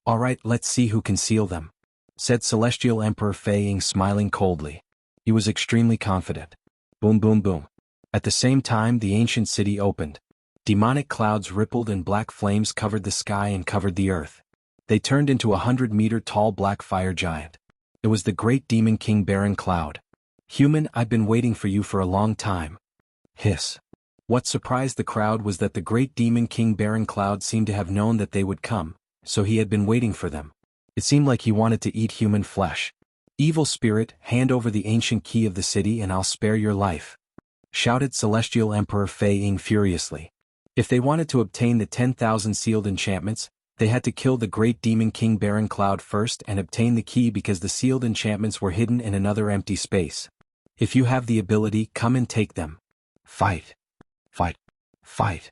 A: Alright, let's see who can seal them, said Celestial Emperor Fei Ying smiling coldly. He was extremely confident. Boom boom boom. At the same time the ancient city opened. Demonic clouds rippled and black flames covered the sky and covered the earth. They turned into a 100-meter-tall black fire giant. It was the great demon king Baron Cloud. Human, I've been waiting for you for a long time. Hiss. What surprised the crowd was that the great demon king Baron Cloud seemed to have known that they would come, so he had been waiting for them. It seemed like he wanted to eat human flesh. "Evil spirit, hand over the ancient key of the city and I'll spare your life," shouted Celestial Emperor Fei Ying furiously. If they wanted to obtain the 10,000 sealed enchantments, they had to kill the great demon king Baron Cloud first and obtain the key because the sealed enchantments were hidden in another empty space. "If you have the ability, come and take them." Fight! Fight! Fight!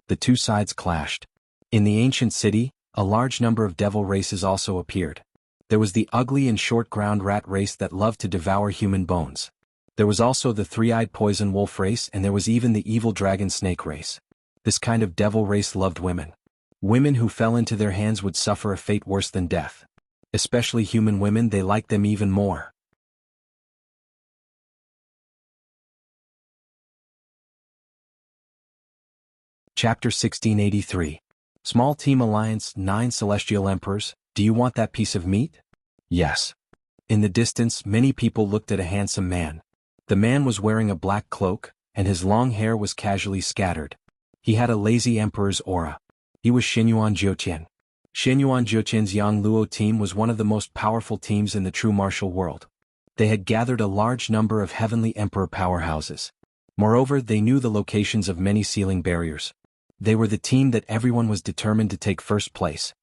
A: The two sides clashed. In the ancient city, a large number of devil races also appeared. There was the ugly and short ground rat race that loved to devour human bones. There was also the three-eyed poison wolf race, and there was even the evil dragon snake race. This kind of devil race loved women. Women who fell into their hands would suffer a fate worse than death. Especially human women, they liked them even more. Chapter 1683. Small Team Alliance, 9 Celestial Emperors, do you want that piece of meat? Yes. In the distance, many people looked at a handsome man. The man was wearing a black cloak, and his long hair was casually scattered. He had a lazy emperor's aura. He was Xinyuan Jiutian. Xinyuan Jiutian's Yang Luo team was one of the most powerful teams in the true martial world. They had gathered a large number of heavenly emperor powerhouses. Moreover, they knew the locations of many sealing barriers. They were the team that everyone was determined to take first place.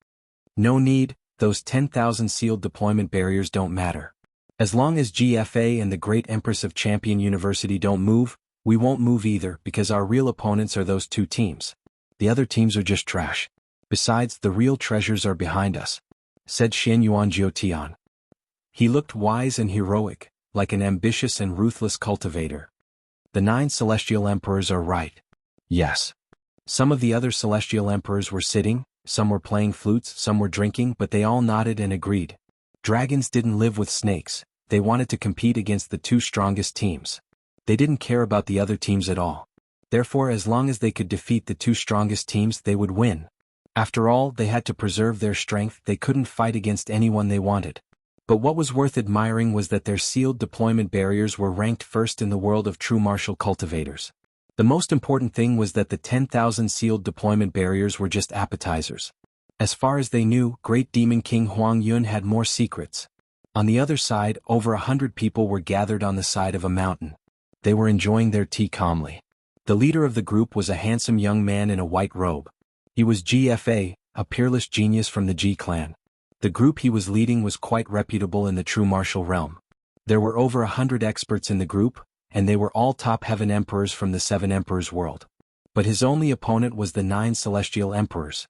A: No need, those 10,000 sealed deployment barriers don't matter. As long as GFA and the Great Empress of Champion University don't move, we won't move either because our real opponents are those two teams. The other teams are just trash. Besides, the real treasures are behind us," said Xianyuan Jiutian. He looked wise and heroic, like an ambitious and ruthless cultivator. "The 9 Celestial Emperors are right." Yes. Some of the other Celestial Emperors were sitting, some were playing flutes, some were drinking, but they all nodded and agreed. Dragons didn't live with snakes, they wanted to compete against the two strongest teams. They didn't care about the other teams at all. Therefore, as long as they could defeat the two strongest teams, they would win. After all, they had to preserve their strength, they couldn't fight against anyone they wanted. But what was worth admiring was that their sealed deployment barriers were ranked first in the world of true martial cultivators. The most important thing was that the 10,000 sealed deployment barriers were just appetizers. As far as they knew, Great Demon King Huang Yun had more secrets. On the other side, over 100 people were gathered on the side of a mountain. They were enjoying their tea calmly. The leader of the group was a handsome young man in a white robe. He was GFA, a peerless genius from the G clan. The group he was leading was quite reputable in the true martial realm. There were over 100 experts in the group, and they were all top heaven emperors from the 7 emperors world. But his only opponent was the 9 celestial emperors.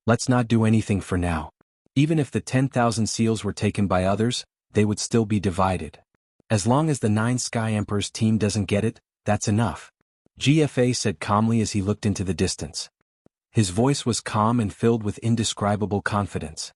A: Let's not do anything for now. Even if the 10,000 seals were taken by others, they would still be divided. As long as the 9 sky emperors team doesn't get it, that's enough. GFA said calmly as he looked into the distance. His voice was calm and filled with indescribable confidence.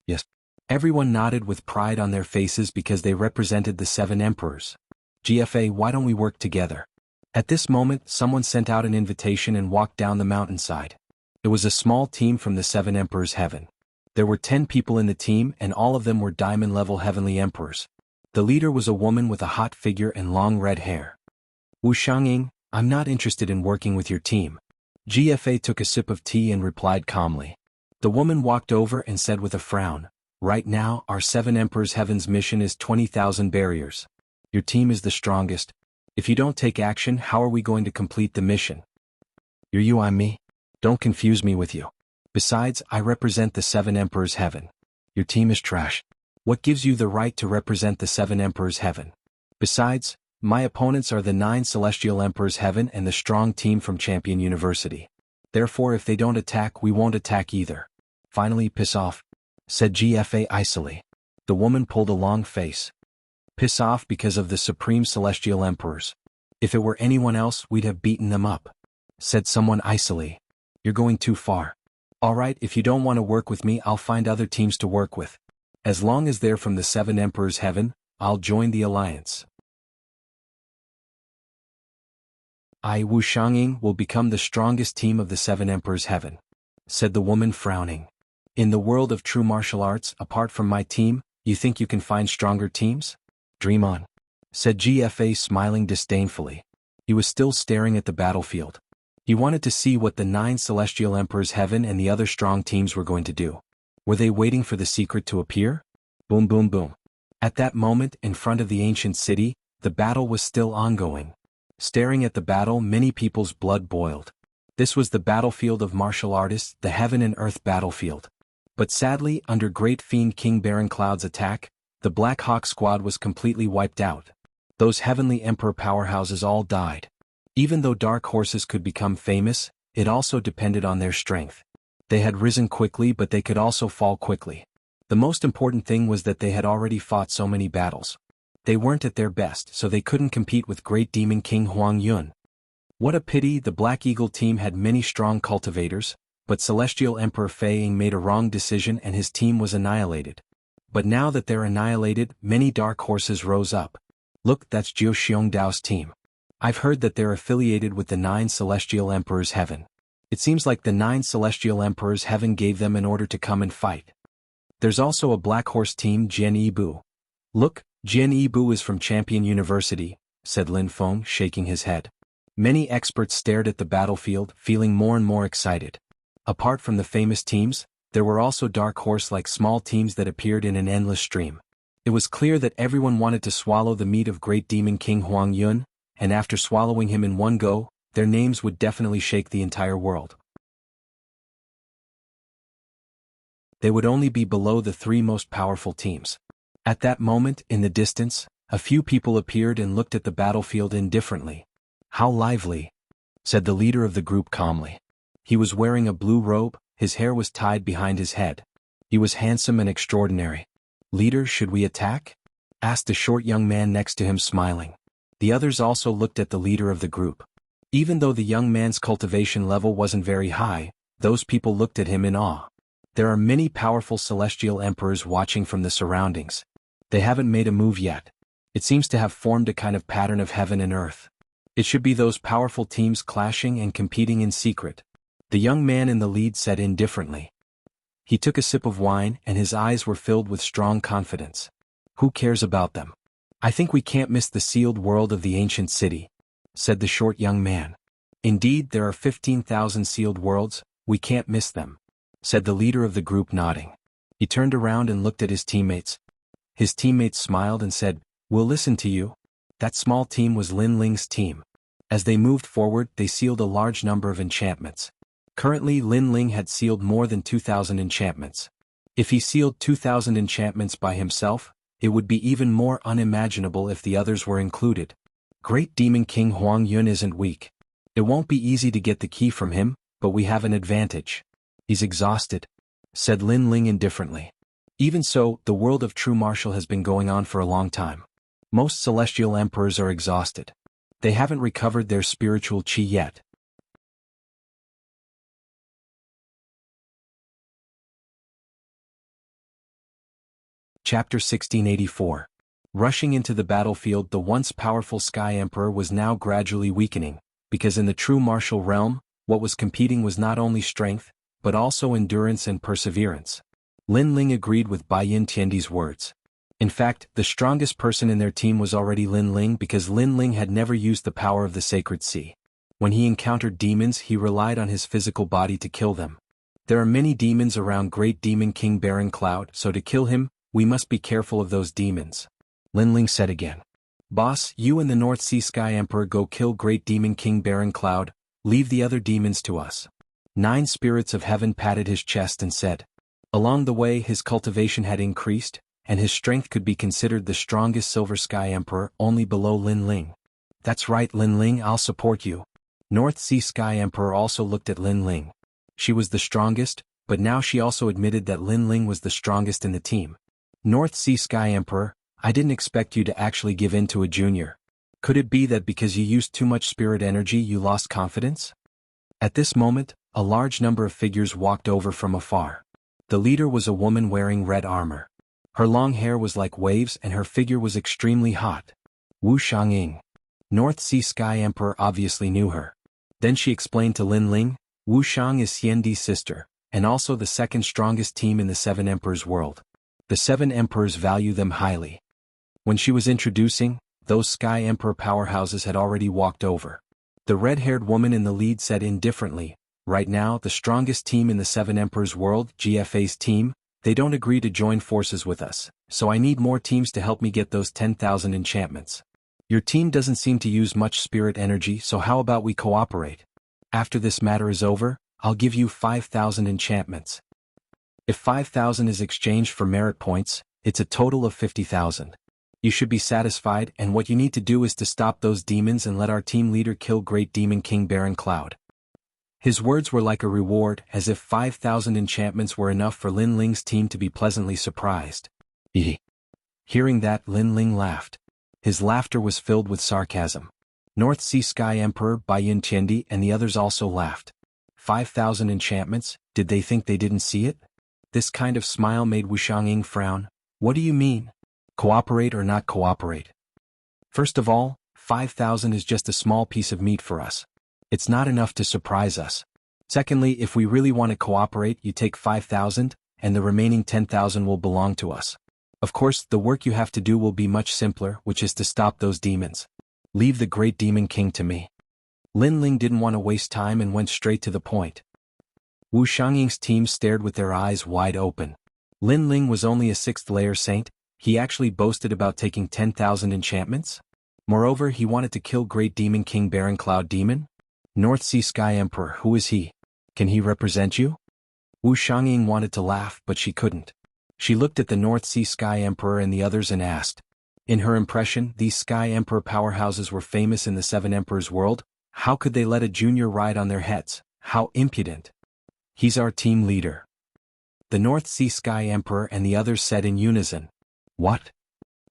A: Yes. Everyone nodded with pride on their faces because they represented the 7 emperors. GFA, why don't we work together? At this moment, someone sent out an invitation and walked down the mountainside. It was a small team from the 7 emperors heaven. There were 10 people in the team and all of them were diamond-level heavenly emperors. The leader was a woman with a hot figure and long red hair. Wu Xiangying, I'm not interested in working with your team. GFA took a sip of tea and replied calmly. The woman walked over and said with a frown, right now, our 7 emperors heaven's mission is 20,000 barriers. Your team is the strongest. If you don't take action, how are we going to complete the mission? You're you, I'm me. Don't confuse me with you. Besides, I represent the 7 emperors heaven. Your team is trash. What gives you the right to represent the 7 emperors heaven? Besides, my opponents are the 9 celestial emperors heaven and the strong team from Champion University. Therefore, if they don't attack, we won't attack either. Finally, piss off, said GFA icily. The woman pulled a long face. Piss off because of the supreme celestial emperors. If it were anyone else, we'd have beaten them up, said someone icily. You're going too far. Alright, if you don't want to work with me, I'll find other teams to work with. As long as they're from the 7 emperors heaven, I'll join the alliance. I, Wu Xiangying, will become the strongest team of the 7 emperors heaven, said the woman frowning. In the world of true martial arts, apart from my team, you think you can find stronger teams? Dream on, said GFA smiling disdainfully. He was still staring at the battlefield. He wanted to see what the 9 celestial emperors heaven and the other strong teams were going to do. Were they waiting for the secret to appear? Boom boom boom. At that moment, in front of the ancient city, the battle was still ongoing. Staring at the battle, many people's blood boiled. This was the battlefield of martial artists, the heaven and earth battlefield. But sadly, under Great Fiend King Baron Cloud's attack, the Black Hawk squad was completely wiped out. Those heavenly emperor powerhouses all died. Even though dark horses could become famous, it also depended on their strength. They had risen quickly, but they could also fall quickly. The most important thing was that they had already fought so many battles. They weren't at their best, so they couldn't compete with Great Demon King Huang Yun. What a pity. The Black Eagle team had many strong cultivators, but Celestial Emperor Fei Ying made a wrong decision and his team was annihilated. But now that they're annihilated, many dark horses rose up. Look, that's Jiu Xiongdao's team. I've heard that they're affiliated with the 9 Celestial Emperors Heaven. It seems like the 9 Celestial Emperors Heaven gave them an order to come and fight. There's also a Black Horse team, Jian Yibu. Look, Jian Yibu is from Champion University, said Lin Feng, shaking his head. Many experts stared at the battlefield, feeling more and more excited. Apart from the famous teams, there were also dark horse-like small teams that appeared in an endless stream. It was clear that everyone wanted to swallow the meat of Great Demon King Huang Yun, and after swallowing him in one go, their names would definitely shake the entire world. They would only be below the 3 most powerful teams. At that moment, in the distance, a few people appeared and looked at the battlefield indifferently. How lively, said the leader of the group calmly. He was wearing a blue robe, his hair was tied behind his head. He was handsome and extraordinary. Leader, should we attack? Asked the short young man next to him, smiling. The others also looked at the leader of the group. Even though the young man's cultivation level wasn't very high, those people looked at him in awe. There are many powerful celestial emperors watching from the surroundings. They haven't made a move yet. It seems to have formed a kind of pattern of heaven and earth. It should be those powerful teams clashing and competing in secret. The young man in the lead said indifferently. He took a sip of wine and his eyes were filled with strong confidence. Who cares about them? I think we can't miss the sealed world of the ancient city, said the short young man. Indeed, there are 15,000 sealed worlds, we can't miss them, said the leader of the group, nodding. He turned around and looked at his teammates. His teammates smiled and said, "We'll listen to you." That small team was Lin Ling's team. As they moved forward, they sealed a large number of enchantments. Currently, Lin Ling had sealed more than 2,000 enchantments. If he sealed 2,000 enchantments by himself, it would be even more unimaginable if the others were included. Great Demon King Huang Yun isn't weak. It won't be easy to get the key from him, but we have an advantage. He's exhausted, said Lin Ling indifferently. Even so, the world of true martial has been going on for a long time. Most celestial emperors are exhausted. They haven't recovered their spiritual qi yet. Chapter 1684. Rushing into the battlefield, the once powerful Sky Emperor was now gradually weakening, because in the true martial realm, what was competing was not only strength, but also endurance and perseverance. Lin Ling agreed with Bai Yin Tiandi's words. In fact, the strongest person in their team was already Lin Ling because Lin Ling had never used the power of the sacred sea. When he encountered demons, he relied on his physical body to kill them. There are many demons around Great Demon King Baron Cloud, so to kill him, we must be careful of those demons. Lin Ling said again. Boss, you and the North Sea Sky Emperor go kill Great Demon King Baron Cloud, leave the other demons to us. 9 spirits of heaven patted his chest and said. Along the way, his cultivation had increased, and his strength could be considered the strongest Silver Sky Emperor, only below Lin Ling. That's right, Lin Ling, I'll support you. North Sea Sky Emperor also looked at Lin Ling. She was the strongest, but now she also admitted that Lin Ling was the strongest in the team. North Sea Sky Emperor, I didn't expect you to actually give in to a junior. Could it be that because you used too much spirit energy you lost confidence? At this moment, a large number of figures walked over from afar. The leader was a woman wearing red armor. Her long hair was like waves and her figure was extremely hot. Wu Xiangying. North Sea Sky Emperor obviously knew her. Then she explained to Lin Ling, Wu Xiang is Xiandi's sister, and also the second strongest team in the 7 Emperors world. The 7 Emperors value them highly. When she was introducing, those Sky Emperor powerhouses had already walked over. The red-haired woman in the lead said indifferently, right now the strongest team in the 7 Emperors world, GFA's team, they don't agree to join forces with us, so I need more teams to help me get those 10,000 enchantments. Your team doesn't seem to use much spirit energy, so how about we cooperate? After this matter is over, I'll give you 5,000 enchantments. If 5,000 is exchanged for merit points, it's a total of 50,000. You should be satisfied, and what you need to do is to stop those demons and let our team leader kill Great Demon King Baron Cloud. His words were like a reward, as if 5,000 enchantments were enough for Lin Ling's team to be pleasantly surprised. Hearing that, Lin Ling laughed. His laughter was filled with sarcasm. North Sea Sky Emperor, Baiyin Tiandi, and the others also laughed. 5,000 enchantments, did they think they didn't see it? This kind of smile made Wu Xiangying frown. What do you mean? Cooperate or not cooperate? First of all, 5,000 is just a small piece of meat for us. It's not enough to surprise us. Secondly, if we really want to cooperate, you take 5,000, and the remaining 10,000 will belong to us. Of course, the work you have to do will be much simpler, which is to stop those demons. Leave the Great Demon King to me. Lin Ling didn't want to waste time and went straight to the point. Wu Xiangying's team stared with their eyes wide open. Lin Ling was only a 6th layer saint. He actually boasted about taking 10,000 enchantments. Moreover, he wanted to kill Great Demon King Baron Cloud Demon. North Sea Sky Emperor, who is he? Can he represent you? Wu Xiangying wanted to laugh, but she couldn't. She looked at the North Sea Sky Emperor and the others and asked. In her impression, these Sky Emperor powerhouses were famous in the 7 Emperors world. How could they let a junior ride on their heads? How impudent! He's our team leader. The North Sea Sky Emperor and the others said in unison. What?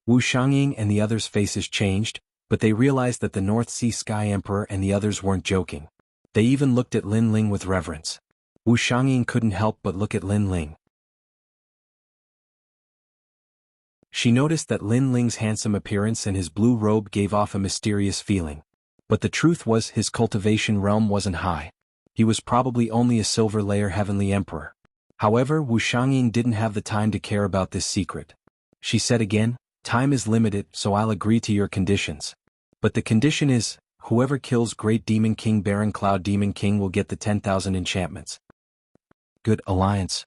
A: Wu Xiangying and the others' faces changed, but they realized that the North Sea Sky Emperor and the others weren't joking. They even looked at Lin Ling with reverence. Wu Xiangying couldn't help but look at Lin Ling. She noticed that Lin Ling's handsome appearance and his blue robe gave off a mysterious feeling. But the truth was his cultivation realm wasn't high. He was probably only a silver layer heavenly emperor. However, Wu Xiangying didn't have the time to care about this secret. She said again, time is limited, so I'll agree to your conditions. But the condition is, whoever kills Great Demon King Baron Cloud Demon King will get the 10,000 enchantments. Good alliance.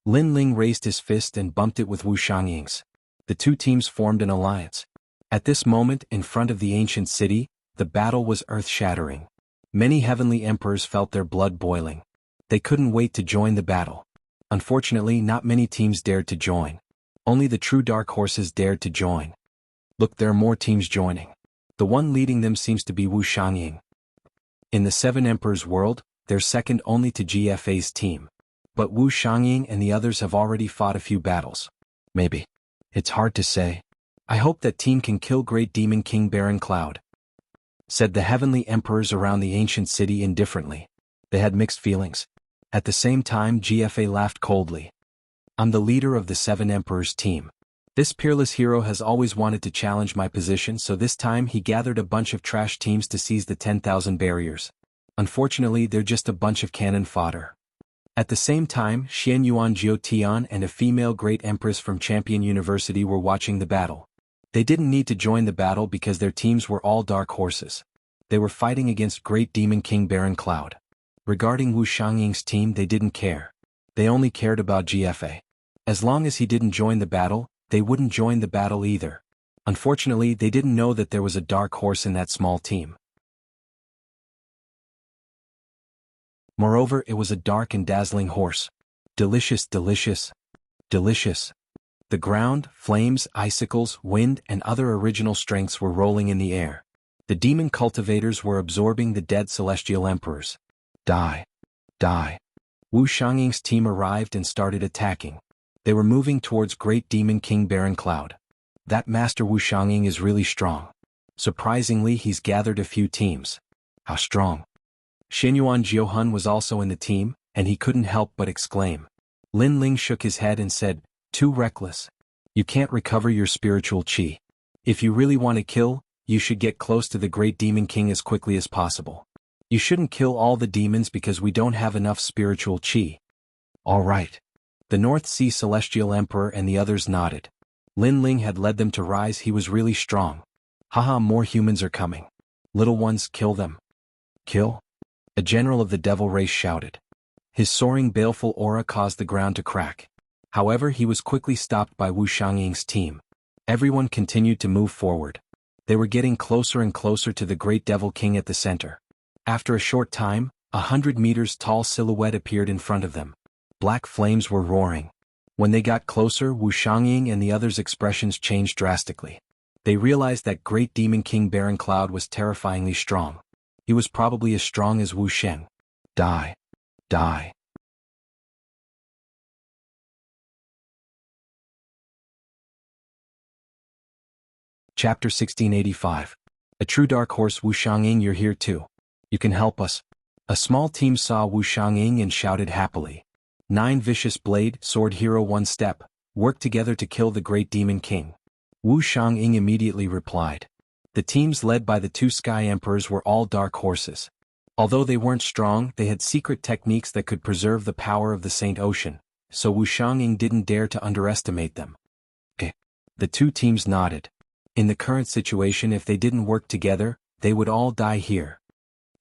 A: Lin Ling raised his fist and bumped it with Wu Xiangying's. The two teams formed an alliance. At this moment, in front of the ancient city, the battle was earth-shattering. Many heavenly emperors felt their blood boiling. They couldn't wait to join the battle. Unfortunately, not many teams dared to join. Only the true dark horses dared to join. Look, there are more teams joining. The one leading them seems to be Wu Xiangying. In the 7 Emperors world, they're second only to GFA's team. But Wu Xiangying and the others have already fought a few battles. Maybe. It's hard to say. I hope that team can kill Great Demon King Baron Cloud, said the heavenly emperors around the ancient city indifferently. They had mixed feelings. At the same time, GFA laughed coldly. I'm the leader of the 7 Emperors team. This peerless hero has always wanted to challenge my position, so this time he gathered a bunch of trash teams to seize the 10,000 barriers. Unfortunately, they're just a bunch of cannon fodder. At the same time, Xian Yuan Jiu Tian and a female great empress from Champion University were watching the battle. They didn't need to join the battle because their teams were all dark horses. They were fighting against Great Demon King Baron Cloud. Regarding Wu Xiangying's team, they didn't care. They only cared about GFA. As long as he didn't join the battle, they wouldn't join the battle either. Unfortunately, they didn't know that there was a dark horse in that small team. Moreover, it was a dark and dazzling horse. Delicious, delicious, delicious. The ground, flames, icicles, wind, and other original strengths were rolling in the air. The demon cultivators were absorbing the dead celestial emperors. Die. Die. Wu Xiangying's team arrived and started attacking. They were moving towards Great Demon King Baron Cloud. That Master Wu Xiangying is really strong. Surprisingly, he's gathered a few teams. How strong? Xinyuan Jiuhun was also in the team, and he couldn't help but exclaim. Lin Ling shook his head and said, too reckless. You can't recover your spiritual qi. If you really want to kill, you should get close to the Great Demon King as quickly as possible. You shouldn't kill all the demons because we don't have enough spiritual qi. All right. The North Sea Celestial Emperor and the others nodded. Lin Ling had led them to rise. He was really strong. Haha, more humans are coming. Little ones, kill them. Kill? A general of the devil race shouted. His soaring baleful aura caused the ground to crack. However, he was quickly stopped by Wu Xiangying's team. Everyone continued to move forward. They were getting closer and closer to the great Devil King at the center. After a short time, 100 meters tall silhouette appeared in front of them. Black flames were roaring. When they got closer, Wu Xiangying and the others' expressions changed drastically. They realized that Great Demon King Baron Cloud was terrifyingly strong. He was probably as strong as Wu Sheng. Die. Die. Chapter 1685. A true dark horse. Wu Xiangying, you're here too. You can help us. A small team saw Wu Xiangying and shouted happily. 9 vicious blade, sword hero 1 step, work together to kill the Great Demon King. Wu Xiangying immediately replied. The teams led by the 2 Sky Emperors were all dark horses. Although they weren't strong, they had secret techniques that could preserve the power of the Saint Ocean, so Wu Xiangying didn't dare to underestimate them. The 2 teams nodded. In the current situation, if they didn't work together, they would all die here.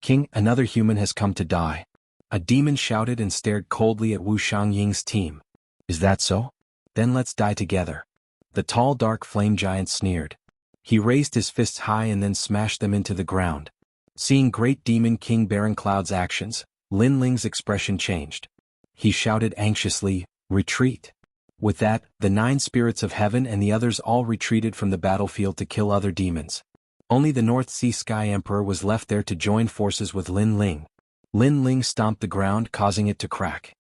A: King, another human has come to die. A demon shouted and stared coldly at Wu Xiangying's team. Is that so? Then let's die together. The tall dark flame giant sneered. He raised his fists high and then smashed them into the ground. Seeing Great Demon King Baron Cloud's actions, Lin Ling's expression changed. He shouted anxiously, retreat. With that, the 9 spirits of heaven and the others all retreated from the battlefield to kill other demons. Only the North Sea Sky Emperor was left there to join forces with Lin Ling. Lin Ling stomped the ground, causing it to crack.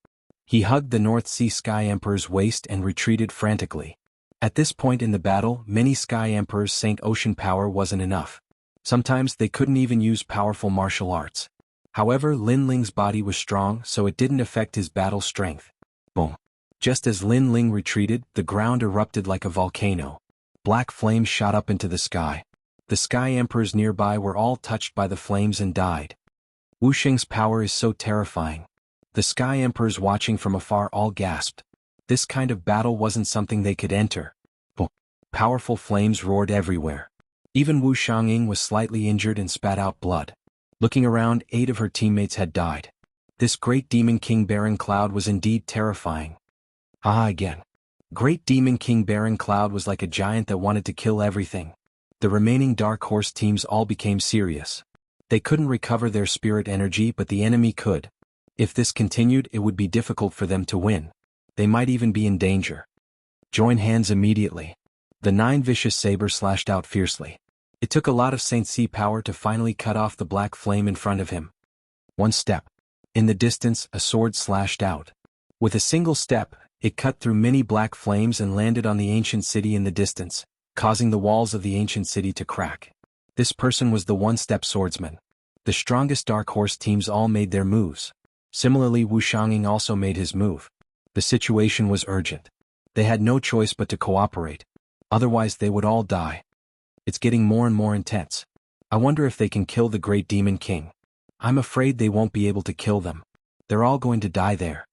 A: He hugged the North Sea Sky Emperor's waist and retreated frantically. At this point in the battle, many Sky Emperors' Saint Ocean power wasn't enough. Sometimes they couldn't even use powerful martial arts. However, Lin Ling's body was strong, so it didn't affect his battle strength. Boom. Just as Lin Ling retreated, the ground erupted like a volcano. Black flames shot up into the sky. The Sky Emperors nearby were all touched by the flames and died. Wu Sheng's power is so terrifying. The Sky Emperors watching from afar all gasped. This kind of battle wasn't something they could enter. Boom. Powerful flames roared everywhere. Even Wu Xiangying was slightly injured and spat out blood. Looking around, 8 of her teammates had died. This Great Demon King Baron Cloud was indeed terrifying. Again. Great Demon King Baron Cloud was like a giant that wanted to kill everything. The remaining Dark Horse teams all became serious. They couldn't recover their spirit energy, but the enemy could. If this continued, it would be difficult for them to win. They might even be in danger. Join hands immediately. The 9 vicious saber slashed out fiercely. It took a lot of Saint Sea power to finally cut off the black flame in front of him. 1 step. In the distance, a sword slashed out. With a single step, it cut through many black flames and landed on the ancient city in the distance, causing the walls of the ancient city to crack. This person was the 1-step swordsman. The strongest Dark Horse teams all made their moves. Similarly, Wu Xiangying also made his move. The situation was urgent. They had no choice but to cooperate. Otherwise they would all die. It's getting more and more intense. I wonder if they can kill the Great Demon King. I'm afraid they won't be able to kill them. They're all going to die there.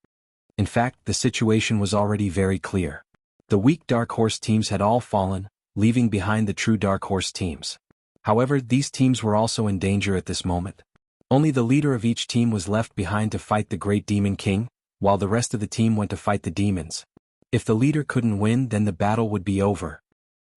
A: In fact, the situation was already very clear. The weak Dark Horse teams had all fallen, leaving behind the true Dark Horse teams. However, these teams were also in danger at this moment. Only the leader of each team was left behind to fight the Great Demon King, while the rest of the team went to fight the demons. If the leader couldn't win, then the battle would be over.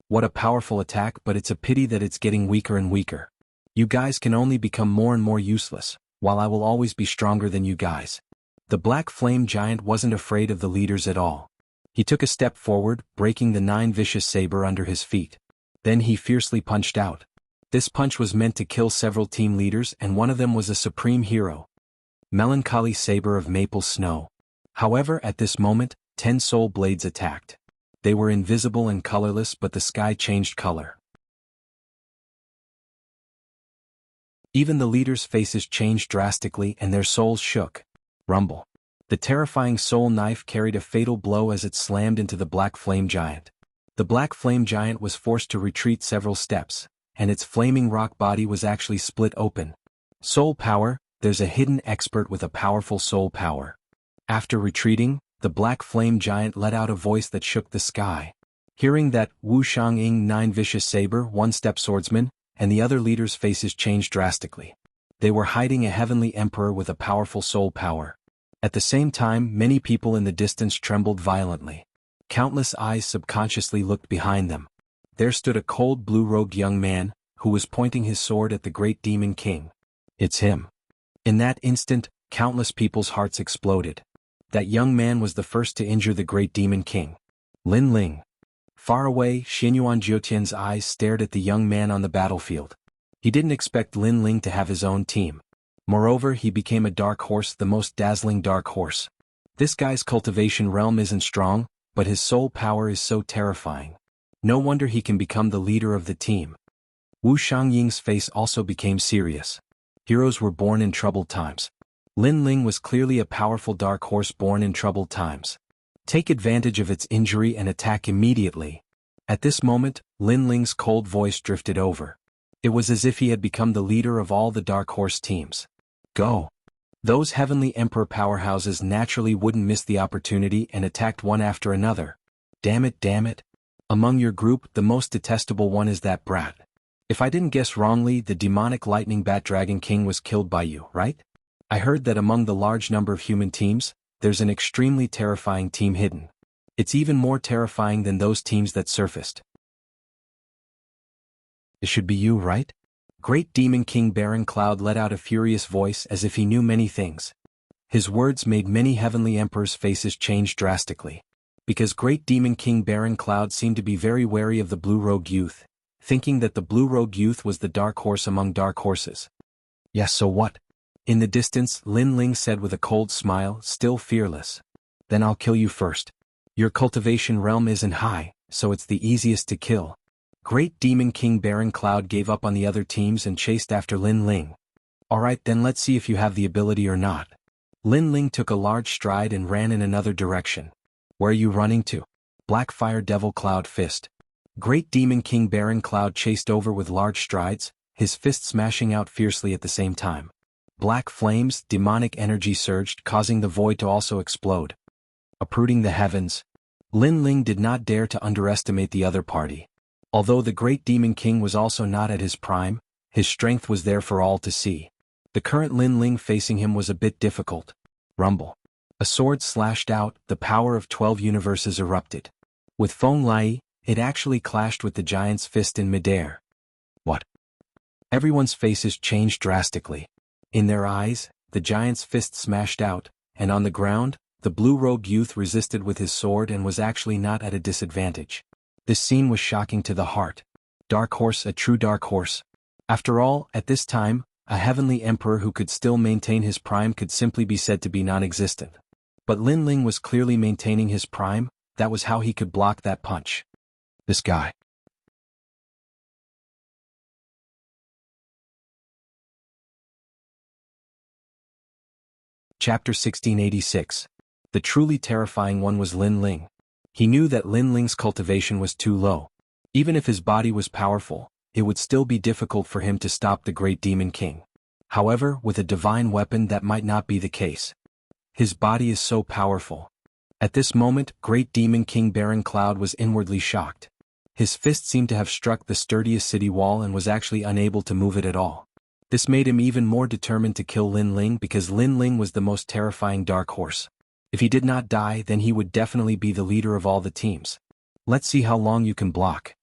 A: What a powerful attack, but it's a pity that it's getting weaker and weaker. You guys can only become more and more useless, while I will always be stronger than you guys. The black flame giant wasn't afraid of the leaders at all. He took a step forward, breaking the 9 vicious saber under his feet. Then he fiercely punched out. This punch was meant to kill several team leaders, and one of them was a supreme hero. Melancholy Saber of Maple Snow. However, at this moment, 10 soul blades attacked. They were invisible and colorless, but the sky changed color. Even the leaders' faces changed drastically and their souls shook. Rumble. The terrifying soul knife carried a fatal blow as it slammed into the black flame giant. The black flame giant was forced to retreat several steps, and its flaming rock body was actually split open. Soul power, there's a hidden expert with a powerful soul power. After retreating, the black flame giant let out a voice that shook the sky. Hearing that, Wu Xiangying 9 vicious saber 1-step swordsman, and the other leaders' faces changed drastically. They were hiding a heavenly emperor with a powerful soul power. At the same time, many people in the distance trembled violently. Countless eyes subconsciously looked behind them. There stood a cold blue-robed young man, who was pointing his sword at the great demon king. It's him. In that instant, countless people's hearts exploded. That young man was the first to injure the great demon king. Lin Ling. Far away, Xinyuan Jiutian's eyes stared at the young man on the battlefield. He didn't expect Lin Ling to have his own team. Moreover, he became a dark horse, the most dazzling dark horse. This guy's cultivation realm isn't strong, but his soul power is so terrifying. No wonder he can become the leader of the team. Wu Xiangying's face also became serious. Heroes were born in troubled times. Lin Ling was clearly a powerful dark horse born in troubled times. Take advantage of its injury and attack immediately. At this moment, Lin Ling's cold voice drifted over. It was as if he had become the leader of all the dark horse teams. Go. Those heavenly emperor powerhouses naturally wouldn't miss the opportunity and attacked one after another. Damn it. Among your group, the most detestable one is that brat. If I didn't guess wrongly, the demonic lightning bat dragon king was killed by you, right? I heard that among the large number of human teams, there's an extremely terrifying team hidden. It's even more terrifying than those teams that surfaced. It should be you, right? Great Demon King Baron Cloud let out a furious voice as if he knew many things. His words made many heavenly emperors' faces change drastically. Because Great Demon King Baron Cloud seemed to be very wary of the blue-robed youth, thinking that the blue-robed youth was the dark horse among dark horses. Yes, so what? In the distance, Lin Ling said with a cold smile, still fearless. Then I'll kill you first. Your cultivation realm isn't high, so it's the easiest to kill. Great Demon King Baron Cloud gave up on the other teams and chased after Lin Ling. Alright then, let's see if you have the ability or not. Lin Ling took a large stride and ran in another direction. Where are you running to? Black Fire Devil Cloud Fist. Great Demon King Baron Cloud chased over with large strides, his fist smashing out fiercely at the same time. Black flames, demonic energy surged, causing the void to also explode. Uprooting the heavens. Lin Ling did not dare to underestimate the other party. Although the Great Demon King was also not at his prime, his strength was there for all to see. The current Lin Ling facing him was a bit difficult. Rumble. A sword slashed out, the power of 12 universes erupted. With Feng Lai, it actually clashed with the giant's fist in midair. What? Everyone's faces changed drastically. In their eyes, the giant's fist smashed out, and on the ground, the blue-robed youth resisted with his sword and was actually not at a disadvantage. This scene was shocking to the heart. Dark horse, a true dark horse. After all, at this time, a heavenly emperor who could still maintain his prime could simply be said to be non-existent. But Lin Ling was clearly maintaining his prime, that was how he could block that punch. This guy. Chapter 1686. The truly terrifying one was Lin Ling. He knew that Lin Ling's cultivation was too low. Even if his body was powerful, it would still be difficult for him to stop the Great Demon King. However, with a divine weapon that might not be the case. His body is so powerful. At this moment, Great Demon King Baron Cloud was inwardly shocked. His fist seemed to have struck the sturdiest city wall and was actually unable to move it at all. This made him even more determined to kill Lin Ling because Lin Ling was the most terrifying dark horse. If he did not die, then he would definitely be the leader of all the teams. Let's see how long you can block.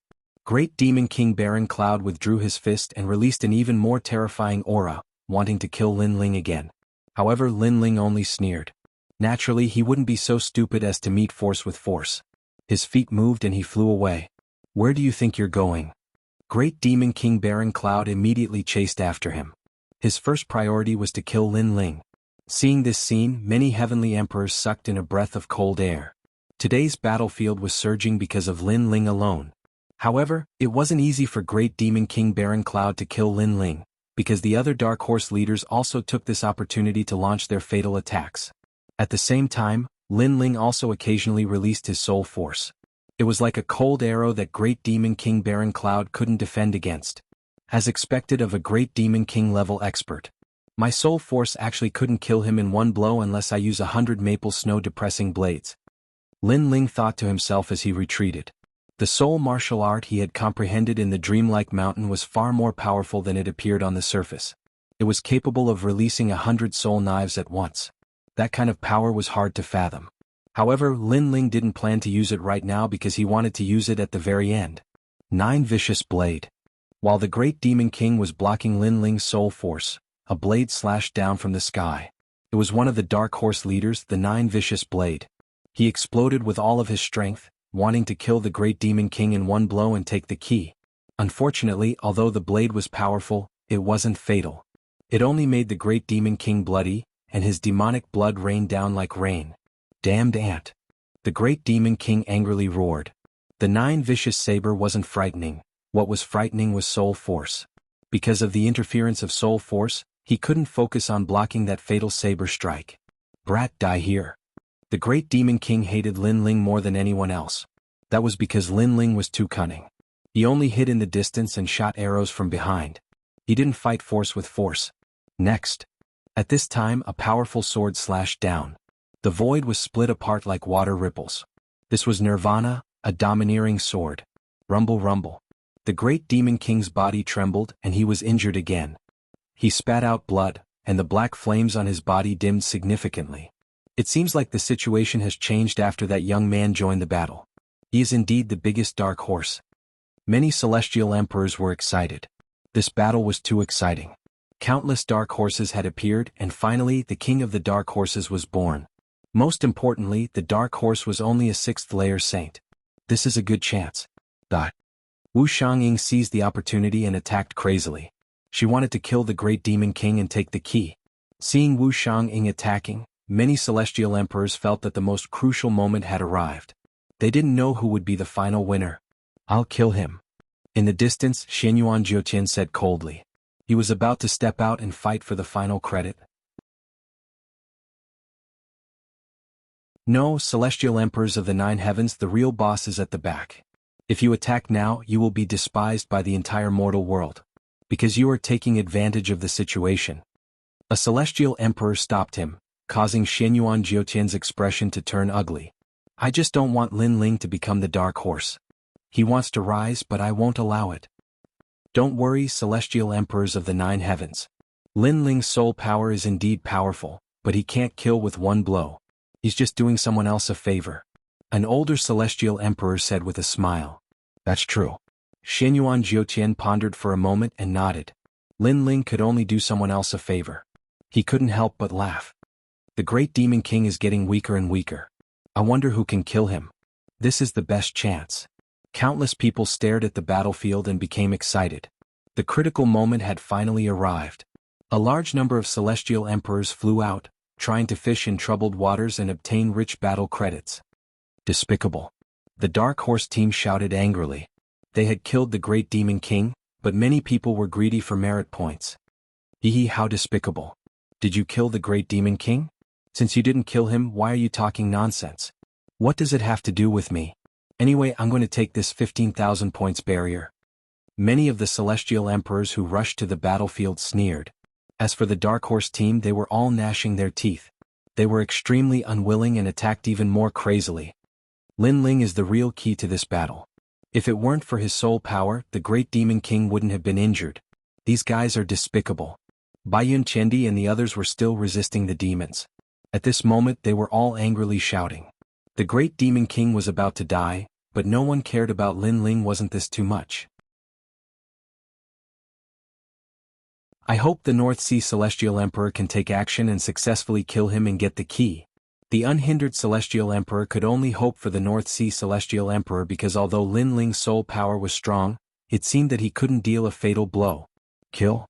A: Great Demon King Baron Cloud withdrew his fist and released an even more terrifying aura, wanting to kill Lin Ling again. However, Lin Ling only sneered. Naturally, he wouldn't be so stupid as to meet force with force. His feet moved and he flew away. Where do you think you're going? Great Demon King Baron Cloud immediately chased after him. His first priority was to kill Lin Ling. Seeing this scene, many heavenly emperors sucked in a breath of cold air. Today's battlefield was surging because of Lin Ling alone. However, it wasn't easy for Great Demon King Baron Cloud to kill Lin Ling, because the other Dark Horse leaders also took this opportunity to launch their fatal attacks. At the same time, Lin Ling also occasionally released his soul force. It was like a cold arrow that Great Demon King Baron Cloud couldn't defend against. As expected of a Great Demon King level expert. My soul force actually couldn't kill him in one blow unless I use 100 maple snow depressing blades. Lin Ling thought to himself as he retreated. The soul martial art he had comprehended in the dreamlike mountain was far more powerful than it appeared on the surface. It was capable of releasing 100 soul knives at once. That kind of power was hard to fathom. However, Lin Ling didn't plan to use it right now because he wanted to use it at the very end. 9 Vicious Blade. While the Great Demon King was blocking Lin Ling's soul force, a blade slashed down from the sky. It was one of the Dark Horse leaders, the 9 Vicious Blade. He exploded with all of his strength, wanting to kill the Great Demon King in one blow and take the key. Unfortunately, although the blade was powerful, it wasn't fatal. It only made the Great Demon King bloody, and his demonic blood rained down like rain. Damned ant. The Great Demon King angrily roared. The 9 Vicious Saber wasn't frightening. What was frightening was soul force. Because of the interference of soul force, he couldn't focus on blocking that fatal saber strike. Brat, die here. The Great Demon King hated Lin Ling more than anyone else. That was because Lin Ling was too cunning. He only hid in the distance and shot arrows from behind. He didn't fight force with force. Next. At this time, a powerful sword slashed down. The void was split apart like water ripples. This was Nirvana, a domineering sword. Rumble, rumble. The Great Demon King's body trembled and he was injured again. He spat out blood, and the black flames on his body dimmed significantly. It seems like the situation has changed after that young man joined the battle. He is indeed the biggest dark horse. Many celestial emperors were excited. This battle was too exciting. Countless dark horses had appeared, and finally the king of the dark horses was born. Most importantly, the dark horse was only a 6th layer saint. This is a good chance. Wu Xiangying seized the opportunity and attacked crazily. She wanted to kill the Great Demon King and take the key. Seeing Wu Xiangying attacking, many celestial emperors felt that the most crucial moment had arrived. They didn't know who would be the final winner. I'll kill him. In the distance, Xianyuan Jiutian said coldly. He was about to step out and fight for the final credit. No, celestial emperors of the 9 heavens, the real boss is at the back. If you attack now, you will be despised by the entire mortal world. Because you are taking advantage of the situation. A celestial emperor stopped him, causing Xianyuan Jiutian's expression to turn ugly. I just don't want Lin Ling to become the dark horse. He wants to rise, but I won't allow it. Don't worry, celestial emperors of the 9 heavens. Lin Ling's soul power is indeed powerful, but he can't kill with one blow. He's just doing someone else a favor. An older celestial emperor said with a smile. That's true. Xianyuan Jiutian pondered for a moment and nodded. Lin Ling could only do someone else a favor. He couldn't help but laugh. The Great Demon King is getting weaker and weaker. I wonder who can kill him. This is the best chance. Countless people stared at the battlefield and became excited. The critical moment had finally arrived. A large number of celestial emperors flew out, trying to fish in troubled waters and obtain rich battle credits. Despicable. The Dark Horse team shouted angrily. They had killed the Great Demon King, but many people were greedy for merit points. Hee, how despicable. Did you kill the Great Demon King? Since you didn't kill him, why are you talking nonsense? What does it have to do with me? Anyway, I'm going to take this 15,000 points barrier. Many of the celestial emperors who rushed to the battlefield sneered. As for the Dark Horse team, they were all gnashing their teeth. They were extremely unwilling and attacked even more crazily. Lin Ling is the real key to this battle. If it weren't for his soul power, the Great Demon King wouldn't have been injured. These guys are despicable. Baiyun Chendi and the others were still resisting the demons. At this moment they were all angrily shouting. The Great Demon King was about to die, but no one cared about Lin Ling. Wasn't this too much? I hope the North Sea Celestial Emperor can take action and successfully kill him and get the key. The unhindered Celestial Emperor could only hope for the North Sea Celestial Emperor because although Lin Ling's soul power was strong, it seemed that he couldn't deal a fatal blow. Kill?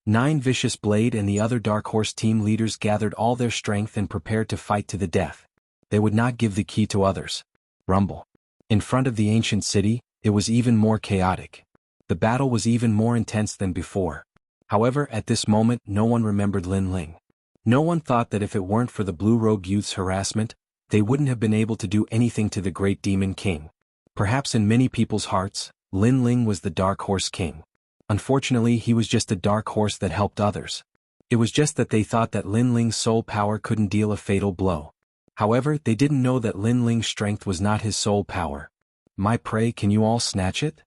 A: 9 Vicious Blade and the other Dark Horse team leaders gathered all their strength and prepared to fight to the death. They would not give the key to others. Rumble. In front of the ancient city, it was even more chaotic. The battle was even more intense than before. However, at this moment no one remembered Lin Ling. No one thought that if it weren't for the Blue Robe Youth's harassment, they wouldn't have been able to do anything to the Great Demon King. Perhaps in many people's hearts, Lin Ling was the Dark Horse King. Unfortunately, he was just a dark horse that helped others. It was just that they thought that Lin Ling's soul power couldn't deal a fatal blow. However, they didn't know that Lin Ling's strength was not his soul power. My prey, can you all snatch it?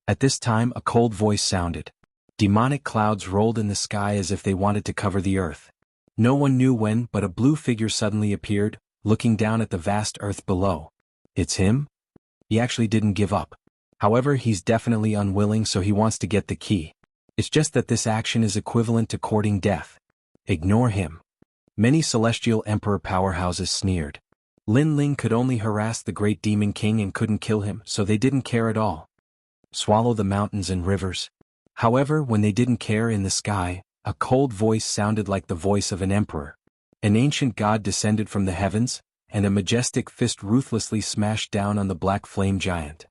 A: At this time a cold voice sounded. Demonic clouds rolled in the sky as if they wanted to cover the earth. No one knew when, but a blue figure suddenly appeared, looking down at the vast earth below. It's him? He actually didn't give up. However, he's definitely unwilling, so he wants to get the key. It's just that this action is equivalent to courting death. Ignore him. Many celestial emperor powerhouses sneered. Lin Ling could only harass the great demon king and couldn't kill him, so they didn't care at all. Swallow the mountains and rivers. However, when they didn't care in the sky, a cold voice sounded like the voice of an emperor. An ancient god descended from the heavens, and a majestic fist ruthlessly smashed down on the black flame giant.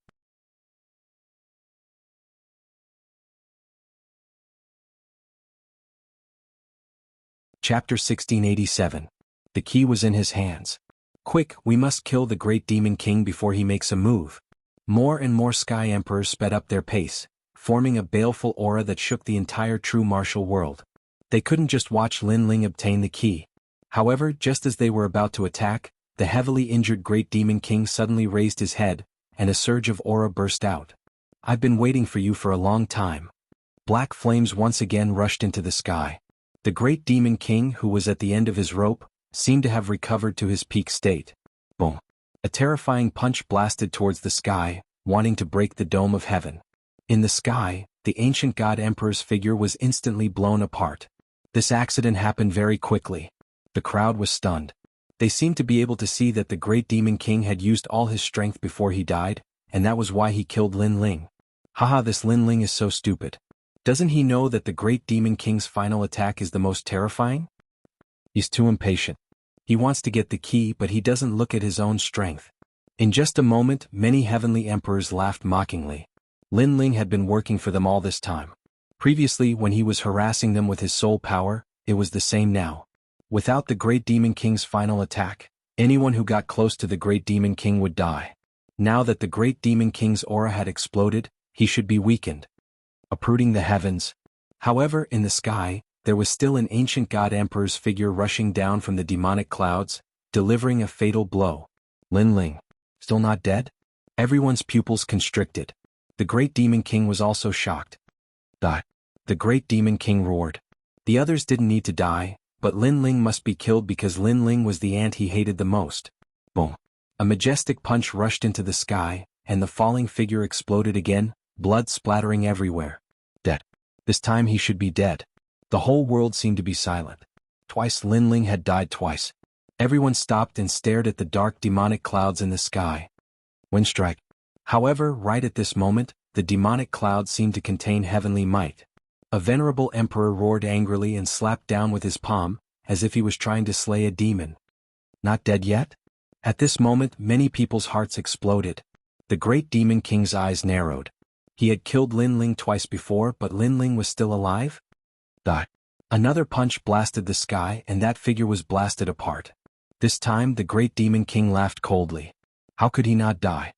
A: Chapter 1687. The key was in his hands. Quick, we must kill the great demon king before he makes a move. More and more sky emperors sped up their pace, forming a baleful aura that shook the entire true martial world. They couldn't just watch Lin Ling obtain the key. However, just as they were about to attack, the heavily injured great demon king suddenly raised his head, and a surge of aura burst out. I've been waiting for you for a long time. Black flames once again rushed into the sky. The great demon king, who was at the end of his rope, seemed to have recovered to his peak state. Boom! A terrifying punch blasted towards the sky, wanting to break the dome of heaven. In the sky, the ancient god emperor's figure was instantly blown apart. This accident happened very quickly. The crowd was stunned. They seemed to be able to see that the great demon king had used all his strength before he died, and that was why he killed Lin Ling. Haha, this Lin Ling is so stupid. Doesn't he know that the great demon king's final attack is the most terrifying? He's too impatient. He wants to get the key, but he doesn't look at his own strength. In just a moment, many heavenly emperors laughed mockingly. Lin Ling had been working for them all this time. Previously, when he was harassing them with his soul power, it was the same now. Without the great demon king's final attack, anyone who got close to the great demon king would die. Now that the great demon king's aura had exploded, he should be weakened. Uprooting the heavens. However, in the sky, there was still an ancient god emperor's figure rushing down from the demonic clouds, delivering a fatal blow. Lin Ling. Still not dead? Everyone's pupils constricted. The great demon king was also shocked. Die. The great demon king roared. The others didn't need to die, but Lin Ling must be killed because Lin Ling was the ant he hated the most. Boom. A majestic punch rushed into the sky, and the falling figure exploded again, blood splattering everywhere. Dead. This time he should be dead. The whole world seemed to be silent. Twice Lin Ling had died twice. Everyone stopped and stared at the dark demonic clouds in the sky. Wind strike. However, right at this moment, the demonic clouds seemed to contain heavenly might. A venerable emperor roared angrily and slapped down with his palm, as if he was trying to slay a demon. Not dead yet? At this moment, many people's hearts exploded. The great demon king's eyes narrowed. He had killed Lin Ling twice before, but Lin Ling was still alive? Die. Another punch blasted the sky, and that figure was blasted apart. This time, the great demon king laughed coldly. How could he not die?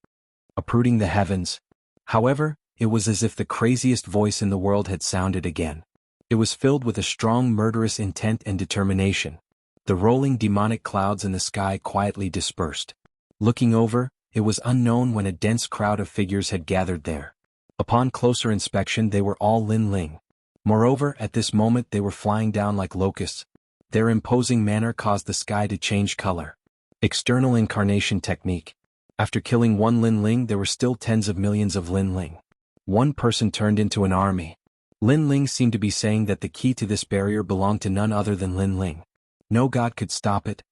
A: Uprooting the heavens. However, it was as if the craziest voice in the world had sounded again. It was filled with a strong murderous intent and determination. The rolling demonic clouds in the sky quietly dispersed. Looking over, it was unknown when a dense crowd of figures had gathered there. Upon closer inspection, they were all Lin Ling. Moreover, at this moment they were flying down like locusts. Their imposing manner caused the sky to change color. External incarnation technique. After killing one Lin Ling, there were still tens of millions of Lin Ling. One person turned into an army. Lin Ling seemed to be saying that the key to this barrier belonged to none other than Lin Ling. No god could stop it.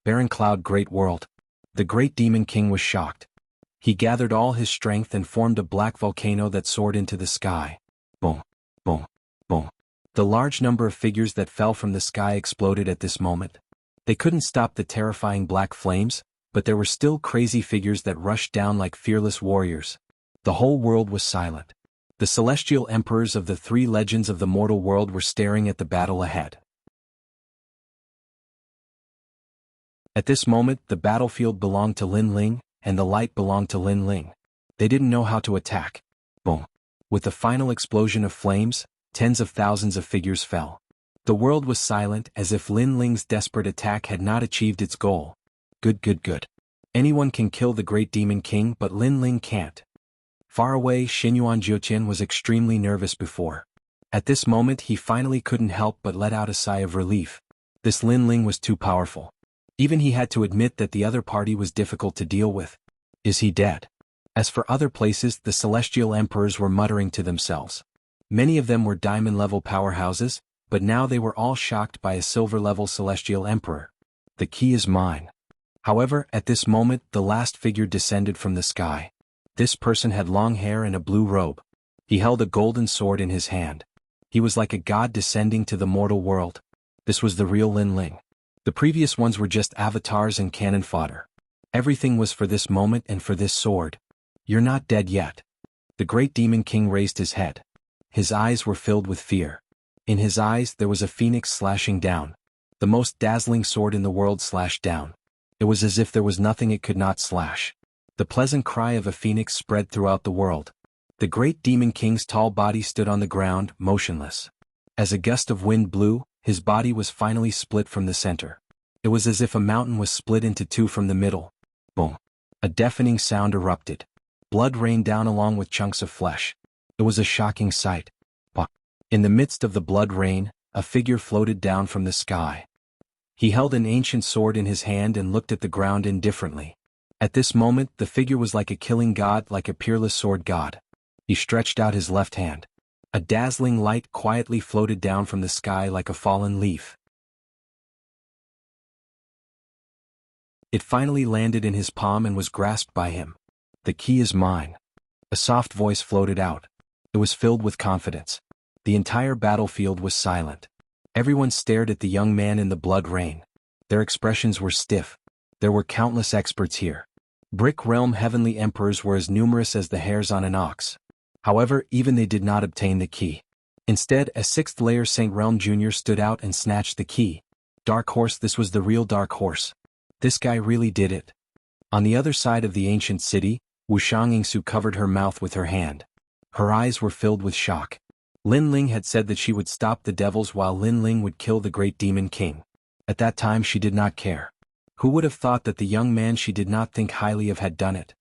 A: Barren Cloud, great world. The great demon king was shocked. He gathered all his strength and formed a black volcano that soared into the sky. Boom, boom, boom. The large number of figures that fell from the sky exploded at this moment. They couldn't stop the terrifying black flames, but there were still crazy figures that rushed down like fearless warriors. The whole world was silent. The celestial emperors of the three legends of the mortal world were staring at the battle ahead. At this moment, the battlefield belonged to Lin Ling, and the light belonged to Lin Ling. They didn't know how to attack. Boom. With the final explosion of flames, tens of thousands of figures fell. The world was silent, as if Lin Ling's desperate attack had not achieved its goal. Good. Anyone can kill the great demon king, but Lin Ling can't. Far away, Xinyuan Jiuqian was extremely nervous before. At this moment he finally couldn't help but let out a sigh of relief. This Lin Ling was too powerful. Even he had to admit that the other party was difficult to deal with. Is he dead? As for other places, the celestial emperors were muttering to themselves. Many of them were diamond-level powerhouses, but now they were all shocked by a silver-level celestial emperor. The key is mine. However, at this moment, the last figure descended from the sky. This person had long hair and a blue robe. He held a golden sword in his hand. He was like a god descending to the mortal world. This was the real Lin Ling. The previous ones were just avatars and cannon fodder. Everything was for this moment and for this sword. You're not dead yet. The great demon king raised his head. His eyes were filled with fear. In his eyes there was a phoenix slashing down. The most dazzling sword in the world slashed down. It was as if there was nothing it could not slash. The pleasant cry of a phoenix spread throughout the world. The great demon king's tall body stood on the ground, motionless. As a gust of wind blew, his body was finally split from the center. It was as if a mountain was split into two from the middle. Boom. A deafening sound erupted. Blood rained down along with chunks of flesh. It was a shocking sight. In the midst of the blood rain, a figure floated down from the sky. He held an ancient sword in his hand and looked at the ground indifferently. At this moment, the figure was like a killing god, like a peerless sword god. He stretched out his left hand. A dazzling light quietly floated down from the sky like a fallen leaf. It finally landed in his palm and was grasped by him. The key is mine. A soft voice floated out. It was filled with confidence. The entire battlefield was silent. Everyone stared at the young man in the blood rain. Their expressions were stiff. There were countless experts here. Brick Realm heavenly emperors were as numerous as the hairs on an ox. However, even they did not obtain the key. Instead, a sixth-layer Saint Realm Jr. stood out and snatched the key. Dark Horse, this was the real Dark Horse. This guy really did it. On the other side of the ancient city, Wuxiangingsu covered her mouth with her hand. Her eyes were filled with shock. Lin Ling had said that she would stop the devils while Lin Ling would kill the great demon king. At that time she did not care. Who would have thought that the young man she did not think highly of had done it?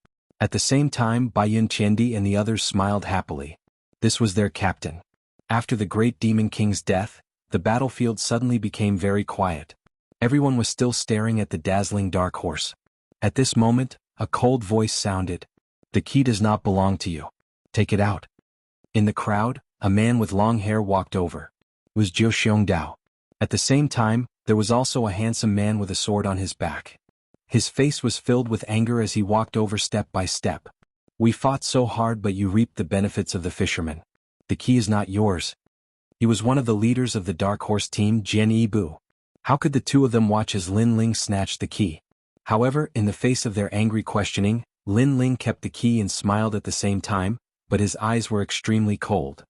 A: At the same time, Baiyun Qiandi and the others smiled happily. This was their captain. After the great demon king's death, the battlefield suddenly became very quiet. Everyone was still staring at the dazzling dark horse. At this moment, a cold voice sounded. The key does not belong to you. Take it out. In the crowd, a man with long hair walked over. It was Jiu Xiongdao. At the same time, there was also a handsome man with a sword on his back. His face was filled with anger as he walked over step by step. We fought so hard, but you reaped the benefits of the fisherman. The key is not yours. He was one of the leaders of the Dark Horse team, Jian Yibu. How could the two of them watch as Lin Ling snatched the key? However, in the face of their angry questioning, Lin Ling kept the key and smiled at the same time, but his eyes were extremely cold.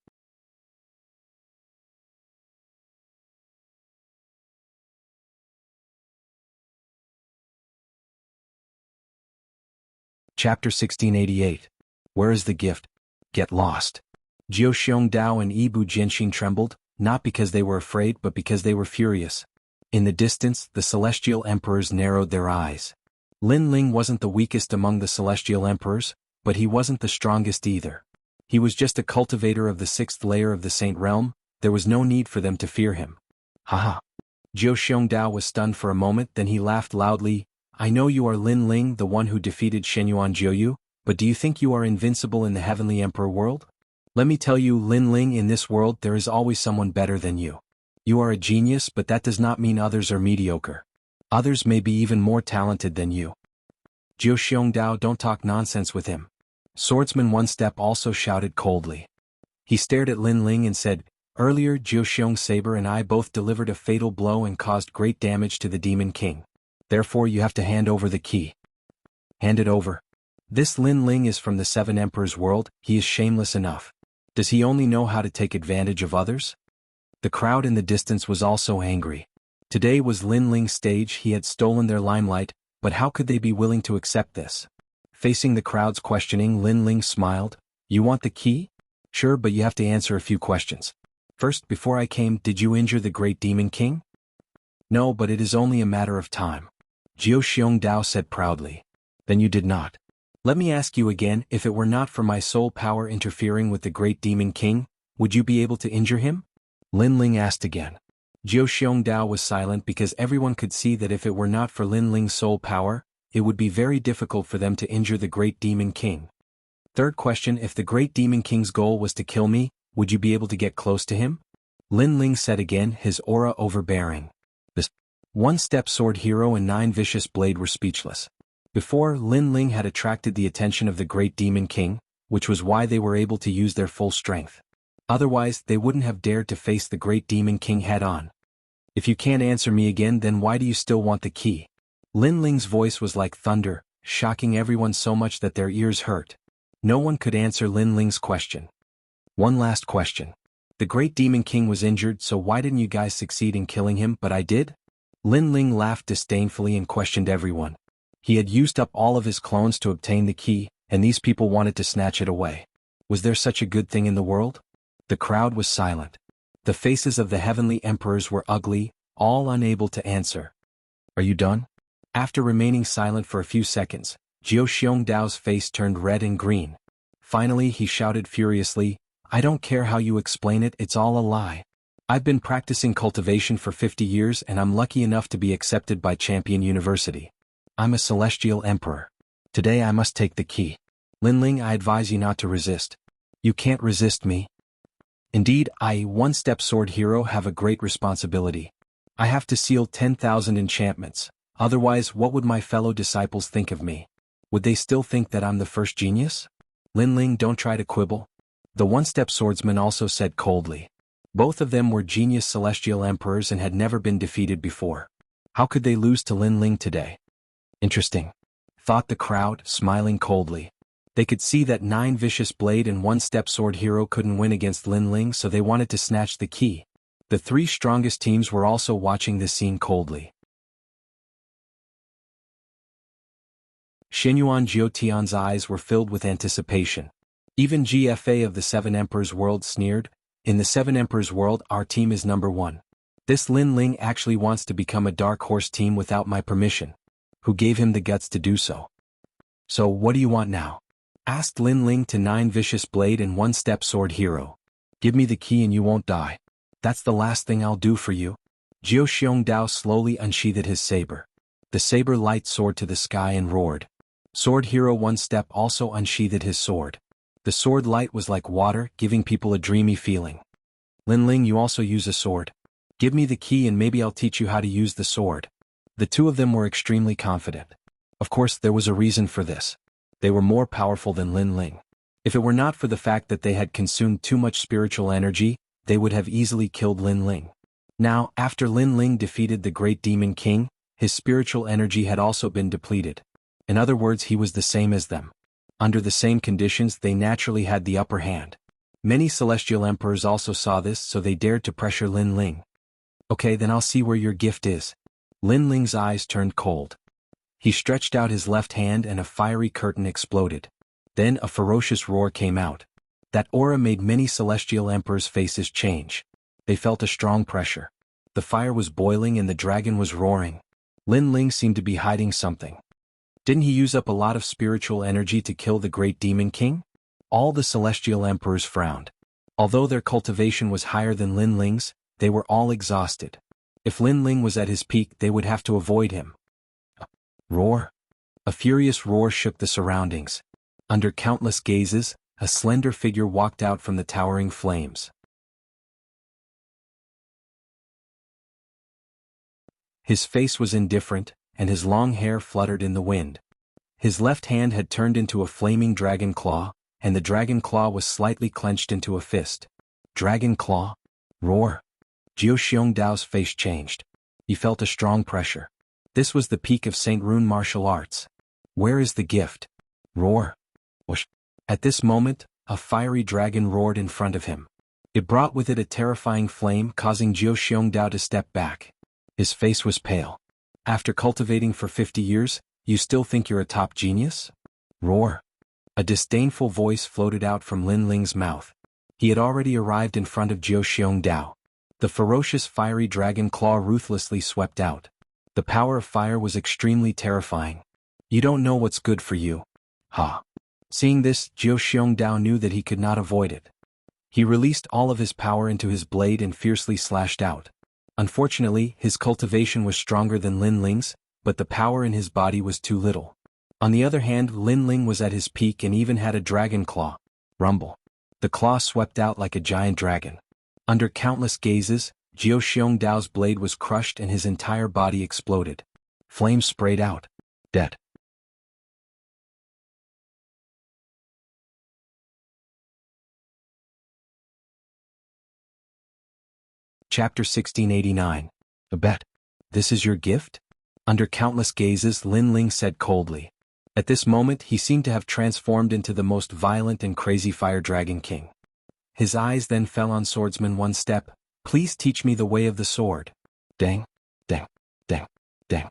A: Chapter 1688. Where is the gift? Get lost. Jiu Xiongdao and Yibu Jianxing trembled, not because they were afraid but because they were furious. In the distance, the celestial emperors narrowed their eyes. Lin Ling wasn't the weakest among the celestial emperors, but he wasn't the strongest either. He was just a cultivator of the sixth layer of the Saint Realm. There was no need for them to fear him. Haha. Jiu Xiongdao was stunned for a moment, then he laughed loudly. I know you are Lin Ling, the one who defeated Shenyuan Jiuyu, but do you think you are invincible in the Heavenly Emperor world? Let me tell you, Lin Ling, in this world there is always someone better than you. You are a genius, but that does not mean others are mediocre. Others may be even more talented than you. Jiu Xiongdao, don't talk nonsense with him. Swordsman One Step also shouted coldly. He stared at Lin Ling and said, earlier Jiu Xiong Saber and I both delivered a fatal blow and caused great damage to the Demon King. Therefore you have to hand over the key. Hand it over. This Lin Ling is from the Seven Emperors world, he is shameless enough. Does he only know how to take advantage of others? The crowd in the distance was also angry. Today was Lin Ling's stage, he had stolen their limelight, but how could they be willing to accept this? Facing the crowd's questioning, Lin Ling smiled. You want the key? Sure, but you have to answer a few questions. First, before I came, did you injure the great Demon King? No, but it is only a matter of time. Jiu Xiongdao said proudly. Then you did not. Let me ask you again, if it were not for my soul power interfering with the great Demon King, would you be able to injure him? Lin Ling asked again. Jiao Xiongdao was silent because everyone could see that if it were not for Lin Ling's soul power, it would be very difficult for them to injure the Great Demon King. Third question: if the Great Demon King's goal was to kill me, would you be able to get close to him? Lin Ling said again, his aura overbearing. The one-step sword hero and 9 vicious blade were speechless. Before, Lin Ling had attracted the attention of the Great Demon King, which was why they were able to use their full strength. Otherwise, they wouldn't have dared to face the Great Demon King head-on. If you can't answer me again, then why do you still want the key? Lin Ling's voice was like thunder, shocking everyone so much that their ears hurt. No one could answer Lin Ling's question. One last question. The Great Demon King was injured, so why didn't you guys succeed in killing him? But I did? Lin Ling laughed disdainfully and questioned everyone. He had used up all of his clones to obtain the key, and these people wanted to snatch it away. Was there such a good thing in the world? The crowd was silent. The faces of the heavenly emperors were ugly, all unable to answer. Are you done? After remaining silent for a few seconds, Jiao Xiongdao's face turned red and green. Finally he shouted furiously, I don't care how you explain it, it's all a lie. I've been practicing cultivation for 50 years and I'm lucky enough to be accepted by Champion University. I'm a celestial emperor. Today I must take the key. Lin Ling, I advise you not to resist. You can't resist me. Indeed, I, one-step sword hero, have a great responsibility. I have to seal 10,000 enchantments, otherwise what would my fellow disciples think of me? Would they still think that I'm the first genius? Lin Ling, don't try to quibble. The one-step swordsman also said coldly. Both of them were genius celestial emperors and had never been defeated before. How could they lose to Lin Ling today? Interesting, thought the crowd, smiling coldly. They could see that 9 vicious blade and one-step sword hero couldn't win against Lin Ling, so they wanted to snatch the key. The 3 strongest teams were also watching this scene coldly. Xinyuan Jiutian's eyes were filled with anticipation. Even GFA of the 7 Emperors world sneered, in the 7 Emperors world our team is number 1. This Lin Ling actually wants to become a dark horse team without my permission. Who gave him the guts to do so? So what do you want now? Asked Lin Ling to 9 vicious blade and one-step sword hero. Give me the key and you won't die. That's the last thing I'll do for you. Jiao Xiongdao slowly unsheathed his saber. The saber light soared to the sky and roared. Sword hero one-step also unsheathed his sword. The sword light was like water, giving people a dreamy feeling. Lin Ling, you also use a sword. Give me the key and maybe I'll teach you how to use the sword. The 2 of them were extremely confident. Of course, there was a reason for this. They were more powerful than Lin Ling. If it were not for the fact that they had consumed too much spiritual energy, they would have easily killed Lin Ling. Now, after Lin Ling defeated the Great Demon King, his spiritual energy had also been depleted. In other words, he was the same as them. Under the same conditions, they naturally had the upper hand. Many celestial emperors also saw this, so they dared to pressure Lin Ling. Okay, then I'll see where your gift is. Lin Ling's eyes turned cold. He stretched out his left hand and a fiery curtain exploded. Then a ferocious roar came out. That aura made many celestial emperors' faces change. They felt a strong pressure. The fire was boiling and the dragon was roaring. Lin Ling seemed to be hiding something. Didn't he use up a lot of spiritual energy to kill the Great Demon King? All the celestial emperors frowned. Although their cultivation was higher than Lin Ling's, they were all exhausted. If Lin Ling was at his peak, they would have to avoid him. Roar. A furious roar shook the surroundings. Under countless gazes, a slender figure walked out from the towering flames. His face was indifferent, and his long hair fluttered in the wind. His left hand had turned into a flaming dragon claw, and the dragon claw was slightly clenched into a fist. Dragon claw? Roar. Jiao Xiongdao's face changed. He felt a strong pressure. This was the peak of Saint Rune martial arts. Where is the gift? Roar. Whoosh. At this moment, a fiery dragon roared in front of him. It brought with it a terrifying flame, causing Jiao Xiongdao to step back. His face was pale. After cultivating for 50 years, you still think you're a top genius? Roar. A disdainful voice floated out from Lin Ling's mouth. He had already arrived in front of Jiao Xiongdao. The ferocious fiery dragon claw ruthlessly swept out. The power of fire was extremely terrifying. You don't know what's good for you. Ha. Seeing this, Jiao Xiongdao knew that he could not avoid it. He released all of his power into his blade and fiercely slashed out. Unfortunately, his cultivation was stronger than Lin Ling's, but the power in his body was too little. On the other hand, Lin Ling was at his peak and even had a dragon claw. Rumble. The claw swept out like a giant dragon. Under countless gazes, Jiao Xiongdao's blade was crushed and his entire body exploded. Flames sprayed out. Dead. Chapter 1689. A bet. This is your gift? Under countless gazes, Lin Ling said coldly. At this moment he seemed to have transformed into the most violent and crazy fire dragon king. His eyes then fell on Swordsman One Step. Please teach me the way of the sword. Dang, dang, dang, dang.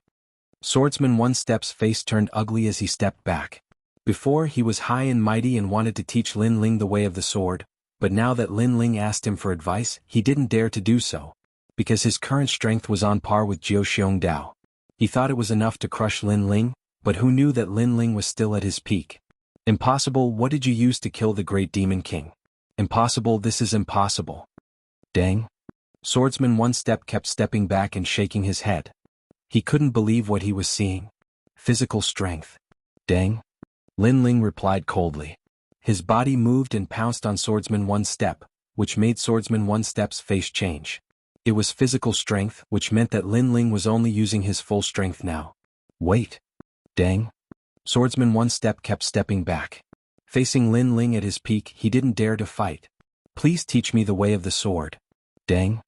A: Swordsman One Step's face turned ugly as he stepped back. Before he was high and mighty and wanted to teach Lin Ling the way of the sword, but now that Lin Ling asked him for advice, he didn't dare to do so, because his current strength was on par with Jiao Xiongdao. He thought it was enough to crush Lin Ling, but who knew that Lin Ling was still at his peak? Impossible. What did you use to kill the great demon king? Impossible. This is impossible. Dang. Swordsman One Step kept stepping back and shaking his head. He couldn't believe what he was seeing. Physical strength. Dang. Lin Ling replied coldly. His body moved and pounced on Swordsman One Step, which made Swordsman One Step's face change. It was physical strength, which meant that Lin Ling was only using his full strength now. Wait. Dang. Swordsman One Step kept stepping back. Facing Lin Ling at his peak, he didn't dare to fight. Please teach me the way of the sword. Dang.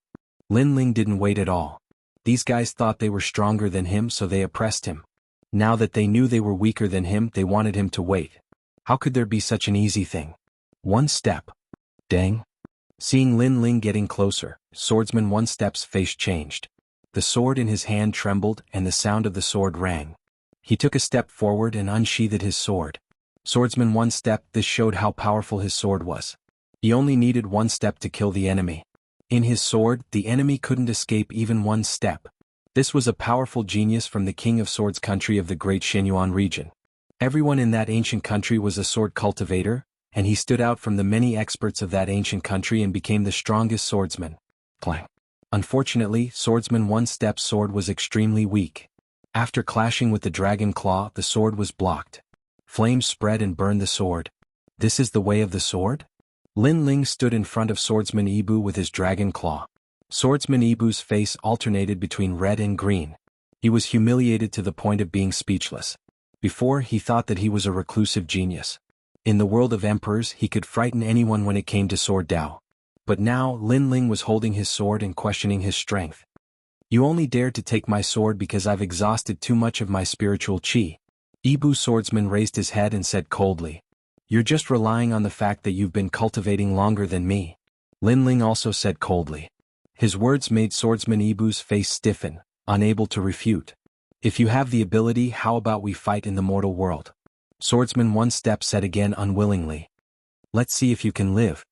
A: Lin Ling didn't wait at all. These guys thought they were stronger than him, so they oppressed him. Now that they knew they were weaker than him, they wanted him to wait. How could there be such an easy thing? One step. Dang. Seeing Lin Ling getting closer, Swordsman One Step's face changed. The sword in his hand trembled and the sound of the sword rang. He took a step forward and unsheathed his sword. Swordsman One Step. This showed how powerful his sword was. He only needed one step to kill the enemy. In his sword, the enemy couldn't escape even one step. This was a powerful genius from the King of Swords country of the Great Xinyuan region. Everyone in that ancient country was a sword cultivator, and he stood out from the many experts of that ancient country and became the strongest swordsman. Clang. Unfortunately, Swordsman One Step's sword was extremely weak. After clashing with the dragon claw, the sword was blocked. Flames spread and burned the sword. This is the way of the sword? Lin Ling stood in front of Swordsman Ibu with his dragon claw. Swordsman Ibu's face alternated between red and green. He was humiliated to the point of being speechless. Before, he thought that he was a reclusive genius. In the world of emperors, he could frighten anyone when it came to sword Dao. But now, Lin Ling was holding his sword and questioning his strength. You only dared to take my sword because I've exhausted too much of my spiritual qi. Ibu Swordsman raised his head and said coldly. You're just relying on the fact that you've been cultivating longer than me. Lin Ling also said coldly. His words made Swordsman Ibu's face stiffen, unable to refute. If you have the ability, how about we fight in the mortal world? Swordsman One Step said again unwillingly. Let's see if you can live.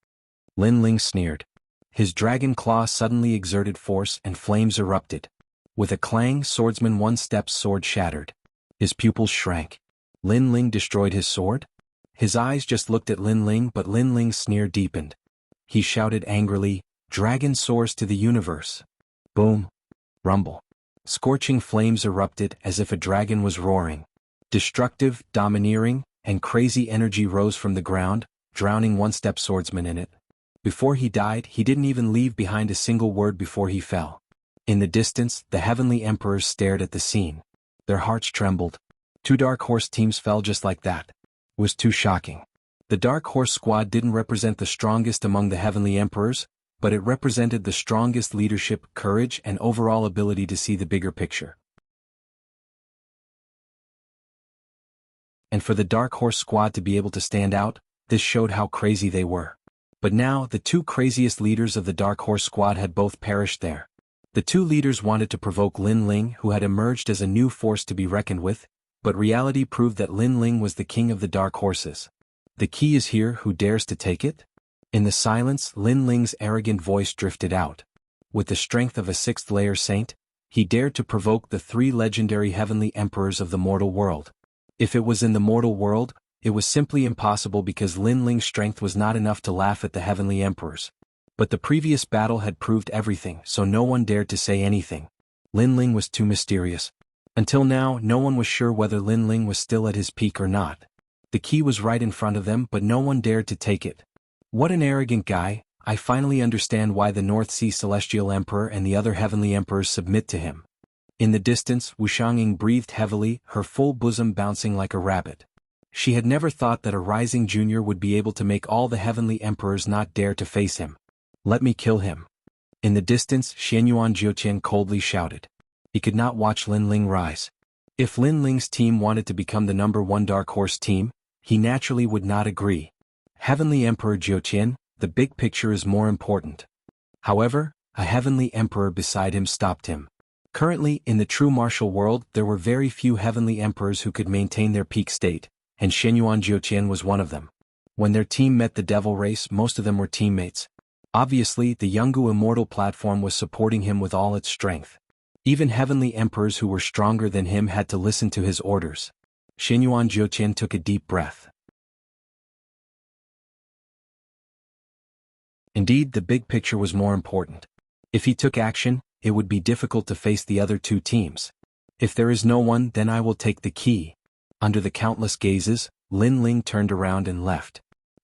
A: Lin Ling sneered. His dragon claw suddenly exerted force and flames erupted. With a clang, Swordsman One Step's sword shattered. His pupils shrank. Lin Ling destroyed his sword? His eyes just looked at Lin Ling, but Lin Ling's sneer deepened. He shouted angrily, Dragon soars to the universe. Boom. Rumble. Scorching flames erupted as if a dragon was roaring. Destructive, domineering, and crazy energy rose from the ground, drowning One Step Swordsman in it. Before he died, he didn't even leave behind a single word before he fell. In the distance, the heavenly emperors stared at the scene. Their hearts trembled. 2 Dark Horse teams fell just like that. It was too shocking. The Dark Horse squad didn't represent the strongest among the heavenly emperors, but it represented the strongest leadership, courage, and overall ability to see the bigger picture. And for the Dark Horse squad to be able to stand out, this showed how crazy they were. But now, the 2 craziest leaders of the Dark Horse squad had both perished there. The 2 leaders wanted to provoke Lin Ling, who had emerged as a new force to be reckoned with, but reality proved that Lin Ling was the king of the Dark Horses. The key is here, who dares to take it? In the silence, Lin Ling's arrogant voice drifted out. With the strength of a 6th-layer saint, he dared to provoke the 3 legendary heavenly emperors of the mortal world. If it was in the mortal world, it was simply impossible because Lin Ling's strength was not enough to laugh at the heavenly emperors. But the previous battle had proved everything, so no one dared to say anything. Lin Ling was too mysterious. Until now, no one was sure whether Lin Ling was still at his peak or not. The key was right in front of them, but no one dared to take it. What an arrogant guy! I finally understand why the North Sea Celestial Emperor and the other heavenly emperors submit to him. In the distance, Wu Xiangning breathed heavily, her full bosom bouncing like a rabbit. She had never thought that a rising junior would be able to make all the heavenly emperors not dare to face him. Let me kill him. In the distance, Xianyuan Jiuqian coldly shouted. He could not watch Lin Ling rise. If Lin Ling's team wanted to become the #1 dark horse team, he naturally would not agree. Heavenly Emperor Jiuqian, the big picture is more important. However, a heavenly emperor beside him stopped him. Currently, in the true martial world, there were very few heavenly emperors who could maintain their peak state, and Xianyuan Jiuqian was one of them. When their team met the devil race, most of them were teammates. Obviously, the Yungu Immortal platform was supporting him with all its strength. Even heavenly emperors who were stronger than him had to listen to his orders. Xianyuan Jiuqian took a deep breath. Indeed, the big picture was more important. If he took action, it would be difficult to face the other two teams. If there is no one, then I will take the key. Under the countless gazes, Lin Ling turned around and left.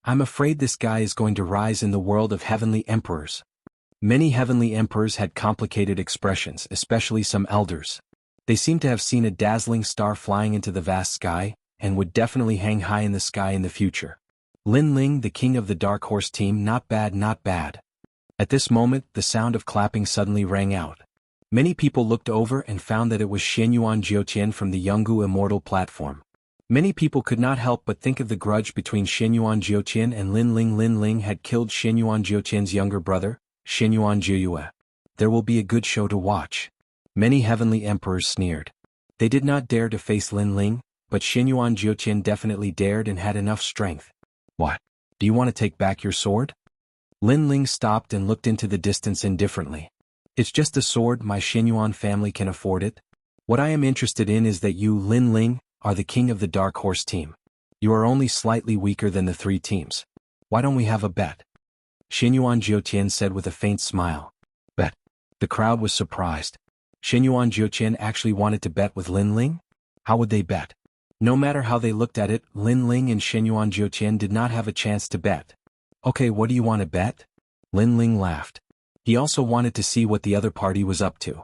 A: I'm afraid this guy is going to rise in the world of heavenly emperors. Many heavenly emperors had complicated expressions, especially some elders. They seemed to have seen a dazzling star flying into the vast sky, and would definitely hang high in the sky in the future. Lin Ling, the king of the Dark Horse team, not bad, not bad. At this moment, the sound of clapping suddenly rang out. Many people looked over and found that it was Xianyuan Jiuqian from the Yungu Immortal platform. Many people could not help but think of the grudge between Xianyuan Jiuqian and Lin Ling. Lin Ling had killed Xianyuan Jiuqian's younger brother, Xianyuan Jiyue. There will be a good show to watch. Many heavenly emperors sneered. They did not dare to face Lin Ling, but Xianyuan Jiuqian definitely dared and had enough strength. What? Do you want to take back your sword? Lin Ling stopped and looked into the distance indifferently. It's just a sword, my Xianyuan family can afford it. What I am interested in is that you, Lin Ling, are the king of the Dark Horse team. You are only slightly weaker than the three teams. Why don't we have a bet? Xianyuan Jiuqian said with a faint smile. Bet. The crowd was surprised. Xianyuan Jiuqian actually wanted to bet with Lin Ling? How would they bet? No matter how they looked at it, Lin Ling and Xianyuan Jiuqian did not have a chance to bet. Okay, what do you want to bet? Lin Ling laughed. He also wanted to see what the other party was up to.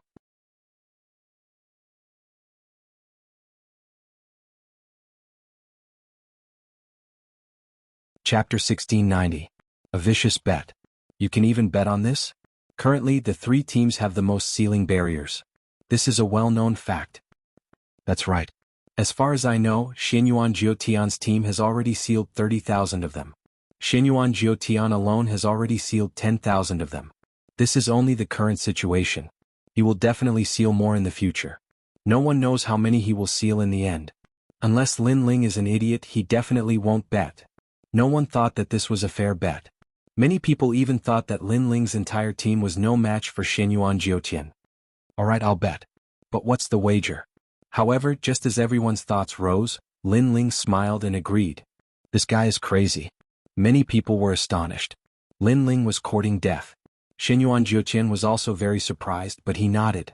A: Chapter 1690. A vicious bet. You can even bet on this? Currently, the three teams have the most ceiling barriers. This is a well-known fact. That's right. As far as I know, Xianyuan Jiutian's team has already sealed 30,000 of them. Xianyuan Jiutian alone has already sealed 10,000 of them. This is only the current situation. He will definitely seal more in the future. No one knows how many he will seal in the end. Unless Lin Ling is an idiot, he definitely won't bet. No one thought that this was a fair bet. Many people even thought that Lin Ling's entire team was no match for Xianyuan Jiutian. Alright, I'll bet. But what's the wager? However, just as everyone's thoughts rose, Lin Ling smiled and agreed. This guy is crazy. Many people were astonished. Lin Ling was courting death. Xianyuan Jiuqian was also very surprised, but he nodded.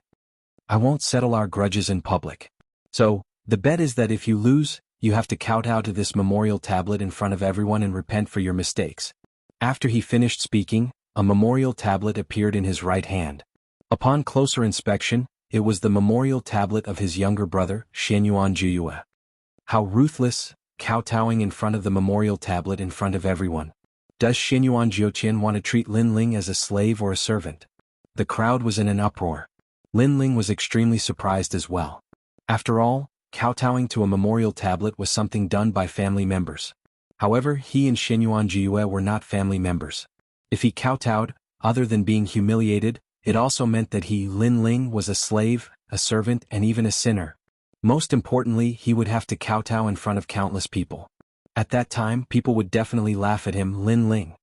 A: I won't settle our grudges in public. So, the bet is that if you lose, you have to kowtow to this memorial tablet in front of everyone and repent for your mistakes. After he finished speaking, a memorial tablet appeared in his right hand. Upon closer inspection, it was the memorial tablet of his younger brother, Xianyuan Jiyue. How ruthless, kowtowing in front of the memorial tablet in front of everyone. Does Xianyuan Jiuqian want to treat Lin Ling as a slave or a servant? The crowd was in an uproar. Lin Ling was extremely surprised as well. After all, kowtowing to a memorial tablet was something done by family members. However, he and Xianyuan Jiyue were not family members. If he kowtowed, other than being humiliated, it also meant that he, Lin Ling, was a slave, a servant, and even a sinner. Most importantly, he would have to kowtow in front of countless people. At that time, people would definitely laugh at him. Lin Ling.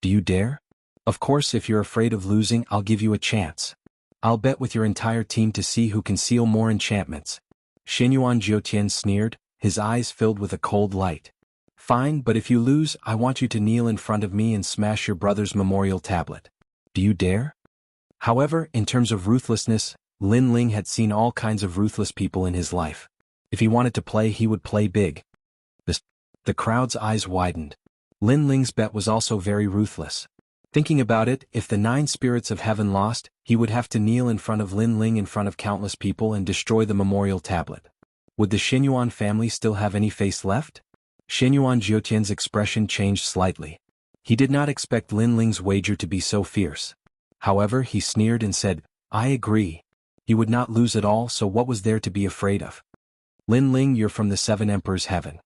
A: Do you dare? Of course, if you're afraid of losing, I'll give you a chance. I'll bet with your entire team to see who can seal more enchantments. Xianyuan Jiuqian sneered, his eyes filled with a cold light. Fine, but if you lose, I want you to kneel in front of me and smash your brother's memorial tablet. Do you dare? However, in terms of ruthlessness, Lin Ling had seen all kinds of ruthless people in his life. If he wanted to play, he would play big. The crowd's eyes widened. Lin Ling's bet was also very ruthless. Thinking about it, if the 9 spirits of heaven lost, he would have to kneel in front of Lin Ling in front of countless people and destroy the memorial tablet. Would the Shenyuan family still have any face left? Shenyuan Jiutian's expression changed slightly. He did not expect Lin Ling's wager to be so fierce. However, he sneered and said, I agree. He would not lose at all, so what was there to be afraid of? Lin Ling, you're from the 7 Emperors' heaven.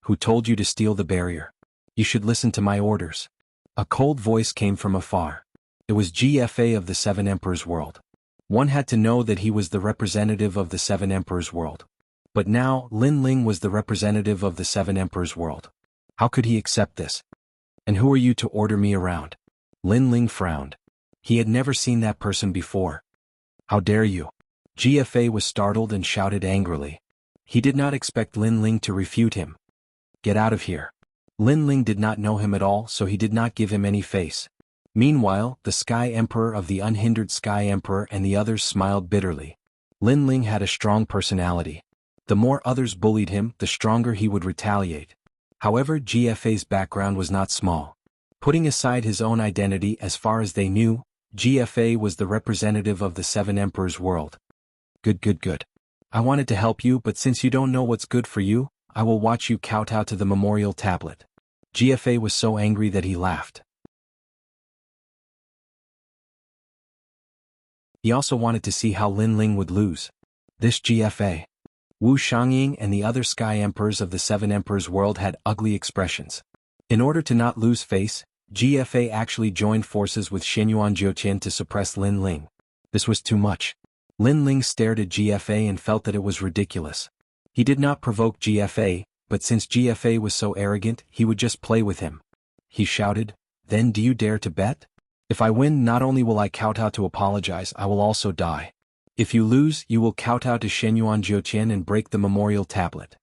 A: Who told you to steal the barrier? You should listen to my orders. A cold voice came from afar. It was GFA of the 7 Emperors' world. One had to know that he was the representative of the 7 Emperors' world. But now, Lin Ling was the representative of the 7 Emperors' world. How could he accept this? And who are you to order me around? Lin Ling frowned. He had never seen that person before. How dare you? GFA was startled and shouted angrily. He did not expect Lin Ling to refute him. Get out of here. Lin Ling did not know him at all, so he did not give him any face. Meanwhile, the Sky Emperor of the Unhindered Sky Emperor and the others smiled bitterly. Lin Ling had a strong personality. The more others bullied him, the stronger he would retaliate. However, GFA's background was not small. Putting aside his own identity, as far as they knew, GFA was the representative of the 7 Emperors' world. Good. I wanted to help you, but since you don't know what's good for you, I will watch you kowtow to the memorial tablet. GFA was so angry that he laughed. He also wanted to see how Lin Ling would lose. This GFA. Wu Xiangying and the other Sky Emperors of the 7 Emperors' world had ugly expressions. In order to not lose face, GFA actually joined forces with Shenyuan Jiutian to suppress Lin Ling. This was too much. Lin Ling stared at GFA and felt that it was ridiculous. He did not provoke GFA, but since GFA was so arrogant, he would just play with him. He shouted, Then do you dare to bet? If I win, not only will I kowtow to apologize, I will also die. If you lose, you will kowtow to Shenyuan Jiutian and break the memorial tablet.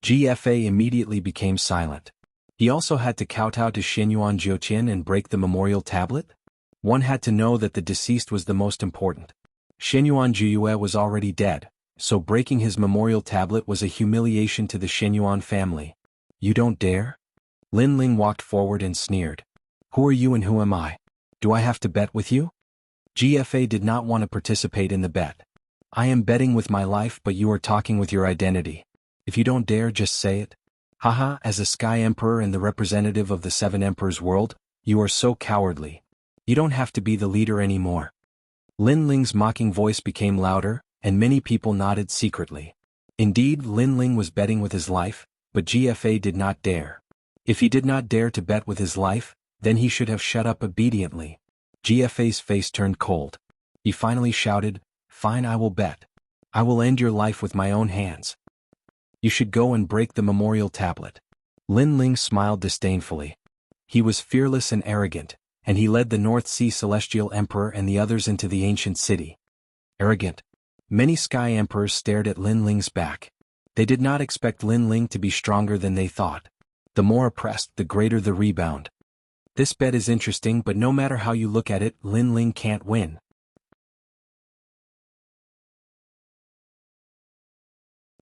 A: GFA immediately became silent. He also had to kowtow to Shenyuan Jiutian and break the memorial tablet? One had to know that the deceased was the most important. Shenyuan Jiuyue was already dead, so breaking his memorial tablet was a humiliation to the Shenyuan family. You don't dare? Lin Ling walked forward and sneered. Who are you and who am I? Do I have to bet with you? GFA did not want to participate in the bet. I am betting with my life, but you are talking with your identity. If you don't dare, just say it. Haha, as a Sky Emperor and the representative of the 7 Emperors' world, you are so cowardly. You don't have to be the leader anymore. Lin Ling's mocking voice became louder, and many people nodded secretly. Indeed, Lin Ling was betting with his life, but GFA did not dare. If he did not dare to bet with his life, then he should have shut up obediently. GFA's face turned cold. He finally shouted, Fine, I will bet. I will end your life with my own hands. You should go and break the memorial tablet. Lin Ling smiled disdainfully. He was fearless and arrogant, and he led the North Sea Celestial Emperor and the others into the ancient city. Arrogant. Many Sky Emperors stared at Lin Ling's back. They did not expect Lin Ling to be stronger than they thought. The more oppressed, the greater the rebound. This bet is interesting, but no matter how you look at it, Lin Ling can't win.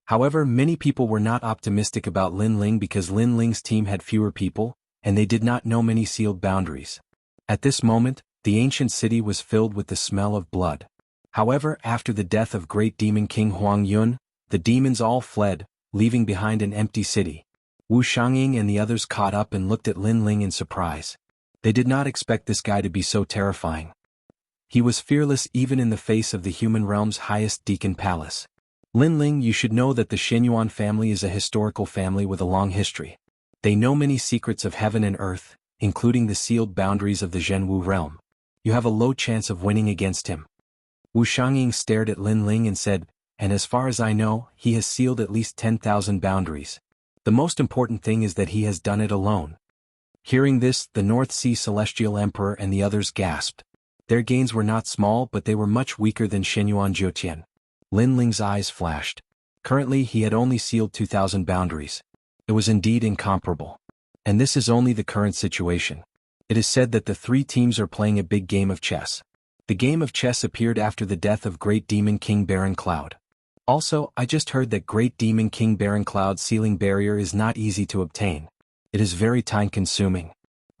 A: However, many people were not optimistic about Lin Ling because Lin Ling's team had fewer people, and they did not know many sealed boundaries. At this moment, the ancient city was filled with the smell of blood. However, after the death of great demon King Huang Yun, the demons all fled, leaving behind an empty city. Wu Xiangying and the others caught up and looked at Lin Ling in surprise. They did not expect this guy to be so terrifying. He was fearless even in the face of the human realm's highest deacon palace. Lin Ling, you should know that the Shenyuan family is a historical family with a long history. They know many secrets of heaven and earth, including the sealed boundaries of the Zhenwu realm. You have a low chance of winning against him. Wu Xiangying stared at Lin Ling and said, And as far as I know, he has sealed at least 10,000 boundaries. The most important thing is that he has done it alone. Hearing this, the North Sea Celestial Emperor and the others gasped. Their gains were not small, but they were much weaker than Shenyuan Jiutian. Lin Ling's eyes flashed. Currently, he had only sealed 2,000 boundaries. It was indeed incomparable. And this is only the current situation. It is said that the three teams are playing a big game of chess. The game of chess appeared after the death of Great Demon King Baron Cloud. Also, I just heard that Great Demon King Baron Cloud's sealing barrier is not easy to obtain. It is very time-consuming.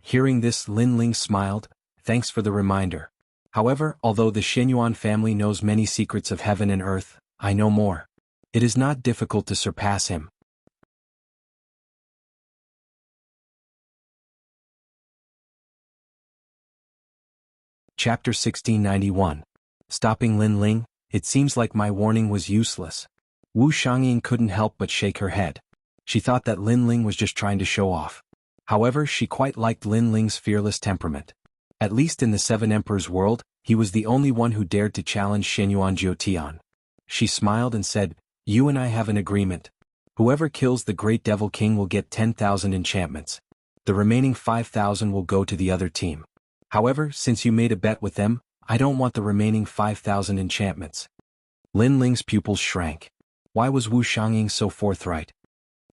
A: Hearing this, Lin Ling smiled. Thanks for the reminder. However, although the Shenyuan family knows many secrets of heaven and earth, I know more. It is not difficult to surpass him. Chapter 1691. Stopping Lin Ling, it seems like my warning was useless. Wu Xiangying couldn't help but shake her head. She thought that Lin Ling was just trying to show off. However, she quite liked Lin Ling's fearless temperament. At least in the Seven Emperors world, he was the only one who dared to challenge Shenyuan Jiutian. She smiled and said, "You and I have an agreement. Whoever kills the Great Devil King will get 10,000 enchantments. The remaining 5,000 will go to the other team. However, since you made a bet with them, I don't want the remaining 5,000 enchantments." Lin Ling's pupils shrank. Why was Wu Xiangying so forthright?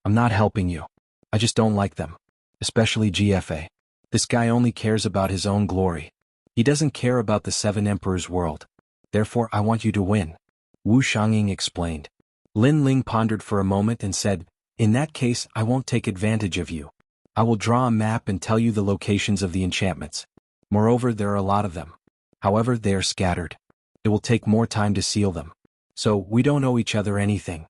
A: "I'm not helping you. I just don't like them. Especially GFA. This guy only cares about his own glory. He doesn't care about the Seven Emperors world. Therefore I want you to win," Wu Xiangying explained. Lin Ling pondered for a moment and said, "In that case I won't take advantage of you. I will draw a map and tell you the locations of the enchantments. Moreover, there are a lot of them. However, they are scattered. It will take more time to seal them. So, we don't owe each other anything."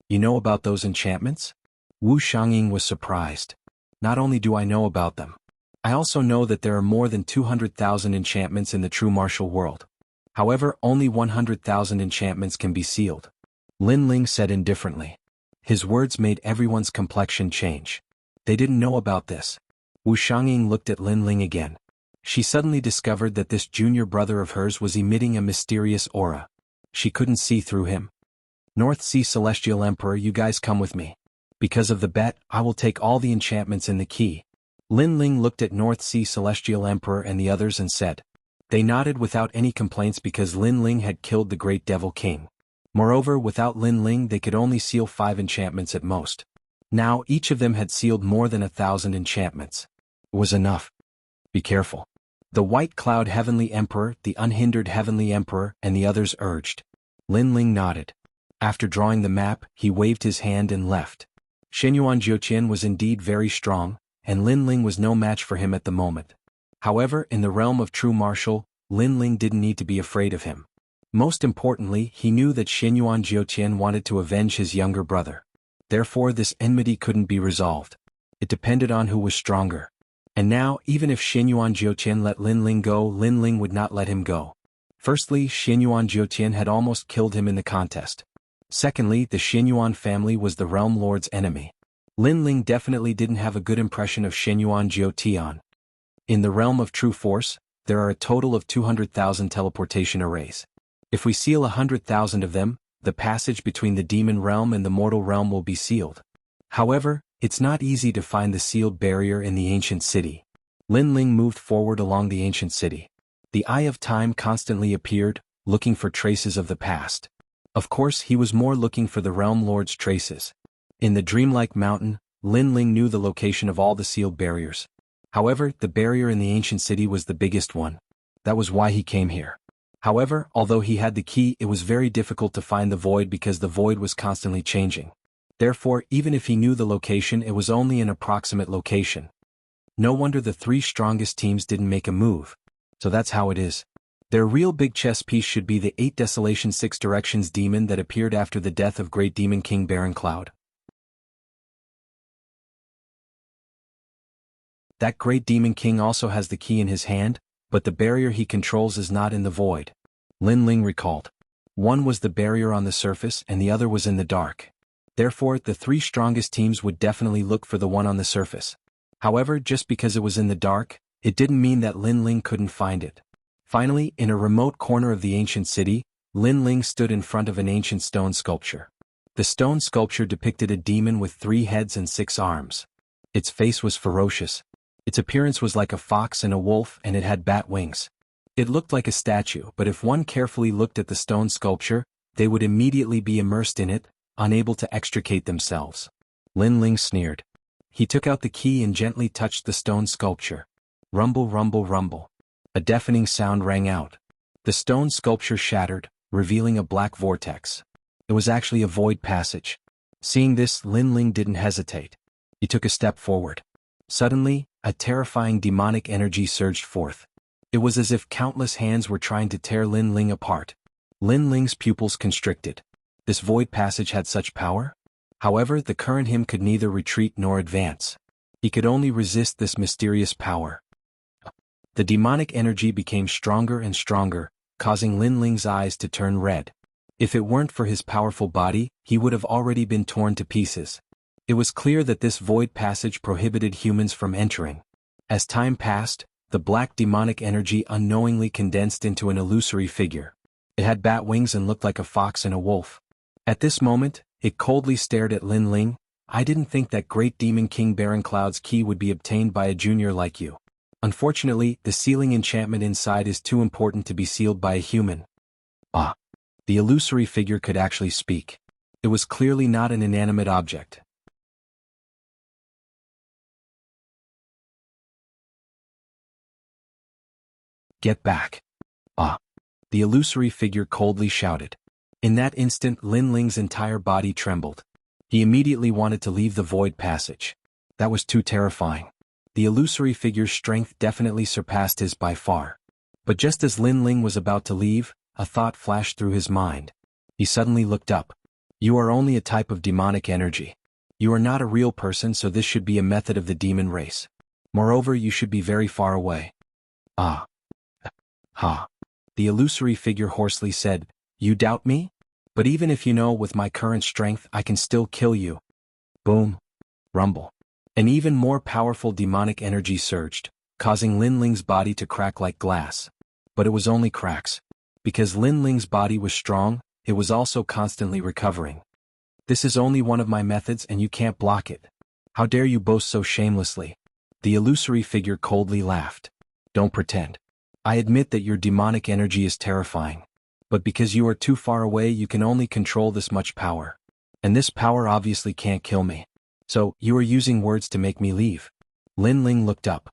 A: "You know about those enchantments?" Wu Xiangying was surprised. "Not only do I know about them, I also know that there are more than 200,000 enchantments in the true martial world. However, only 100,000 enchantments can be sealed," Lin Ling said indifferently. His words made everyone's complexion change. They didn't know about this. Wu Xiangying looked at Lin Ling again. She suddenly discovered that this junior brother of hers was emitting a mysterious aura. She couldn't see through him. "North Sea Celestial Emperor, you guys come with me. Because of the bet, I will take all the enchantments in the key." Lin Ling looked at North Sea Celestial Emperor and the others and said. They nodded without any complaints because Lin Ling had killed the Great Devil King. Moreover, without Lin Ling they could only seal 5 enchantments at most. Now each of them had sealed more than 1,000 enchantments. It was enough. "Be careful." The White Cloud Heavenly Emperor, the Unhindered Heavenly Emperor, and the others urged. Lin Ling nodded. After drawing the map, he waved his hand and left. Shenyuan Jiutian was indeed very strong, and Lin Ling was no match for him at the moment. However, in the realm of true martial, Lin Ling didn't need to be afraid of him. Most importantly, he knew that Shenyuan Jiutian wanted to avenge his younger brother. Therefore this enmity couldn't be resolved. It depended on who was stronger. And now, even if Shenyuan Jiutian let Lin Ling go, Lin Ling would not let him go. Firstly, Shenyuan Jiutian had almost killed him in the contest. Secondly, the Shenyuan family was the realm lord's enemy. Lin Ling definitely didn't have a good impression of Shenyuan Jiutian. In the realm of true force, there are a total of 200,000 teleportation arrays. If we seal 100,000 of them, the passage between the demon realm and the mortal realm will be sealed. However, it's not easy to find the sealed barrier in the ancient city. Lin Ling moved forward along the ancient city. The Eye of Time constantly appeared, looking for traces of the past. Of course, he was more looking for the realm lord's traces. In the dreamlike mountain, Lin Ling knew the location of all the sealed barriers. However, the barrier in the ancient city was the biggest one. That was why he came here. However, although he had the key, it was very difficult to find the void because the void was constantly changing. Therefore, even if he knew the location, it was only an approximate location. No wonder the 3 strongest teams didn't make a move. So that's how it is. Their real big chess piece should be the 8 Desolation 6 Directions demon that appeared after the death of Great Demon King Baron Cloud. That Great Demon King also has the key in his hand, but the barrier he controls is not in the void. Lin Ling recalled. One was the barrier on the surface and the other was in the dark. Therefore, the 3 strongest teams would definitely look for the one on the surface. However, just because it was in the dark, it didn't mean that Lin Ling couldn't find it. Finally, in a remote corner of the ancient city, Lin Ling stood in front of an ancient stone sculpture. The stone sculpture depicted a demon with 3 heads and 6 arms. Its face was ferocious. Its appearance was like a fox and a wolf, and it had bat wings. It looked like a statue, but if one carefully looked at the stone sculpture, they would immediately be immersed in it, unable to extricate themselves. Lin Ling sneered. he took out the key and gently touched the stone sculpture. Rumble, rumble, rumble. A deafening sound rang out. The stone sculpture shattered, revealing a black vortex. It was actually a void passage. Seeing this, Lin Ling didn't hesitate. He took a step forward. Suddenly, a terrifying demonic energy surged forth. It was as if countless hands were trying to tear Lin Ling apart. Lin Ling's pupils constricted. This void passage had such power? However, the current him could neither retreat nor advance. He could only resist this mysterious power. The demonic energy became stronger and stronger, causing Lin Ling's eyes to turn red. If it weren't for his powerful body, he would have already been torn to pieces. It was clear that this void passage prohibited humans from entering. As time passed, the black demonic energy unknowingly condensed into an illusory figure. It had bat wings and looked like a fox and a wolf. At this moment, it coldly stared at Lin Ling. I didn't think that great demon king Baron Cloud's key would be obtained by a junior like you. Unfortunately, the sealing enchantment inside is too important to be sealed by a human. Ah. The illusory figure could actually speak. It was clearly not an inanimate object. Get back. Ah. The illusory figure coldly shouted. In that instant, Lin Ling's entire body trembled. He immediately wanted to leave the void passage. That was too terrifying. The illusory figure's strength definitely surpassed his by far. But just as Lin Ling was about to leave, a thought flashed through his mind. He suddenly looked up. You are only a type of demonic energy. You are not a real person, so this should be a method of the demon race. Moreover, you should be very far away. Ah. Ha. The illusory figure hoarsely said, You doubt me? But even if you know with my current strength I can still kill you. Boom. Rumble. An even more powerful demonic energy surged, causing Lin Ling's body to crack like glass. But it was only cracks. Because Lin Ling's body was strong, it was also constantly recovering. This is only one of my methods and you can't block it. How dare you boast so shamelessly? The illusory figure coldly laughed. Don't pretend. I admit that your demonic energy is terrifying. But because you are too far away, you can only control this much power. And this power obviously can't kill me. So, you are using words to make me leave. Lin Ling looked up.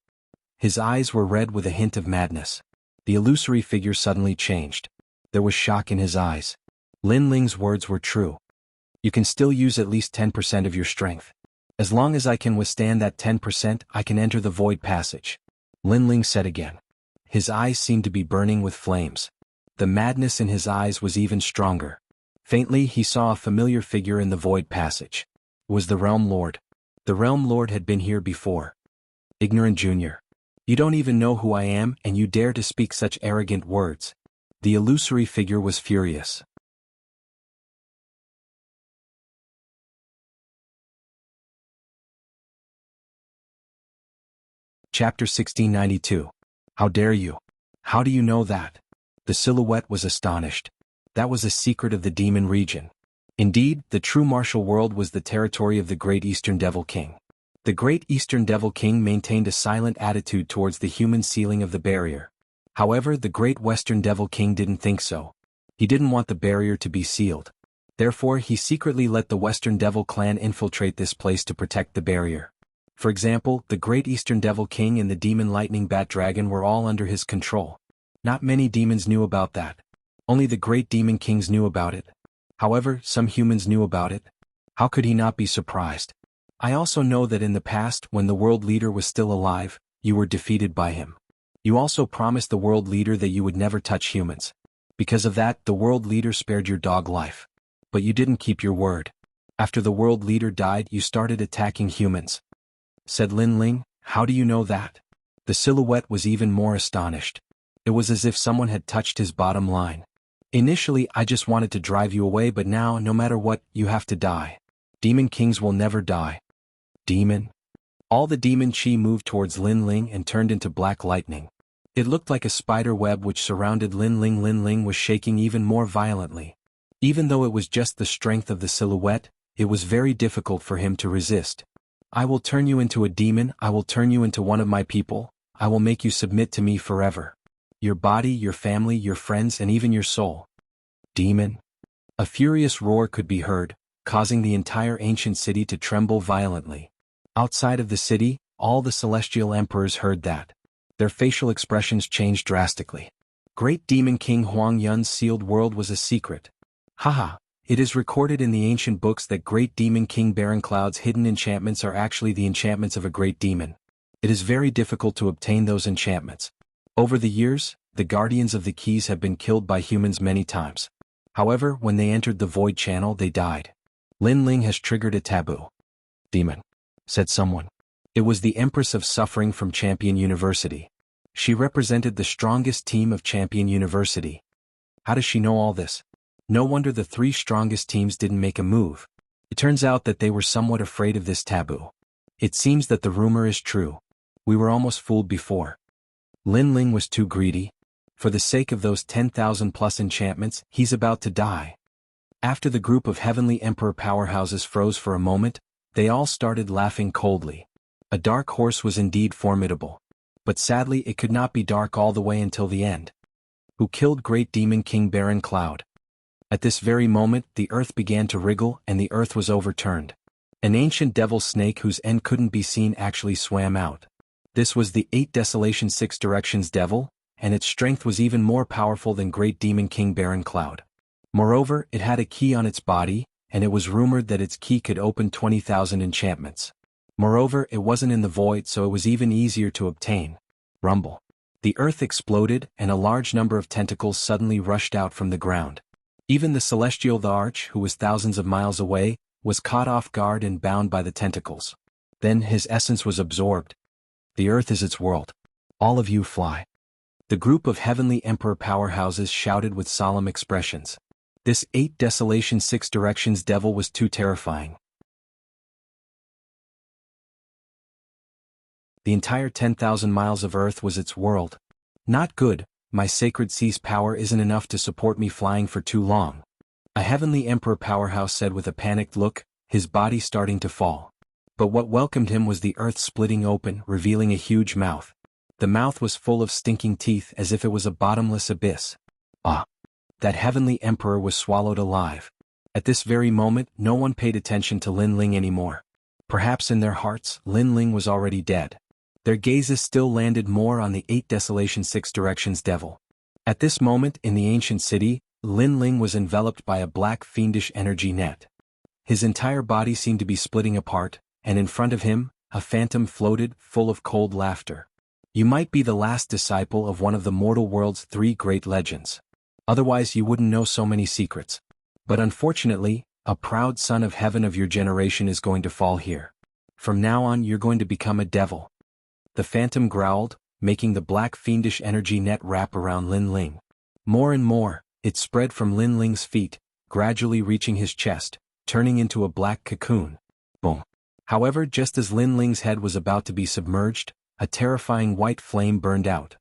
A: His eyes were red with a hint of madness. The illusory figure suddenly changed. There was shock in his eyes. Lin Ling's words were true. You can still use at least 10% of your strength. As long as I can withstand that 10%, I can enter the void passage. Lin Ling said again. His eyes seemed to be burning with flames. The madness in his eyes was even stronger. Faintly, he saw a familiar figure in the void passage. It was the Realm Lord. The Realm Lord had been here before. Ignorant junior. You don't even know who I am, and you dare to speak such arrogant words. The illusory figure was furious. Chapter 1692. How dare you? How do you know that? The silhouette was astonished. That was a secret of the demon region. Indeed, the true martial world was the territory of the Great Eastern Devil King. The Great Eastern Devil King maintained a silent attitude towards the human sealing of the barrier. However, the Great Western Devil King didn't think so. He didn't want the barrier to be sealed. Therefore, he secretly let the Western Devil clan infiltrate this place to protect the barrier. For example, the Great Eastern Devil King and the Demon Lightning Bat Dragon were all under his control. Not many demons knew about that. Only the Great Demon Kings knew about it. However, some humans knew about it. How could he not be surprised? I also know that in the past, when the world leader was still alive, you were defeated by him. You also promised the world leader that you would never touch humans. Because of that, the world leader spared your dog life. But you didn't keep your word. After the world leader died, you started attacking humans. Said Lin Ling, how do you know that? The silhouette was even more astonished. It was as if someone had touched his bottom line. Initially, I just wanted to drive you away, but now, no matter what, you have to die. Demon kings will never die. Demon? All the demon chi moved towards Lin Ling and turned into black lightning. It looked like a spider web which surrounded Lin Ling. Lin Ling was shaking even more violently. Even though it was just the strength of the silhouette, it was very difficult for him to resist. I will turn you into a demon, I will turn you into one of my people, I will make you submit to me forever. Your body, your family, your friends, and even your soul. Demon? A furious roar could be heard, causing the entire ancient city to tremble violently. Outside of the city, all the celestial emperors heard that. Their facial expressions changed drastically. Great Demon King Huang Yun's sealed world was a secret. Haha, it is recorded in the ancient books that Great Demon King Baron Cloud's hidden enchantments are actually the enchantments of a great demon. It is very difficult to obtain those enchantments. Over the years, the guardians of the keys have been killed by humans many times. However, when they entered the void channel, they died. Lin Ling has triggered a taboo. Demon, said someone. It was the Empress of Suffering from Champion University. She represented the strongest team of Champion University. How does she know all this? No wonder the 3 strongest teams didn't make a move. It turns out that they were somewhat afraid of this taboo. It seems that the rumor is true. We were almost fooled before. Lin Ling was too greedy. For the sake of those 10,000 plus enchantments, he's about to die. After the group of heavenly emperor powerhouses froze for a moment, they all started laughing coldly. A dark horse was indeed formidable. But sadly it could not be dark all the way until the end. Who killed Great Demon King Baron Cloud? At this very moment the earth began to wriggle and the earth was overturned. An ancient devil snake whose end couldn't be seen actually swam out. This was the 8 Desolation 6 Directions devil, and its strength was even more powerful than Great Demon King Baron Cloud. Moreover, it had a key on its body, and it was rumored that its key could open 20,000 enchantments. Moreover, it wasn't in the void, so it was even easier to obtain. Rumble. The earth exploded and a large number of tentacles suddenly rushed out from the ground. Even the Celestial the Arch, who was thousands of miles away, was caught off guard and bound by the tentacles. Then his essence was absorbed. The earth is its world. All of you fly. The group of heavenly emperor powerhouses shouted with solemn expressions. This 8 Desolation 6 Directions devil was too terrifying. The entire 10,000 miles of earth was its world. Not good, my sacred sea's power isn't enough to support me flying for too long. A heavenly emperor powerhouse said with a panicked look, his body starting to fall. But what welcomed him was the earth splitting open, revealing a huge mouth. The mouth was full of stinking teeth as if it was a bottomless abyss. Ah! That heavenly emperor was swallowed alive. At this very moment, no one paid attention to Lin Ling anymore. Perhaps in their hearts, Lin Ling was already dead. Their gazes still landed more on the 8 Desolation 6 Directions devil. At this moment in the ancient city, Lin Ling was enveloped by a black fiendish energy net. His entire body seemed to be splitting apart, and in front of him, a phantom floated, full of cold laughter. You might be the last disciple of one of the mortal world's 3 great legends. Otherwise you wouldn't know so many secrets. But unfortunately, a proud son of heaven of your generation is going to fall here. From now on you're going to become a devil. The phantom growled, making the black fiendish energy net wrap around Lin Ling. More and more, it spread from Lin Ling's feet, gradually reaching his chest, turning into a black cocoon. Boom. However, just as Lin Ling's head was about to be submerged, a terrifying white flame burned out.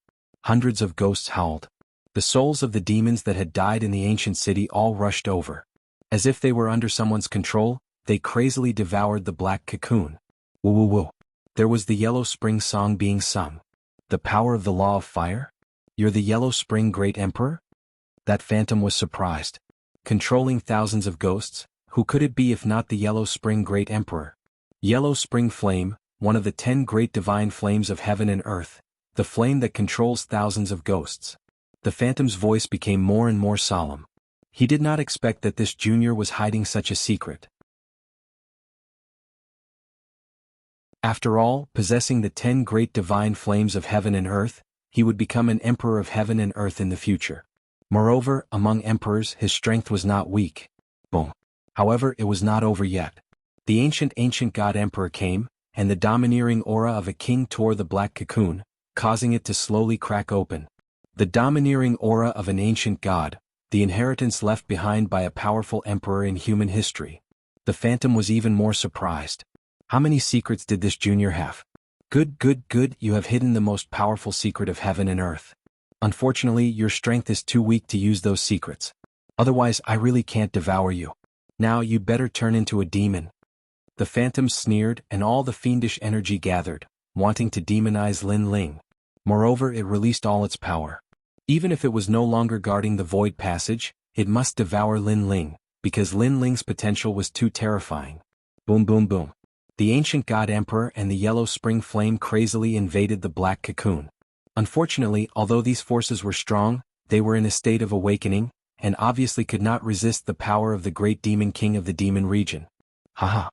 A: Hundreds of ghosts howled. The souls of the demons that had died in the ancient city all rushed over. As if they were under someone's control, they crazily devoured the black cocoon. Woo woo woo. There was the Yellow Spring song being sung. The power of the law of fire? You're the Yellow Spring Great Emperor? That phantom was surprised. Controlling thousands of ghosts, who could it be if not the Yellow Spring Great Emperor? Yellow Spring Flame, one of the 10 great divine flames of heaven and earth, the flame that controls thousands of ghosts. The phantom's voice became more and more solemn. He did not expect that this junior was hiding such a secret. After all, possessing the 10 great divine flames of heaven and earth, he would become an emperor of heaven and earth in the future. Moreover, among emperors his strength was not weak. Boom. However, it was not over yet. The ancient god emperor came, and the domineering aura of a king tore the black cocoon, causing it to slowly crack open. The domineering aura of an ancient god, the inheritance left behind by a powerful emperor in human history. The phantom was even more surprised. How many secrets did this junior have? Good, you have hidden the most powerful secret of heaven and earth. Unfortunately, your strength is too weak to use those secrets. Otherwise, I really can't devour you. Now you better turn into a demon. The phantom sneered and all the fiendish energy gathered, wanting to demonize Lin Ling. Moreover, it released all its power. Even if it was no longer guarding the void passage, it must devour Lin Ling, because Lin Ling's potential was too terrifying. Boom boom boom. The ancient god emperor and the yellow spring flame crazily invaded the black cocoon. Unfortunately, although these forces were strong, they were in a state of awakening, and obviously could not resist the power of the great demon king of the demon region. Haha.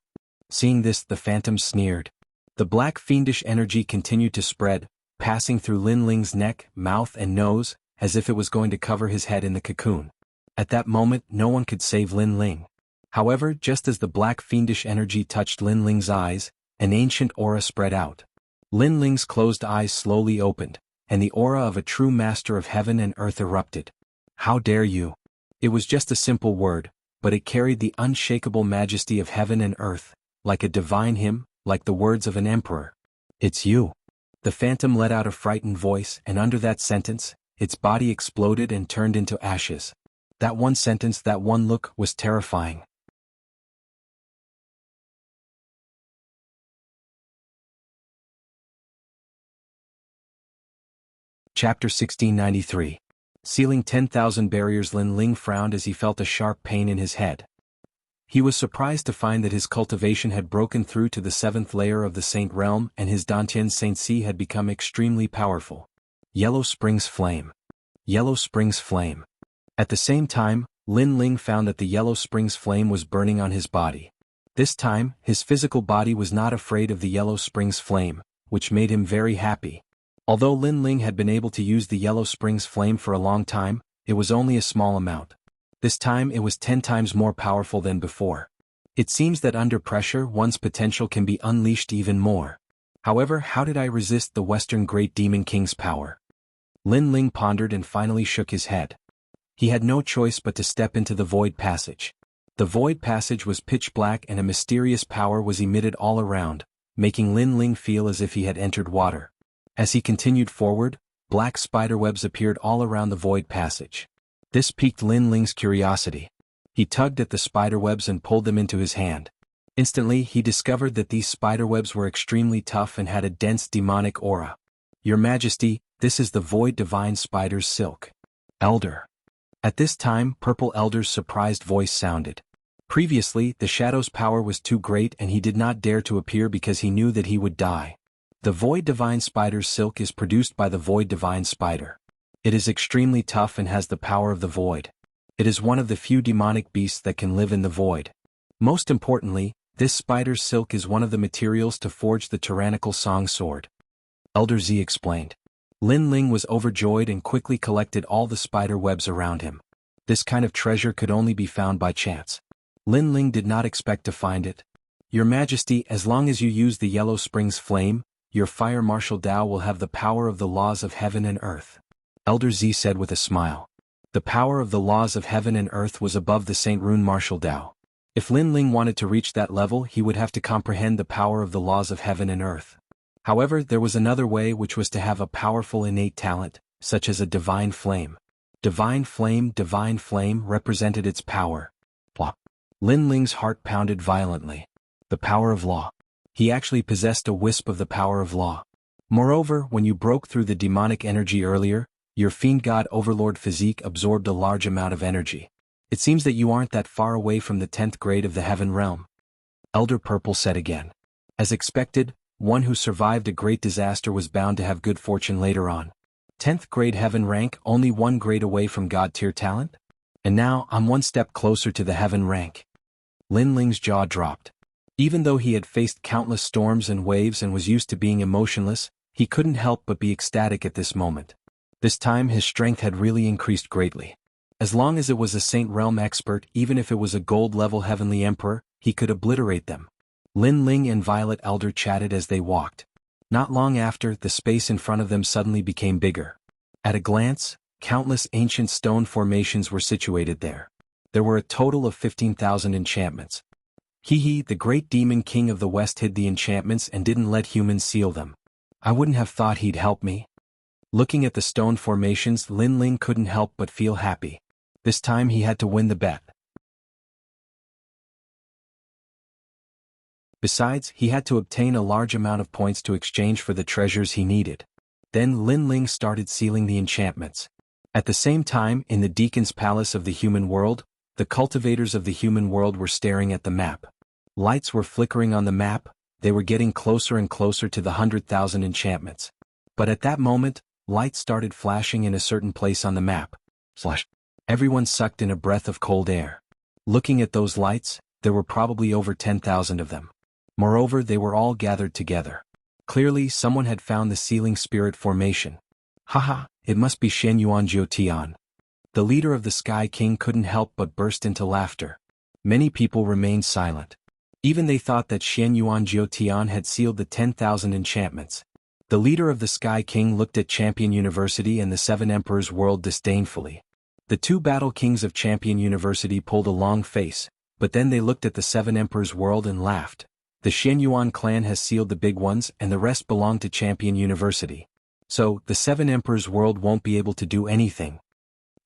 A: Seeing this, the phantom sneered. The black fiendish energy continued to spread, passing through Lin Ling's neck, mouth and nose, as if it was going to cover his head in the cocoon. At that moment, no one could save Lin Ling. However, just as the black fiendish energy touched Lin Ling's eyes, an ancient aura spread out. Lin Ling's closed eyes slowly opened, and the aura of a true master of heaven and earth erupted. How dare you? It was just a simple word, but it carried the unshakable majesty of heaven and earth, like a divine hymn, like the words of an emperor. It's you. The phantom let out a frightened voice, and under that sentence, its body exploded and turned into ashes. That one sentence, that one look, was terrifying. Chapter 1693. Sealing 10,000 barriers. Lin Ling frowned as he felt a sharp pain in his head. He was surprised to find that his cultivation had broken through to the 7th layer of the Saint Realm and his Dantian Saint Si had become extremely powerful. Yellow Springs Flame. Yellow Springs Flame. At the same time, Lin Ling found that the Yellow Springs Flame was burning on his body. This time, his physical body was not afraid of the Yellow Springs Flame, which made him very happy. Although Lin Ling had been able to use the Yellow Springs Flame for a long time, it was only a small amount. This time it was 10 times more powerful than before. It seems that under pressure one's potential can be unleashed even more. However, how did I resist the Western Great Demon King's power? Lin Ling pondered and finally shook his head. He had no choice but to step into the Void Passage. The Void Passage was pitch black and a mysterious power was emitted all around, making Lin Ling feel as if he had entered water. As he continued forward, black spiderwebs appeared all around the Void Passage. This piqued Lin Ling's curiosity. He tugged at the spiderwebs and pulled them into his hand. Instantly, he discovered that these spiderwebs were extremely tough and had a dense demonic aura. Your Majesty, this is the Void Divine Spider's silk. Elder. At this time, Purple Elder's surprised voice sounded. Previously, the Shadow's power was too great and he did not dare to appear because he knew that he would die. The Void Divine Spider's silk is produced by the Void Divine Spider. It is extremely tough and has the power of the void. It is one of the few demonic beasts that can live in the void. Most importantly, this spider's silk is one of the materials to forge the tyrannical song sword. Elder Z explained. Lin Ling was overjoyed and quickly collected all the spider webs around him. This kind of treasure could only be found by chance. Lin Ling did not expect to find it. Your Majesty, as long as you use the Yellow Springs Flame, your fire martial Dao will have the power of the laws of heaven and earth. Elder Z said with a smile. The power of the laws of heaven and earth was above the Saint Rune martial Dao. If Lin Ling wanted to reach that level, he would have to comprehend the power of the laws of heaven and earth. However, there was another way, which was to have a powerful innate talent, such as a divine flame. Divine flame represented its power. Blah. Lin Ling's heart pounded violently. The power of law. He actually possessed a wisp of the power of law. Moreover, when you broke through the demonic energy earlier, your fiend god overlord physique absorbed a large amount of energy. It seems that you aren't that far away from the 10th grade of the heaven realm. Elder Purple said again. As expected, one who survived a great disaster was bound to have good fortune later on. 10th grade heaven rank, only one grade away from god tier talent? And now, I'm one step closer to the heaven rank. Lin Ling's jaw dropped. Even though he had faced countless storms and waves and was used to being emotionless, he couldn't help but be ecstatic at this moment. This time his strength had really increased greatly. As long as it was a Saint Realm expert, even if it was a gold-level Heavenly Emperor, he could obliterate them. Lin Ling and Violet Elder chatted as they walked. Not long after, the space in front of them suddenly became bigger. At a glance, countless ancient stone formations were situated there. There were a total of 15,000 enchantments. The great demon king of the West hid the enchantments and didn't let humans seal them. I wouldn't have thought he'd help me. Looking at the stone formations, Lin Ling couldn't help but feel happy. This time he had to win the bet. Besides, he had to obtain a large amount of points to exchange for the treasures he needed. Then Lin Ling started sealing the enchantments. At the same time, in the Deacon's Palace of the Human World, the cultivators of the human world were staring at the map. Lights were flickering on the map, They were getting closer and closer to the 100,000 enchantments. But at that moment, lights started flashing in a certain place on the map. Everyone sucked in a breath of cold air. Looking at those lights, there were probably over 10,000 of them. Moreover, they were all gathered together. Clearly, someone had found the Sealing Spirit formation. Haha, it must be Shen Yuan Jiutian. The leader of the Sky King couldn't help but burst into laughter. Many people remained silent. Even they thought that Shen Yuan Jiutian had sealed the 10,000 enchantments. The leader of the Sky King looked at Champion University and the Seven Emperors world disdainfully. The two battle kings of Champion University pulled a long face, but then they looked at the Seven Emperors world and laughed. The Shen Yuan clan has sealed the big ones and the rest belong to Champion University. So, the Seven Emperors world won't be able to do anything.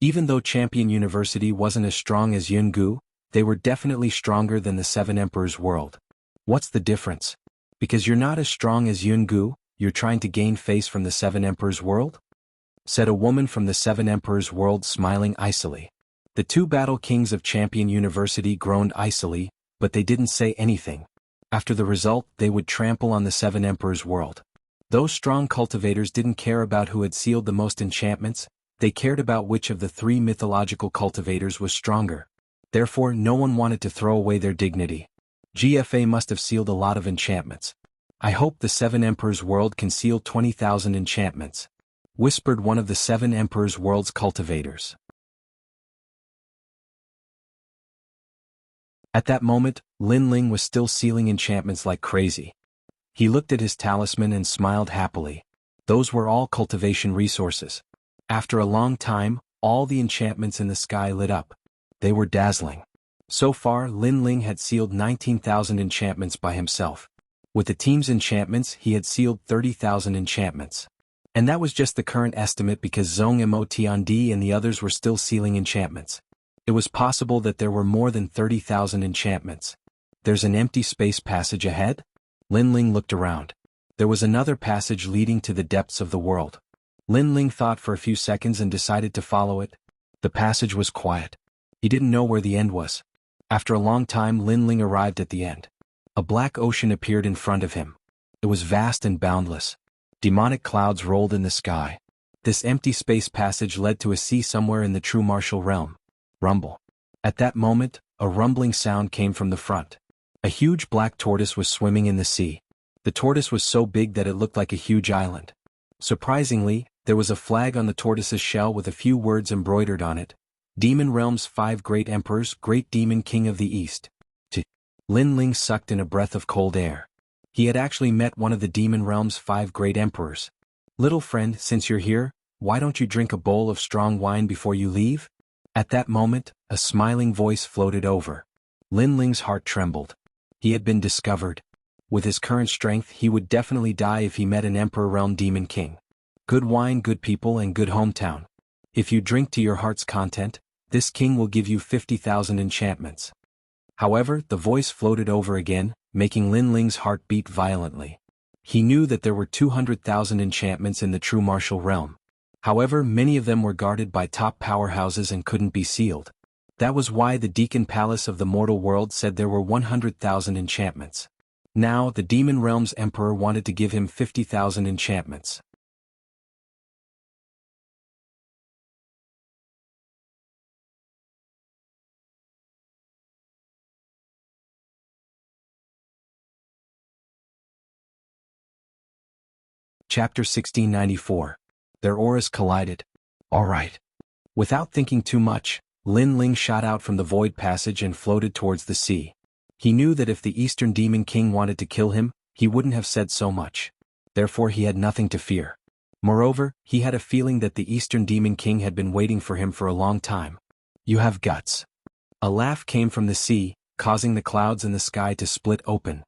A: Even though Champion University wasn't as strong as Yungu, they were definitely stronger than the Seven Emperors world. What's the difference? Because you're not as strong as Yungu, you're trying to gain face from the Seven Emperors world? Said a woman from the Seven Emperors world smiling icily. The two battle kings of Champion University groaned icily, but they didn't say anything. After the result, they would trample on the Seven Emperors world. Those strong cultivators didn't care about who had sealed the most enchantments, they cared about which of the three mythological cultivators was stronger. Therefore, no one wanted to throw away their dignity. GFA must have sealed a lot of enchantments. I hope the Seven Emperors world can seal 20,000 enchantments, whispered one of the Seven Emperors world's cultivators. At that moment, Lin Ling was still sealing enchantments like crazy. He looked at his talisman and smiled happily. Those were all cultivation resources. After a long time, all the enchantments in the sky lit up. They were dazzling. So far, Lin Ling had sealed 19,000 enchantments by himself. With the team's enchantments, he had sealed 30,000 enchantments. And that was just the current estimate because Zhong Motiandi and the others were still sealing enchantments. It was possible that there were more than 30,000 enchantments. There's an empty space passage ahead? Lin Ling looked around. There was another passage leading to the depths of the world. Lin Ling thought for a few seconds and decided to follow it. The passage was quiet. He didn't know where the end was. After a long time, Lin Ling arrived at the end. A black ocean appeared in front of him. It was vast and boundless. Demonic clouds rolled in the sky. This empty space passage led to a sea somewhere in the true martial realm. Rumble. At that moment, a rumbling sound came from the front. A huge black tortoise was swimming in the sea. The tortoise was so big that it looked like a huge island. Surprisingly, there was a flag on the tortoise's shell with a few words embroidered on it. Demon Realm's 5 Great Emperors, Great Demon King of the East. Lin Ling sucked in a breath of cold air. He had actually met one of the Demon Realm's 5 Great Emperors. Little friend, since you're here, why don't you drink a bowl of strong wine before you leave? At that moment, a smiling voice floated over. Lin Ling's heart trembled. He had been discovered. With his current strength, he would definitely die if he met an Emperor Realm Demon King. Good wine, good people, and good hometown. If you drink to your heart's content, this king will give you 50,000 enchantments. However, the voice floated over again, making Lin Ling's heart beat violently. He knew that there were 200,000 enchantments in the true martial realm. However, many of them were guarded by top powerhouses and couldn't be sealed. That was why the Deacon Palace of the mortal world said there were 100,000 enchantments. Now, the Demon Realm's Emperor wanted to give him 50,000 enchantments. Chapter 1694. Their auras collided. Alright. Without thinking too much, Lin Ling shot out from the void passage and floated towards the sea. He knew that if the Eastern Demon King wanted to kill him, he wouldn't have said so much. Therefore he had nothing to fear. Moreover, he had a feeling that the Eastern Demon King had been waiting for him for a long time. You have guts. A laugh came from the sea, causing the clouds in the sky to split open.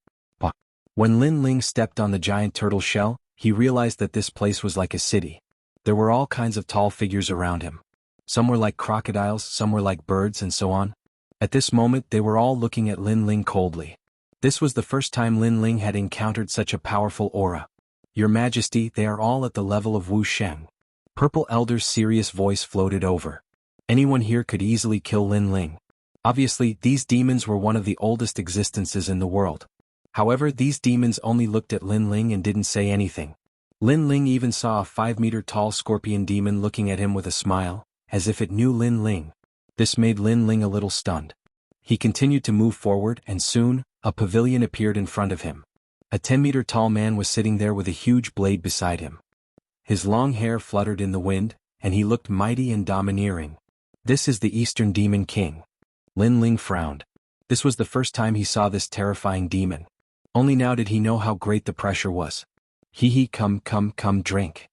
A: When Lin Ling stepped on the giant turtle shell, he realized that this place was like a city. There were all kinds of tall figures around him. Some were like crocodiles, some were like birds, and so on. At this moment they were all looking at Lin Ling coldly. This was the first time Lin Ling had encountered such a powerful aura. Your Majesty, they are all at the level of Wuxia. Purple Elder's serious voice floated over. Anyone here could easily kill Lin Ling. Obviously, these demons were one of the oldest existences in the world. However, these demons only looked at Lin Ling and didn't say anything. Lin Ling even saw a 5-meter-tall scorpion demon looking at him with a smile, as if it knew Lin Ling. This made Lin Ling a little stunned. He continued to move forward and soon, a pavilion appeared in front of him. A 10-meter-tall man was sitting there with a huge blade beside him. His long hair fluttered in the wind, and he looked mighty and domineering. This is the Eastern Demon King. Lin Ling frowned. This was the first time he saw this terrifying demon. Only now did he know how great the pressure was. Come, drink.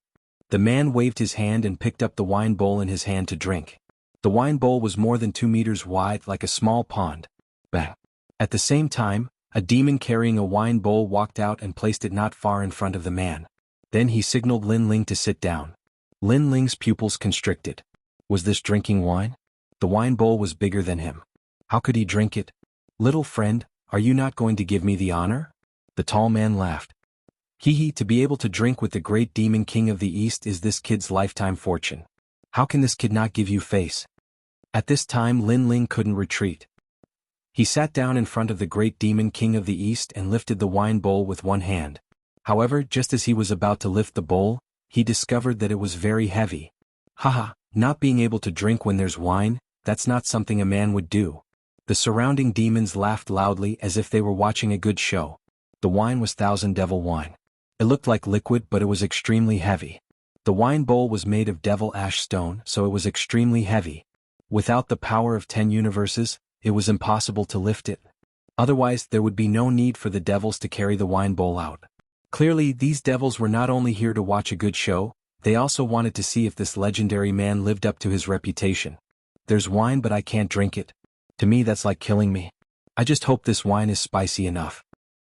A: The man waved his hand and picked up the wine bowl in his hand to drink. The wine bowl was more than 2 meters wide, like a small pond. Bang! At the same time, a demon carrying a wine bowl walked out and placed it not far in front of the man. Then he signaled Lin Ling to sit down. Lin Ling's pupils constricted. Was this drinking wine? The wine bowl was bigger than him. How could he drink it? Little friend, are you not going to give me the honor? The tall man laughed. To be able to drink with the great demon king of the East is this kid's lifetime fortune. How can this kid not give you face? At this time Lin Ling couldn't retreat. He sat down in front of the great demon king of the East and lifted the wine bowl with one hand. However, just as he was about to lift the bowl, he discovered that it was very heavy. Not being able to drink when there's wine, that's not something a man would do. The surrounding demons laughed loudly as if they were watching a good show. The wine was Thousand Devil wine. It looked like liquid, but it was extremely heavy. The wine bowl was made of devil ash stone, so it was extremely heavy. Without the power of 10 universes, it was impossible to lift it. Otherwise, there would be no need for the devils to carry the wine bowl out. Clearly, these devils were not only here to watch a good show, they also wanted to see if this legendary man lived up to his reputation. There's wine, but I can't drink it. To me, that's like killing me. I just hope this wine is spicy enough.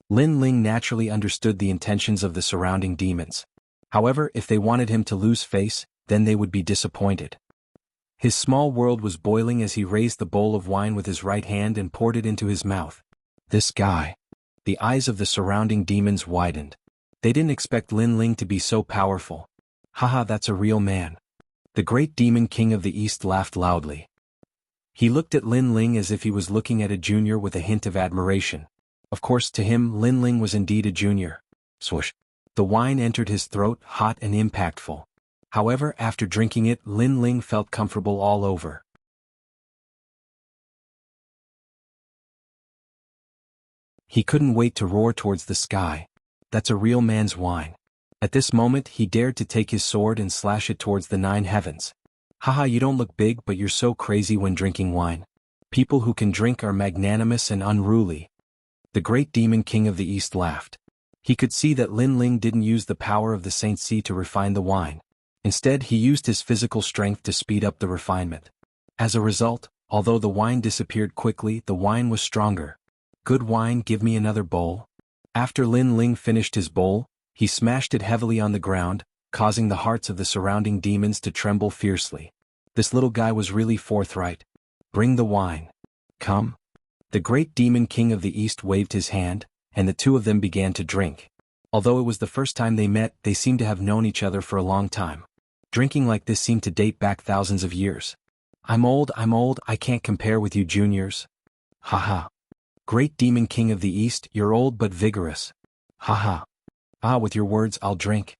A: Lin Ling naturally understood the intentions of the surrounding demons. However, if they wanted him to lose face, then they would be disappointed. His small world was boiling as he raised the bowl of wine with his right hand and poured it into his mouth. This guy. The eyes of the surrounding demons widened. They didn't expect Lin Ling to be so powerful. That's a real man. The great demon king of the East laughed loudly. He looked at Lin Ling as if he was looking at a junior with a hint of admiration. Of course, to him, Lin Ling was indeed a junior. Swoosh. The wine entered his throat, hot and impactful. However, after drinking it, Lin Ling felt comfortable all over. He couldn't wait to roar towards the sky. That's a real man's wine. At this moment, he dared to take his sword and slash it towards the 9 heavens. You don't look big, but you're so crazy when drinking wine. People who can drink are magnanimous and unruly. The great demon king of the East laughed. He could see that Lin Ling didn't use the power of the Saint Sea to refine the wine. Instead, he used his physical strength to speed up the refinement. As a result, although the wine disappeared quickly, the wine was stronger. Good wine, give me another bowl. After Lin Ling finished his bowl, he smashed it heavily on the ground, causing the hearts of the surrounding demons to tremble fiercely. This little guy was really forthright. Bring the wine. Come. The great demon king of the East waved his hand, and the two of them began to drink. Although it was the first time they met, they seemed to have known each other for a long time. Drinking like this seemed to date back thousands of years. I'm old, I can't compare with you juniors. Great demon king of the East, you're old but vigorous. With your words I'll drink.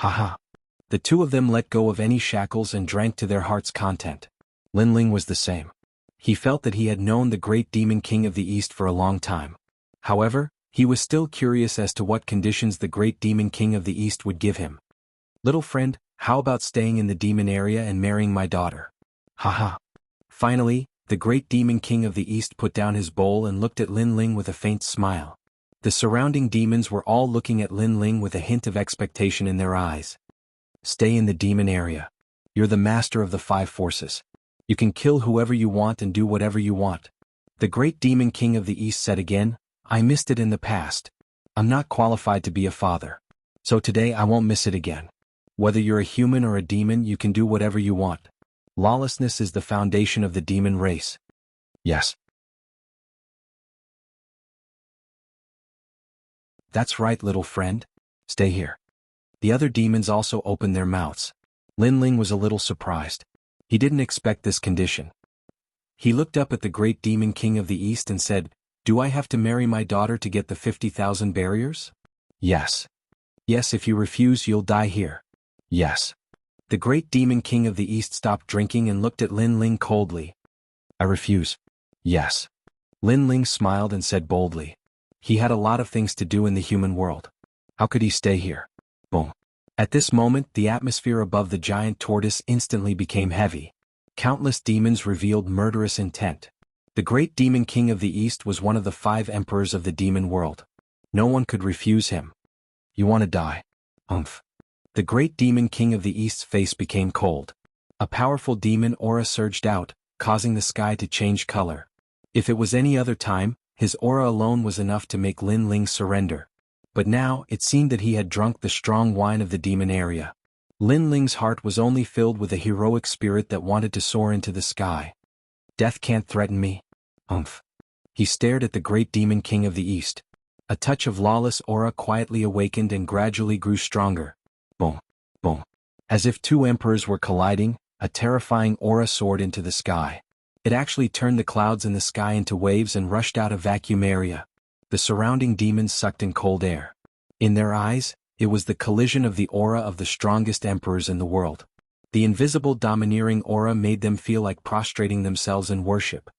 A: The two of them let go of any shackles and drank to their heart's content. Lin Ling was the same. He felt that he had known the great demon king of the East for a long time. However, he was still curious as to what conditions the great demon king of the East would give him. Little friend, how about staying in the demon area and marrying my daughter? Finally, the great demon king of the East put down his bowl and looked at Lin Ling with a faint smile. The surrounding demons were all looking at Lin Ling with a hint of expectation in their eyes. Stay in the demon area. You're the master of the 5 forces. You can kill whoever you want and do whatever you want. The great demon king of the East said again, I missed it in the past. I'm not qualified to be a father. So today I won't miss it again. Whether you're a human or a demon, you can do whatever you want. Lawlessness is the foundation of the demon race. Yes. That's right, little friend. Stay here. The other demons also opened their mouths. Lin Ling was a little surprised. He didn't expect this condition. He looked up at the great demon king of the East and said, Do I have to marry my daughter to get the 50,000 barriers? Yes. Yes, if you refuse you'll die here. Yes. The great demon king of the east stopped drinking and looked at Lin Ling coldly. I refuse. Yes. Lin Ling smiled and said boldly. He had a lot of things to do in the human world. How could he stay here? Boom. At this moment the atmosphere above the giant tortoise instantly became heavy. Countless demons revealed murderous intent. The great demon king of the east was one of the 5 emperors of the demon world. No one could refuse him. You want to die? Umph. The great demon king of the east's face became cold. A powerful demon aura surged out, causing the sky to change color. If it was any other time, his aura alone was enough to make Lin Ling surrender. But now, it seemed that he had drunk the strong wine of the demon area. Lin Ling's heart was only filled with a heroic spirit that wanted to soar into the sky. Death can't threaten me. Umph. He stared at the great demon king of the east. A touch of lawless aura quietly awakened and gradually grew stronger. Boom. Boom. As if 2 emperors were colliding, a terrifying aura soared into the sky. It actually turned the clouds in the sky into waves and rushed out a vacuum area. The surrounding demons sucked in cold air. In their eyes, it was the collision of the aura of the strongest emperors in the world. The invisible domineering aura made them feel like prostrating themselves in worship.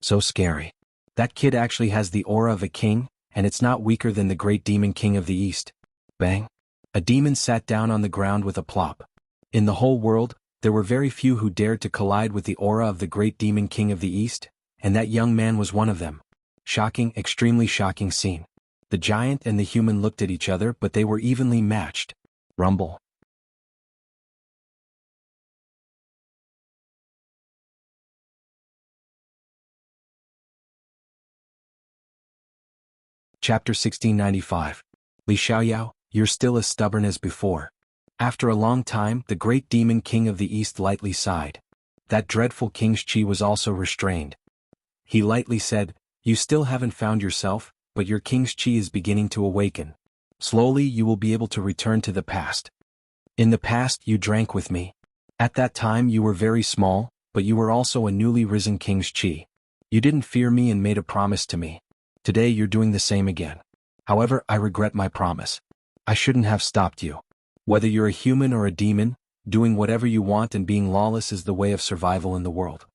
A: So scary. That kid actually has the aura of a king, and it's not weaker than the great demon king of the east. Bang. A demon sat down on the ground with a plop. In the whole world, there were very few who dared to collide with the aura of the great demon king of the east, and that young man was one of them. Shocking, extremely shocking scene. The giant and the human looked at each other, but they were evenly matched. Rumble. Chapter 1695. Li Xiaoyao, you're still as stubborn as before. After a long time, the great demon king of the east lightly sighed. That dreadful king's chi was also restrained. He lightly said, you still haven't found yourself, but your king's chi is beginning to awaken. Slowly you will be able to return to the past. In the past you drank with me. At that time you were very small, but you were also a newly risen king's chi. You didn't fear me and made a promise to me. Today you're doing the same again. However, I regret my promise. I shouldn't have stopped you. Whether you're a human or a demon, doing whatever you want and being lawless is the way of survival in the world.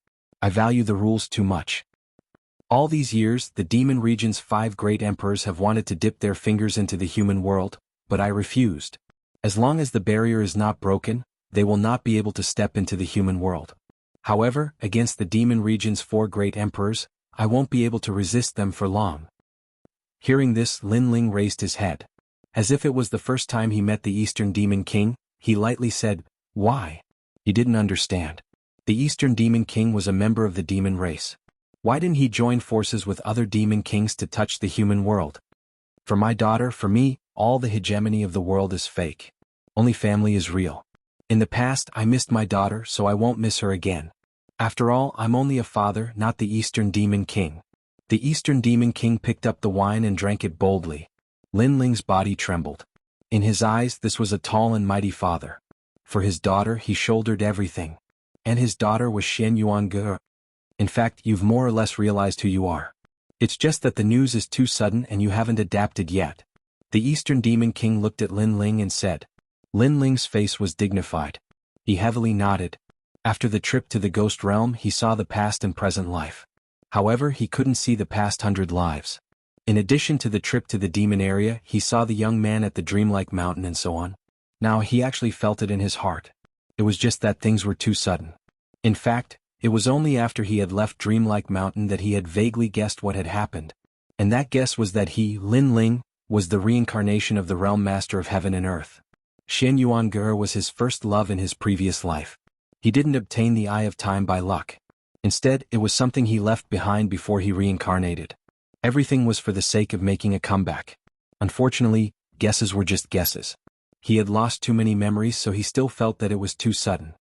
A: I value the rules too much. All these years, the demon region's 5 great emperors have wanted to dip their fingers into the human world, but I refused. As long as the barrier is not broken, they will not be able to step into the human world. However, against the demon region's 4 great emperors, I won't be able to resist them for long. Hearing this, Lin Ling raised his head. As if it was the first time he met the Eastern Demon King, he lightly said, why? He didn't understand. The Eastern Demon King was a member of the demon race. Why didn't he join forces with other demon kings to touch the human world? For my daughter, for me, all the hegemony of the world is fake. Only family is real. In the past, I missed my daughter, so I won't miss her again. After all, I'm only a father, not the Eastern Demon King. The Eastern Demon King picked up the wine and drank it boldly. Lin Ling's body trembled. In his eyes, this was a tall and mighty father. For his daughter, he shouldered everything. And his daughter was Xian Yuange. In fact, you've more or less realized who you are. It's just that the news is too sudden and you haven't adapted yet. The Eastern Demon King looked at Lin Ling and said. Lin Ling's face was dignified. He heavily nodded. After the trip to the ghost realm, he saw the past and present life. However, he couldn't see the past 100 lives. In addition to the trip to the demon area, he saw the young man at the dreamlike mountain and so on. Now he actually felt it in his heart. It was just that things were too sudden. In fact, it was only after he had left dreamlike mountain that he had vaguely guessed what had happened. And that guess was that he, Lin Ling, was the reincarnation of the realm master of heaven and earth. Xian Yuange was his first love in his previous life. He didn't obtain the Eye of Time by luck. Instead, it was something he left behind before he reincarnated. Everything was for the sake of making a comeback. Unfortunately, guesses were just guesses. He had lost too many memories, so he still felt that it was too sudden.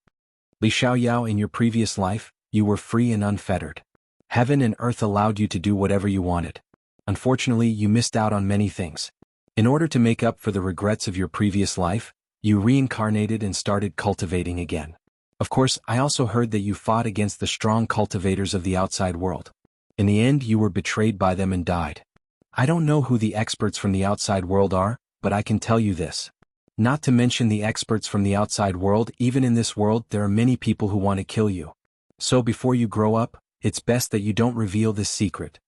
A: Li Xiaoyao, in your previous life, you were free and unfettered. Heaven and earth allowed you to do whatever you wanted. Unfortunately, you missed out on many things. In order to make up for the regrets of your previous life, you reincarnated and started cultivating again. Of course, I also heard that you fought against the strong cultivators of the outside world. In the end you were betrayed by them and died. I don't know who the experts from the outside world are, but I can tell you this. Not to mention the experts from the outside world, even in this world there are many people who want to kill you. So before you grow up, it's best that you don't reveal this secret.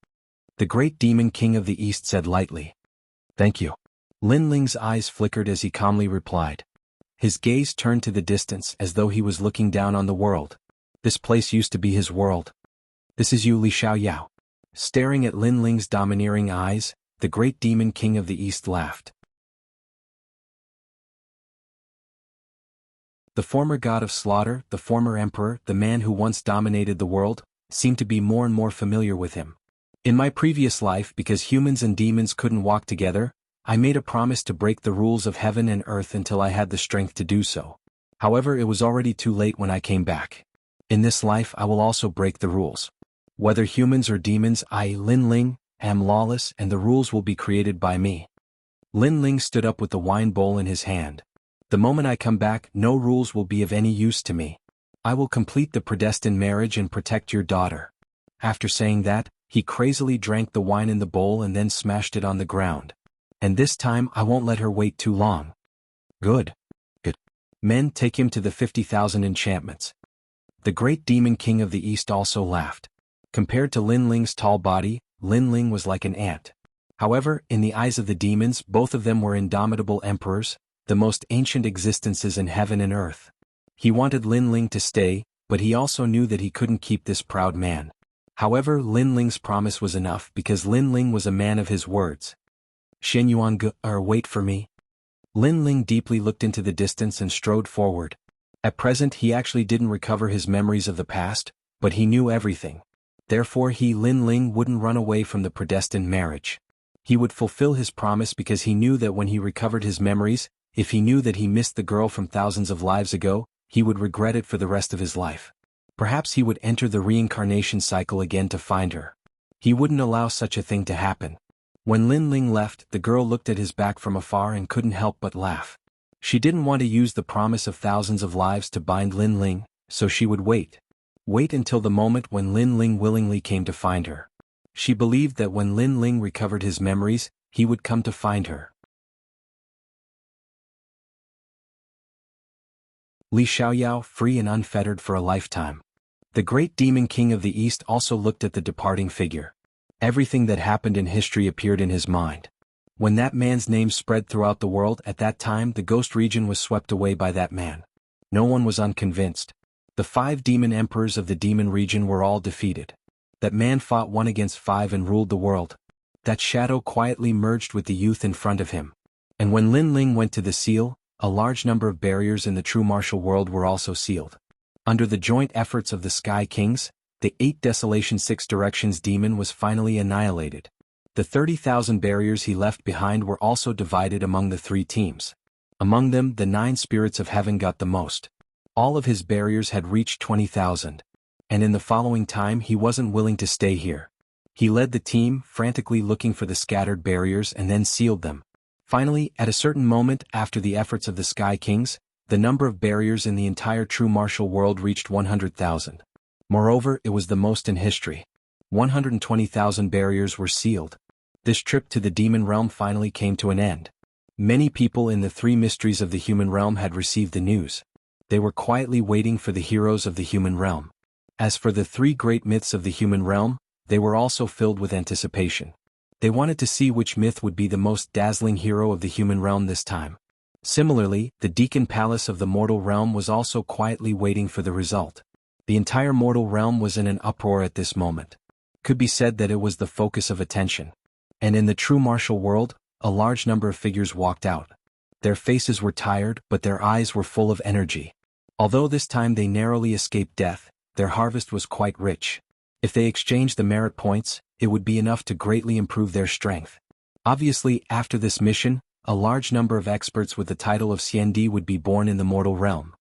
A: The great demon king of the east said lightly. Thank you. Lin Ling's eyes flickered as he calmly replied. His gaze turned to the distance as though he was looking down on the world. This place used to be his world. This is you, Li Xiaoyao. Staring at Lin Ling's domineering eyes, the great demon king of the east laughed. The former god of slaughter, the former emperor, the man who once dominated the world, seemed to be more and more familiar with him. In my previous life, because humans and demons couldn't walk together, I made a promise to break the rules of heaven and earth until I had the strength to do so. However, it was already too late when I came back. In this life I will also break the rules. Whether humans or demons, I, Lin Ling, am lawless and the rules will be created by me. Lin Ling stood up with the wine bowl in his hand. The moment I come back, no rules will be of any use to me. I will complete the predestined marriage and protect your daughter. After saying that, he crazily drank the wine in the bowl and then smashed it on the ground. And this time I won't let her wait too long. Good. Good. Men, take him to the 50,000 enchantments. The great demon king of the east also laughed. Compared to Lin Ling's tall body, Lin Ling was like an ant. However, in the eyes of the demons, both of them were indomitable emperors, the most ancient existences in heaven and earth. He wanted Lin Ling to stay, but he also knew that he couldn't keep this proud man. However, Lin Ling's promise was enough because Lin Ling was a man of his words. Shen Yuan wait for me. Lin Ling deeply looked into the distance and strode forward. At present he actually didn't recover his memories of the past, but he knew everything. Therefore Lin Ling wouldn't run away from the predestined marriage. He would fulfill his promise because he knew that when he recovered his memories, if he knew that he missed the girl from thousands of lives ago, he would regret it for the rest of his life. Perhaps he would enter the reincarnation cycle again to find her. He wouldn't allow such a thing to happen. When Lin Ling left, the girl looked at his back from afar and couldn't help but laugh. She didn't want to use the promise of thousands of lives to bind Lin Ling, so she would wait. Wait until the moment when Lin Ling willingly came to find her. She believed that when Lin Ling recovered his memories, he would come to find her. Li Xiaoyao, free and unfettered for a lifetime. The great demon king of the east also looked at the departing figure. Everything that happened in history appeared in his mind. When that man's name spread throughout the world, at that time the ghost region was swept away by that man. No one was unconvinced. The 5 demon emperors of the demon region were all defeated. That man fought 1 against 5 and ruled the world. That shadow quietly merged with the youth in front of him. And when Lin Ling went to the seal, a large number of barriers in the true martial world were also sealed. Under the joint efforts of the Sky Kings, the 8 Desolation 6 Directions demon was finally annihilated. The 30,000 barriers he left behind were also divided among the 3 teams. Among them, the 9 spirits of heaven got the most. All of his barriers had reached 20,000. And in the following time he wasn't willing to stay here. He led the team, frantically looking for the scattered barriers and then sealed them. Finally, at a certain moment after the efforts of the Sky Kings, the number of barriers in the entire true martial world reached 100,000. Moreover, it was the most in history. 120,000 barriers were sealed. This trip to the demon realm finally came to an end. Many people in the 3 mysteries of the human realm had received the news. They were quietly waiting for the heroes of the human realm. As for the 3 great myths of the human realm, they were also filled with anticipation. They wanted to see which myth would be the most dazzling hero of the human realm this time. Similarly, the Deacon Palace of the mortal realm was also quietly waiting for the result. The entire mortal realm was in an uproar at this moment. Could be said that it was the focus of attention. And in the true martial world, a large number of figures walked out. Their faces were tired, but their eyes were full of energy. Although this time they narrowly escaped death, their harvest was quite rich. If they exchanged the merit points, it would be enough to greatly improve their strength. Obviously, after this mission, a large number of experts with the title of Xiandi would be born in the mortal realm.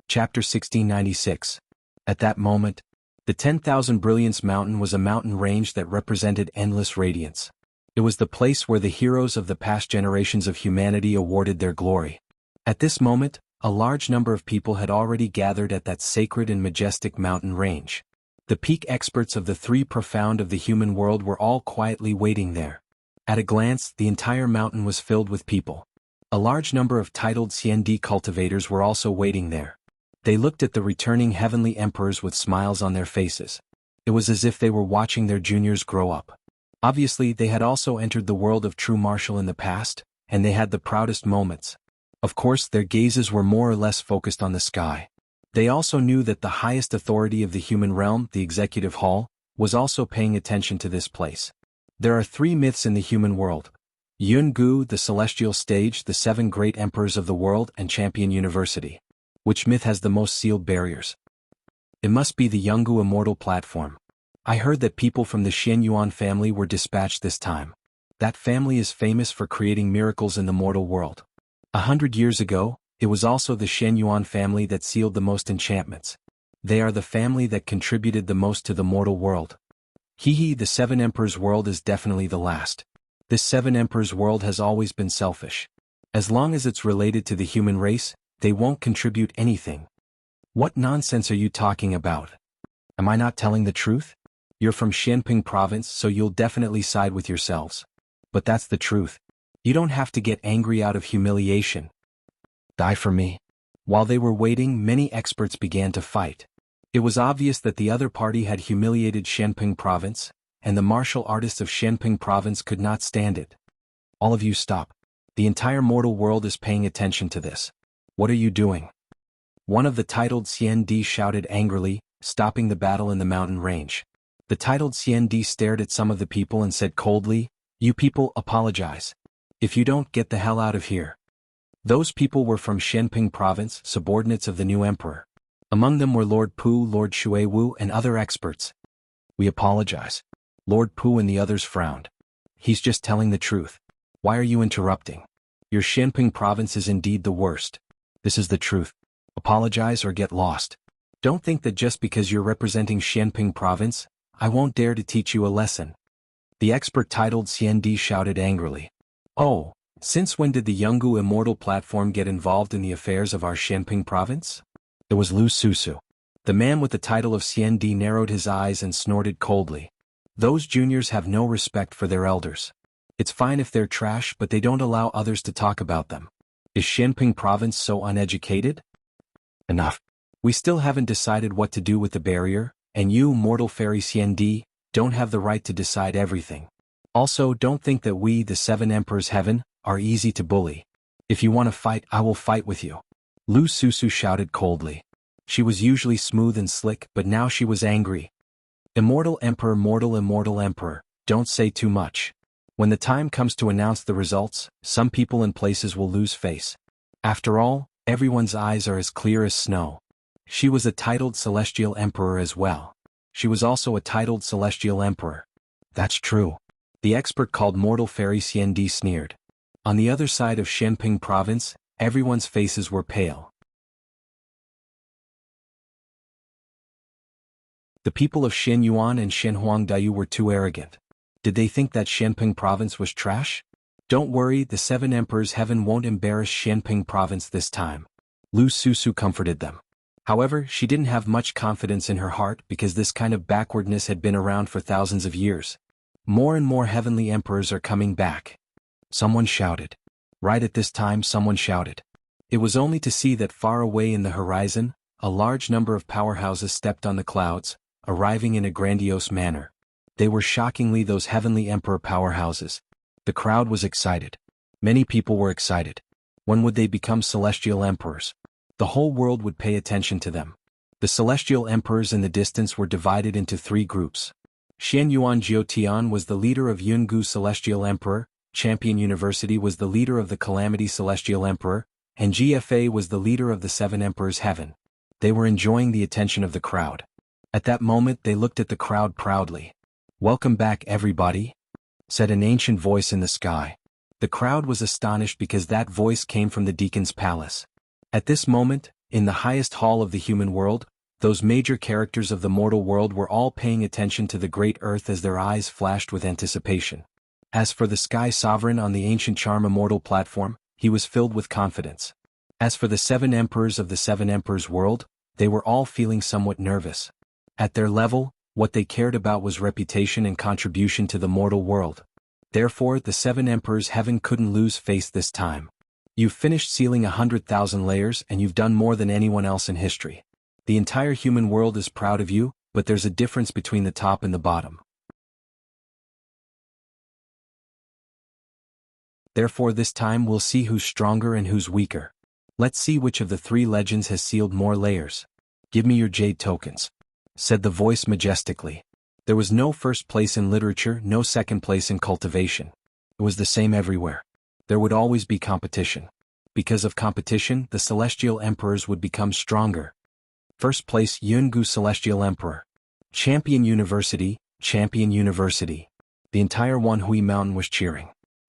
A: Chapter 1696. At that moment, the 10,000 Brilliance Mountain was a mountain range that represented endless radiance. It was the place where the heroes of the past generations of humanity awarded their glory. At this moment, a large number of people had already gathered at that sacred and majestic mountain range. The peak experts of the three profound of the human world were all quietly waiting there. At a glance, the entire mountain was filled with people. A large number of titled CND cultivators were also waiting there. They looked at the returning heavenly emperors with smiles on their faces. It was as if they were watching their juniors grow up. Obviously, they had also entered the world of true martial in the past, and they had the proudest moments. Of course, their gazes were more or less focused on the sky. They also knew that the highest authority of the human realm, the Executive Hall, was also paying attention to this place. There are three myths in the human world: Yun-gu, the celestial stage, the seven great emperors of the world, and Champion University. Which myth has the most sealed barriers? It must be the Yungu Immortal Platform. I heard that people from the Xian Yuan family were dispatched this time. That family is famous for creating miracles in the mortal world. 100 years ago, it was also the Xian Yuan family that sealed the most enchantments. They are the family that contributed the most to the mortal world. The Seven Emperors world is definitely the last. This Seven Emperors world has always been selfish. As long as it's related to the human race, they won't contribute anything. What nonsense are you talking about? Am I not telling the truth? You're from Xianping province, so you'll definitely side with yourselves. But that's the truth. You don't have to get angry out of humiliation. Die for me. While they were waiting, many experts began to fight. It was obvious that the other party had humiliated Xianping province, and the martial artists of Xianping province could not stand it. All of you stop. The entire mortal world is paying attention to this. What are you doing? One of the titled CND shouted angrily, stopping the battle in the mountain range. The titled CND stared at some of the people and said coldly, "You people, apologize. If you don't, get the hell out of here." Those people were from Xianping province, subordinates of the new emperor. Among them were Lord Pu, Lord Shuiwu, and other experts. "We apologize." Lord Pu and the others frowned. "He's just telling the truth. Why are you interrupting? Your Xianping province is indeed the worst. This is the truth. Apologize or get lost. Don't think that just because you're representing Xianping province, I won't dare to teach you a lesson." The expert titled CND shouted angrily. "Oh, since when did the Yungu Immortal Platform get involved in the affairs of our Xianping province?" It was Lu Susu. The man with the title of CND narrowed his eyes and snorted coldly. "Those juniors have no respect for their elders. It's fine if they're trash, but they don't allow others to talk about them. Is Xianping province so uneducated? Enough. We still haven't decided what to do with the barrier, and you, mortal fairy CND, don't have the right to decide everything. Also, don't think that we, the Seven Emperors Heaven, are easy to bully. If you want to fight, I will fight with you." Lu Susu shouted coldly. She was usually smooth and slick, but now she was angry. "Immortal Emperor, immortal Emperor, don't say too much. When the time comes to announce the results, some people and places will lose face. After all, everyone's eyes are as clear as snow." She was a titled Celestial Emperor as well. She was also a titled Celestial Emperor. "That's true." The expert called Mortal Fairy CND sneered. On the other side of Xianping province, everyone's faces were pale. The people of Xian Yuan and Xian Huangdiyu were too arrogant. Did they think that Xianping province was trash? Don't worry, the Seven Emperors Heaven won't embarrass Xianping province this time. Lu Susu comforted them. However, she didn't have much confidence in her heart because this kind of backwardness had been around for thousands of years. More and more heavenly emperors are coming back. Someone shouted. Right at this time, someone shouted. It was only to see that far away in the horizon, a large number of powerhouses stepped on the clouds, arriving in a grandiose manner. They were shockingly those heavenly emperor powerhouses. The crowd was excited. Many people were excited. When would they become celestial emperors? The whole world would pay attention to them. The celestial emperors in the distance were divided into three groups. Xian Yuan Jiutian was the leader of Yungu Celestial Emperor, Champion University was the leader of the Calamity Celestial Emperor, and GFA was the leader of the Seven Emperors Heaven. They were enjoying the attention of the crowd. At that moment they looked at the crowd proudly. "Welcome back, everybody," said an ancient voice in the sky. The crowd was astonished because that voice came from the deacon's palace. At this moment, in the highest hall of the human world, those major characters of the mortal world were all paying attention to the great earth as their eyes flashed with anticipation. As for the Sky Sovereign on the ancient Charm Immortal platform, he was filled with confidence. As for the 7 emperors of the 7 emperors world, they were all feeling somewhat nervous. At their level, what they cared about was reputation and contribution to the mortal world. Therefore, the 7 emperors heaven couldn't lose face this time. You've finished sealing 100,000 layers and you've done more than anyone else in history. The entire human world is proud of you, but there's a difference between the top and the bottom. Therefore this time we'll see who's stronger and who's weaker. Let's see which of the 3 legends has sealed more layers. Give me your jade tokens, said the voice majestically. There was no first place in literature, no second place in cultivation. It was the same everywhere. There would always be competition. Because of competition, the celestial emperors would become stronger. First place Yungu Celestial Emperor. Champion University, Champion University. The entire Wanhui Mountain was cheering.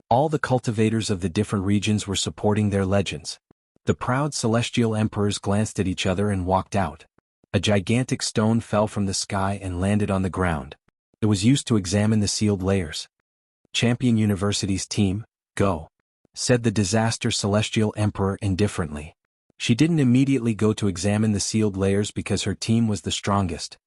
A: All the cultivators of the different regions were supporting their legends. The proud celestial emperors glanced at each other and walked out. A gigantic stone fell from the sky and landed on the ground. It was used to examine the sealed layers. Champion University's team, go, said the disaster celestial emperor indifferently. She didn't immediately go to examine the sealed layers because her team was the strongest.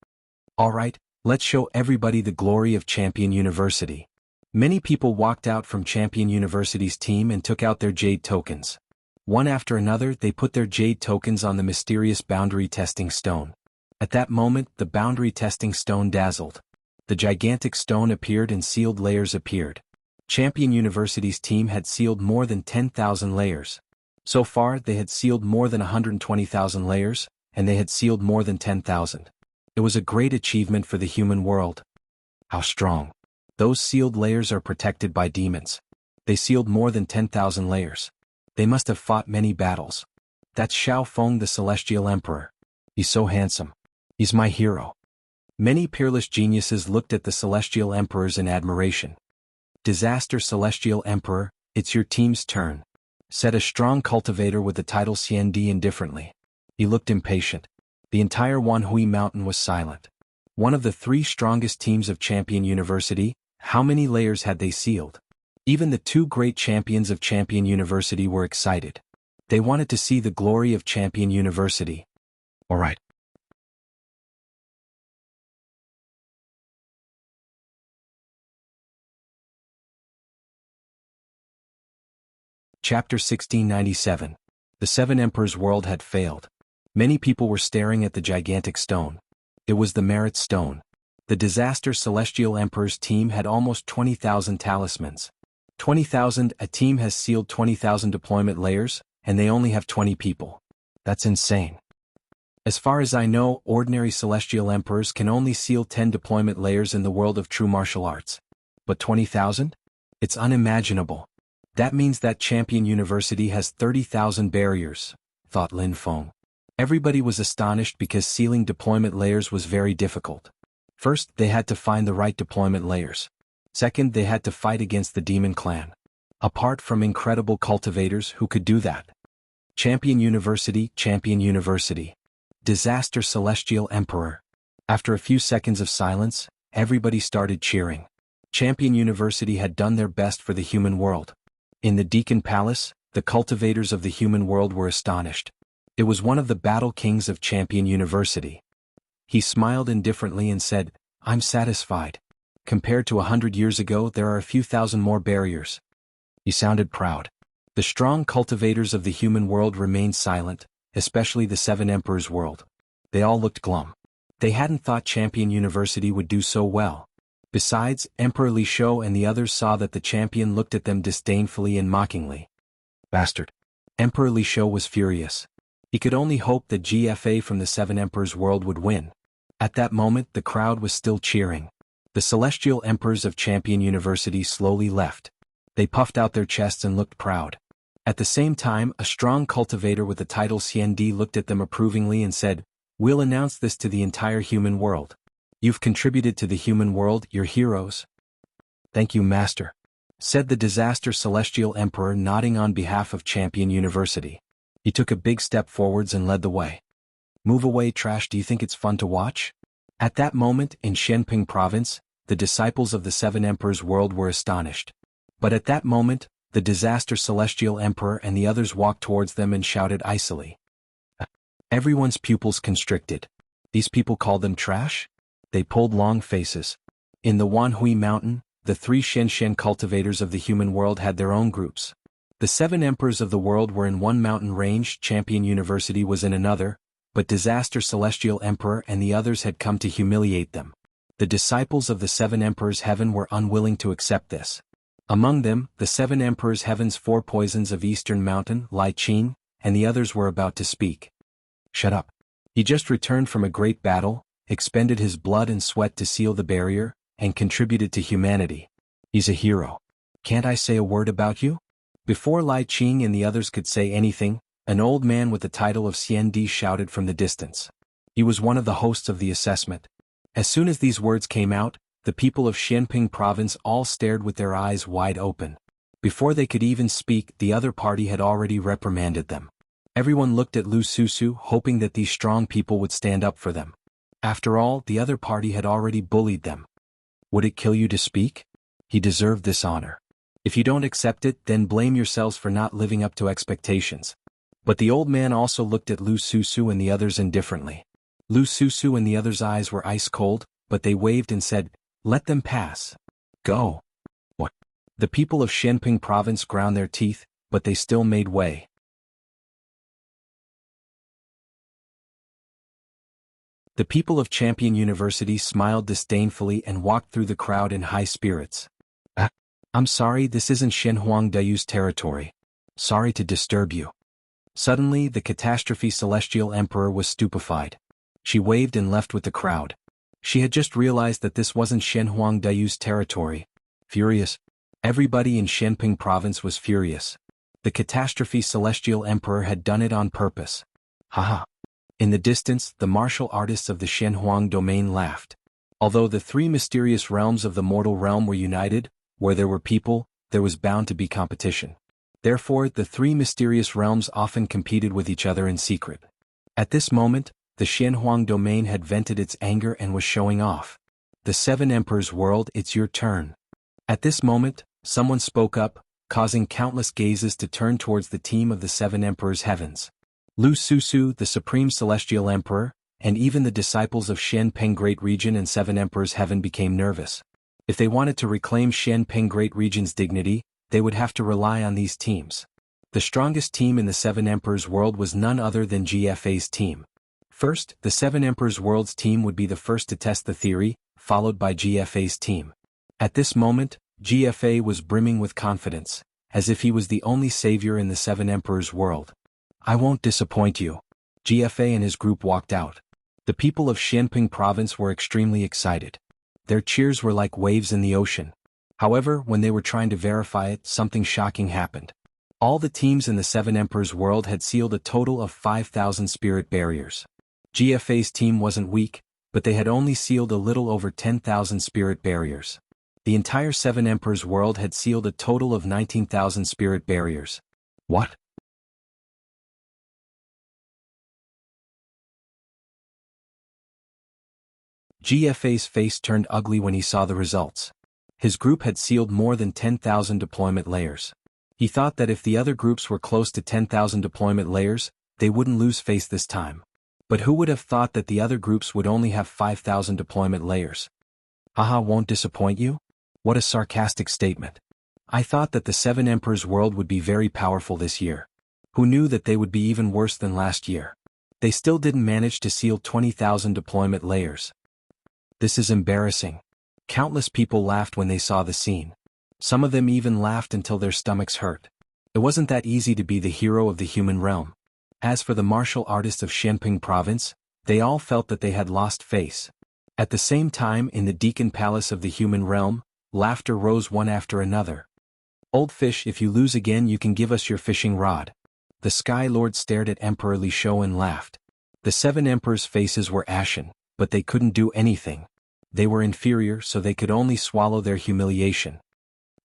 A: Alright, let's show everybody the glory of Champion University. Many people walked out from Champion University's team and took out their jade tokens. One after another they put their jade tokens on the mysterious boundary testing stone. At that moment the boundary testing stone dazzled. The gigantic stone appeared and sealed layers appeared. Champion University's team had sealed more than 10,000 layers. So far they had sealed more than 120,000 layers, and they had sealed more than 10,000. It was a great achievement for the human world. How strong! Those sealed layers are protected by demons. They sealed more than 10,000 layers. They must have fought many battles. That's Xiao Feng the Celestial Emperor. He's so handsome. He's my hero. Many peerless geniuses looked at the Celestial Emperors in admiration. Disaster Celestial Emperor, it's your team's turn, said a strong cultivator with the title Xiandi indifferently. He looked impatient. The entire Wanhui Mountain was silent. One of the 3 strongest teams of Champion University, how many layers had they sealed? Even the 2 great champions of Champion University were excited. They wanted to see the glory of Champion University. Alright. Chapter 1697. The 7 Emperors' world had failed. Many people were staring at the gigantic stone. It was the Merit Stone. The disaster Celestial Emperor's team had almost 20,000 talismans. 20,000, a team has sealed 20,000 deployment layers, and they only have 20 people. That's insane. As far as I know, ordinary Celestial Emperors can only seal 10 deployment layers in the world of true martial arts. But 20,000? It's unimaginable. That means that Champion University has 30,000 barriers, thought Lin Feng. Everybody was astonished because sealing deployment layers was very difficult. First, they had to find the right deployment layers. Second, they had to fight against the Demon Clan. Apart from incredible cultivators who could do that. Champion University, Champion University. Disaster Celestial Emperor. After a few seconds of silence, everybody started cheering. Champion University had done their best for the human world. In the Deacon Palace, the cultivators of the human world were astonished. It was one of the battle kings of Champion University. He smiled indifferently and said, I'm satisfied. Compared to 100 years ago, there are a few thousand more barriers. He sounded proud. The strong cultivators of the human world remained silent, especially the 7 Emperors' world. They all looked glum. They hadn't thought Champion University would do so well. Besides, Emperor Li Shou and the others saw that the champion looked at them disdainfully and mockingly. Bastard. Emperor Li Shou was furious. He could only hope that GFA from the 7 Emperors' world would win. At that moment the crowd was still cheering. The Celestial Emperors of Champion University slowly left. They puffed out their chests and looked proud. At the same time, a strong cultivator with the title Xiandi looked at them approvingly and said, We'll announce this to the entire human world. You've contributed to the human world, you're heroes. Thank you, Master, said the disaster Celestial Emperor nodding on behalf of Champion University. He took a big step forwards and led the way. Move away, trash, do you think it's fun to watch? At that moment, in Shenping Province, the disciples of the 7 Emperors' world were astonished. But at that moment, the disaster celestial emperor and the others walked towards them and shouted icily. Everyone's pupils constricted. These people called them trash? They pulled long faces. In the Wanhui Mountain, the 3 Shen cultivators of the human world had their own groups. The 7 emperors of the world were in one mountain range, Champion University was in another, but Disaster Celestial Emperor and the others had come to humiliate them. The disciples of the 7 emperors heaven were unwilling to accept this. Among them, the 7 emperors heaven's 4 poisons of Eastern Mountain, Lai Qing, and the others were about to speak. Shut up. He just returned from a great battle, expended his blood and sweat to seal the barrier, and contributed to humanity. He's a hero. Can't I say a word about you? Before Lai Qing and the others could say anything, an old man with the title of Xian Di shouted from the distance. He was one of the hosts of the assessment. As soon as these words came out, the people of Xianping province all stared with their eyes wide open. Before they could even speak, the other party had already reprimanded them. Everyone looked at Lu Susu, hoping that these strong people would stand up for them. After all, the other party had already bullied them. Would it kill you to speak? He deserved this honor. If you don't accept it, then blame yourselves for not living up to expectations. But the old man also looked at Lu Susu and the others indifferently. Lu Susu and the others' eyes were ice cold, but they waved and said, "Let them pass. Go." What? The people of Xianping province ground their teeth, but they still made way. The people of Champion University smiled disdainfully and walked through the crowd in high spirits. I'm sorry, this isn't Shenhuang Dayu's territory. Sorry to disturb you. Suddenly, the catastrophe celestial emperor was stupefied. She waved and left with the crowd. She had just realized that this wasn't Shenhuang Dayu's territory. Furious. Everybody in Xianping province was furious. The catastrophe celestial emperor had done it on purpose. Haha. In the distance, the martial artists of the Shenhuang domain laughed. Although the 3 mysterious realms of the mortal realm were united, where there were people, there was bound to be competition. Therefore, the 3 mysterious realms often competed with each other in secret. At this moment, the Shenhuang domain had vented its anger and was showing off. The 7 emperors' world, it's your turn. At this moment, someone spoke up, causing countless gazes to turn towards the team of the 7 emperors' heavens. Lu Susu, the supreme celestial emperor, and even the disciples of Xianping Great Region and 7 emperors' heaven became nervous. If they wanted to reclaim Xianping Great Region's dignity, they would have to rely on these teams. The strongest team in the 7 emperors' world was none other than GFA's team. First, the 7 emperors' world's team would be the first to test the theory, followed by GFA's team. At this moment, GFA was brimming with confidence, as if he was the only savior in the 7 emperors' world. I won't disappoint you. GFA and his group walked out. The people of Xianping province were extremely excited. Their cheers were like waves in the ocean. However, when they were trying to verify it, something shocking happened. All the teams in the 7 emperors' world had sealed a total of 5,000 spirit barriers. GFA's team wasn't weak, but they had only sealed a little over 10,000 spirit barriers. The entire 7 emperors' world had sealed a total of 19,000 spirit barriers. What? GFA's face turned ugly when he saw the results. His group had sealed more than 10,000 deployment layers. He thought that if the other groups were close to 10,000 deployment layers, they wouldn't lose face this time. But who would have thought that the other groups would only have 5,000 deployment layers? Haha, won't disappoint you? What a sarcastic statement. I thought that the 7 emperors' world would be very powerful this year. Who knew that they would be even worse than last year? They still didn't manage to seal 20,000 deployment layers. This is embarrassing. Countless people laughed when they saw the scene. Some of them even laughed until their stomachs hurt. It wasn't that easy to be the hero of the human realm. As for the martial artists of Xianping province, they all felt that they had lost face. At the same time, in the Deacon Palace of the human realm, laughter rose one after another. Old fish, if you lose again you can give us your fishing rod. The Sky Lord stared at Emperor Li Shou and laughed. The 7 emperors' faces were ashen, but they couldn't do anything. They were inferior, so they could only swallow their humiliation.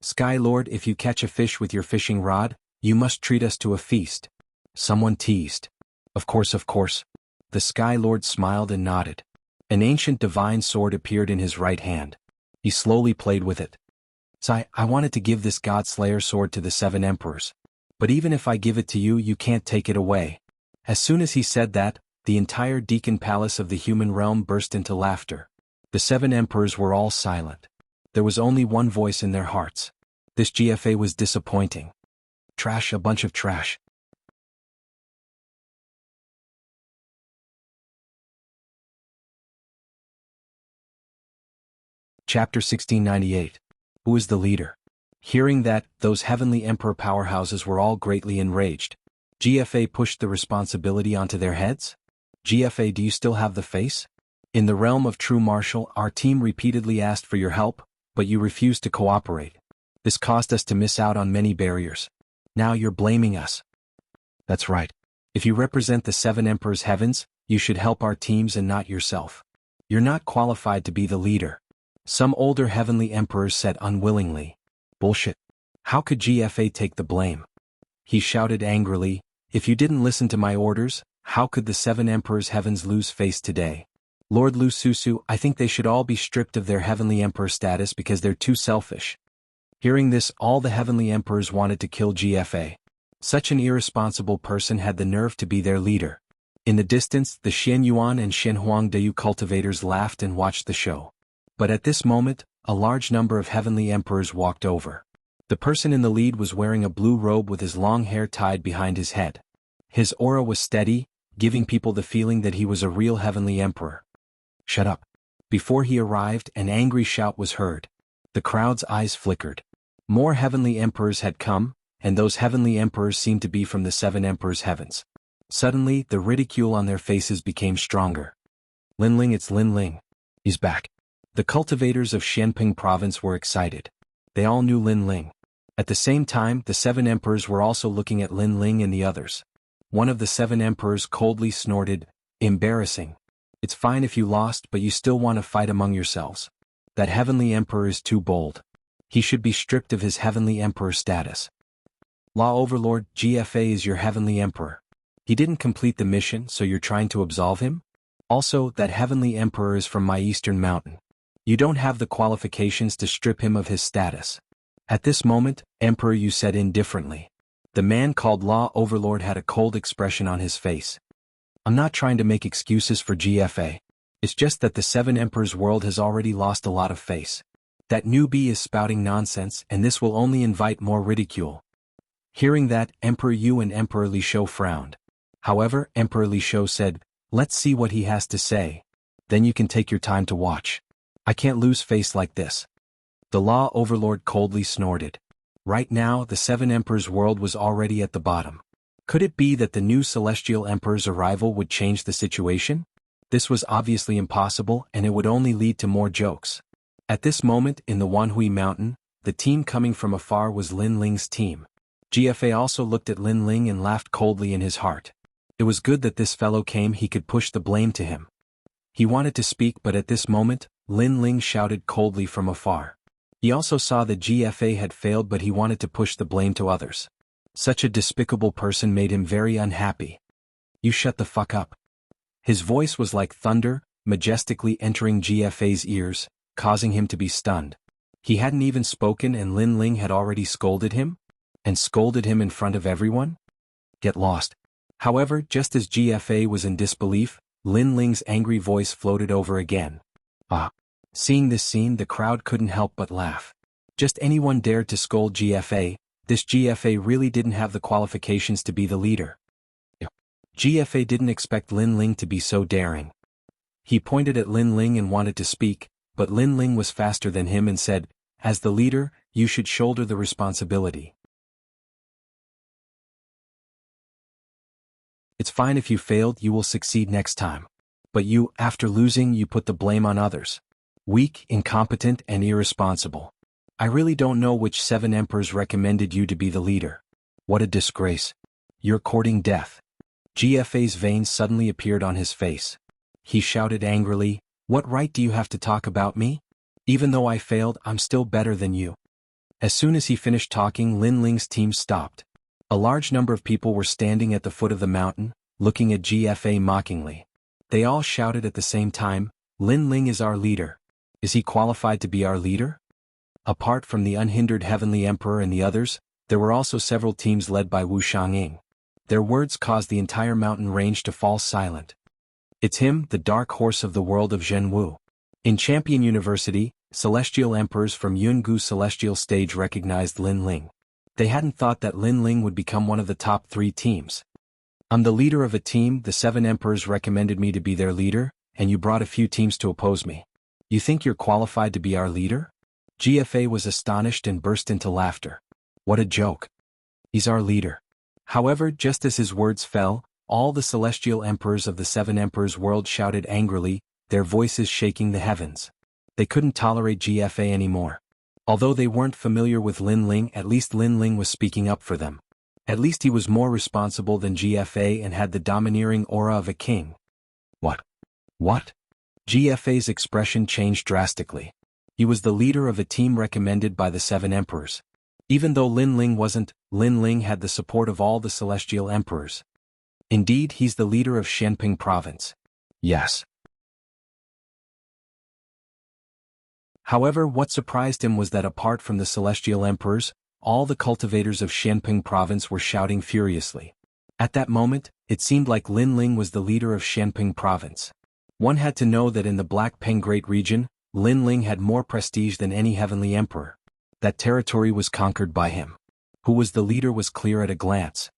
A: Sky Lord, if you catch a fish with your fishing rod, you must treat us to a feast. Someone teased. Of course. The Sky Lord smiled and nodded. An ancient divine sword appeared in his right hand. He slowly played with it. I wanted to give this God Slayer sword to the 7 emperors. But even if I give it to you, you can't take it away. As soon as he said that, the entire Deacon Palace of the human realm burst into laughter. The 7 emperors were all silent. There was only one voice in their hearts. This GFA was disappointing. Trash, a bunch of trash. Chapter 1698. Who is the leader? Hearing that, those heavenly emperor powerhouses were all greatly enraged. GFA pushed the responsibility onto their heads? GFA, do you still have the face? In the realm of true martial, our team repeatedly asked for your help, but you refused to cooperate. This caused us to miss out on many barriers. Now you're blaming us. That's right. If you represent the 7 emperors' heavens, you should help our teams and not yourself. You're not qualified to be the leader. Some older heavenly emperors said unwillingly. Bullshit. How could GFA take the blame? He shouted angrily, if you didn't listen to my orders, how could the 7 emperors' heavens lose face today? Lord Lususu, I think they should all be stripped of their heavenly emperor status because they're too selfish. Hearing this, all the heavenly emperors wanted to kill GFA. Such an irresponsible person had the nerve to be their leader. In the distance, the Xian Yuan and Xian Huangdeyu cultivators laughed and watched the show. But at this moment, a large number of heavenly emperors walked over. The person in the lead was wearing a blue robe with his long hair tied behind his head. His aura was steady, giving people the feeling that he was a real heavenly emperor. Shut up. Before he arrived, an angry shout was heard. The crowd's eyes flickered. More heavenly emperors had come, and those heavenly emperors seemed to be from the 7 emperors' heavens. Suddenly, the ridicule on their faces became stronger. Linling, it's Linling. He's back. The cultivators of Xianping province were excited. They all knew Linling. At the same time, the 7 emperors were also looking at Linling and the others. One of the 7 emperors coldly snorted, embarrassing. It's fine if you lost, but you still want to fight among yourselves. That heavenly emperor is too bold. He should be stripped of his heavenly emperor status. Law Overlord, GFA is your heavenly emperor. He didn't complete the mission, so you're trying to absolve him? Also, that heavenly emperor is from my eastern mountain. You don't have the qualifications to strip him of his status. At this moment, Emperor Yu said indifferently. The man called Law Overlord had a cold expression on his face. I'm not trying to make excuses for GFA. It's just that the 7 emperors' world has already lost a lot of face. That newbie is spouting nonsense, and this will only invite more ridicule. Hearing that, Emperor Yu and Emperor Li Shou frowned. However, Emperor Li Shou said, let's see what he has to say. Then you can take your time to watch. I can't lose face like this. The Law Overlord coldly snorted. Right now, the 7 emperors' world was already at the bottom. Could it be that the new celestial emperor's arrival would change the situation? This was obviously impossible, and it would only lead to more jokes. At this moment, in the Wanhui Mountain, the team coming from afar was Lin Ling's team. GFA also looked at Lin Ling and laughed coldly in his heart. It was good that this fellow came, he could push the blame to him. He wanted to speak, but at this moment, Lin Ling shouted coldly from afar. He also saw that GFA had failed, but he wanted to push the blame to others. Such a despicable person made him very unhappy. You shut the fuck up. His voice was like thunder, majestically entering GFA's ears, causing him to be stunned. He hadn't even spoken and Lin Ling had already scolded him? And scolded him in front of everyone? Get lost. However, just as GFA was in disbelief, Lin Ling's angry voice floated over again. Ah. Seeing this scene, the crowd couldn't help but laugh. Just anyone dared to scold GFA. This GFA really didn't have the qualifications to be the leader. GFA didn't expect Lin Ling to be so daring. He pointed at Lin Ling and wanted to speak, but Lin Ling was faster than him and said, as the leader, you should shoulder the responsibility. It's fine if you failed, you will succeed next time. But you, after losing, you put the blame on others. Weak, incompetent, and irresponsible. I really don't know which 7 emperors recommended you to be the leader. What a disgrace. You're courting death. GFA's veins suddenly appeared on his face. He shouted angrily, what right do you have to talk about me? Even though I failed, I'm still better than you. As soon as he finished talking, Lin Ling's team stopped. A large number of people were standing at the foot of the mountain, looking at GFA mockingly. They all shouted at the same time, Lin Ling is our leader. Is he qualified to be our leader? Apart from the unhindered Heavenly Emperor and the others, there were also several teams led by Wu Xiangning. Their words caused the entire mountain range to fall silent. It's him, the dark horse of the world of Zhenwu. In Champion University, celestial emperors from Yungu Celestial Stage recognized Lin Ling. They hadn't thought that Lin Ling would become one of the top 3 teams. I'm the leader of a team, the 7 emperors recommended me to be their leader, and you brought a few teams to oppose me. You think you're qualified to be our leader? GFA was astonished and burst into laughter. What a joke. He's our leader. However, just as his words fell, all the celestial emperors of the 7 emperors' world shouted angrily, their voices shaking the heavens. They couldn't tolerate GFA anymore. Although they weren't familiar with Lin Ling, at least Lin Ling was speaking up for them. At least he was more responsible than GFA and had the domineering aura of a king. What? What? GFA's expression changed drastically. He was the leader of a team recommended by the 7 emperors. Even though Lin Ling wasn't, Lin Ling had the support of all the celestial emperors. Indeed, he's the leader of Shenping province. Yes. However, what surprised him was that apart from the celestial emperors, all the cultivators of Shenping province were shouting furiously. At that moment, it seemed like Lin Ling was the leader of Shenping province. One had to know that in the Black Peng Great region, Lin Ling had more prestige than any heavenly emperor. That territory was conquered by him. Who was the leader was clear at a glance.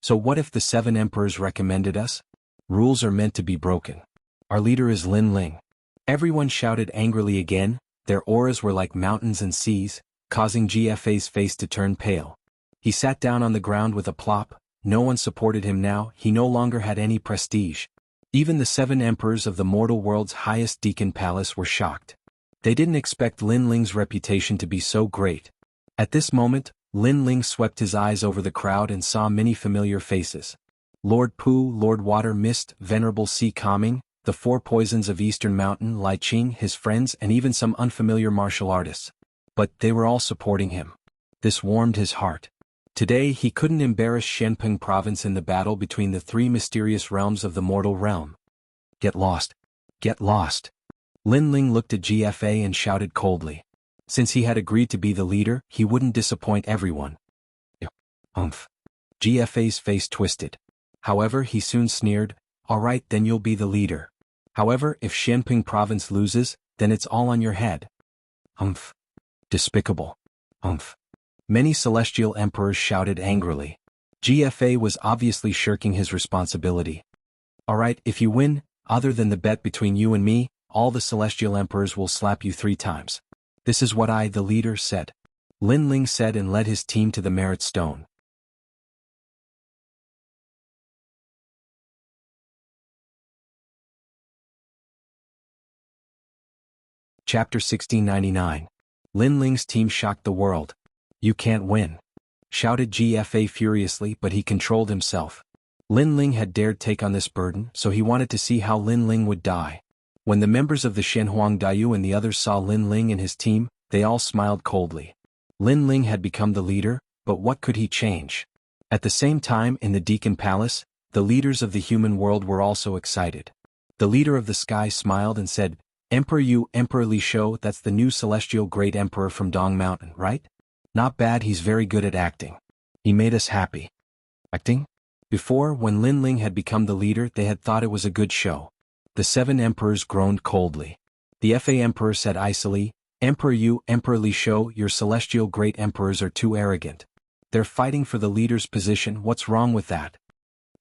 A: So what if the 7 emperors recommended us? Rules are meant to be broken. Our leader is Lin Ling. Everyone shouted angrily again. Their auras were like mountains and seas, causing GFA's face to turn pale. He sat down on the ground with a plop. No one supported him now. He no longer had any prestige. Even the 7 emperors of the mortal world's highest deacon palace were shocked. They didn't expect Lin Ling's reputation to be so great. At this moment, Lin Ling swept his eyes over the crowd and saw many familiar faces. Lord Pu, Lord Water Mist, Venerable Sea Calming, the 4 poisons of Eastern Mountain, Lai Qing, his friends, and even some unfamiliar martial artists. But they were all supporting him. This warmed his heart. Today he couldn't embarrass Shenping province in the battle between the 3 mysterious realms of the mortal realm. Get lost. Get lost. Lin Ling looked at GFA and shouted coldly. Since he had agreed to be the leader, he wouldn't disappoint everyone. GFA's face twisted. However, he soon sneered, all right, then you'll be the leader. However, if Shenping province loses, then it's all on your head. Despicable. Many celestial emperors shouted angrily. GFA was obviously shirking his responsibility. All right, if you win, other than the bet between you and me, all the celestial emperors will slap you 3 times. This is what I, the leader, said. Lin Ling said and led his team to the Merit Stone. Chapter 1699. Lin Ling's team shocked the world. You can't win. Shouted GFA furiously, but he controlled himself. Lin Ling had dared take on this burden, so he wanted to see how Lin Ling would die. When the members of the Shenhuang Dayu and the others saw Lin Ling and his team, they all smiled coldly. Lin Ling had become the leader, but what could he change? At the same time, in the Deacon Palace, the leaders of the human world were also excited. The leader of the sky smiled and said, Emperor Yu, Emperor Li Shou, that's the new celestial great emperor from Dong Mountain, right? Not bad, he's very good at acting. He made us happy. Acting? Before, when Lin Ling had become the leader, they had thought it was a good show. The 7 emperors groaned coldly. The FA emperor said icily, Emperor Yu, Emperor Li Shou, your celestial great emperors are too arrogant. They're fighting for the leader's position, what's wrong with that?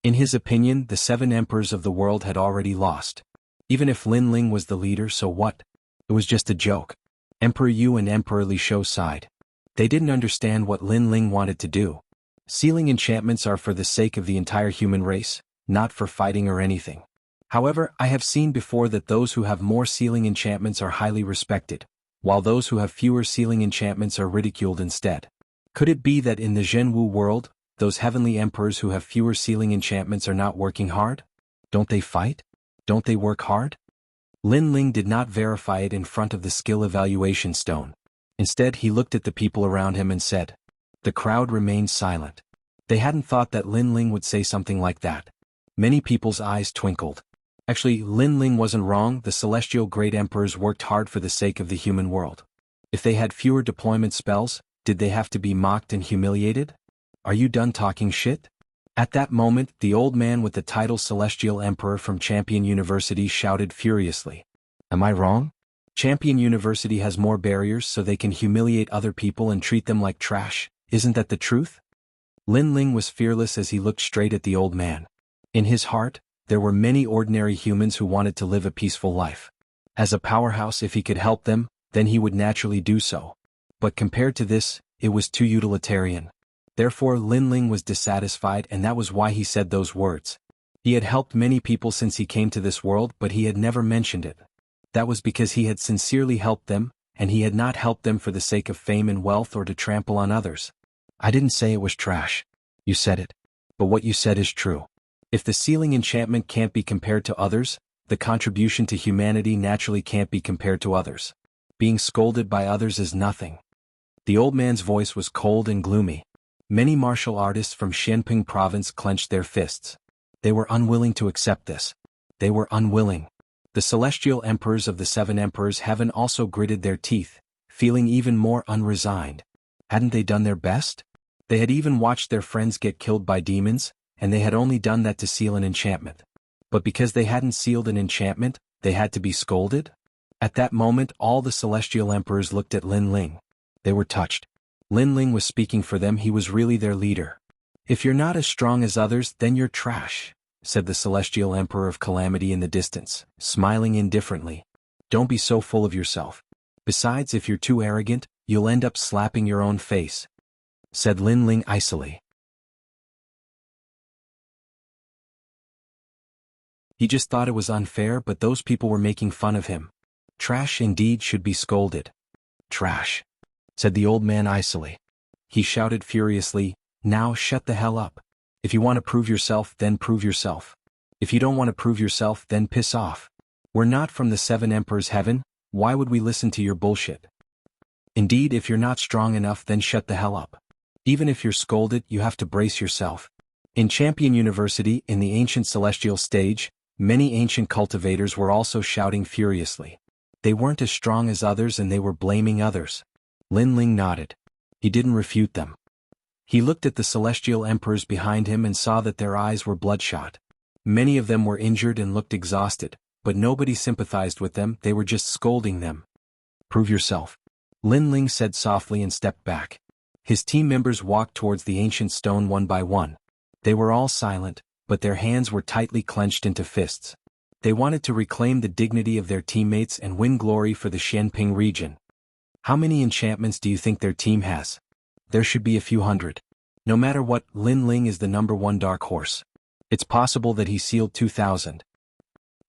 A: In his opinion, the 7 emperors of the world had already lost. Even if Lin Ling was the leader, so what? It was just a joke. Emperor Yu and Emperor Li Shou sighed. They didn't understand what Lin Ling wanted to do. Sealing enchantments are for the sake of the entire human race, not for fighting or anything. However, I have seen before that those who have more sealing enchantments are highly respected, while those who have fewer sealing enchantments are ridiculed instead. Could it be that in the Zhenwu world, those heavenly emperors who have fewer sealing enchantments are not working hard? Don't they fight? Don't they work hard? Lin Ling did not verify it in front of the skill evaluation stone. Instead, he looked at the people around him and said. The crowd remained silent. They hadn't thought that Lin Ling would say something like that. Many people's eyes twinkled. Actually, Lin Ling wasn't wrong, the celestial great emperors worked hard for the sake of the human world. If they had fewer deployment spells, did they have to be mocked and humiliated? Are you done talking shit? At that moment, the old man with the title Celestial Emperor from Champion University shouted furiously. Am I wrong? Champion University has more barriers so they can humiliate other people and treat them like trash, isn't that the truth? Lin Ling was fearless as he looked straight at the old man. In his heart, there were many ordinary humans who wanted to live a peaceful life. As a powerhouse, if he could help them, then he would naturally do so. But compared to this, it was too utilitarian. Therefore Lin Ling was dissatisfied, and that was why he said those words. He had helped many people since he came to this world, but he had never mentioned it. That was because he had sincerely helped them, and he had not helped them for the sake of fame and wealth or to trample on others. I didn't say it was trash. You said it. But what you said is true. If the sealing enchantment can't be compared to others, the contribution to humanity naturally can't be compared to others. Being scolded by others is nothing. The old man's voice was cold and gloomy. Many martial artists from Xianping province clenched their fists. They were unwilling to accept this. They were unwilling. The celestial emperors of the seven emperors heaven also gritted their teeth, feeling even more unresigned. Hadn't they done their best? They had even watched their friends get killed by demons, and they had only done that to seal an enchantment. But because they hadn't sealed an enchantment, they had to be scolded? At that moment all the celestial emperors looked at Lin Ling. They were touched. Lin Ling was speaking for them, he was really their leader. If you're not as strong as others, then you're trash, said the celestial emperor of calamity in the distance, smiling indifferently. Don't be so full of yourself. Besides, if you're too arrogant, you'll end up slapping your own face, said Lin Ling icily. He just thought it was unfair, but those people were making fun of him. Trash indeed should be scolded. Trash, said the old man icily. He shouted furiously, now shut the hell up. If you want to prove yourself, then prove yourself. If you don't want to prove yourself, then piss off. We're not from the seven emperors heaven, why would we listen to your bullshit? Indeed, if you're not strong enough, then shut the hell up. Even if you're scolded, you have to brace yourself. In Champion University, in the ancient celestial stage, many ancient cultivators were also shouting furiously. They weren't as strong as others and they were blaming others. Lin Ling nodded. He didn't refute them. He looked at the celestial emperors behind him and saw that their eyes were bloodshot. Many of them were injured and looked exhausted, but nobody sympathized with them, they were just scolding them. Prove yourself, Lin Ling said softly and stepped back. His team members walked towards the ancient stone one by one. They were all silent, but their hands were tightly clenched into fists. They wanted to reclaim the dignity of their teammates and win glory for the Xianping region. How many enchantments do you think their team has? There should be a few hundred. No matter what, Lin Ling is the #1 dark horse. It's possible that he sealed 2,000.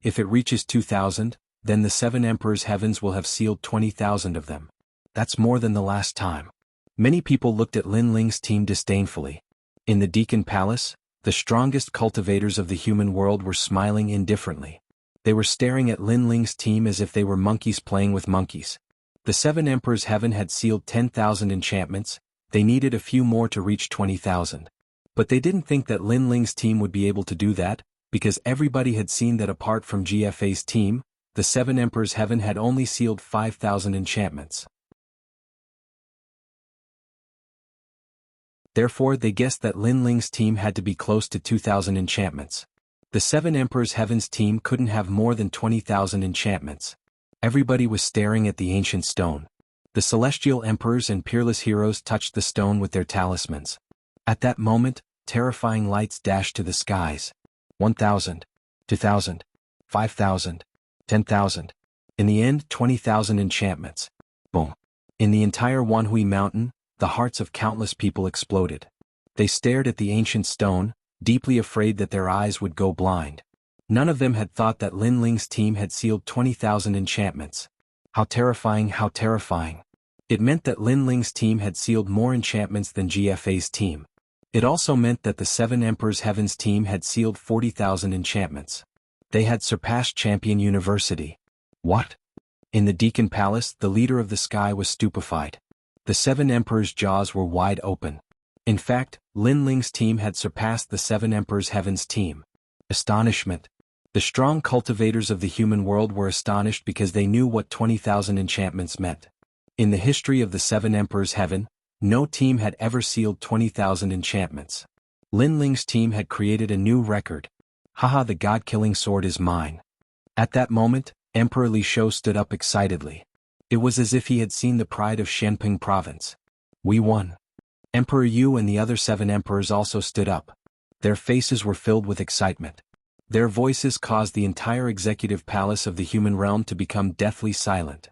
A: If it reaches 2,000, then the seven emperors heavens will have sealed 20,000 of them. That's more than the last time. Many people looked at Lin Ling's team disdainfully. In the Deacon Palace, the strongest cultivators of the human world were smiling indifferently. They were staring at Lin Ling's team as if they were monkeys playing with monkeys. The seven emperors heaven had sealed 10,000 enchantments, they needed a few more to reach 20,000. But they didn't think that Lin Ling's team would be able to do that, because everybody had seen that apart from GFA's team, the seven emperors heaven had only sealed 5,000 enchantments. Therefore they guessed that Lin Ling's team had to be close to 2,000 enchantments. The seven emperors heaven's team couldn't have more than 20,000 enchantments. Everybody was staring at the ancient stone. The celestial emperors and peerless heroes touched the stone with their talismans. At that moment, terrifying lights dashed to the skies. 1,000, 2,000, 5,000, 10,000. In the end, 20,000 enchantments. Boom. In the entire Wanhui mountain, the hearts of countless people exploded. They stared at the ancient stone, deeply afraid that their eyes would go blind. None of them had thought that Lin Ling's team had sealed 20,000 enchantments. How terrifying, how terrifying. It meant that Lin Ling's team had sealed more enchantments than GFA's team. It also meant that the seven emperors heaven's team had sealed 40,000 enchantments. They had surpassed Champion University. What? In the Deacon Palace, the leader of the sky was stupefied. The seven emperors' jaws were wide open. In fact, Lin Ling's team had surpassed the seven emperors heaven's team. Astonishment. The strong cultivators of the human world were astonished because they knew what 20,000 enchantments meant. In the history of the Seven Emperors' Heaven, no team had ever sealed 20,000 enchantments. Lin Ling's team had created a new record. Haha, the god-killing sword is mine. At that moment, Emperor Li Shou stood up excitedly. It was as if he had seen the pride of Xianping province. We won. Emperor Yu and the other 7 emperors also stood up. Their faces were filled with excitement. Their voices caused the entire executive palace of the human realm to become deathly silent.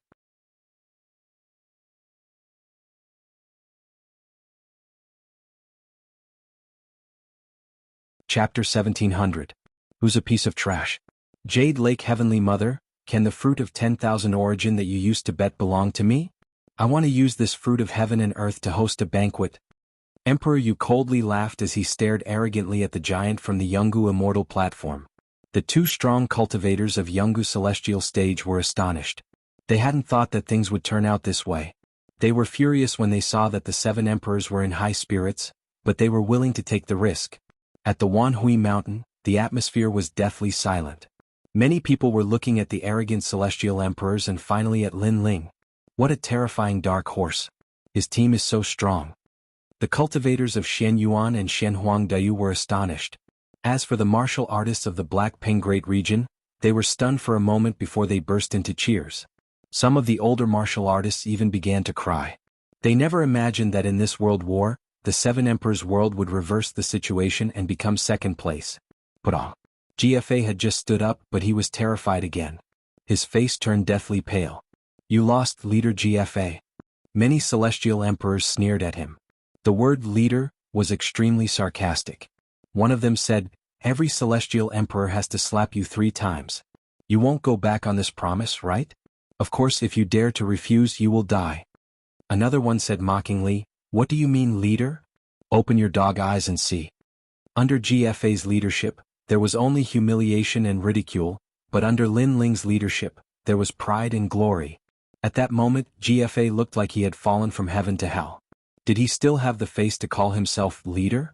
A: Chapter 1700. Who's a piece of trash? Jade Lake Heavenly Mother, can the fruit of 10,000 origin that you used to bet belong to me? I want to use this fruit of heaven and earth to host a banquet. Emperor Yu coldly laughed as he stared arrogantly at the giant from the Yungu Immortal platform. The 2 strong cultivators of Yungu Celestial Stage were astonished. They hadn't thought that things would turn out this way. They were furious when they saw that the 7 emperors were in high spirits, but they were willing to take the risk. At the Wanhui Mountain, the atmosphere was deathly silent. Many people were looking at the arrogant celestial emperors and finally at Lin Ling. What a terrifying dark horse. His team is so strong. The cultivators of Shen Yuan and Shen Huangdayu were astonished. As for the martial artists of the Black Ping Great Region, they were stunned for a moment before they burst into cheers. Some of the older martial artists even began to cry. They never imagined that in this world war, the 7 emperors' world would reverse the situation and become second place. GFA had just stood up, but he was terrified again. His face turned deathly pale. You lost, leader GFA. Many celestial emperors sneered at him. The word leader was extremely sarcastic. One of them said, every celestial emperor has to slap you 3 times. You won't go back on this promise, right? Of course, if you dare to refuse, you will die. Another one said mockingly, what do you mean, leader? Open your dog eyes and see. Under GFA's leadership, there was only humiliation and ridicule, but under Lin Ling's leadership, there was pride and glory. At that moment, GFA looked like he had fallen from heaven to hell. Did he still have the face to call himself leader?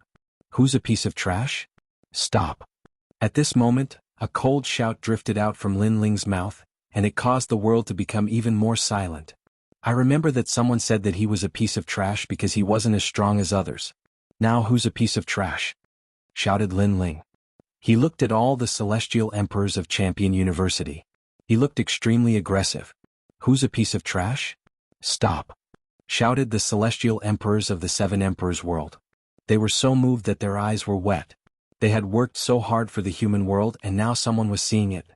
A: Who's a piece of trash? Stop. At this moment, a cold shout drifted out from Lin Ling's mouth, and it caused the world to become even more silent. I remember that someone said that he was a piece of trash because he wasn't as strong as others. Now who's a piece of trash? Shouted Lin Ling. He looked at all the celestial emperors of Champion University. He looked extremely aggressive. Who's a piece of trash? Stop. Shouted the celestial emperors of the 7 emperors world. They were so moved that their eyes were wet. They had worked so hard for the human world and now someone was seeing it.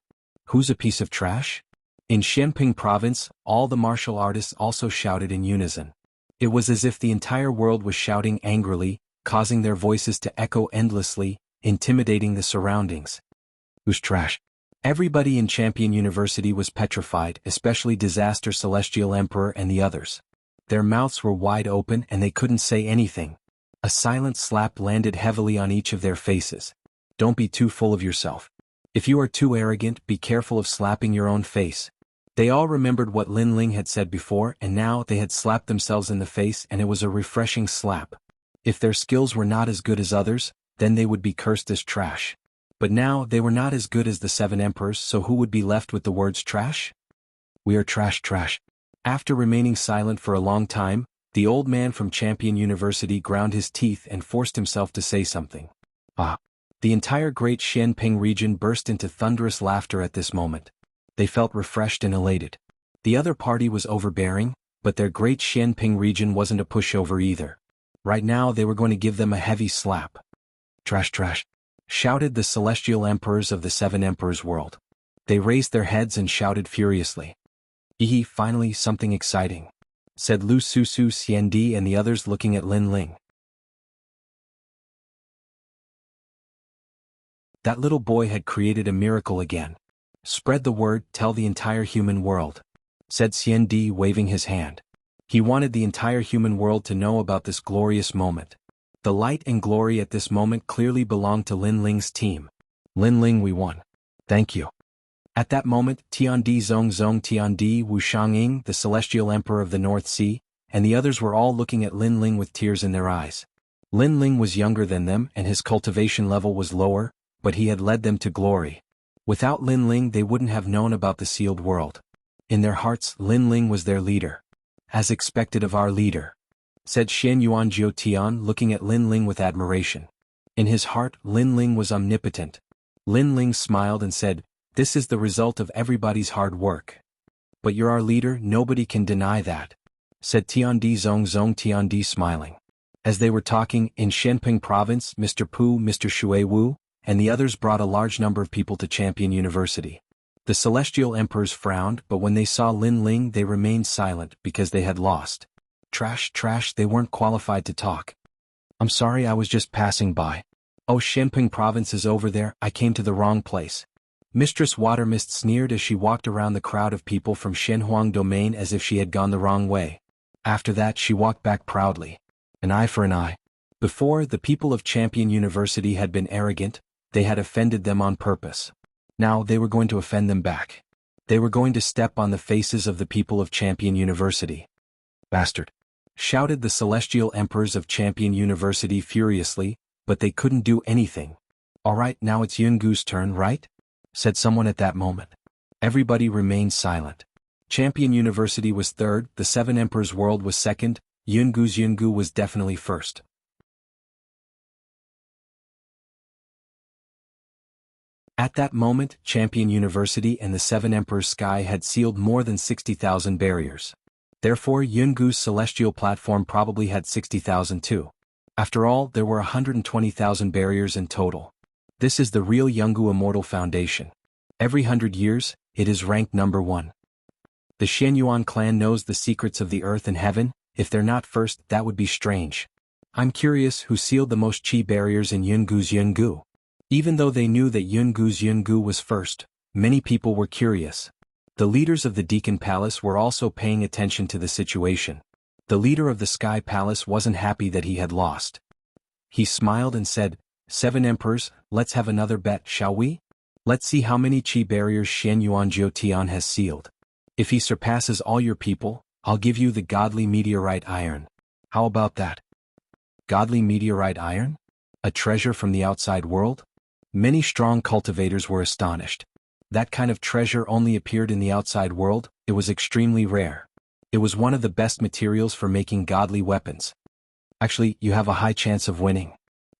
A: Who's a piece of trash? In Xianping province, all the martial artists also shouted in unison. It was as if the entire world was shouting angrily, causing their voices to echo endlessly, intimidating the surroundings. Who's trash? Everybody in Champion University was petrified, especially Disaster Celestial Emperor and the others. Their mouths were wide open and they couldn't say anything. A silent slap landed heavily on each of their faces. Don't be too full of yourself. If you are too arrogant, be careful of slapping your own face. They all remembered what Lin Ling had said before and now they had slapped themselves in the face and it was a refreshing slap. If their skills were not as good as others, then they would be cursed as trash. But now they were not as good as the 7 emperors, so who would be left with the words trash? We are trash. After remaining silent for a long time, the old man from Champion University ground his teeth and forced himself to say something. The entire Great Xianping region burst into thunderous laughter at this moment. They felt refreshed and elated. The other party was overbearing, but their Great Xianping region wasn't a pushover either. Right now they were going to give them a heavy slap. Trash, shouted the celestial emperors of the 7 emperors world. They raised their heads and shouted furiously. Finally something exciting, said Lu Susu Xiandi and the others looking at Lin Ling. That little boy had created a miracle again. Spread the word, tell the entire human world, said Xiandi waving his hand. He wanted the entire human world to know about this glorious moment. The light and glory at this moment clearly belonged to Lin Ling's team. Lin Ling, we won. Thank you. At that moment, Tiandi Zongzong Tiandi Wu Shanging, the celestial emperor of the North Sea, and the others were all looking at Lin Ling with tears in their eyes. Lin Ling was younger than them and his cultivation level was lower, but he had led them to glory. Without Lin Ling they wouldn't have known about the sealed world. In their hearts, Lin Ling was their leader. as expected of our leader, said Shen Yuan Jiutian, looking at Lin Ling with admiration. In his heart, Lin Ling was omnipotent. Lin Ling smiled and said, "This is the result of everybody's hard work. But you're our leader, nobody can deny that," said Tiandi Zong Tiandi, smiling. As they were talking, in Shenping Province, Mr. Pu, Mr. Shui Wu, and the others brought a large number of people to Champion University. The Celestial Emperors frowned, but when they saw Lin Ling they remained silent because they had lost. Trash, they weren't qualified to talk. "I'm sorry, I was just passing by. Oh, Shenping Province is over there, I came to the wrong place." Mistress Watermist sneered as she walked around the crowd of people from Shenhuang Domain as if she had gone the wrong way. After that she walked back proudly. An eye for an eye. Before, the people of Champion University had been arrogant, they had offended them on purpose. Now they were going to offend them back. They were going to step on the faces of the people of Champion University. "Bastard!" shouted the Celestial Emperors of Champion University furiously, but they couldn't do anything. "Alright, now it's Yungu's turn, right?" said someone at that moment. Everybody remained silent. Champion University was third, the Seven Emperors World was second, Yungu was definitely first. At that moment, Champion University and the Seven Emperors Sky had sealed more than 60,000 barriers. Therefore, Yungu's celestial platform probably had 60,000 too. After all, there were 120,000 barriers in total. This is the real Yungu Immortal Foundation. Every 100 years, it is ranked number 1. The Shenyuan clan knows the secrets of the earth and heaven. If they're not first, that would be strange. I'm curious who sealed the most chi barriers in Yungu's Yungu. Even though they knew that Yungu's Yungu was first, many people were curious. The leaders of the Deacon Palace were also paying attention to the situation. The leader of the Sky Palace wasn't happy that he had lost. He smiled and said, "Seven Emperors, let's have another bet, shall we? Let's see how many chi barriers Shen Yuan Jiutian has sealed. If he surpasses all your people, I'll give you the godly meteorite iron. How about that?" Godly meteorite iron? A treasure from the outside world? Many strong cultivators were astonished. That kind of treasure only appeared in the outside world, it was extremely rare. It was one of the best materials for making godly weapons. Actually, you have a high chance of winning.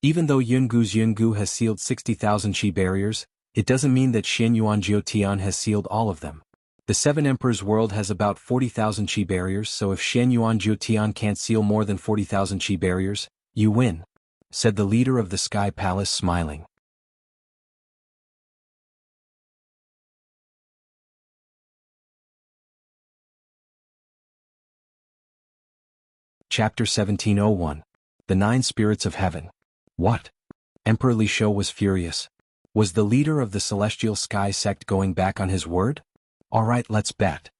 A: Even though Yungu's Yungu has sealed 60,000 chi barriers, it doesn't mean that Shen Yuan Jiutian has sealed all of them. The Seven Emperors World has about 40,000 chi barriers, so if Shen Yuan Jiutian can't seal more than 40,000 chi barriers, you win, said the leader of the Sky Palace, smiling. Chapter 1701. The Nine Spirits of Heaven. What? Emperor Li Shou was furious. Was the leader of the Celestial Sky sect going back on his word? "Alright, let's bet,"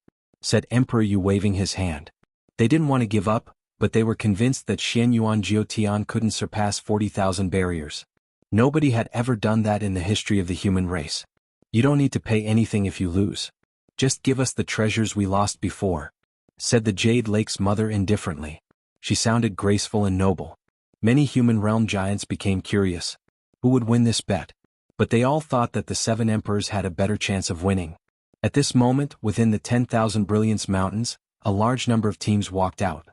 A: said Emperor Yu, waving his hand. They didn't want to give up, but they were convinced that Shen Yuan Jiutian couldn't surpass 40,000 barriers. Nobody had ever done that in the history of the human race. "You don't need to pay anything if you lose. Just give us the treasures we lost before," said the Jade Lake's mother indifferently. She sounded graceful and noble. Many human realm giants became curious. Who would win this bet? But they all thought that the Seven Emperors had a better chance of winning. At this moment, within the 10,000 Brilliance Mountains, a large number of teams walked out.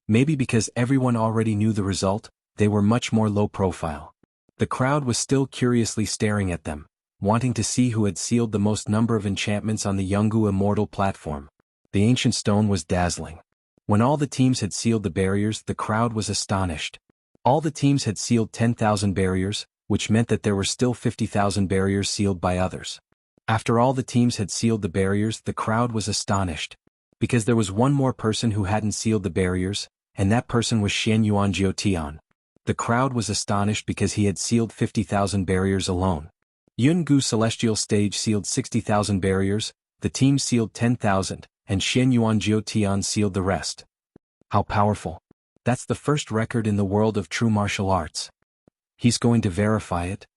A: Maybe because everyone already knew the result, they were much more low profile. The crowd was still curiously staring at them, wanting to see who had sealed the most number of enchantments on the Yungu Immortal platform. The ancient stone was dazzling. When all the teams had sealed the barriers, the crowd was astonished. All the teams had sealed 10,000 barriers, which meant that there were still 50,000 barriers sealed by others. After all the teams had sealed the barriers, the crowd was astonished. Because there was one more person who hadn't sealed the barriers, and that person was Shen Yuan Jiutian. The crowd was astonished because he had sealed 50,000 barriers alone. Yungu Celestial Stage sealed 60,000 barriers, the team sealed 10,000, and Shen Yuan Jiutian sealed the rest. How powerful. That's the first record in the world of true martial arts. He's going to verify it?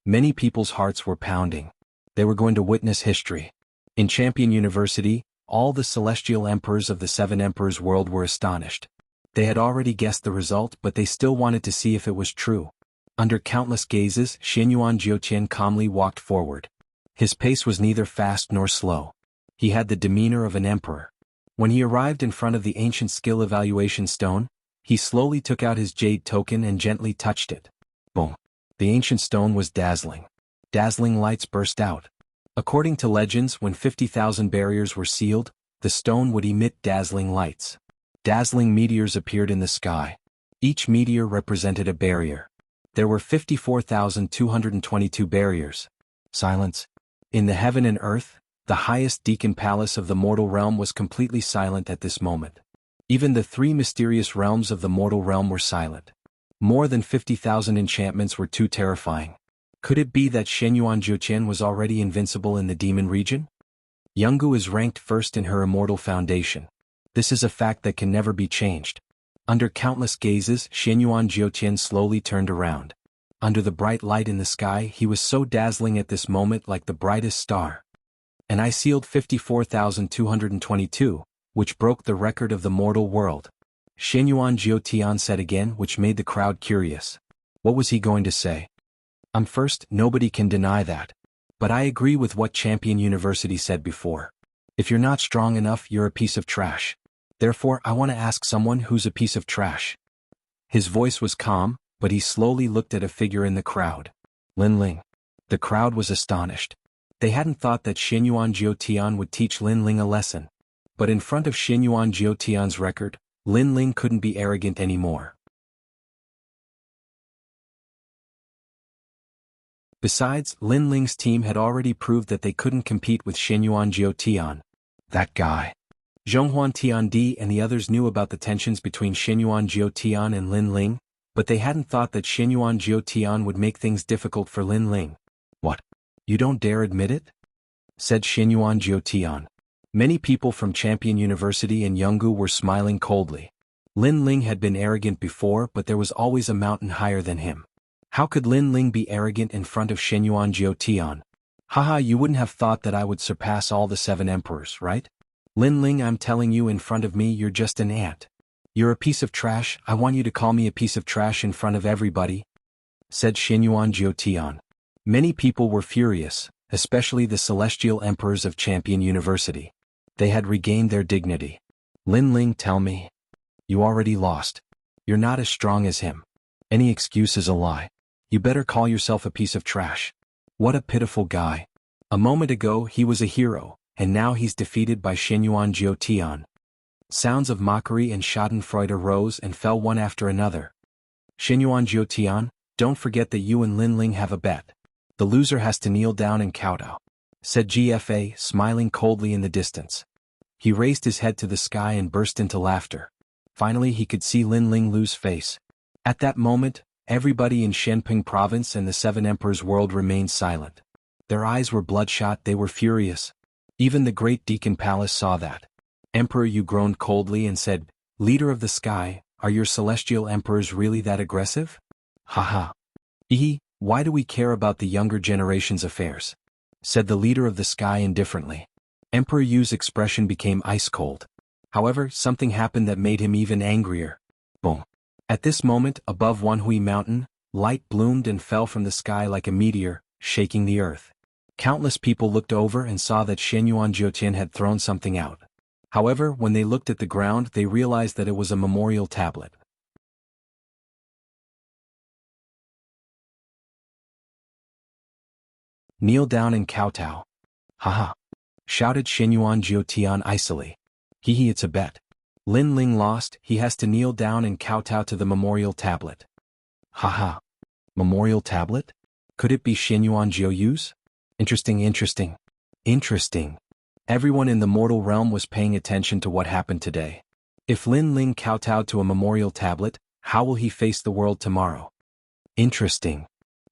A: Many people's hearts were pounding. They were going to witness history. In Champion University, all the Celestial Emperors of the Seven Emperors World were astonished. They had already guessed the result, but they still wanted to see if it was true. Under countless gazes, Shen Yuan Jiutian calmly walked forward. His pace was neither fast nor slow. He had the demeanor of an emperor. When he arrived in front of the ancient skill evaluation stone, he slowly took out his jade token and gently touched it. Boom! The ancient stone was dazzling. Dazzling lights burst out. According to legends, when 50,000 barriers were sealed, the stone would emit dazzling lights. Dazzling meteors appeared in the sky. Each meteor represented a barrier. There were 54,222 barriers. Silence. In the heaven and earth, the highest deacon palace of the mortal realm was completely silent at this moment. Even the three mysterious realms of the mortal realm were silent. More than 50,000 enchantments were too terrifying. Could it be that Shenyuan Jiuqian was already invincible in the demon region? Yungu is ranked first in her immortal foundation. This is a fact that can never be changed. Under countless gazes, Shenyuan Jiuqian slowly turned around. Under the bright light in the sky, he was so dazzling at this moment, like the brightest star. And I sealed 54,222, which broke the record of the mortal world. Shenyuan Jiuqian said again, which made the crowd curious. What was he going to say? I'm first, nobody can deny that. But I agree with what Champion University said before. If you're not strong enough, you're a piece of trash. Therefore, I want to ask someone who's a piece of trash. His voice was calm, but he slowly looked at a figure in the crowd. Lin Ling. The crowd was astonished. They hadn't thought that Shenyuan Jiuqian would teach Lin Ling a lesson. But in front of Shenyuan Jiuqian's record, Lin Ling couldn't be arrogant anymore. Besides, Lin Ling's team had already proved that they couldn't compete with Shenyuan Jiuqian. That guy. Zhonghuan Tiandi and the others knew about the tensions between Shenyuan Jiuqian and Lin Ling, but they hadn't thought that Shenyuan Jiuqian would make things difficult for Lin Ling. What? You don't dare admit it? Said Shenyuan Jiuqian. Many people from Champion University and Yungu were smiling coldly. Lin Ling had been arrogant before, but there was always a mountain higher than him. How could Lin Ling be arrogant in front of Shenyuan Jiuqian? Haha, you wouldn't have thought that I would surpass all the 7 emperors, right? Lin Ling, I'm telling you, in front of me you're just an ant. You're a piece of trash. I want you to call me a piece of trash in front of everybody, said Shenyuan Jiuqian. Many people were furious, especially the celestial emperors of Champion University. They had regained their dignity. Lin Ling, tell me. You already lost. You're not as strong as him. Any excuse is a lie. You better call yourself a piece of trash. What a pitiful guy. A moment ago he was a hero, and now he's defeated by Shenyuan Jiuqian. Sounds of mockery and schadenfreude arose and fell one after another. Shenyuan Jiuqian, don't forget that you and Lin Ling have a bet. The loser has to kneel down and kowtow, said GFA, smiling coldly in the distance. He raised his head to the sky and burst into laughter. Finally he could see Lin Ling lose face. At that moment, everybody in Shenping province and the 7 emperors world remained silent. Their eyes were bloodshot, they were furious. Even the great Deacon Palace saw that. Emperor Yu groaned coldly and said, Leader of the sky, are your celestial emperors really that aggressive? Haha. Why do we care about the younger generation's affairs? Said the leader of the sky indifferently. Emperor Yu's expression became ice cold. However, something happened that made him even angrier. Boom. At this moment, above Wanhui Mountain, light bloomed and fell from the sky like a meteor, shaking the earth. Countless people looked over and saw that Shenyuan Jiuqian had thrown something out. However, when they looked at the ground, they realized that it was a memorial tablet. Kneel down and kowtow. Haha. Shouted Shenyuan Jiuqian icily. It's a bet. Lin Ling lost, he has to kneel down and kowtow to the memorial tablet. Haha. Memorial tablet? Could it be Shenyuan Jiuyu's? Interesting. Everyone in the mortal realm was paying attention to what happened today. If Lin Ling kowtowed to a memorial tablet, how will he face the world tomorrow? Interesting.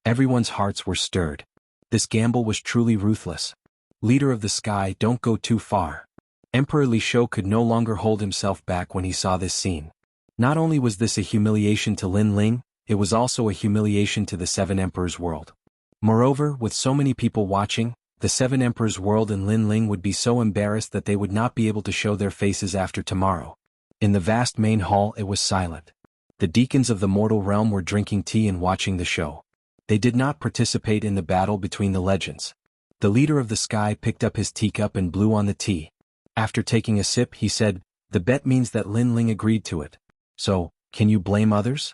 A: Everyone's hearts were stirred. This gamble was truly ruthless. Leader of the sky, don't go too far. Emperor Li Shou could no longer hold himself back when he saw this scene. Not only was this a humiliation to Lin Ling, it was also a humiliation to the 7 emperors world. Moreover, with so many people watching, the 7 emperors world and Lin Ling would be so embarrassed that they would not be able to show their faces after tomorrow. In the vast main hall it was silent. The deacons of the mortal realm were drinking tea and watching the show. They did not participate in the battle between the legends. The leader of the sky picked up his teacup and blew on the tea. After taking a sip he said, "The bet means that Lin Ling agreed to it. So, can you blame others?"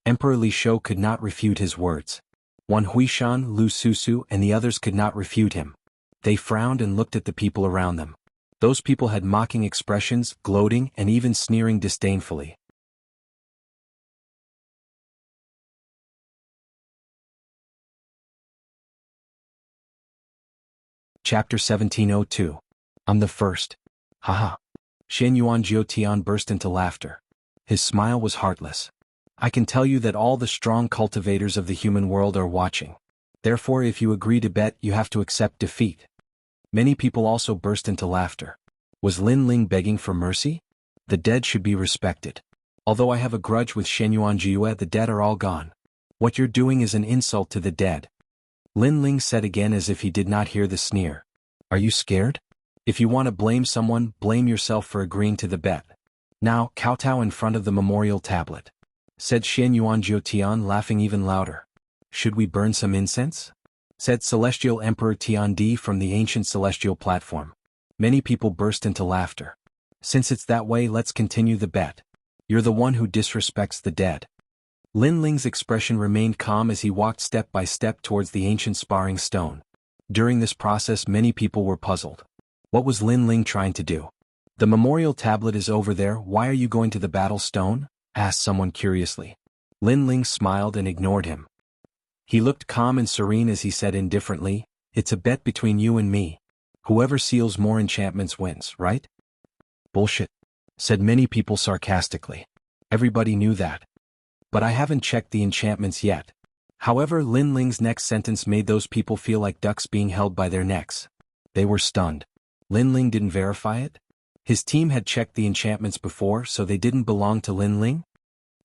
A: Emperor Li Shou could not refute his words. Wan Huishan, Lu Susu and the others could not refute him. They frowned and looked at the people around them. Those people had mocking expressions, gloating and even sneering disdainfully. Chapter 1702. I'm the first. Haha. Shen Yuan Jiutian burst into laughter. His smile was heartless. I can tell you that all the strong cultivators of the human world are watching. Therefore if you agree to bet you have to accept defeat. Many people also burst into laughter. Was Lin Ling begging for mercy? The dead should be respected. Although I have a grudge with Shen Yuan Jiue, the dead are all gone. What you're doing is an insult to the dead. Lin Ling said again as if he did not hear the sneer. Are you scared? If you want to blame someone, blame yourself for agreeing to the bet. Now, kowtow in front of the memorial tablet, said Shen Yuan Jiutian, laughing even louder. Should we burn some incense? Said Celestial Emperor Tiandi from the ancient celestial platform. Many people burst into laughter. Since it's that way, let's continue the bet. You're the one who disrespects the dead. Lin Ling's expression remained calm as he walked step by step towards the ancient sparring stone. During this process many people were puzzled. What was Lin Ling trying to do? The memorial tablet is over there, why are you going to the battle stone? Asked someone curiously. Lin Ling smiled and ignored him. He looked calm and serene as he said indifferently, it's a bet between you and me. Whoever seals more enchantments wins, right? Bullshit, said many people sarcastically. Everybody knew that. But I haven't checked the enchantments yet. However, Lin Ling's next sentence made those people feel like ducks being held by their necks. They were stunned. Lin Ling didn't verify it? His team had checked the enchantments before, so they didn't belong to Lin Ling?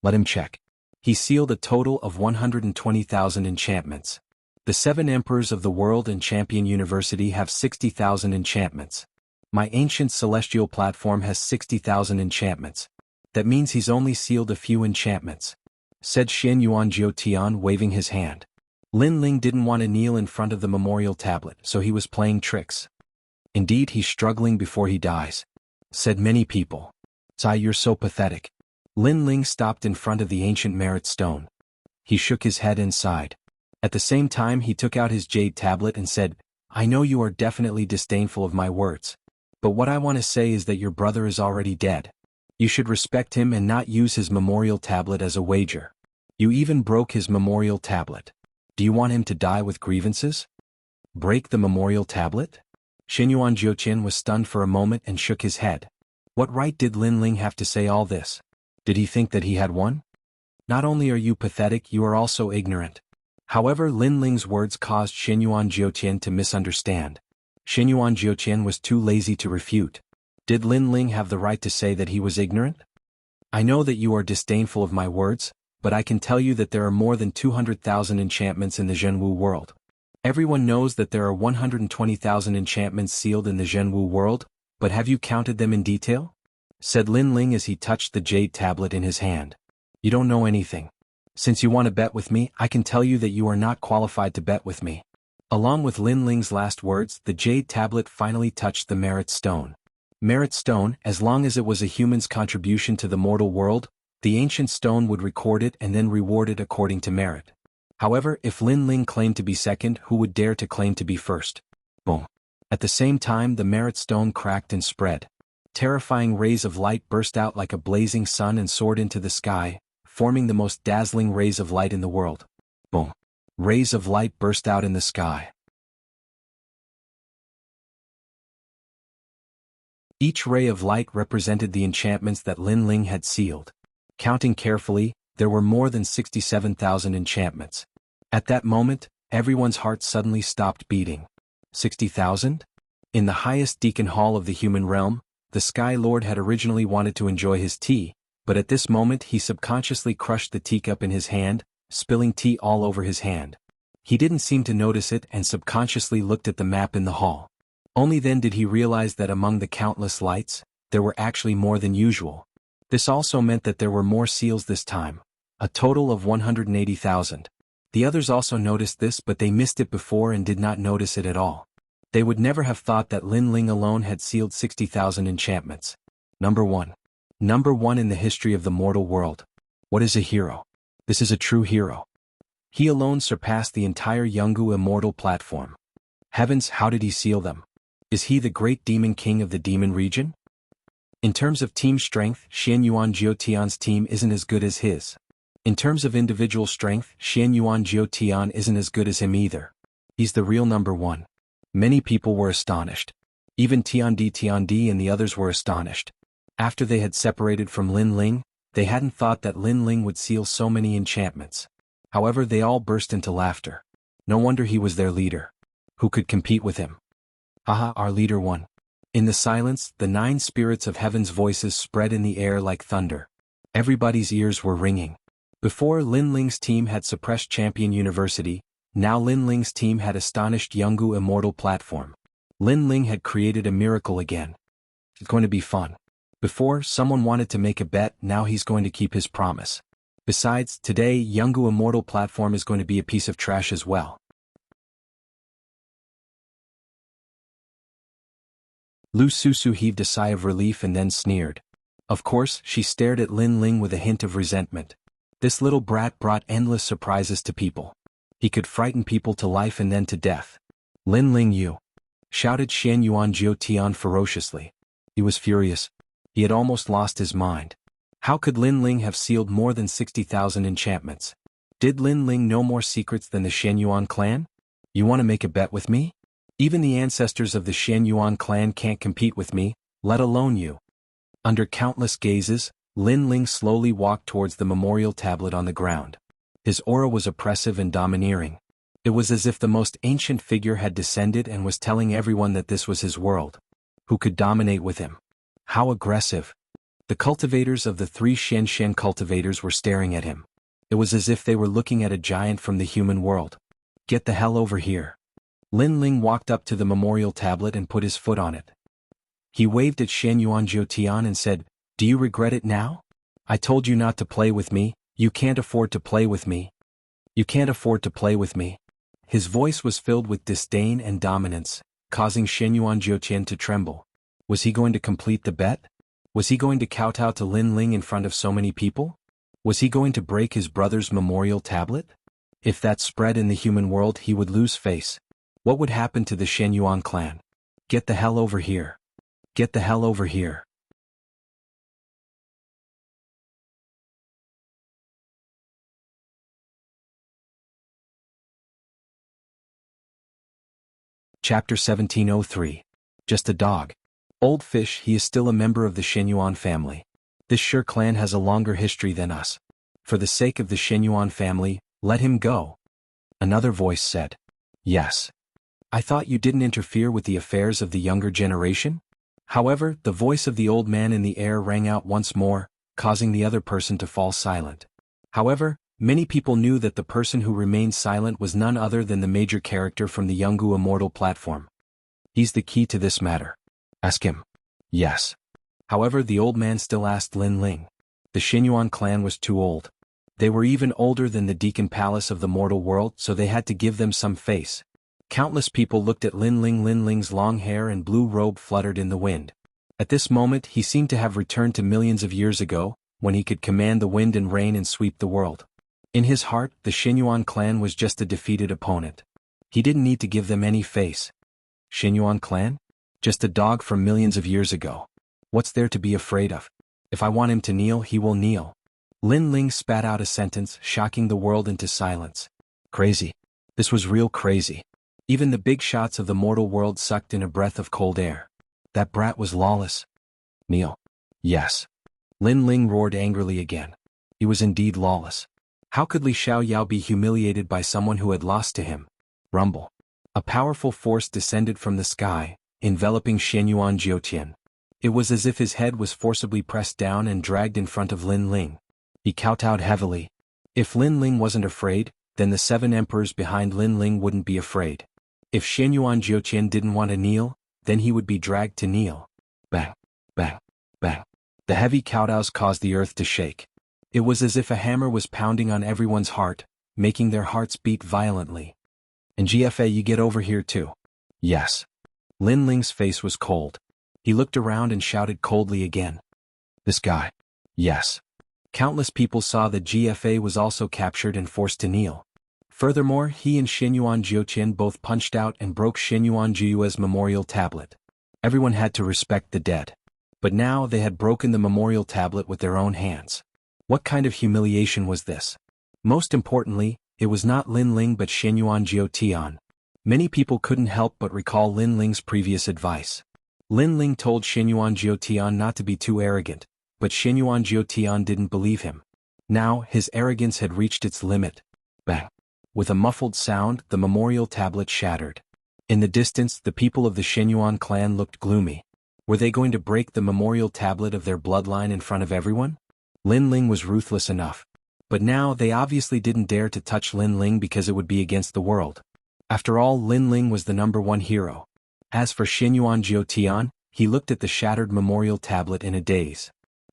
A: Let him check. He sealed a total of 120,000 enchantments. The 7 emperors of the world and Champion University have 60,000 enchantments. My ancient celestial platform has 60,000 enchantments. That means he's only sealed a few enchantments, said Shen Yuan Jiutian, waving his hand. Lin Ling didn't want to kneel in front of the memorial tablet, so he was playing tricks. Indeed, he's struggling before he dies, said many people. Tsai, you're so pathetic. Lin Ling stopped in front of the ancient merit stone. He shook his head and sighed. At the same time he took out his jade tablet and said, I know you are definitely disdainful of my words. But what I want to say is that your brother is already dead. You should respect him and not use his memorial tablet as a wager. You even broke his memorial tablet. Do you want him to die with grievances? Break the memorial tablet? Xinyuan Jiuqian was stunned for a moment and shook his head. What right did Lin Ling have to say all this? Did he think that he had won? Not only are you pathetic, you are also ignorant. However, Lin Ling's words caused Xinyuan Jiuqian to misunderstand. Xinyuan Jiuqian was too lazy to refute. Did Lin Ling have the right to say that he was ignorant? I know that you are disdainful of my words, but I can tell you that there are more than 200,000 enchantments in the Zhenwu world. Everyone knows that there are 120,000 enchantments sealed in the Zhenwu world, but have you counted them in detail? Said Lin Ling as he touched the jade tablet in his hand. You don't know anything. Since you want to bet with me, I can tell you that you are not qualified to bet with me. Along with Lin Ling's last words, the jade tablet finally touched the merit stone. Merit stone, as long as it was a human's contribution to the mortal world, the ancient stone would record it and then reward it according to merit. However, if Lin Ling claimed to be second, who would dare to claim to be first? Boom. At the same time, the merit stone cracked and spread. Terrifying rays of light burst out like a blazing sun and soared into the sky, forming the most dazzling rays of light in the world. Boom. Rays of light burst out in the sky. Each ray of light represented the enchantments that Lin Ling had sealed. Counting carefully, there were more than 67,000 enchantments. At that moment, everyone's heart suddenly stopped beating. 60,000? In the highest deacon hall of the human realm, the Sky Lord had originally wanted to enjoy his tea, but at this moment he subconsciously crushed the teacup in his hand, spilling tea all over his hand. He didn't seem to notice it and subconsciously looked at the map in the hall. Only then did he realize that among the countless lights, there were actually more than usual. This also meant that there were more seals this time, a total of 180,000. The others also noticed this, but they missed it before and did not notice it at all. They would never have thought that Lin Ling alone had sealed 60,000 enchantments. Number 1. Number 1 in the history of the mortal world. What is a hero? This is a true hero. He alone surpassed the entire Yungu immortal platform. Heavens, how did he seal them? Is he the great demon king of the demon region? In terms of team strength, Xianyuan Jiutian's team isn't as good as his. In terms of individual strength, Xianyuan Jiutian isn't as good as him either. He's the real number 1. Many people were astonished. Even Tiandi and the others were astonished. After they had separated from Lin Ling, they hadn't thought that Lin Ling would seal so many enchantments. However, they all burst into laughter. No wonder he was their leader. Who could compete with him? Haha, our leader won. In the silence, the 9 spirits of heaven's voices spread in the air like thunder. Everybody's ears were ringing. Before, Lin Ling's team had suppressed Champion University. Now Lin Ling's team had astonished Yungu immortal platform. Lin Ling had created a miracle again. It's going to be fun. Before, someone wanted to make a bet, now he's going to keep his promise. Besides, today Yungu immortal platform is going to be a piece of trash as well. Lu Susu heaved a sigh of relief and then sneered. Of course, she stared at Lin Ling with a hint of resentment. This little brat brought endless surprises to people. He could frighten people to life and then to death. Lin Ling, you! Shouted Xianyuan Jiutian ferociously. He was furious. He had almost lost his mind. How could Lin Ling have sealed more than 60,000 enchantments? Did Lin Ling know more secrets than the Xianyuan clan? You want to make a bet with me? Even the ancestors of the Xianyuan clan can't compete with me, let alone you. Under countless gazes, Lin Ling slowly walked towards the memorial tablet on the ground. His aura was oppressive and domineering. It was as if the most ancient figure had descended and was telling everyone that this was his world. Who could dominate with him? How aggressive! The cultivators of the 3 Shen cultivators were staring at him. It was as if they were looking at a giant from the human world. Get the hell over here. Lin Ling walked up to the memorial tablet and put his foot on it. He waved at Xianyuan Jiutian and said, "Do you regret it now? I told you not to play with me, you can't afford to play with me. You can't afford to play with me." His voice was filled with disdain and dominance, causing Xianyuan Jiutian to tremble. Was he going to complete the bet? Was he going to kowtow to Lin Ling in front of so many people? Was he going to break his brother's memorial tablet? If that spread in the human world, he would lose face. What would happen to the Xianyuan clan? Get the hell over here. Get the hell over here. Chapter 1703. Just a dog. Old fish, he is still a member of the Xianyuan family. This Shi clan has a longer history than us. For the sake of the Xianyuan family, let him go. Another voice said. Yes. I thought you didn't interfere with the affairs of the younger generation? However, the voice of the old man in the air rang out once more, causing the other person to fall silent. However, many people knew that the person who remained silent was none other than the major character from the Yungu immortal platform. He's the key to this matter. Ask him. Yes. However, the old man still asked Lin Ling. The Xianyuan clan was too old. They were even older than the Deacon Palace of the mortal world, so they had to give them some face. Countless people looked at Lin Ling. Lin Ling's long hair and blue robe fluttered in the wind. At this moment he seemed to have returned to millions of years ago, when he could command the wind and rain and sweep the world. In his heart, the Xianyuan clan was just a defeated opponent. He didn't need to give them any face. Xianyuan clan? Just a dog from millions of years ago. What's there to be afraid of? If I want him to kneel, he will kneel. Lin Ling spat out a sentence, shocking the world into silence. Crazy. This was real crazy. Even the big shots of the mortal world sucked in a breath of cold air. That brat was lawless. Kneel. Yes. Lin Ling roared angrily again. He was indeed lawless. How could Li Xiaoyao be humiliated by someone who had lost to him? Rumble. A powerful force descended from the sky, enveloping Xianyuan Jiutian. It was as if his head was forcibly pressed down and dragged in front of Lin Ling. He kowtowed heavily. If Lin Ling wasn't afraid, then the 7 emperors behind Lin Ling wouldn't be afraid. If Xianyuan Jiutian didn't want to kneel, then he would be dragged to kneel. Bang, bang, bang. The heavy kowtows caused the earth to shake. It was as if a hammer was pounding on everyone's heart, making their hearts beat violently. And GFA, you get over here too. Yes. Lin Ling's face was cold. He looked around and shouted coldly again. This guy. Yes. Countless people saw that GFA was also captured and forced to kneel. Furthermore, he and Xinyuan Jiuqian both punched out and broke Xinyuan Jiyue's memorial tablet. Everyone had to respect the dead. But now they had broken the memorial tablet with their own hands. What kind of humiliation was this? Most importantly, it was not Lin Ling but Xinyuan Jiutian. Many people couldn't help but recall Lin Ling's previous advice. Lin Ling told Xinyuan Jiutian not to be too arrogant, but Xinyuan Jiutian didn't believe him. Now, his arrogance had reached its limit. Bang! With a muffled sound, the memorial tablet shattered. In the distance, the people of the Xinyuan clan looked gloomy. Were they going to break the memorial tablet of their bloodline in front of everyone? Lin Ling was ruthless enough. But now they obviously didn't dare to touch Lin Ling because it would be against the world. After all, Lin Ling was the #1 hero. As for Xinyuan Jiutian, he looked at the shattered memorial tablet in a daze.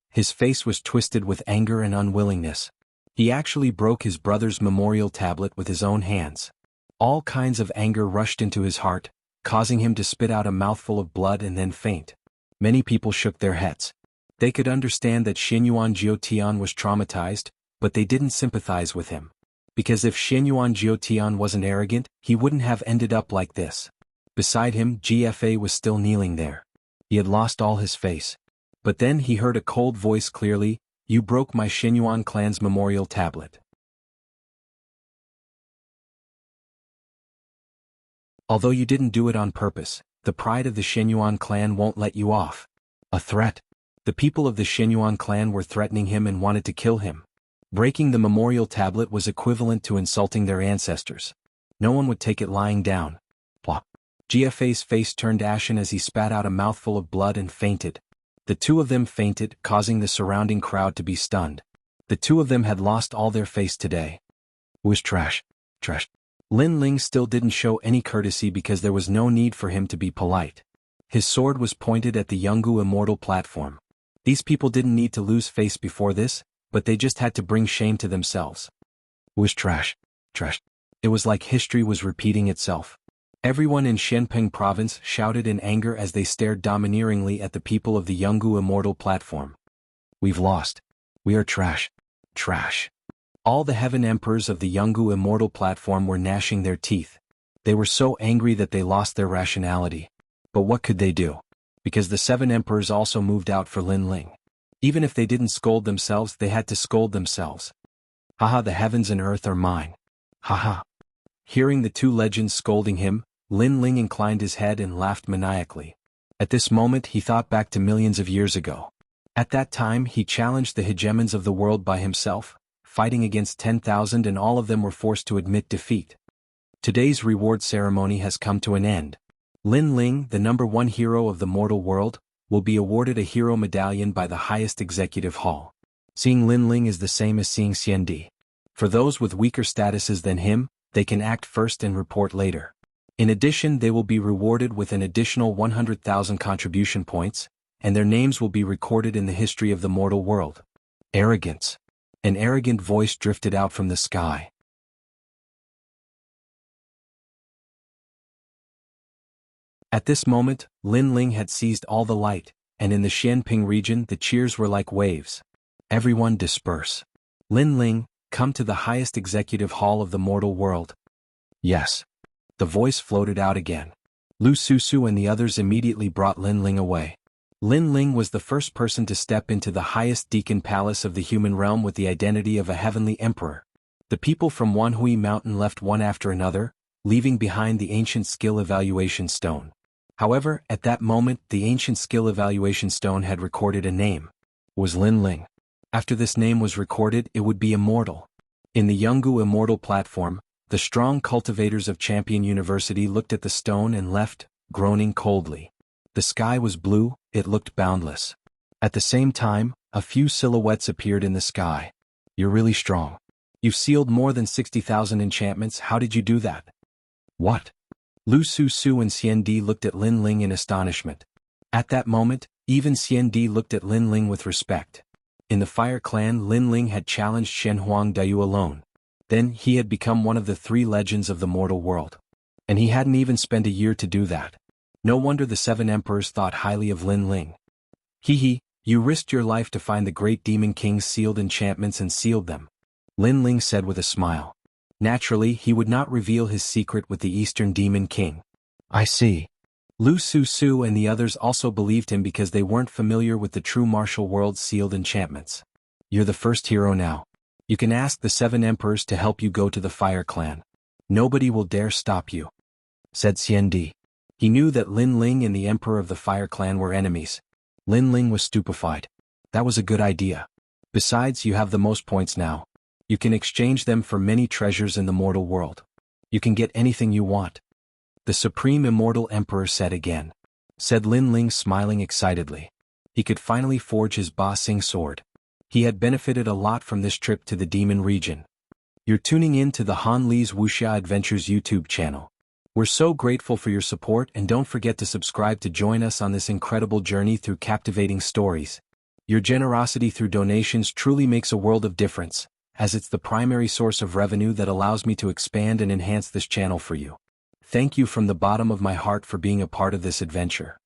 A: His face was twisted with anger and unwillingness. He actually broke his brother's memorial tablet with his own hands. All kinds of anger rushed into his heart, causing him to spit out a mouthful of blood and then faint. Many people shook their heads. They could understand that Xinyuan Jiutian was traumatized, but they didn't sympathize with him. Because if Xinyuan Jiutian wasn't arrogant, he wouldn't have ended up like this. Beside him, GFA was still kneeling there. He had lost all his face. But then he heard a cold voice clearly, "You broke my Xinyuan clan's memorial tablet." Although you didn't do it on purpose, the pride of the Xinyuan clan won't let you off. A threat. The people of the Xinyuan clan were threatening him and wanted to kill him. Breaking the memorial tablet was equivalent to insulting their ancestors. No one would take it lying down. Plop. GFA's face turned ashen as he spat out a mouthful of blood and fainted. The two of them fainted, causing the surrounding crowd to be stunned. The two of them had lost all their face today. It was trash. Trash. Lin Ling still didn't show any courtesy because there was no need for him to be polite. His sword was pointed at the Yungu Immortal platform. These people didn't need to lose face before this, but they just had to bring shame to themselves. It was trash. Trash. It was like history was repeating itself. Everyone in Shenping province shouted in anger as they stared domineeringly at the people of the Yungu Immortal platform. We've lost. We are trash. Trash. All the heaven emperors of the Yungu Immortal platform were gnashing their teeth. They were so angry that they lost their rationality. But what could they do? Because the 7 emperors also moved out for Lin Ling. Even if they didn't scold themselves, they had to scold themselves. Haha, the heavens and earth are mine. Haha. Hearing the 2 legends scolding him, Lin Ling inclined his head and laughed maniacally. At this moment he thought back to millions of years ago. At that time he challenged the hegemons of the world by himself, fighting against 10,000 and all of them were forced to admit defeat. Today's reward ceremony has come to an end. Lin Ling, the #1 hero of the mortal world, will be awarded a hero medallion by the highest executive hall. Seeing Lin Ling is the same as seeing Xiandi. For those with weaker statuses than him, they can act first and report later. In addition, they will be rewarded with an additional 100,000 contribution points, and their names will be recorded in the history of the mortal world. Arrogance. An arrogant voice drifted out from the sky. At this moment, Lin Ling had seized all the light, and in the Xianping region the cheers were like waves. Everyone disperse. Lin Ling, come to the highest executive hall of the mortal world. Yes. The voice floated out again. Lu Susu and the others immediately brought Lin Ling away. Lin Ling was the first person to step into the highest deacon palace of the human realm with the identity of a heavenly emperor. The people from Wanhui Mountain left one after another, leaving behind the ancient skill evaluation stone. However, at that moment the ancient skill evaluation stone had recorded a name. It was Lin Ling. After this name was recorded, it would be immortal. In the Yungu Immortal platform, the strong cultivators of Champion University looked at the stone and left, groaning coldly. The sky was blue, it looked boundless. At the same time, a few silhouettes appeared in the sky. You're really strong. You've sealed more than 60,000 enchantments, how did you do that? What? Lu Susu and Xiandi looked at Lin Ling in astonishment. At that moment, even Xiandi looked at Lin Ling with respect. In the Fire Clan, Lin Ling had challenged Shenhuang Dayu alone. Then he had become one of the 3 legends of the mortal world. And he hadn't even spent a year to do that. No wonder the 7 emperors thought highly of Lin Ling. Hee, you risked your life to find the great demon king's sealed enchantments and sealed them, Lin Ling said with a smile. Naturally, he would not reveal his secret with the Eastern Demon King. I see. Lu Su Su and the others also believed him because they weren't familiar with the true martial world's sealed enchantments. You're the first hero now. You can ask the 7 emperors to help you go to the Fire Clan. Nobody will dare stop you, said Xian Di. He knew that Lin Ling and the Emperor of the Fire Clan were enemies. Lin Ling was stupefied. That was a good idea. Besides, you have the most points now. You can exchange them for many treasures in the mortal world. You can get anything you want. The Supreme Immortal Emperor said again. Said Lin Ling, smiling excitedly. He could finally forge his Ba Sing sword. He had benefited a lot from this trip to the demon region. You're tuning in to the Han Li's Wuxia Adventures YouTube channel. We're so grateful for your support, and don't forget to subscribe to join us on this incredible journey through captivating stories. Your generosity through donations truly makes a world of difference, as it's the primary source of revenue that allows me to expand and enhance this channel for you. Thank you from the bottom of my heart for being a part of this adventure.